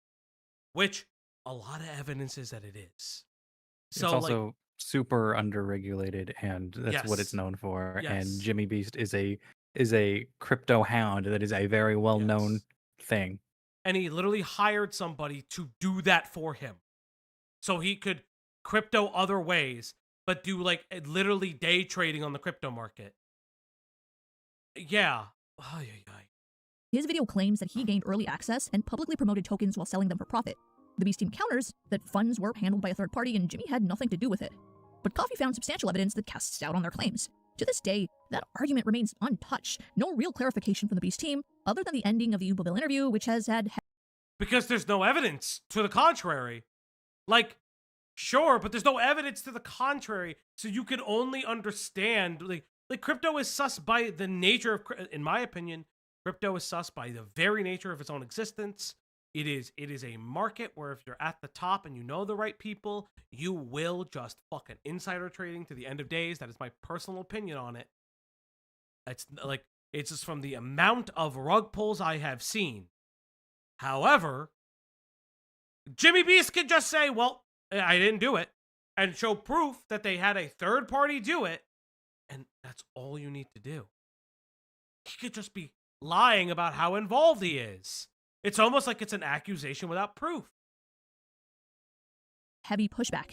which a lot of evidence is that it is. So it's also super underregulated, and that's what it's known for. Yes. And Jimmy Beast is a crypto hound that is a very well known thing. And he literally hired somebody to do that for him, so he could crypto other ways, but do like literally day trading on the crypto market. Yeah. His video claims that he gained early access and publicly promoted tokens while selling them for profit. The Beast team counters that funds were handled by a third party and Jimmy had nothing to do with it. But Coffee found substantial evidence that casts doubt on their claims. To this day, that argument remains untouched. No real clarification from the Beast team, other than the ending of the Oompaville interview, which has had... Because there's no evidence to the contrary. Like, sure, but there's no evidence to the contrary, so you can only understand, like crypto is sus by the nature of, in my opinion, crypto is sus by the very nature of its own existence. It is a market where if you're at the top and you know the right people, you will just fucking insider trading to the end of days. That is my personal opinion on it. It's just from the amount of rug pulls I have seen. However, Jimmy Beast could just say, well, I didn't do it, and show proof that they had a third party do it. And that's all you need to do. He could just be lying about how involved he is. It's almost like it's an accusation without proof. Heavy pushback.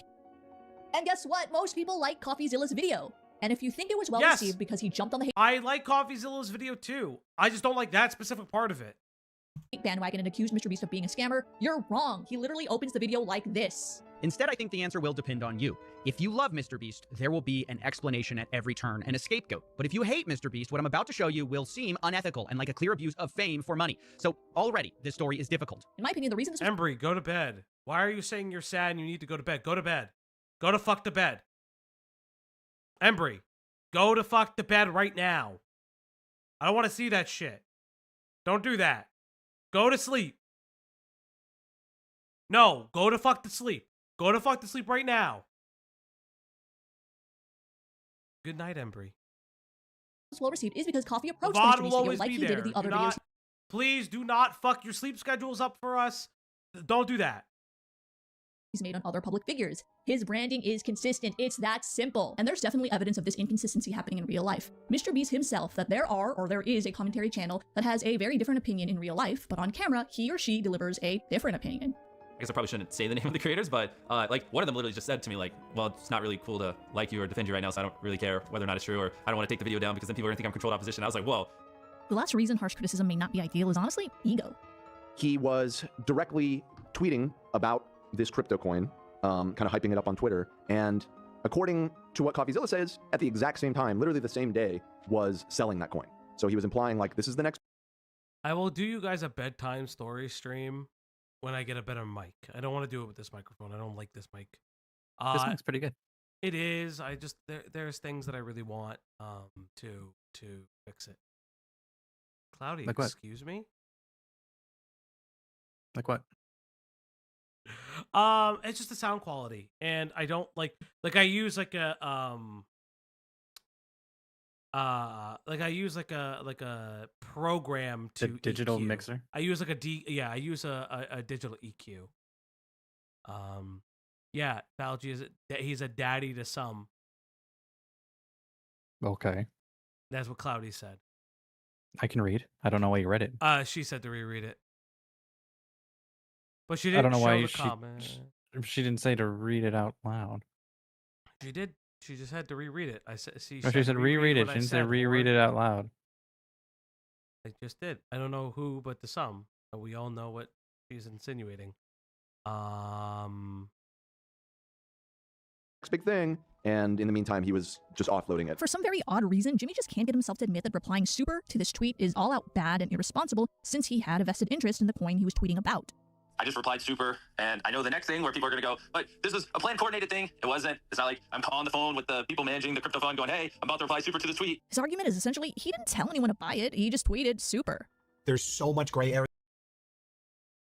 And guess what? Most people like CoffeeZilla's video. And if you think it was well received because he jumped on the hate I like CoffeeZilla's video too. I just don't like that specific part of it. bandwagon and accused MrBeast of being a scammer, you're wrong. He literally opens the video like this. Instead, I think the answer will depend on you. If you love MrBeast, there will be an explanation at every turn and a scapegoat. But if you hate MrBeast, what I'm about to show you will seem unethical and like a clear abuse of fame for money. So already, this story is difficult. In my opinion, the reason this was— Embry, go to bed. Why are you saying you're sad and you need to go to bed? Go to bed. Go to fuck to bed. Embry, go to fuck to bed right now. I don't want to see that shit. Don't do that. Go to sleep. No, go to fuck to sleep. Go to fuck to sleep right now. Good night, Embry. well received is because Coffee approached The the VOD Mr. will Beast video always like be he did there. in the other Do videos. not- Please do not fuck your sleep schedules up for us. Don't do that. he's made on other public figures. His branding is consistent. It's that simple. And there's definitely evidence of this inconsistency happening in real life. MrBeast himself, that there is a commentary channel that has a very different opinion in real life, but on camera, he or she delivers a different opinion. I guess I probably shouldn't say the name of the creators, but like one of them literally just said to me like, well, it's not really cool to like you or defend you right now, so I don't really care whether or not it's true, or I don't want to take the video down because then people are gonna think I'm controlled opposition. I was like, whoa. The last reason harsh criticism may not be ideal is honestly ego. He was directly tweeting about this crypto coin, kind of hyping it up on Twitter, and according to what CoffeeZilla says, at the exact same time, literally the same day, was selling that coin. So he was implying like, this is the next. I will do you guys a bedtime story stream when I get a better mic. I don't want to do it with this microphone. I don't like this mic. This mic's pretty good. It is. I just there's things that I really want to fix it. Cloudy, Like what? excuse me. Like what? It's just the sound quality, and I don't like I use like a program to digital EQ. mixer? I use like I use a digital EQ. Yeah, Falgi he's a daddy to some. Okay. That's what Cloudy said. I can read. I don't know why you read it. She said to reread it. But she I didn't don't know show why the she comment. she didn't say to read it out loud. She did. She just had to reread it. I said, see. No, she said reread it. what She I didn't say said, reread whore. it out loud. I just did. I don't know who, but the some. But we all know what she's insinuating. Next big thing, and in the meantime, he was just offloading it. For some very odd reason, Jimmy just can't get himself to admit that replying super to this tweet is all out bad and irresponsible since he had a vested interest in the coin he was tweeting about. I just replied super, and I know the next thing where people are going to go, but this was a planned coordinated thing. It wasn't. It's not like I'm on the phone with the people managing the crypto fund going, hey, I'm about to reply super to this tweet. His argument is essentially he didn't tell anyone to buy it, he just tweeted super. There's so much gray area.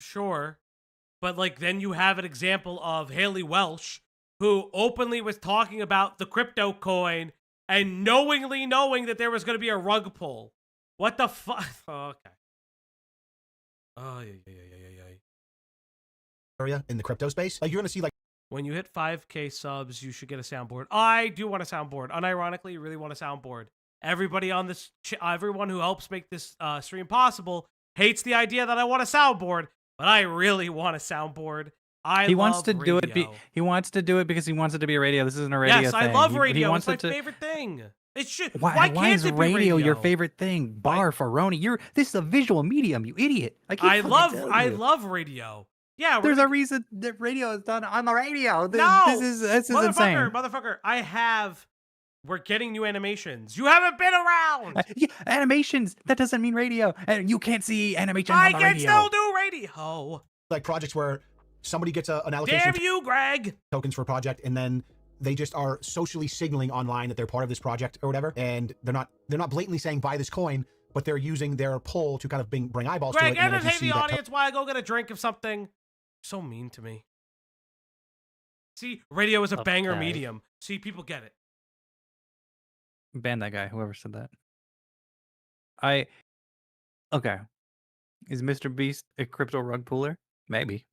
Sure. But like then you have an example of Haley Welsh, who openly was talking about the crypto coin and knowingly knowing that there was going to be a rug pull. What the fuck? Oh, okay. Oh, yeah. Area in the crypto space. Like you're gonna see like When you hit 5K subs, you should get a soundboard. I do want a soundboard. Unironically, really want a soundboard. Everybody on this, everyone who helps make this stream possible hates the idea that I want a soundboard, but I really want a soundboard. He wants to radio. do it. He wants to do it because he wants it to be a radio. This isn't a radio Yes, thing. I love He radio. wants It's my it to. favorite thing. It should. Why can't is it be radio your favorite thing? Bar Faroni. This is a visual medium, you idiot. I love radio. Yeah, There's a reason that radio is done on the radio. This is insane. Motherfucker, we're getting new animations. You haven't been around. Yeah, animations. That doesn't mean radio. And you can't see animations I on the can radio. still do radio. like projects where somebody gets an allocation Damn you, Greg. tokens for a project, and then they just are socially signaling online that they're part of this project or whatever, and they're not blatantly saying buy this coin, but they're using their pull to kind of bring eyeballs Greg, to it. And then if you entertain see the that audience while I go get a drink of something. So mean to me. See, radio is a banger Okay. medium. See, people get it. Ban that guy, whoever said that. Okay. Is MrBeast a crypto rug puller? Maybe.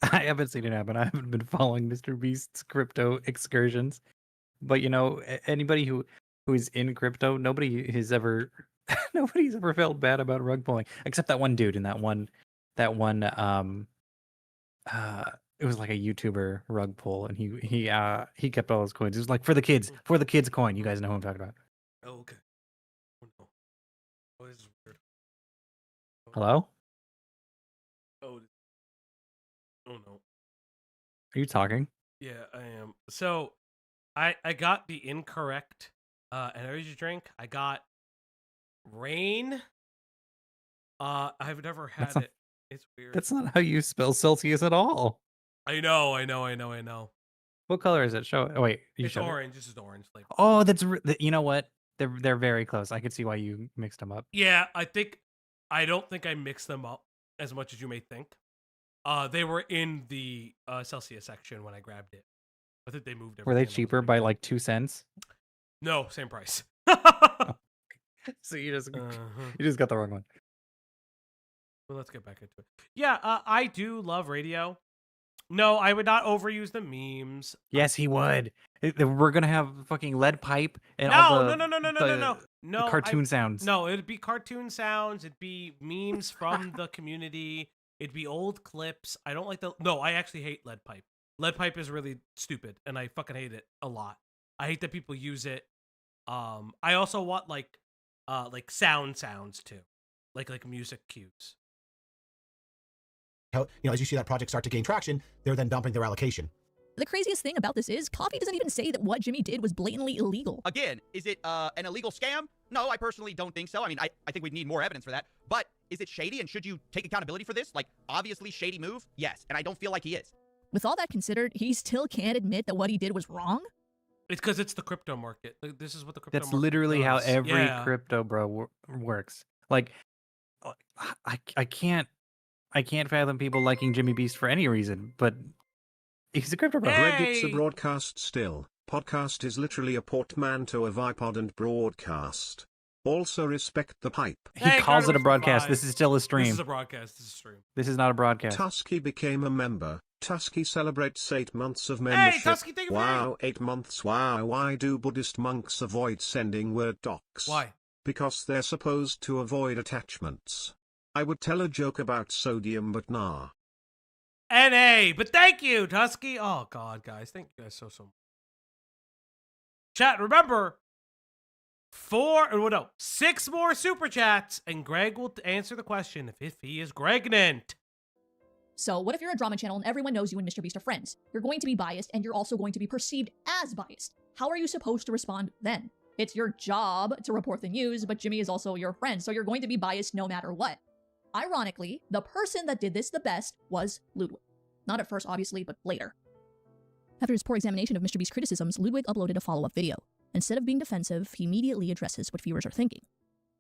I haven't seen it happen. I haven't been following MrBeast's crypto excursions. But anybody who is in crypto, nobody's ever felt bad about rug pulling. Except that one dude in that one it was like a YouTuber rug pull, and he kept all his coins. It was like for the kids coin. You guys know who I'm talking about. Oh, okay. Oh, no. Oh, this is weird. Hello? Oh no. Are you talking? Yeah, I am. So, I got the incorrect energy drink. I got Rain. I've never had it. It's weird. That's not how you spell Celsius at all. I know. What color is it? Show it. Oh, wait, you It's showed it. orange. This is orange. Like, Oh, you know what? They're very close. I could see why you mixed them up. yeah, I don't think I mixed them up as much as you may think. They were in the Celsius section when I grabbed it. I think they moved. Were they everything. cheaper by like 2 cents? No, same price. So you just got the wrong one. Well, let's get back into it. Yeah, I do love radio. No, I would not overuse the memes. Yes, he would. We're gonna have fucking lead pipe and No, all the no, cartoon sounds. No, it'd be cartoon sounds. It'd be memes from the community. It'd be old clips. I don't like the. No, I actually hate lead pipe. Lead pipe is really stupid, and I fucking hate it a lot. I hate that people use it. I also want like sounds too, like music cues. How, as you see that project start to gain traction, they're then dumping their allocation. The craziest thing about this is Coffee doesn't even say that what Jimmy did was blatantly illegal. Again, is it an illegal scam? No, I personally don't think so. I mean, I think we'd need more evidence for that. But is it shady, and should you take accountability for this? Like, obviously shady move? Yes, and I don't feel like he is. With all that considered, he still can't admit that what he did was wrong? It's because it's the crypto market. This is what the crypto That's market literally how does. every Yeah. crypto bro works. Like, I can't fathom people liking Jimmy Beast for any reason, but he's a crypto bro. Reddit's a broadcast still. Podcast is literally a portmanteau of iPod and broadcast. Also respect the pipe. He calls it a broadcast. This is still a stream. This is a broadcast. This is a stream. This is not a broadcast. Tusky became a member. Tusky celebrates 8 months of membership. Tusky, thank you for wow, 8 months. Wow. Why do Buddhist monks avoid sending Word docs? Why? Because they're supposed to avoid attachments. I would tell a joke about sodium, but nah. NA, but thank you, Tusky. Oh, God, guys. Thank you guys so much. Chat, remember, 6 more super chats, and Greg will answer the question if he is Gregnant. So what if you're a drama channel and everyone knows you and MrBeast are friends? You're going to be biased, and you're also going to be perceived as biased. How are you supposed to respond then? It's your job to report the news, but Jimmy is also your friend, so you're going to be biased no matter what. Ironically, the person that did this the best was Ludwig. Not at first, obviously, but later. After his poor examination of MrBeast's criticisms, Ludwig uploaded a follow-up video. Instead of being defensive, he immediately addresses what viewers are thinking.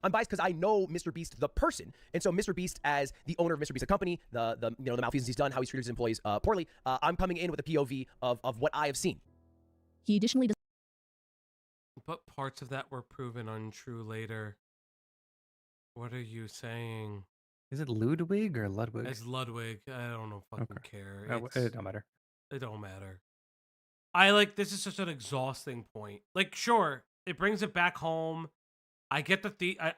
I'm biased because I know MrBeast, the person, and so MrBeast, as the owner of MrBeast, the company, the malfeasance he's done, how he's treated his employees poorly. I'm coming in with a POV of what I have seen. He additionally does. But parts of that were proven untrue later. What are you saying? Is it Ludwig or Ludwig? It's Ludwig. I don't know. Fucking care. It don't matter. It don't matter. This is such an exhausting point. Like, sure, it brings it back home. I get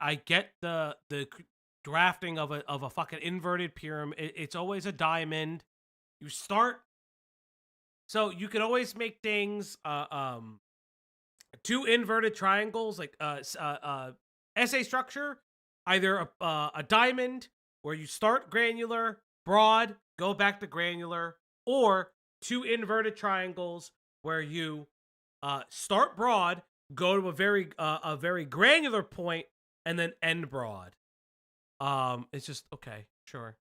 I get the drafting of a fucking inverted pyramid. It's always a diamond. You start, so you can always make things 2 inverted triangles, like essay structure, either a diamond where you start granular, broad, go back to granular, or 2 inverted triangles where you start broad, go to a very granular point, and then end broad. It's just okay. Sure.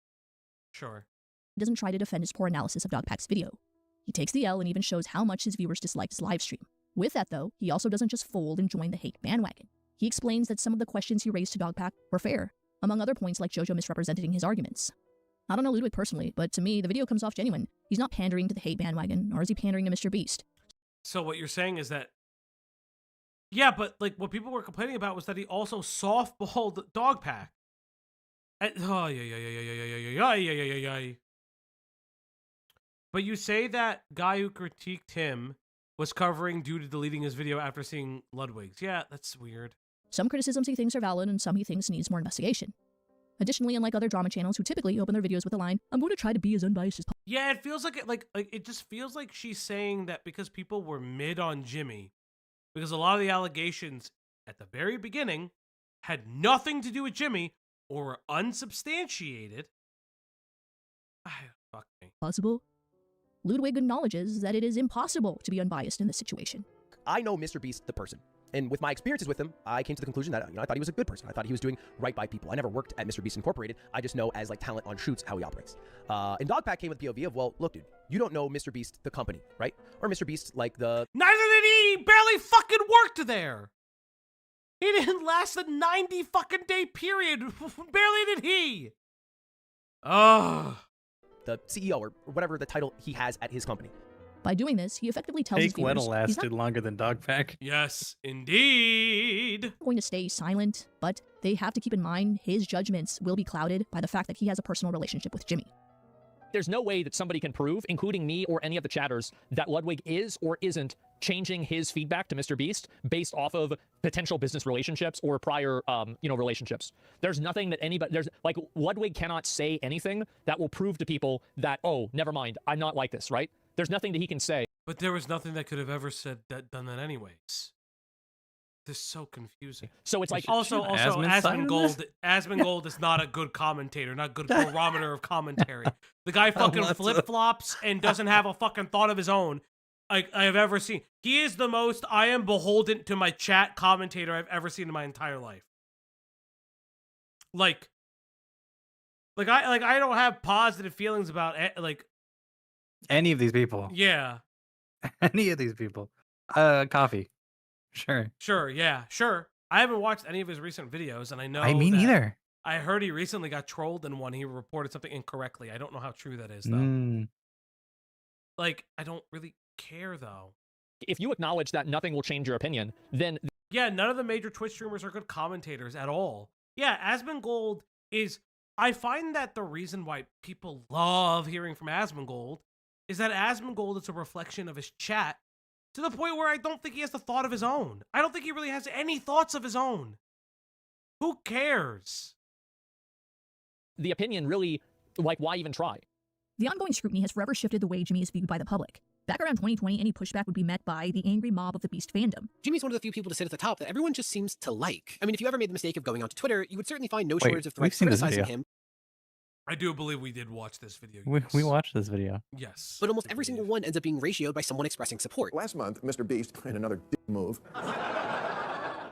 Doesn't try to defend his poor analysis of Dogpack's video. He takes the L and even shows how much his viewers disliked his livestream. With that, though, he also doesn't just fold and join the hate bandwagon. He explains that some of the questions he raised to Dogpack were fair, among other points like JoJo misrepresenting his arguments. I don't know Ludwig personally, but to me, the video comes off genuine. He's not pandering to the hate bandwagon, nor is he pandering to MrBeast. So what you're saying is that, yeah, but like what people were complaining about was that he also softballed Dogpack. Yeah. But you say that guy who critiqued him was covering due to deleting his video after seeing Ludwig's. Yeah, that's weird. Some criticisms he thinks are valid, and some he thinks needs more investigation. Additionally, unlike other drama channels who typically open their videos with the line, "I'm going to try to be as unbiased as possible." Yeah, it feels like it just feels like she's saying that because people were mid on Jimmy, because a lot of the allegations at the very beginning had nothing to do with Jimmy or were unsubstantiated. Fuck me. Possible. Ludwig acknowledges that it is impossible to be unbiased in this situation. I know MrBeast, the person. And with my experiences with him, I came to the conclusion that I thought he was a good person. I thought he was doing right by people. I never worked at MrBeast Incorporated. I just know as talent on shoots how he operates. And Dogpack came with POV of, well, look, dude, you don't know MrBeast, the company, right? Or MrBeast, the... Neither did he! Barely fucking worked there! He didn't last a 90 fucking day period. Barely did he! Ugh. The CEO or whatever the title he has at his company. By doing this, he effectively tells his viewers lasted he's not longer than Dogpack. Yes, indeed. Going to stay silent, but they have to keep in mind his judgments will be clouded by the fact that he has a personal relationship with Jimmy. There's no way that somebody can prove, including me or any of the chatters, that Ludwig is or isn't changing his feedback to MrBeast based off of potential business relationships or prior, relationships. There's nothing that Ludwig cannot say anything that will prove to people that, oh, never mind, I'm not like this, right? There's nothing that he can say. But there was nothing that could have ever done that anyways. This is so confusing. So it's like also Asmongold is not a good commentator, not a good barometer of commentary. The guy fucking flip flops and doesn't have a fucking thought of his own I have ever seen. He is the most I am beholden to my chat commentator I've ever seen in my entire life. I don't have positive feelings about any of these people. Yeah. Any of these people. Coffee. Sure. Yeah, sure. I haven't watched any of his recent videos, and I know. Neither. I heard he recently got trolled in one. He reported something incorrectly. I don't know how true that is, though. I don't really care, though. If you acknowledge that nothing will change your opinion, then yeah, none of the major Twitch streamers are good commentators at all. Yeah, Asmongold is. I find that the reason why people love hearing from Asmongold is that Asmongold is a reflection of his chat. To the point where I don't think he has the thought of his own. I don't think he really has any thoughts of his own. Who cares? The opinion really, why even try? The ongoing scrutiny has forever shifted the way Jimmy is viewed by the public. Back around 2020, any pushback would be met by the angry mob of the Beast fandom. Jimmy's one of the few people to sit at the top that everyone just seems to like. I mean, if you ever made the mistake of going onto Twitter, you would certainly find no shortage of threats criticizing him. I do believe we did watch this video. We watched this video. Yes. But almost every single one ends up being ratioed by someone expressing support. Last month, MrBeast, in another move,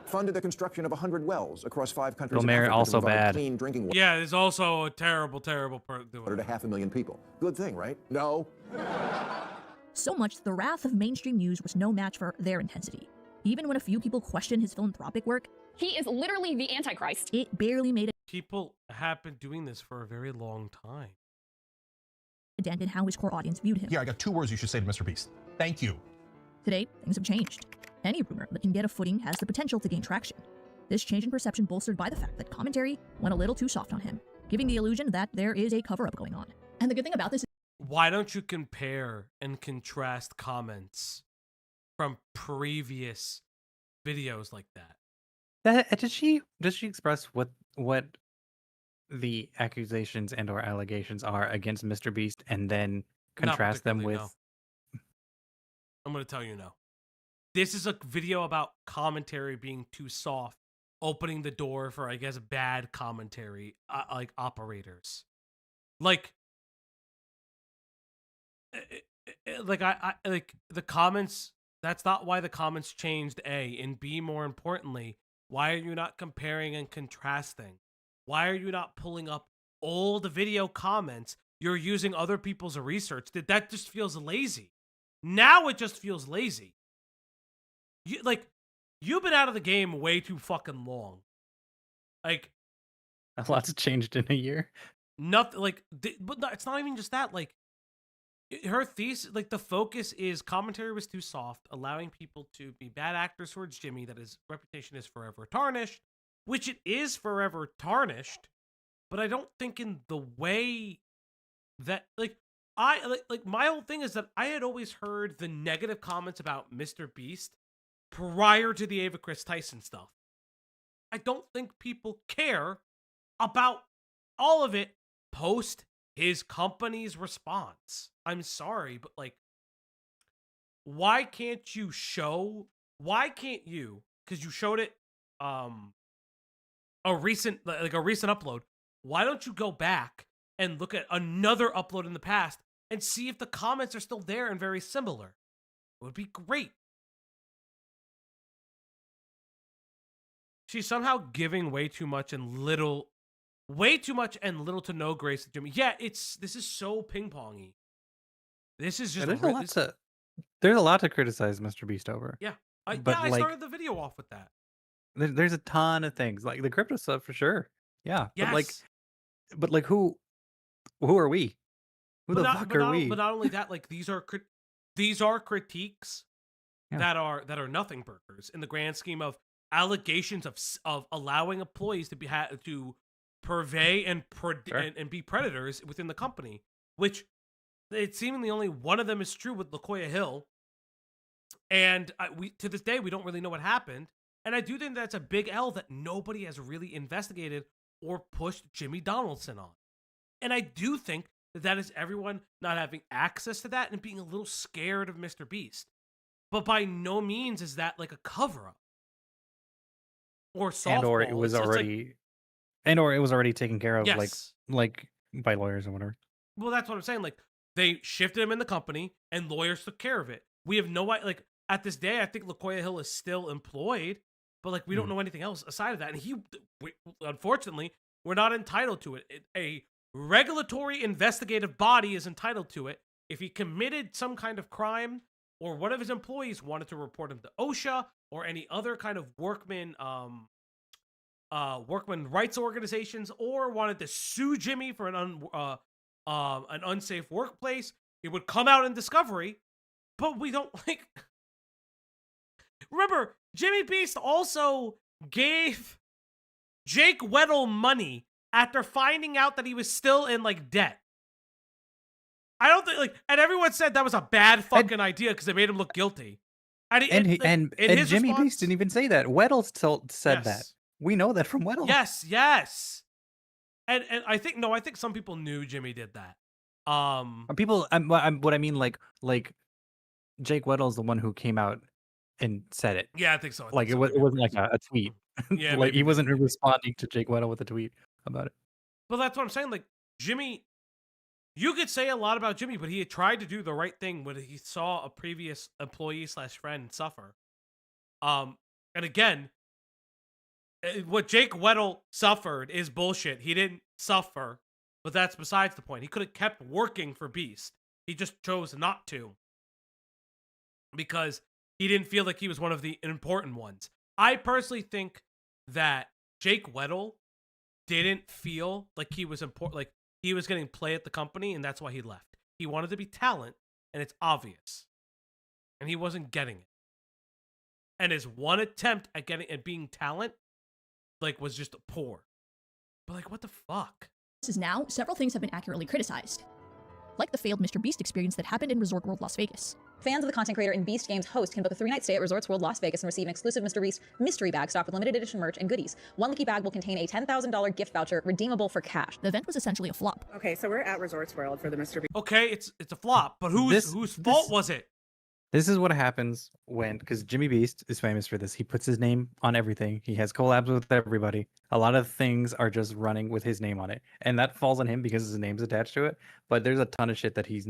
funded the construction of 100 wells across 5 countries. Bill Mayer also bad. Clean drinking water. Yeah, there's also a terrible To 500,000 people. Good thing, right? No. So much, the wrath of mainstream news was no match for their intensity. Even when a few people questioned his philanthropic work, he is literally the Antichrist. It barely made a People have been doing this for a very long time. dent in how his core audience viewed him. Here, I got 2 words you should say to MrBeast. Thank you. Today, things have changed. Any rumor that can get a footing has the potential to gain traction. This change in perception bolstered by the fact that commentary went a little too soft on him, giving the illusion that there is a cover-up going on. And the good thing about this is why don't you compare and contrast comments from previous videos like that? Does she express what the accusations and or allegations are against MrBeast and then contrast them with? No. I'm going to tell you no. This is a video about commentary being too soft, opening the door for, I guess, bad commentary, operators. The comments, that's not why the comments changed, A. And B, more importantly, why are you not comparing and contrasting? Why are you not pulling up all the video comments? You're using other people's research. That just feels lazy. Now it just feels lazy. You've been out of the game way too fucking long. A lot's changed in a year. Nothing, but it's not even just that. Her thesis, the focus is commentary was too soft, allowing people to be bad actors towards Jimmy, that his reputation is forever tarnished, which it is forever tarnished, but I don't think in the way that, my whole thing is that I had always heard the negative comments about MrBeast prior to the Ava Chris Tyson stuff. I don't think people care about all of it post his company's response. I'm sorry, but why can't you, because you showed it a recent upload, why don't you go back and look at another upload in the past and see if the comments are still there and very similar? It would be great. She's somehow giving way too much and little to no grace to Jimmy. Yeah, this is so ping-pongy. This is just there's a lot to criticize MrBeast over. Yeah. I started the video off with that. There's a ton of things, like the crypto stuff for sure. Yeah. Yes. But who are we? Who the fuck are we? But not only that, these are critiques that are nothing burgers in the grand scheme of allegations of allowing employees to purvey and be predators within the company. which it's seemingly only one of them is true with LaKoya Hill. And we to this day, we don't really know what happened. And I do think that's a big L that nobody has really investigated or pushed Jimmy Donaldson on. And I do think that that is everyone not having access to that and being a little scared of MrBeast. But by no means is that like a cover-up. Or softball. And or it was already taken care of Yes. like by lawyers or whatever. Well, that's what I'm saying. Like, they shifted him in the company, and lawyers took care of it. We have no like at this day. I think LaKoya Hill is still employed, but like we don't know anything else aside of that. And unfortunately, we're not entitled to it. A regulatory investigative body is entitled to it. If he committed some kind of crime, or one of his employees wanted to report him to OSHA or any other kind of workman rights organizations, or wanted to sue Jimmy for an unsafe workplace, it would come out in discovery. But we don't like. Remember, Jimmy Beast also gave Jake Weddle money after finding out that he was still in like debt. I don't think and everyone said that was a bad fucking idea because it made him look guilty. And Jimmy Beast didn't even say that. Weddle said that. We know that from Weddle. Yes. And I think some people knew Jimmy did that. What I mean, like Jake Weddle's the one who came out and said it. Yeah, I think so. It wasn't like a tweet. Yeah, like maybe. he wasn't responding to Jake Weddle with a tweet about it. But that's what I'm saying. Like, Jimmy, you could say a lot about Jimmy, but he had tried to do the right thing when he saw a previous employee / friend suffer. And again, what Jake Weddle suffered is bullshit. He didn't suffer, but that's besides the point. He could have kept working for Beast. He just chose not to because he didn't feel like he was one of the important ones. I personally think that Jake Weddle didn't feel like he was important, like he was getting play at the company, and that's why he left. He wanted to be talent, and it's obvious. And he wasn't getting it. And his one attempt at being talent, like, was just poor. But like, what the fuck? This is now, several things have been accurately criticized. Like the failed MrBeast experience that happened in Resort World Las Vegas. Fans of the content creator and Beast Games host can book a 3-night stay at Resorts World Las Vegas and receive an exclusive MrBeast mystery bag stocked with limited edition merch and goodies. One lucky bag will contain a $10,000 gift voucher redeemable for cash. The event was essentially a flop. Okay, so we're at Resorts World for the MrBeast. Okay, it's a flop, but whose fault was it? This is what happens because Jimmy Beast is famous for this. He puts his name on everything. He has collabs with everybody. A lot of things are just running with his name on it. And that falls on him because his name's attached to it. But there's a ton of shit that he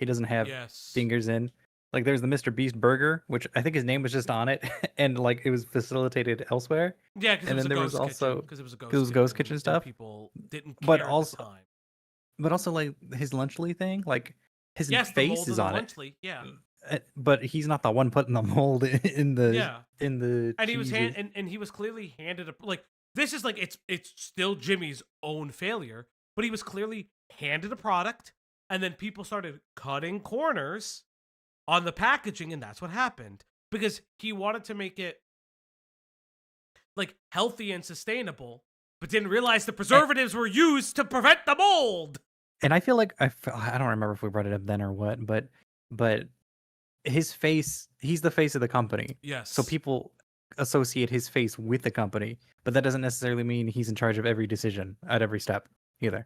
doesn't have fingers in. Like there's the MrBeast burger, which I think his name was just on it. And like it was facilitated elsewhere. Yeah, because it was a ghost kitchen stuff. People didn't care at the time. But also like his Lunchly thing, like his face the mold is of the on Lunchly, it. Yeah. But he's not the one putting the mold in the and he was and he was clearly handed this is like it's still Jimmy's own failure, but he was clearly handed a product and then people started cutting corners on the packaging, and that's what happened because he wanted to make it like healthy and sustainable, but didn't realize the preservatives were used to prevent the mold. And I feel like I don't remember if we brought it up then or what, but his face, he's the face of the company. Yes. So people associate his face with the company, but that doesn't necessarily mean he's in charge of every decision at every step either.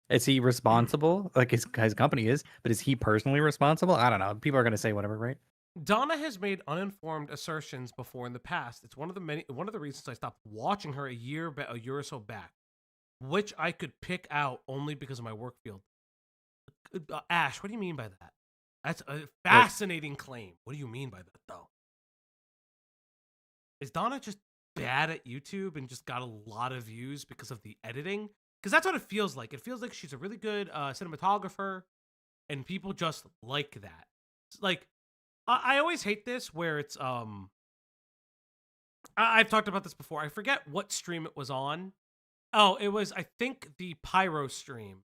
Is he responsible? Like his company is, but is he personally responsible? I don't know. People are going to say whatever, right? Donna has made uninformed assertions before in the past. It's one of the reasons I stopped watching her a year or so back, which I could pick out only because of my work field. Ash, what do you mean by that? That's a fascinating claim. What do you mean by that, though? Is Donna just bad at YouTube and just got a lot of views because of the editing? Because that's what it feels like. It feels like she's a really good cinematographer, and people just like that. Like, I always hate this where it's I've talked about this before. I forget what stream it was on. Oh, it was, I think, the Pyro stream,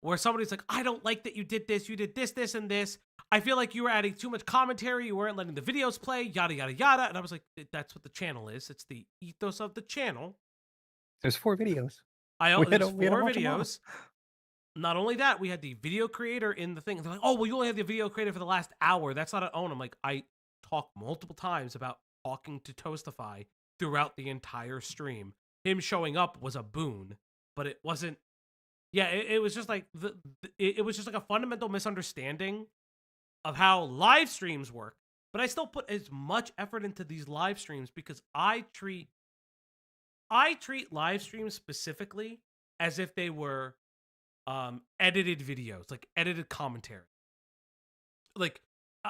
where somebody's like, I don't like that you did this, this, and this. I feel like you were adding too much commentary, you weren't letting the videos play, yada, yada, yada. And I was like, that's what the channel is. It's the ethos of the channel. There's 4 videos. There's 4 videos. not only that, we had the video creator in the thing. They're like, oh, well, you only have the video creator for the last hour. That's not an own. I'm like, I talked multiple times about talking to Toastify throughout the entire stream. Him showing up was a boon, but it wasn't. Yeah, it was just like it was just like a fundamental misunderstanding of how live streams work. But I still put as much effort into these live streams because I treat live streams specifically as if they were edited videos, like edited commentary. Like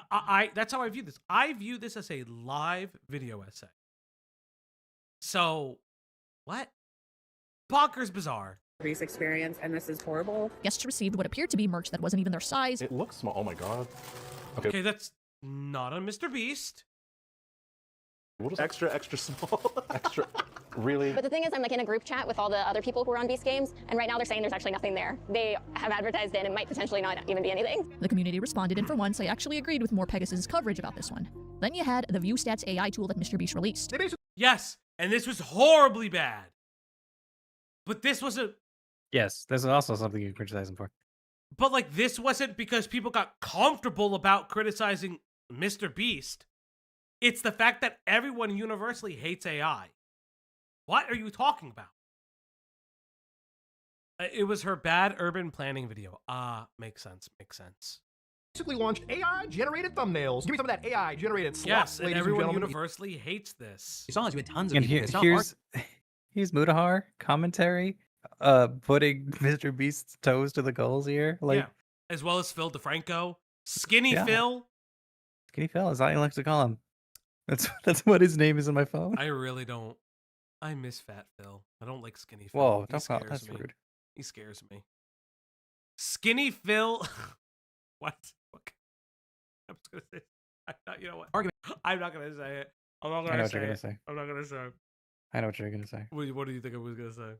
I that's how I view this. I view this as a live video essay. So what? Bonkers bizarre. Reese experience, and this is horrible. Guests received what appeared to be merch that wasn't even their size. It looks small. Oh my god. Okay, that's not on MrBeast. What is extra small? Extra. Really? But the thing is, I'm like in a group chat with all the other people who are on Beast Games, and right now they're saying there's actually nothing there. They have advertised it and might potentially not even be anything. The community responded, and for once, I actually agreed with more Pegasus' coverage about this one. Then you had the ViewStats AI tool that MrBeast released. Yes, and this was horribly bad. But this was a... Yes, there's also something you criticize him for. But like, this wasn't because people got comfortable about criticizing MrBeast. It's the fact that everyone universally hates AI. What are you talking about? It was her bad urban planning video. Makes sense. Makes sense. Basically launched AI-generated thumbnails. Give me some of that AI-generated slop, Yes, and ladies everyone and gentlemen. universally hates this. As long as you had tons of And people. here's Mudahar commentary, putting MrBeast's toes to the goals here. Like, yeah, as well as Phil DeFranco, Skinny Yeah. Phil. Skinny Phil is how I like to call him. That's what his name is on my phone. I really don't. I miss Fat Phil. I don't like Skinny Phil. Whoa, He don't call, scares that's me. rude. He scares me. Skinny Phil. What? Okay. I'm just gonna say. You know what? I'm not gonna say it. I'm not I know gonna what say you're gonna it. say. I'm not gonna say. I know what you're gonna say. What do you think I was gonna say?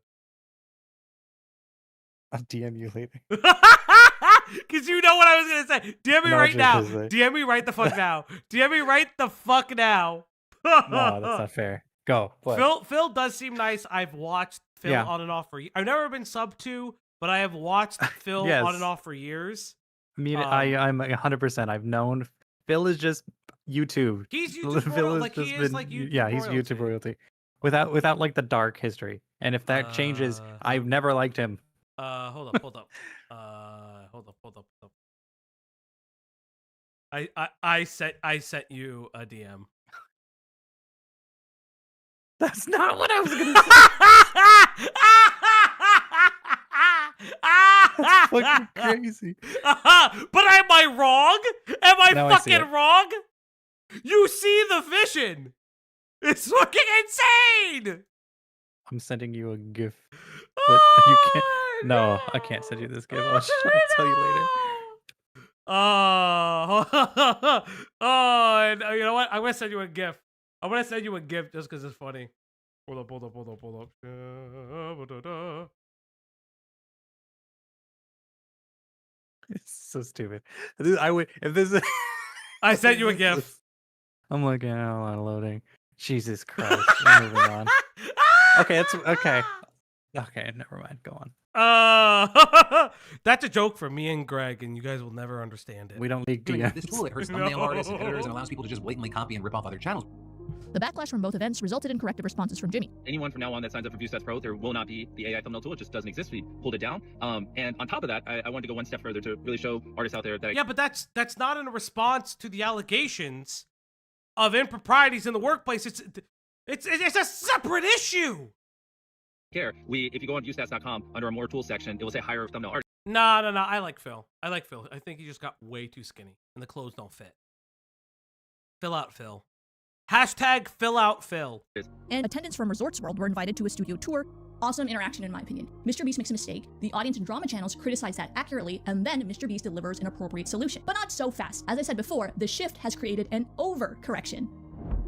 I'll DM you later. Because you know what I was gonna say. DM me I know what right you're now. gonna say. DM me right the fuck now. DM me right the fuck now. No, that's not fair. Go. What? Phil does seem nice. I've watched Phil Yeah. on and off for years. I've never been sub to, but I have watched Phil Yes. on and off for years. I mean, I'm 100%. I've known Phil is just YouTube. He's YouTube Phil royalty. has Like, he just is been- like YouTube yeah, he's royalty. YouTube royalty. Without like the dark history. And if that changes, I've never liked him. Hold up. Hold up. I sent you a DM. That's not what I was gonna say. That's fucking crazy. But am I wrong? Am I Now I see fucking it. wrong? You see the vision. It's fucking insane. I'm sending you a GIF. But you can't. No, I can't send you this GIF. I'll tell you later. And you know what? I'm gonna send you a GIF. I'm gonna send you a GIF just because it's funny. Hold up. It's so stupid. I would if this. I sent you a GIF. I'm looking at a lot of loading. Jesus Christ. We're moving on. Okay, it's okay. Okay, never mind. Go on. That's a joke for me and Greg, and you guys will never understand it. We don't leak Doing DMs. this tool, it hurts thumbnail artists and editors and allows people to just blatantly copy and rip off other channels. The backlash from both events resulted in corrective responses from Jimmy. Anyone from now on that signs up for ViewStats Pro, there will not be the AI thumbnail tool. It just doesn't exist. We pulled it down. And on top of that, I wanted to go one step further to really show artists out there that Yeah, but that's not in a response to the allegations of improprieties in the workplace. It's a separate issue. care. If you go on viewstats.com under our more tools section, it will say hire thumbnail artist. No. I like Phil. I think he just got way too skinny, and the clothes don't fit. Fill out Phil. Hashtag fill out Phil. And attendants from Resorts World were invited to a studio tour. Awesome interaction, in my opinion. MrBeast makes a mistake, the audience and drama channels criticize that accurately, and then MrBeast delivers an appropriate solution. But not so fast. As I said before, the shift has created an overcorrection.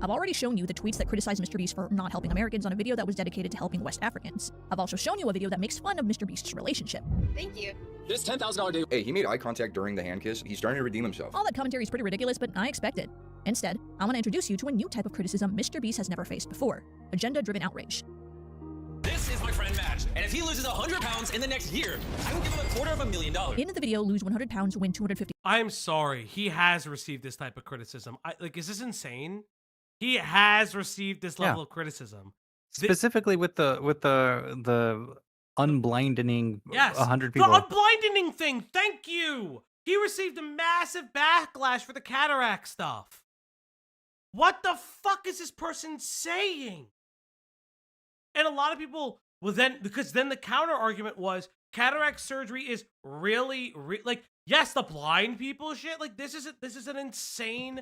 I've already shown you the tweets that criticize MrBeast for not helping Americans on a video that was dedicated to helping West Africans. I've also shown you a video that makes fun of MrBeast's relationship. Thank you. This $10,000 dude. Hey, he made eye contact during the hand kiss. He's starting to redeem himself. All that commentary is pretty ridiculous, but I expect it. Instead, I want to introduce you to a new type of criticism MrBeast has never faced before: agenda-driven outrage. This is my friend match. And if he loses 100 pounds in the next year, I will give him $250,000. In the video, lose 100 pounds, win 250. I'm sorry. He has received this type of criticism. Is this insane? He has received this level of criticism. Specifically with the unblinding Yes, 100 people. the unblinding thing. Thank you. He received a massive backlash for the cataract stuff. What the fuck is this person saying? And a lot of people, well, then the counter argument was cataract surgery is really like, yes, the blind people shit. Like this is an insane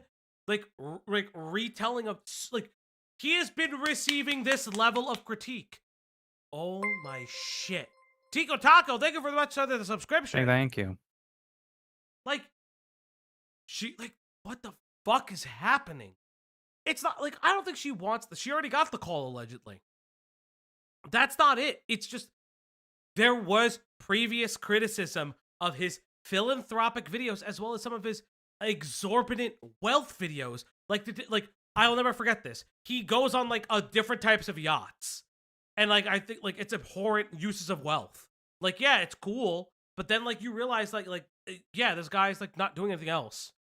retelling of like he has been receiving this level of critique. Oh my shit. Tico Taco, thank you for much for the subscription. Hey, thank you. Like, what the fuck is happening? It's not like, I don't think she wants this. She already got the call, allegedly. That's not it. It's just, there was previous criticism of his philanthropic videos, as well as some of his exorbitant wealth videos. Like, I'll never forget this. He goes on, like, different types of yachts. And, like, I think, like, it's abhorrent uses of wealth. Like, yeah, it's cool. But then, like, you realize, yeah, this guy's, like, not doing anything else.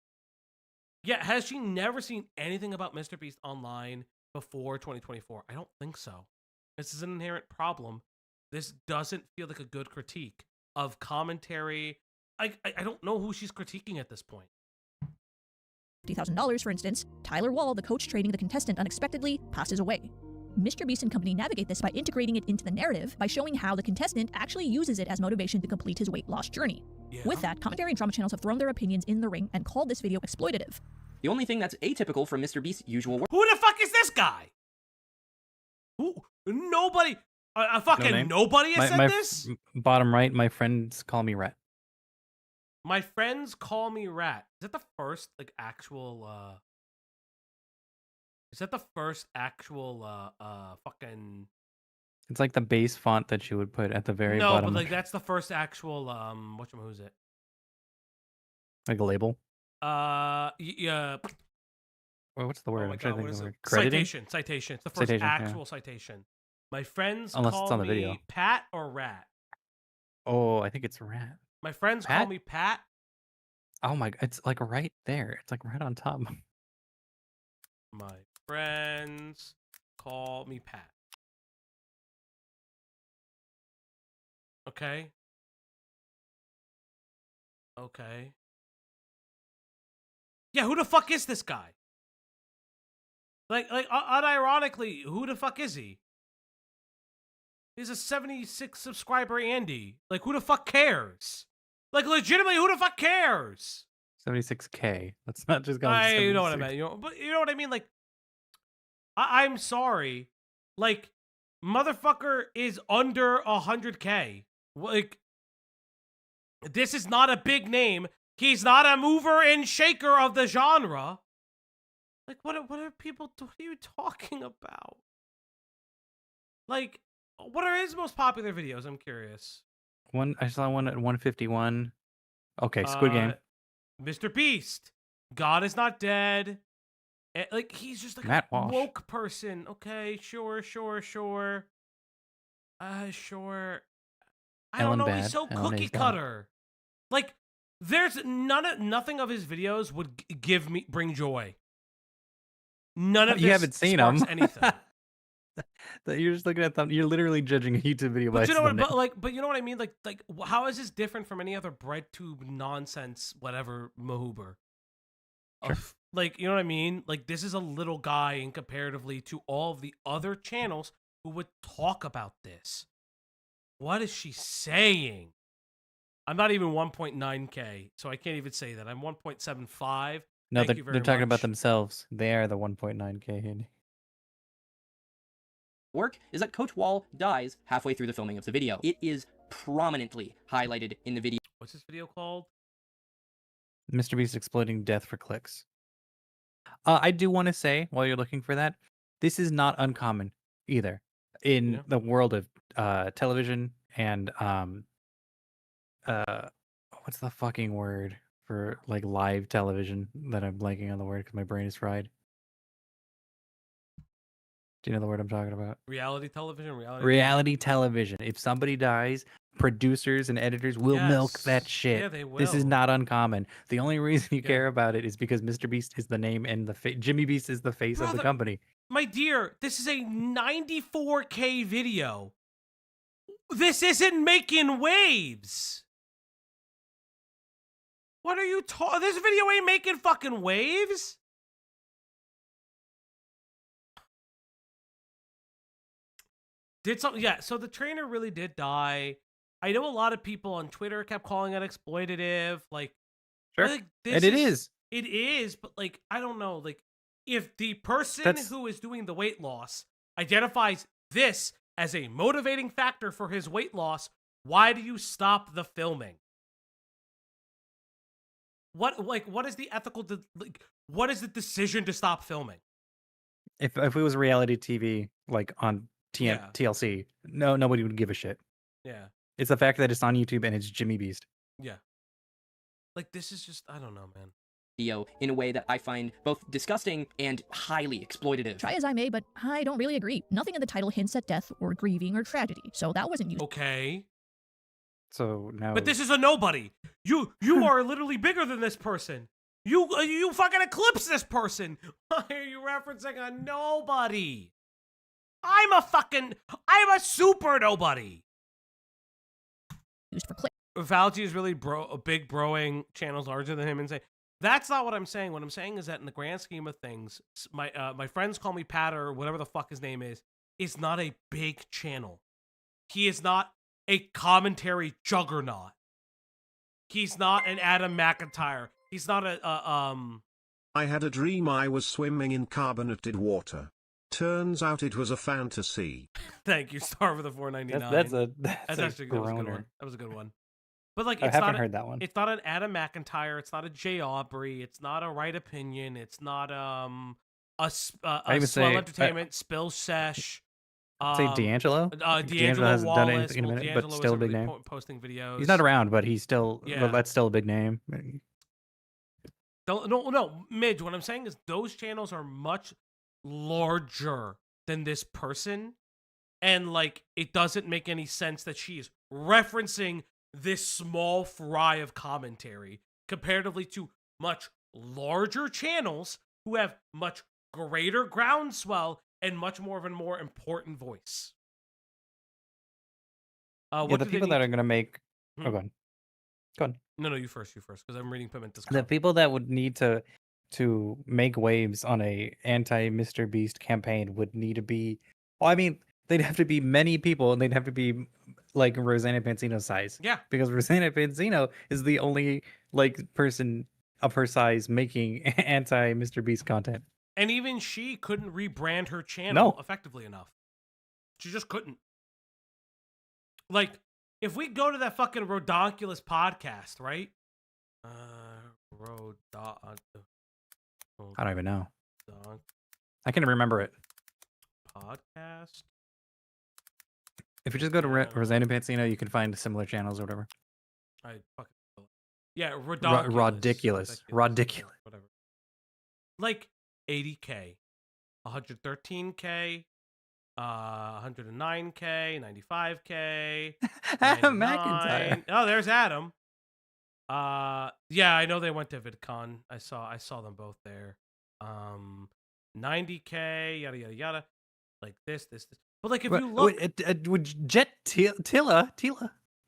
Yeah, has she never seen anything about MrBeast online before 2024? I don't think so. This is an inherent problem. This doesn't feel like a good critique of commentary. I don't know who she's critiquing at this point. $50,000, for instance, Tyler Wall, the coach training the contestant unexpectedly, passes away. MrBeast and company navigate this by integrating it into the narrative by showing how the contestant actually uses it as motivation to complete his weight loss journey. Yeah. With that, commentary and drama channels have thrown their opinions in the ring and called this video exploitative. The only thing that's atypical from MrBeast's usual work. Who the fuck is this guy? Who? Nobody. Fucking nobody has said this? Bottom right, my friends call me Rat. My friends call me Rat. Is that the first, like, actual, Is that the first actual, fucking... It's like the base font that you would put at the very no, bottom. No, but, like, that's the first actual, who's it? Like a label? Yeah. Well, what's the word? Oh my I'm trying God, to think of the word. Citation. Citation. It's the first Citation, actual citation. My friends Unless call it's on the me video. Pat or Rat. Oh, I think it's Rat. My friends Pat? call me Pat. Oh my, it's like right there. It's like right on top. My friends call me Pat. Okay. Okay. Yeah, who the fuck is this guy? Like, unironically, who the fuck is he? He's a 76 subscriber Andy. Like, who the fuck cares? Like, legitimately, who the fuck cares? 76K. Let's not just go. You know what I meant. But you know what I mean? Like, I'm sorry. Like, motherfucker is under 100K. Like, this is not a big name. He's not a mover and shaker of the genre. Like, what are people? What are you talking about? Like, what are his most popular videos? I'm curious. I saw one at 151. Okay, Squid Game. MrBeast. God is not dead. And, like, he's just like Matt a Walsh. woke person. Okay, sure. Sure. I don't know. He's so cookie cutter. Like, there's nothing of his videos would bring joy. None of you haven't seen them. Anything. You're just looking at them. You're literally judging a YouTube video by But you know what? thumbnail. But you know what I mean. Like, how is this different from any other bread tube nonsense, whatever, Mahoober? Sure. Like, you know what I mean? Like, this is a little guy in comparatively to all of the other channels who would talk about this. What is she saying? I'm not even 1.9K, so I can't even say that. I'm 1.75. No, Thank you they're very talking about much. themselves. They are the 1.9K. Andy. Work is that Coach Wall dies halfway through the filming of the video. It is prominently highlighted in the video. What's this video called? MrBeast exploiting death for clicks. I do want to say, while you're looking for that, this is not uncommon either in the world of television and what's the fucking word for like live television that I'm blanking on the word because my brain is fried. Do you know the word I'm talking about? Reality television. Reality television. If somebody dies, producers and editors will milk that shit. Yeah, they will. This is not uncommon. The only reason you care about it is because MrBeast is the name and the Jimmy Beast is the face of the company. My dear, this is a 94K video. This isn't making waves. What are you talking? This video ain't making fucking waves. Did something? Yeah. So the trainer really did die. I know a lot of people on Twitter kept calling it exploitative. Like, sure, like, and it is. It is, but like, I don't know. Like, if the person who is doing the weight loss identifies this as a motivating factor for his weight loss, why do you stop the filming? What is the ethical? What is the decision to stop filming? If it was reality TV, like on TLC, nobody would give a shit. Yeah. It's the fact that it's on YouTube and it's Jimmy Beast. Yeah. Like, this is just, I don't know, man. Video in a way that I find both disgusting and highly exploitative. Try as I may, but I don't really agree. Nothing in the title hints at death or grieving or tragedy, so that wasn't used. Okay. So now. But this is a nobody. You are literally bigger than this person. You fucking eclipse this person. Why are you referencing a nobody? I'm a super nobody. Used for click. Fauci is really big broing channels larger than him and say, that's not what I'm saying. What I'm saying is that in the grand scheme of things, my friends call me Pat or whatever the fuck his name is not a big channel. He is not a commentary juggernaut. He's not an Adam McIntyre. He's not I had a dream I was swimming in carbonated water. Turns out it was a fantasy. Thank you, Star, for the $4.99. That's actually that was a good one. That was a good one. But like, I haven't heard that one. It's not an Adam McIntyre. It's not a Jay Aubrey. It's not a Right Opinion. It's not a Swell Entertainment Spill Sesh. Say D'Angelo. D'Angelo hasn't Wallace. done anything in a minute, but still a big name. Posting videos. He's not around, but he's still. Yeah. Well, that's still a big name. No, Midge. What I'm saying is those channels are much larger than this person, and like, it doesn't make any sense that she is referencing this small fry of commentary comparatively to much larger channels who have much greater groundswell and much more of a more important voice. The people that are going to make... Oh, go on. No, you first, because I'm reading Pimentas. The people that would need to make waves on a anti-MrBeast campaign would need to be... Well, I mean, they'd have to be many people, and they'd have to be like Rosanna Pansino's size. Yeah. Because Rosanna Pansino is the only like person of her size making anti-MrBeast content. And even she couldn't rebrand her channel effectively enough. She just couldn't. Like, if we go to that fucking Rodonculous podcast, right? I don't even know. I can't remember it. Podcast. If you just go to Rosanna Pansino, you can find similar channels or whatever. Yeah, Rodonculous. Ridiculous. Whatever. Like 80K, 113K, 109K, 95K. Adam McIntyre. Oh, there's Adam. Yeah, I know they went to VidCon. I saw them both there. 90K, yada yada yada. Like this. But like, if you look, would Jet Tila?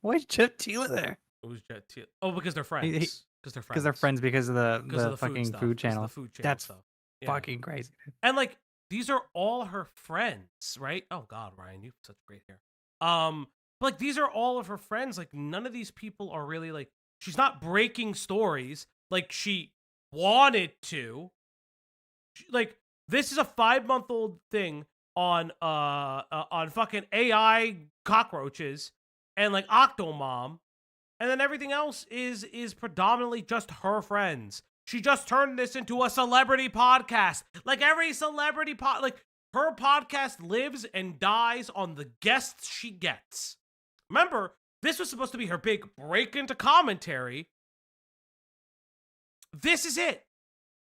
Why is Jet Tila there? Who's Jet Tila? Oh, because they're friends. Because they're friends because of the fucking food channel. The food channel That's stuff. fucking crazy. And like, these are all her friends, right? Oh God, Ryan, you have such great hair. But like, these are all of her friends. Like, none of these people are really like. She's not breaking stories like she wanted to. Like, this is a 5-month-old thing on fucking AI cockroaches and like Octomom, and then everything else is predominantly just her friends. She just turned this into a celebrity podcast. Like every celebrity like her podcast lives and dies on the guests she gets. Remember, this was supposed to be her big break into commentary. This is it.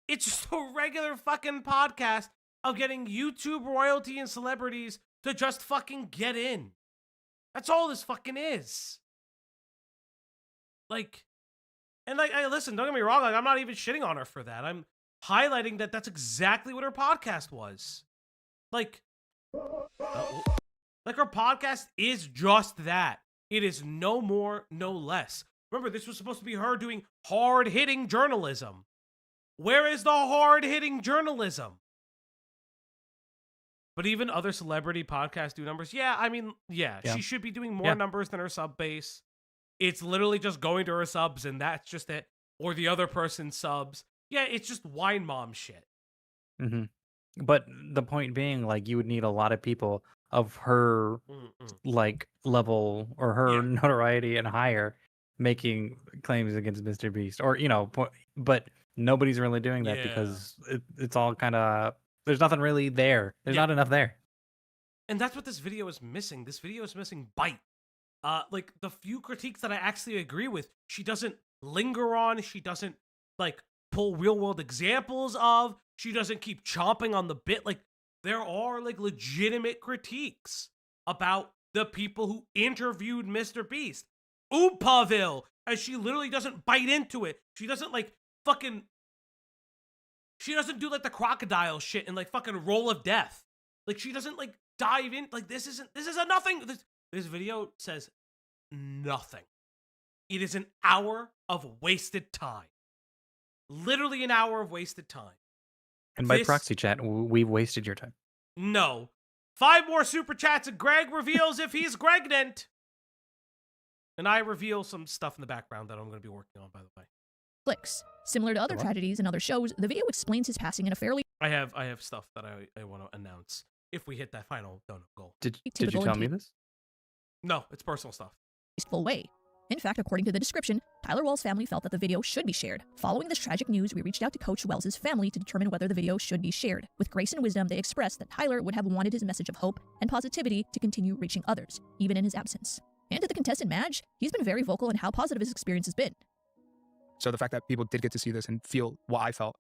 It's just a regular fucking podcast of getting YouTube royalty and celebrities to just fucking get in. That's all this fucking is. Like, and like, listen, don't get me wrong. Like, I'm not even shitting on her for that. I'm highlighting that that's exactly what her podcast was. Like her podcast is just that. It is no more, no less. Remember, this was supposed to be her doing hard-hitting journalism. Where is the hard-hitting journalism? But even other celebrity podcasts do numbers. Yeah, I mean, yeah. She should be doing more numbers than her sub base. It's literally just going to her subs and that's just it. Or the other person's subs. Yeah, it's just wine mom shit. But the point being, like, you would need a lot of people of her like level or her notoriety and higher making claims against MrBeast, or but nobody's really doing that because it's all kind of, there's nothing really there. There's not enough there. And that's what this video is missing. This video is missing bite. Like the few critiques that I actually agree with, she doesn't linger on. She doesn't like pull real world examples of. She doesn't keep chomping on the bit. Like, there are like legitimate critiques about the people who interviewed MrBeast. Oompaville, and she literally doesn't bite into it. She doesn't like fucking. She doesn't do like the crocodile shit and like fucking roll of death. Like, she doesn't like dive in. Like, this is a nothing. This video says nothing. It is an hour of wasted time. Literally an hour of wasted time. And by proxy chat, we've wasted your time. No. 5 more super chats and Greg reveals if he's Gregnant. And I reveal some stuff in the background that I'm going to be working on, by the way. Clicks. Similar to other tragedies and other shows, the video explains his passing in a fairly... I have stuff that I want to announce if we hit that final donut goal. Did you tell me this? No, it's personal stuff. ...full way. In fact, according to the description, Tyler Well's family felt that the video should be shared. Following this tragic news, we reached out to Coach Wells' family to determine whether the video should be shared. With grace and wisdom, they expressed that Tyler would have wanted his message of hope and positivity to continue reaching others, even in his absence. And to the contestant Madge, he's been very vocal in how positive his experience has been. So the fact that people did get to see this and feel what I felt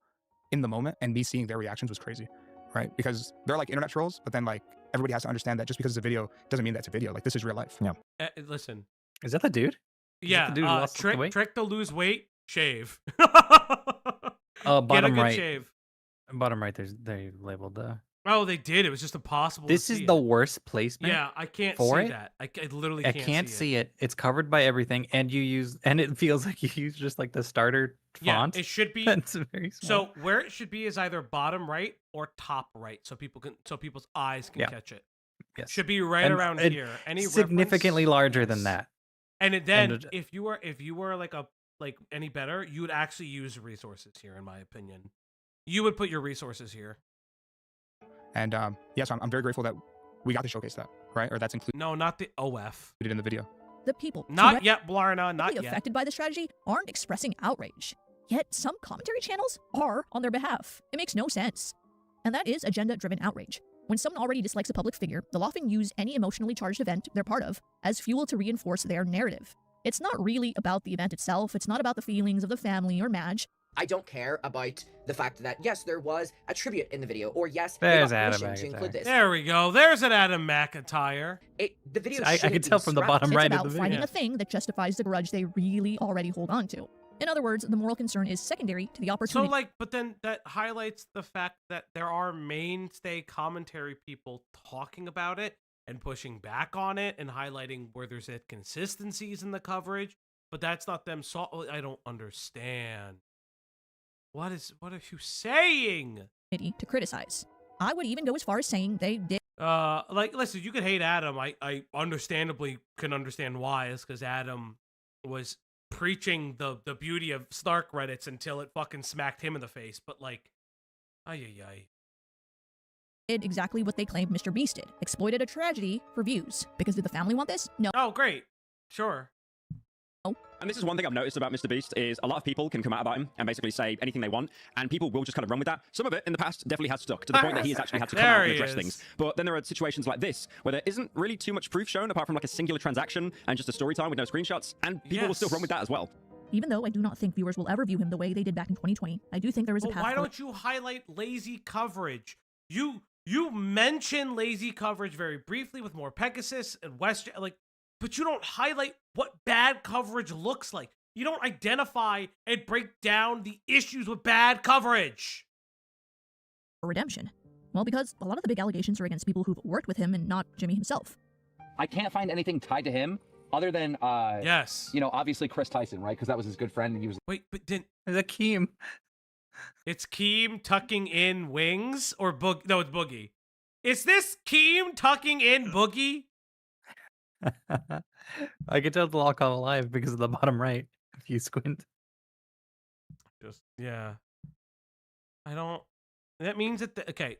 in the moment and me seeing their reactions was crazy, right? Because they're like internet trolls, but then like everybody has to understand that just because it's a video doesn't mean that's a video. Like, this is real life. Yeah. Listen. Is that the dude? Yeah, trick to lose weight, shave. Bottom right. Shave. Bottom right, they labeled Oh, they did. It was just impossible. This to is see the it. worst placement. Yeah, I can't for see it. that. I literally I can't. can't see it. It's covered by everything, and it feels like you use just like the starter font. Yeah, it should be. It's very small. So where it should be is either bottom right or top right, so people's eyes can catch it. Yes, should be right around here. Any significantly larger than that. And then if you were like any better, you would actually use resources here, in my opinion. You would put your resources here. And yes, I'm very grateful that we got to showcase that, right? Or that's included. No, not the OF. In the video. The people not yet, Blarna, not yet. affected by this tragedy aren't expressing outrage. Yet some commentary channels are on their behalf. It makes no sense. And that is agenda-driven outrage. When someone already dislikes a public figure, they'll often use any emotionally charged event they're part of as fuel to reinforce their narrative. It's not really about the event itself. It's not about the feelings of the family or Madge. I don't care about the fact that, yes, there was a tribute in the video, or yes, there's they got Adam permission to include this. There we go. There's an Adam McIntyre. The video I can tell from the bottom right of the video. It's about finding a thing that justifies the grudge they really already hold on to. In other words, the moral concern is secondary to the opportunity. So, but then that highlights the fact that there are mainstay commentary people talking about it and pushing back on it and highlighting where there's inconsistencies in the coverage. But that's not them. I don't understand. What are you saying? To criticize. I would even go as far as saying they did. Listen, you could hate Adam. I understandably can understand why. It's because Adam was preaching the beauty of Snark Reddits until it fucking smacked him in the face. But did exactly what they claimed MrBeast did. Exploited a tragedy for views. Because did the family want this? No. Oh, great. Sure. And this is one thing I've noticed about MrBeast is a lot of people can come out about him and basically say anything they want, and people will just kind of run with that. Some of it in the past definitely has stuck to the point that he has actually had to come out and address things. But then there are situations like this where there isn't really too much proof shown apart from like a singular transaction and just a story time with no screenshots, and people will still run with that as well. Even though I do not think viewers will ever view him the way they did back in 2020, I do think there is a path. Why don't you highlight lazy coverage? you mention lazy coverage very briefly with more Pegasus and West, like, but you don't highlight what bad coverage looks like. You don't identify and break down the issues with bad coverage. Redemption. Well, because a lot of the big allegations are against people who've worked with him and not Jimmy himself. I can't find anything tied to him other than, yes, you know, obviously Chris Tyson, right? Because that was his good friend, and he was. Wait, but didn't It's Akeem. It's Keem tucking in wings or Boog? No, it's Boogie. Is this Keem tucking in Boogie? I can tell the lock on live because of the bottom right. If you squint. Just yeah. I don't. That means that okay.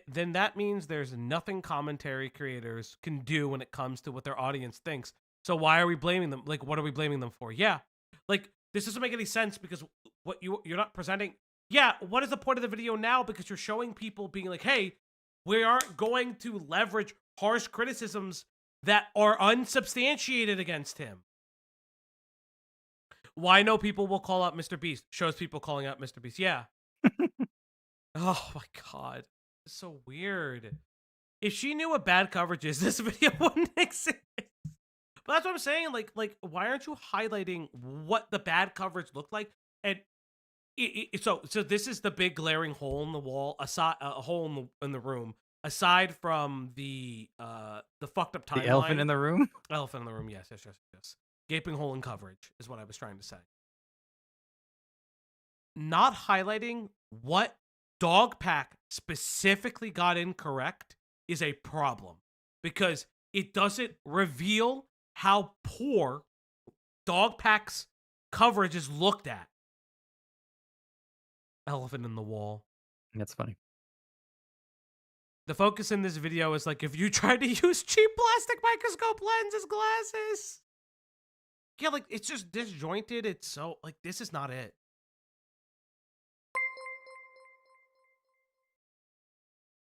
Then that means there's nothing commentary creators can do when it comes to what their audience thinks. So why are we blaming them? Like, what are we blaming them for? Yeah, like this doesn't make any sense because what you're not presenting. Yeah, what is the point of the video now? Because you're showing people being like, hey, we aren't going to leverage harsh criticisms that are unsubstantiated against him. Why no people will call out MrBeast? Shows people calling out MrBeast. Yeah. Oh my god. It's so weird. If she knew what bad coverage is, this video wouldn't exist. But that's what I'm saying. Like, why aren't you highlighting what the bad coverage looked like? And so this is the big glaring hole in the wall, aside a hole in the room, aside from the fucked up timeline. The elephant in the room. Elephant in the room. Yes. Gaping hole in coverage is what I was trying to say. Not highlighting what Dogpack specifically got incorrect is a problem because it doesn't reveal how poor Dogpack's coverage is looked at. Elephant in the wall. That's funny. The focus in this video is like if you tried to use cheap plastic microscope lens as glasses. Yeah, like it's just disjointed. It's so like this is not it.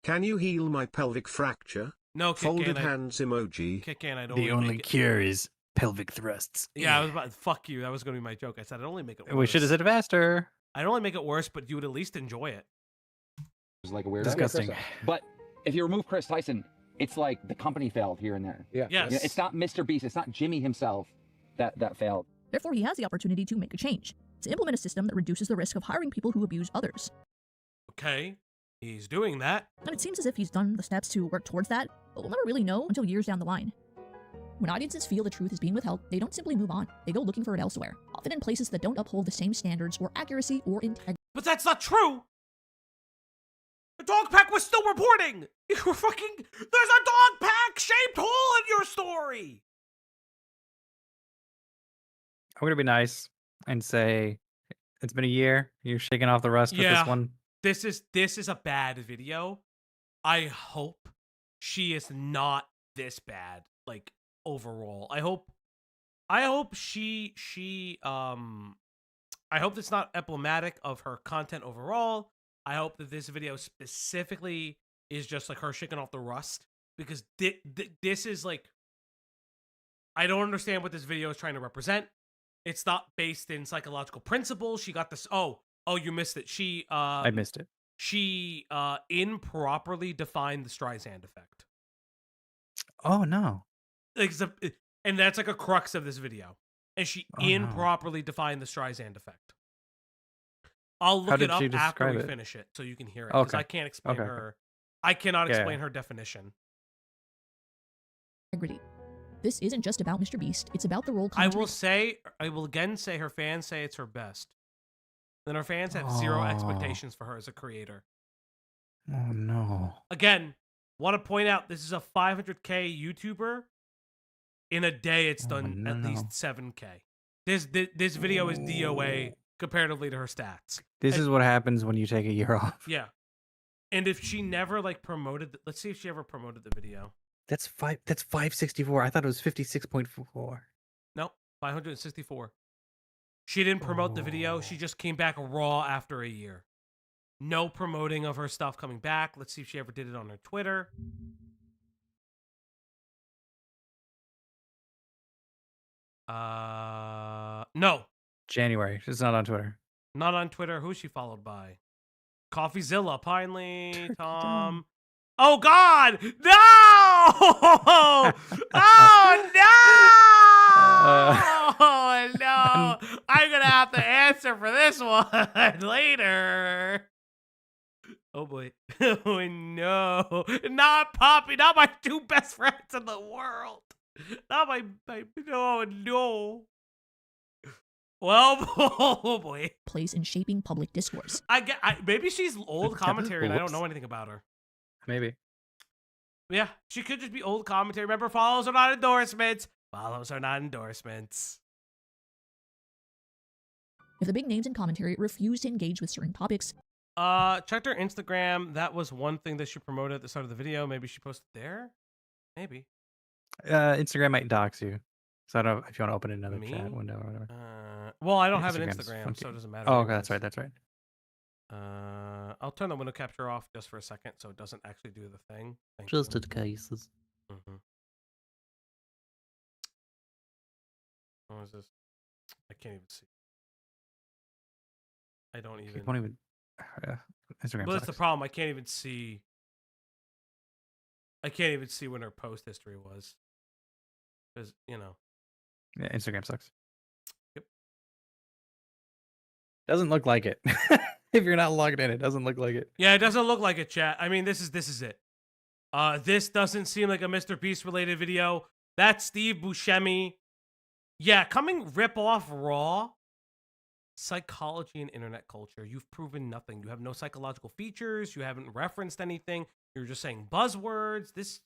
Can you heal my pelvic fracture? No, Kick Folded in, hands emoji. Kick in, I don't. The only cure is pelvic thrusts. Yeah, I was about fuck you. That was going to be my joke. I said I'd only make it worse. We should have said faster. I'd only make it worse, but you would at least enjoy it. It's like a weird. Disgusting. But if you remove Chris Tyson, it's like the company failed here and there. Yeah. Yes. You know, it's not MrBeast. It's not Jimmy himself that failed. Therefore, he has the opportunity to make a change, to implement a system that reduces the risk of hiring people who abuse others. Okay, he's doing that. And it seems as if he's done the steps to work towards that, but we'll never really know until years down the line. When audiences feel the truth is being withheld, they don't simply move on. They go looking for it elsewhere, often in places that don't uphold the same standards or accuracy or integrity. But that's not true! The Dogpack was still reporting! You were fucking... There's a Dogpack-shaped hole in your story! I'm gonna be nice and say it's been a year. You're shaking off the rust with this one. This is a bad video. I hope she is not this bad, like, overall. I hope she I hope it's not emblematic of her content overall. I hope that this video specifically is just like her shaking off the rust, because this is like, I don't understand what this video is trying to represent. It's not based in psychological principles. She got this. Oh, you missed it. I missed it. She improperly defined the Streisand effect. Oh no. And that's like a crux of this video. And she improperly defined the Streisand effect. I'll look it up after we finish it so you can hear it. Because I can't explain her. I cannot explain her definition. Integrity. This isn't just about MrBeast, it's about the role I will again say her fans say it's her best. Then her fans have zero expectations for her as a creator. Oh no. Again, want to point out this is a 500K YouTuber. In a day, it's done at least 7K. This video is DOA comparatively to her stats. This is what happens when you take a year off. Yeah. And if she never like promoted, let's see if she ever promoted the video. That's 564. I thought it was 56.4. Nope, 564. She didn't promote the video. She just came back raw after a year. No promoting of her stuff coming back. Let's see if she ever did it on her Twitter. No. January. She's not on Twitter. Not on Twitter. Who's she followed by? Coffeezilla, Pinely, Tom. Oh God! No! Oh no! No! I'm gonna have to answer for this one later. Oh boy! Oh no! Not Poppy! Not my two best friends in the world! Not my no! Well, oh boy. Plays in shaping public discourse. Maybe she's old commentary and I don't know anything about her. Maybe. Yeah, she could just be old commentary. Remember, follows are not endorsements. Follows are not endorsements. If the big names in commentary refuse to engage with certain topics, checked her Instagram. That was one thing that she promoted at the start of the video. Maybe she posted there. Maybe. Instagram might dox you. So I don't know if you want to open another chat window or whatever. Well, I don't have an Instagram's Instagram, funky. so it doesn't matter. Oh, okay, that's right. That's right. I'll turn the window capture off just for a second so it doesn't actually do the thing. Thank Just you. in cases. What is this? I can't even see. I don't even. You won't even. Instagram. Well, that's the problem. I can't even see. I can't even see when her post history was. Because, you know. Yeah, Instagram sucks. Yep. Doesn't look like it. If you're not logged in, it doesn't look like it. Yeah, it doesn't look like it, chat. I mean, this is it. This doesn't seem like a MrBeast related video. That's Steve Buscemi. Yeah, coming rip off Raw. Psychology and internet culture. You've proven nothing. You have no psychological features. You haven't referenced anything. You're just saying buzzwords. This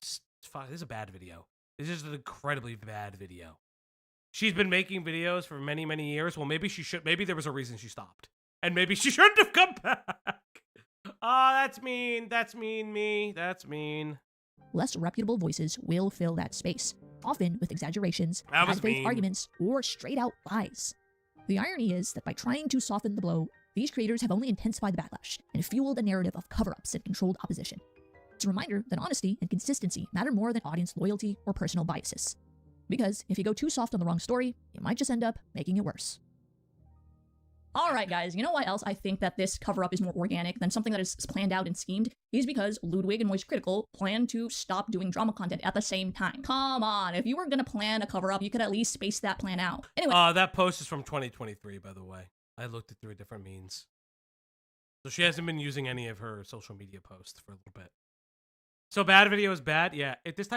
is a bad video. This is an incredibly bad video. She's been making videos for many, many years. Well, maybe she should. Maybe there was a reason she stopped. And maybe she shouldn't have come back. That's mean. That's mean, me. That's mean. less reputable voices will fill that space, often with exaggerations, bad faith arguments, or straight out lies. The irony is that by trying to soften the blow, these creators have only intensified the backlash and fueled a narrative of cover-ups and controlled opposition. It's a reminder that honesty and consistency matter more than audience loyalty or personal biases. Because if you go too soft on the wrong story, you might just end up making it worse. Alright guys, you know why else I think that this cover-up is more organic than something that is planned out and schemed? Is because Ludwig and Moist Critical plan to stop doing drama content at the same time. Come on, if you were gonna plan a cover-up, you could at least space that plan out. Anyway. That post is from 2023, by the way. I looked it through a different means. So she hasn't been using any of her social media posts for a little bit. So bad video is bad? Yeah. If this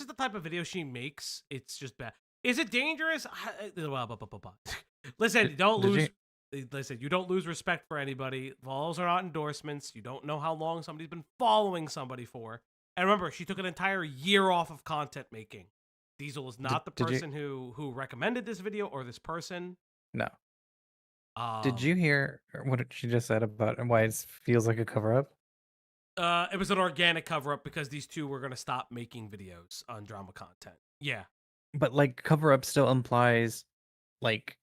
is the type of video she makes, it's just bad. Is it dangerous? Listen, Listen, you don't lose respect for anybody. Follows are not endorsements. You don't know how long somebody's been following somebody for. And remember, she took an entire year off of content making. Diesel is not the person who recommended this video or this person. No. Did you hear what she just said about why it feels like a cover-up? It was an organic cover-up because these two were going to stop making videos on drama content. Yeah. But, like, cover-up still implies, like...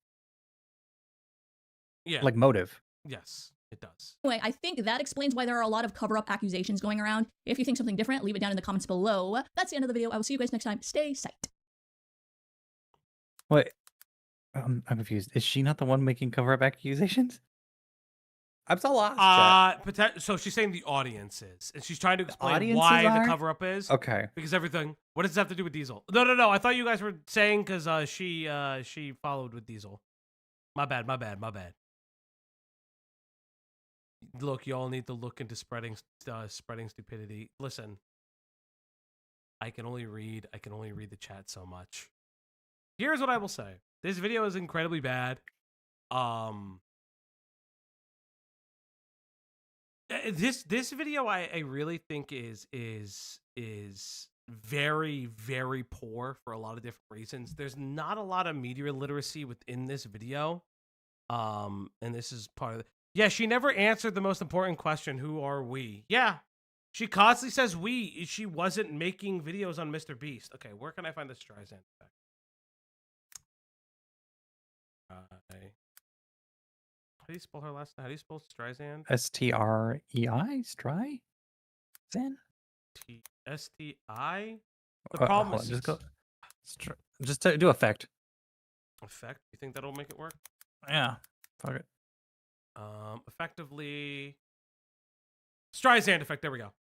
Yeah. Like motive. Yes, it does. Anyway, I think that explains why there are a lot of cover-up accusations going around. If you think something different, leave it down in the comments below. That's the end of the video. I will see you guys next time. Stay psyched. Wait. I'm confused. Is she not the one making cover-up accusations? I'm so lost. So she's saying the audience is, and she's trying to explain why the cover-up is. Okay. Because everything. What does this have to do with Diesel? No. I thought you guys were saying because she followed with Diesel. My bad. Look, y'all need to look into spreading stupidity. Listen, I can only read the chat so much. Here's what I will say. This video is incredibly bad. This video I really think is very, very poor for a lot of different reasons. There's not a lot of media literacy within this video. And this is part of it. Yeah, she never answered the most important question, who are we? Yeah, she constantly says we. She wasn't making videos on MrBeast. Okay, where can I find this Streisand effect? How do you spell her last name? How do you spell Streisand? S-T-R-E-I? Streisand? S-T-I? The problem is... Just do effect. Effect? You think that'll make it work? Yeah. Fuck it. Effectively... Streisand effect. There we go.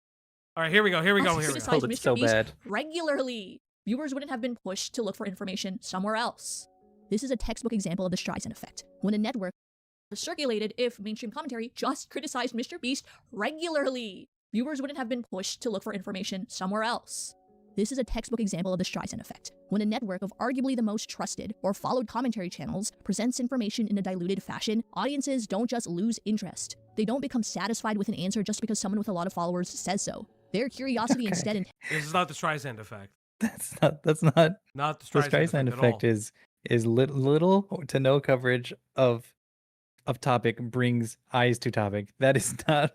All right, here we go. Here we go. Here we go. Criticized it's Mr. so Beast bad. regularly. Viewers wouldn't have been pushed to look for information somewhere else. This is a textbook example of the Streisand effect. When a network was circulated if mainstream commentary just criticized Mr. Beast regularly, viewers wouldn't have been pushed to look for information somewhere else. This is a textbook example of the Streisand effect. When a network of arguably the most trusted or followed commentary channels presents information in a diluted fashion, audiences don't just lose interest. They don't become satisfied with an answer just because someone with a lot of followers says so. Their curiosity instead. This is not the Streisand effect. That's not Not the the Streisand, Streisand effect. effect is little to no coverage of topic brings eyes to topic. That is not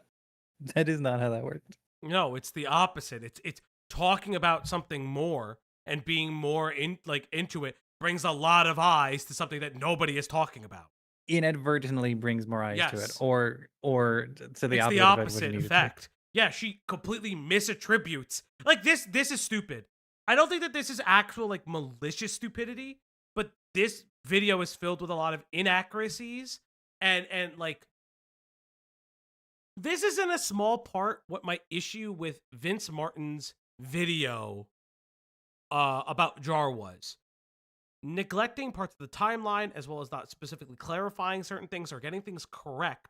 how that works. No, it's the opposite. It's talking about something more and being more into it brings a lot of eyes to something that nobody is talking about. Inadvertently brings more eyes to it, Yes. or to the It's opposite, the of what opposite it needed to. effect. Yeah, she completely misattributes. Like this is stupid. I don't think that this is actual like malicious stupidity, but this video is filled with a lot of inaccuracies and like this is in a small part what my issue with Vince Martin's video about Jar was. Neglecting parts of the timeline as well as not specifically clarifying certain things or getting things correct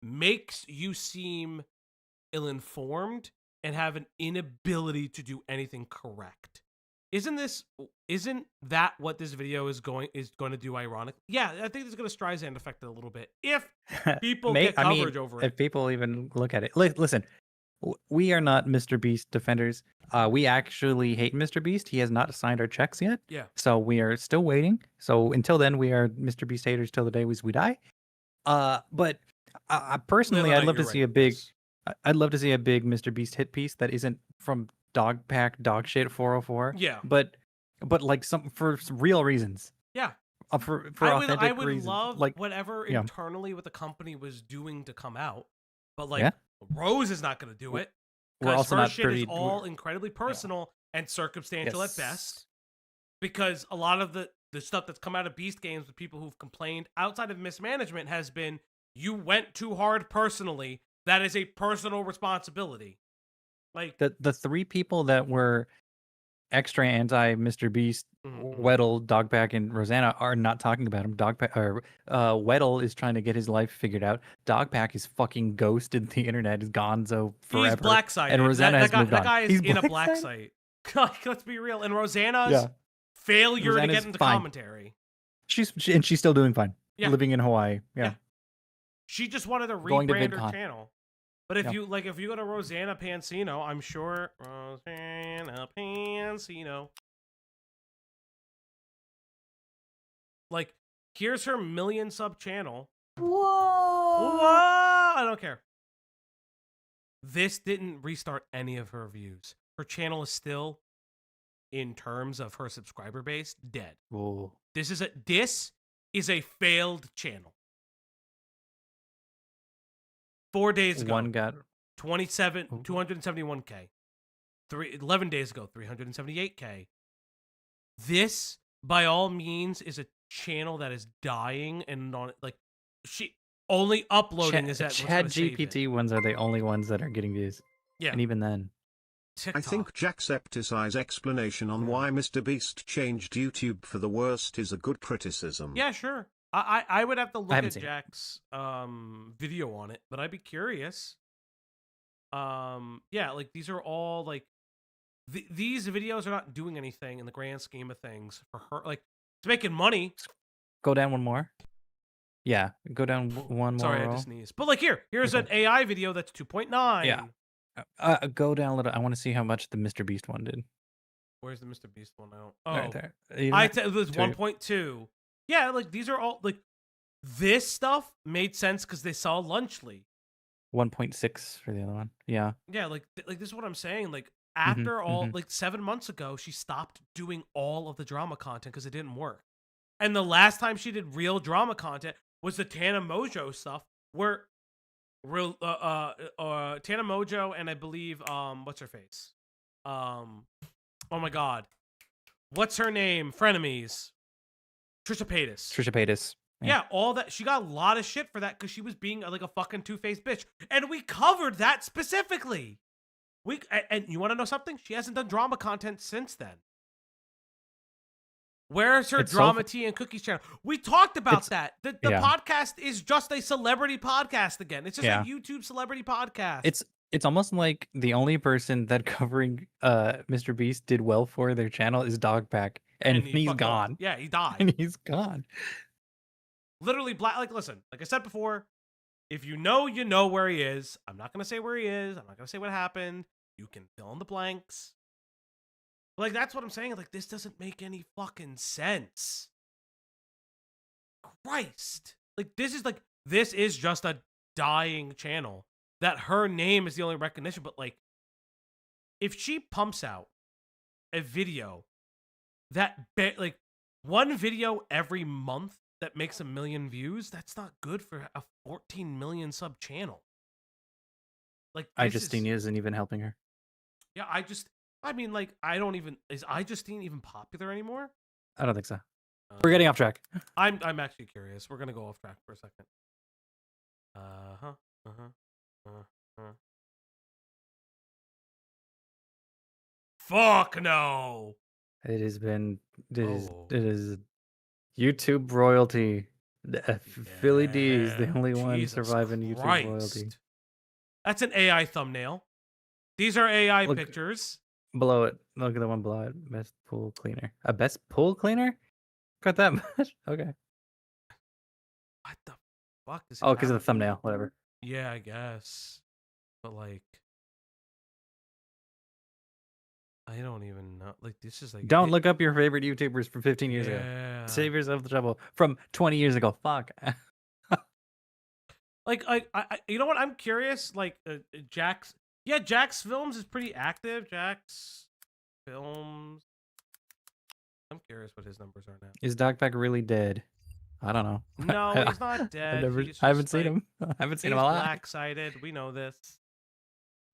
makes you seem ill-informed and have an inability to do anything correct. Isn't that what this video is going to do, ironic? Yeah, I think it's going to Streisand affect it a little bit if people get coverage over it. If people even look at it. Listen, we are not Mr. Beast defenders. We actually hate Mr. Beast. He has not signed our checks yet. Yeah. So we are still waiting. So until then, we are Mr. Beast haters till the day we die. But personally, I'd love to see a big Mr. Beast hit piece that isn't from Dogpack dog shit 404. Yeah. But like for some real reasons. Yeah. For I authentic would reasons. love like whatever yeah. internally what the company was doing to come out, but like Yeah. Rose is not going to do it. We're Because also her not shit privy. is all incredibly personal and circumstantial Yes. at best. Because a lot of the stuff that's come out of Beast games with people who've complained outside of mismanagement has been, you went too hard personally. That is a personal responsibility. Like The three people that were extra anti Mr. Beast, Weddle, Dogpack, and Rosanna are not talking about him. Weddle is trying to get his life figured out. Dogpack is fucking ghosted the internet, is gonzo forever. he's black-sided. And Rosanna has moved that on. guy is He's in a black black-sided? site. Let's be real. And Rosanna's failure to Rosanna's get into fine. commentary. She's still doing fine. Yeah. Living in Hawaii. Yeah. She just wanted to Going to rebrand her VidCon. channel. But if Yeah. if you go to Rosanna Pansino, I'm sure Rosanna Pansino. Like, here's her 1 million sub channel. Whoa! I don't care. This didn't restart any of her views. Her channel is still, in terms of her subscriber base, dead. Whoa. This is a failed channel. 4 days ago, One got 271K. 11 days ago, 378K. This, by all means, is a channel that is dying and not like she only uploading is that Chat GPT ones are the only ones that are getting views. Yeah. And even then. I think Jacksepticeye's explanation on why Mr. Beast changed YouTube for the worst is a good criticism. Yeah, sure. I would have to look haven't at seen it. Jack's video on it, but I'd be curious. Yeah, like these are all like these videos are not doing anything in the grand scheme of things for her. Like, it's making money. Go down one more. Yeah, go down one more. Sorry, I had row. to sneeze. But like here's an AI video that's 2.9. Yeah. Go down a little. I want to see how much the Mr. Beast one did. Where's the Mr. Beast one out? Oh, Right there. it was 1.2. Yeah, like these are all like this stuff made sense because they saw Lunchly. 1.6 for the other one. Yeah. Yeah, like this is what I'm saying. Like after all, like 7 months ago, she stopped doing all of the drama content because it didn't work. And the last time she did real drama content was the Tana Mojo stuff, where real Tana Mojo and I believe what's her face? Oh my god, what's her name? Frenemies. Trisha Paytas. Trisha Paytas. Yeah, all that. She got a lot of shit for that because she was being like a fucking two-faced bitch. And we covered that specifically. And you want to know something? She hasn't done drama content since then. Where's her drama tea and cookies channel? We talked about that. The podcast is just a celebrity podcast again. It's just a YouTube celebrity podcast. It's almost like the only person that covering MrBeast did well for their channel is Dogpack, and he's gone. Yeah, he died. And he's gone. Literally, listen, like I said before, if you know where he is. I'm not gonna say where he is. I'm not gonna say what happened. You can fill in the blanks. Like, that's what I'm saying. Like, this doesn't make any fucking sense. Christ. Like, this is just a dying channel. That her name is the only recognition. But, like, if she pumps out a video like, one video every month that makes 1 million views, that's not good for a 14 million sub channel. Like, iJustine isn't even helping her. Yeah, is iJustine even popular anymore? I don't think so. We're getting off track. I'm actually curious. We're gonna go off track for a second. Fuck no. It is YouTube royalty. Philly D is the only one surviving YouTube royalty. That's an AI thumbnail. These are AI pictures. Below it. Look at the one below it. Best pool cleaner. A best pool cleaner? Got that much? Okay. What the fuck is because of the thumbnail. Whatever. Yeah, I guess. But, like, I don't even know. Like, this is like... Don't look up your favorite YouTubers from 15 years ago. Save yourself the trouble. From 20 years ago. Fuck. Like, I you know what? I'm curious. Like, Jack's... Yeah, Jack's Films is pretty active. Jack's Films. I'm curious what his numbers are now. Is Dogpack really dead? I don't know. No, he's not dead. I haven't seen him. I haven't seen him a lot. He's black-sided. We know this.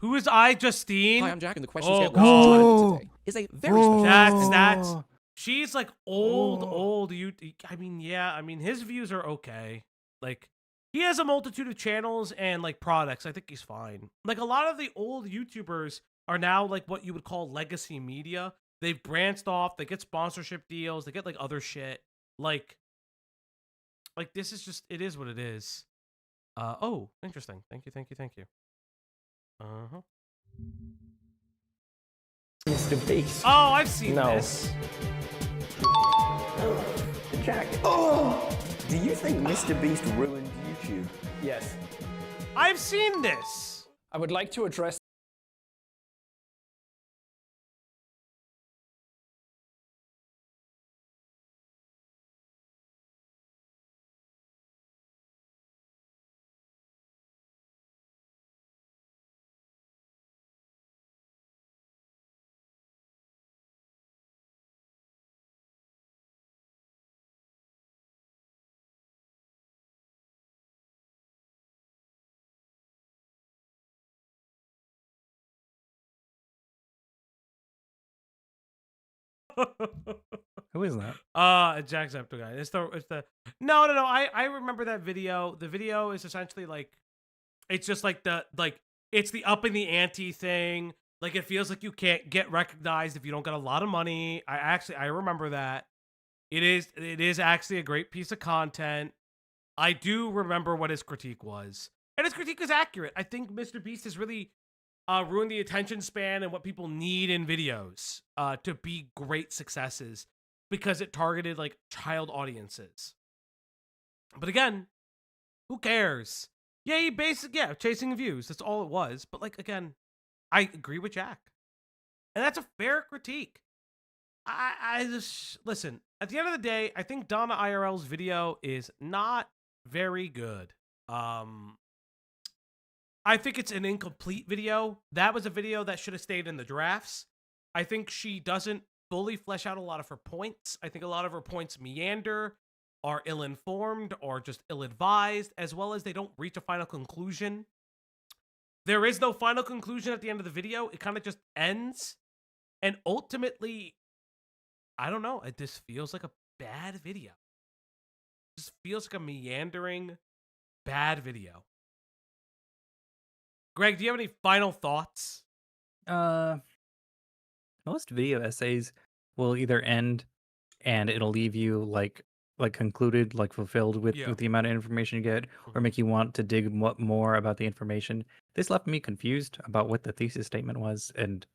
Who is iJustine? Hi, I'm Jack, and the questions today is a very special. That's she's like old. I mean, his views are okay. Like, he has a multitude of channels and like products. I think he's fine. Like, a lot of the old YouTubers are now like what you would call legacy media. They've branched off. They get sponsorship deals. They get like other shit. Like this is just, it is what it is. Oh, interesting. Thank you. MrBeast. Oh, I've seen this. Jack. Oh! Do you think MrBeast ruined YouTube? Yes. I've seen this. I would like to address Who is that? Jacksepticeye guy. It's the no. I remember that video. The video is essentially like, it's just like it's the up in the ante thing. Like, it feels like you can't get recognized if you don't got a lot of money. I remember that. It is actually a great piece of content. I do remember what his critique was, and his critique is accurate. I think MrBeast has really ruined the attention span and what people need in videos to be great successes, because it targeted like child audiences. But again, who cares? Yeah, chasing views. That's all it was. But like, again, I agree with Jack, and that's a fair critique. I just listen. At the end of the day, I think Donna IRL's video is not very good. I think it's an incomplete video. That was a video that should have stayed in the drafts. I think she doesn't fully flesh out a lot of her points. I think a lot of her points meander, are ill-informed, or just ill-advised, as well as they don't reach a final conclusion. There is no final conclusion at the end of the video. It kind of just ends. And ultimately, I don't know. This feels like a bad video. just feels like a meandering, bad video. Greg, do you have any final thoughts? Most video essays will either end and it'll leave you like concluded, like fulfilled with the amount of information you get, or make you want to dig more about the information. This left me confused about what the thesis statement was and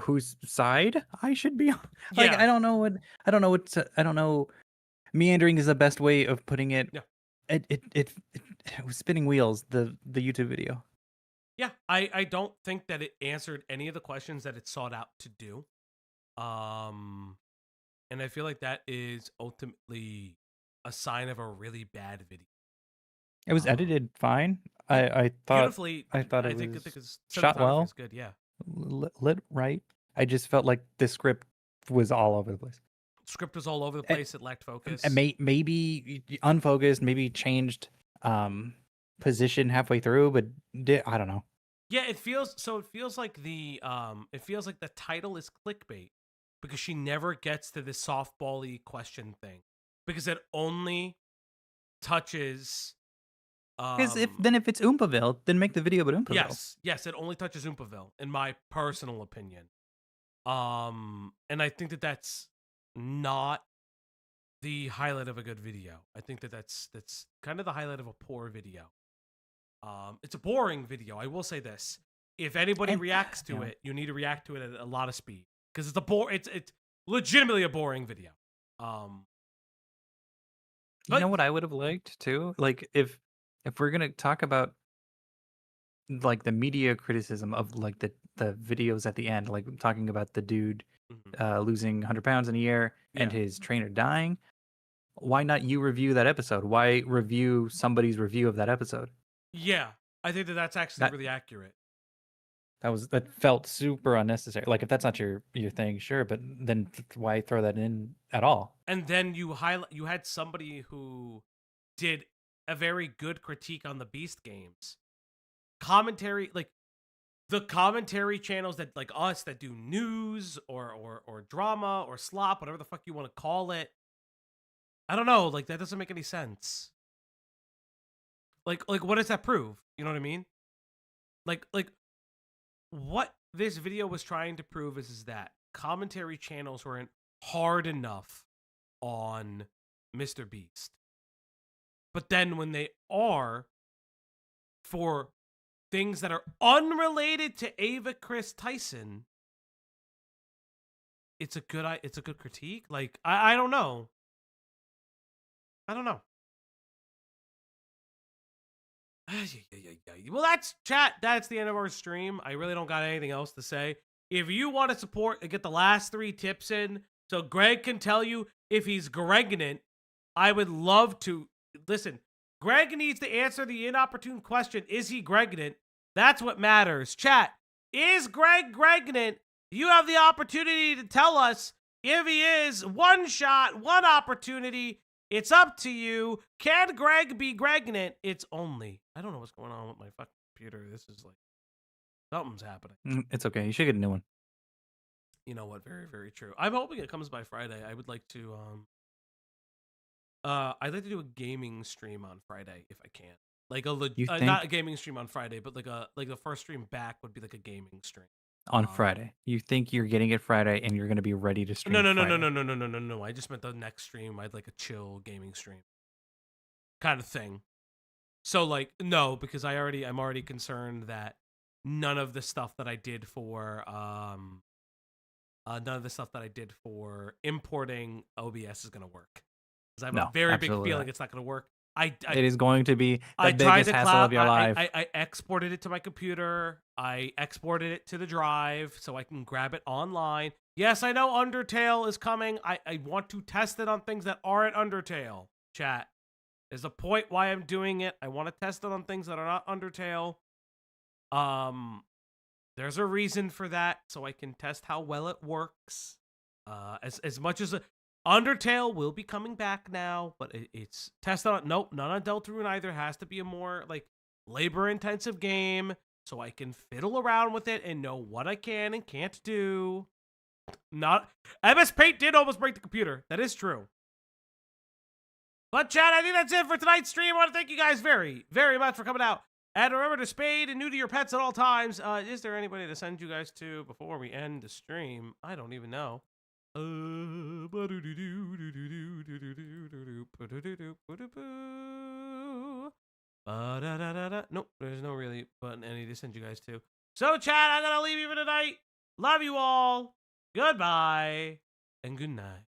whose side I should be on. Like I don't know. Meandering is the best way of putting it. Yeah. It was spinning wheels, the YouTube video. Yeah, I don't think that it answered any of the questions that it sought out to do. And I feel like that is ultimately a sign of a really bad video. It was edited fine. I thought Beautifully. I thought it think was cinematography shot well. is good, yeah. Lit right. I just felt like the script was all over the place. Script was all over the place. It lacked focus. And maybe unfocused, maybe changed position halfway through, but I don't know. Yeah, it feels like the title is clickbait because she never gets to this softball-y question thing because it only touches. Because if it's Oompaville, then make the video about Oompaville. Yes, it only touches Oompaville, in my personal opinion. And I think that that's not the highlight of a good video. I think that that's kind of the highlight of a poor video. It's a boring video. I will say this: if anybody reacts to it, you need to react to it at a lot of speed because it's legitimately a boring video. You know what I would have liked too? Like if we're gonna talk about like the media criticism of like the videos at the end, like talking about the dude losing 100 pounds in a year and his trainer dying, why not you review that episode? Why review somebody's review of that episode? Yeah, I think that's actually really accurate. That felt super unnecessary. Like if that's not your thing, sure, but then why throw that in at all? And then you had somebody who did a very good critique on the Beast games. Commentary, like the commentary channels that like us that do news or drama or slop, whatever the fuck you want to call it. I don't know, like that doesn't make any sense. Like what does that prove? You know what I mean? Like what this video was trying to prove is that commentary channels weren't hard enough on MrBeast. But then when they are for things that are unrelated to Ava Chris Tyson, it's a good critique. Like I don't know. I don't know. Well, that's chat. That's the end of our stream. I really don't got anything else to say. If you want to support and get the last 3 tips in so Greg can tell you if he's Gregnant, I would love to. Listen, Greg needs to answer the inopportune question, is he Gregnant? That's what matters. Chat, is Greg Gregnant? You have the opportunity to tell us if he is. One shot, one opportunity. It's up to you. Can Greg be Gregnant? It's only. I don't know what's going on with my fucking computer. This is like, something's happening. It's okay. You should get a new one. You know what? Very, very true. I'm hoping it comes by Friday. I would like to, I'd like to do a gaming stream on Friday if I can. Like not a gaming stream on Friday, but like the first stream back would be like a gaming stream. On Friday. You think you're getting it Friday and you're going to be ready to stream No. I just meant the next stream. I'd like a chill gaming stream kind of thing. So like, no, because I'm already concerned that none of the stuff that I did for importing OBS is going to work. Because I have a very big feeling it's not going to work. It is going to be the biggest hassle of your life. I exported it to my computer. I exported it to the drive so I can grab it online. Yes, I know Undertale is coming. I want to test it on things that aren't Undertale. Chat. There's a point why I'm doing it. I want to test it on things that are not Undertale. There's a reason for that, so I can test how well it works. As much as Undertale will be coming back now, but it's tested on. Nope, not on Deltarune either. It has to be a more like labor-intensive game, so I can fiddle around with it and know what I can and can't do. MS Paint did almost break the computer. That is true. But chat, I think that's it for tonight's stream. I want to thank you guys very, very much for coming out. And remember to spade and neuter your pets at all times. Is there anybody to send you guys to before we end the stream? I don't even know. Nope, there's no really button any to send you guys to. So chat, I'm gonna leave you for tonight. Love you all. Goodbye and good night.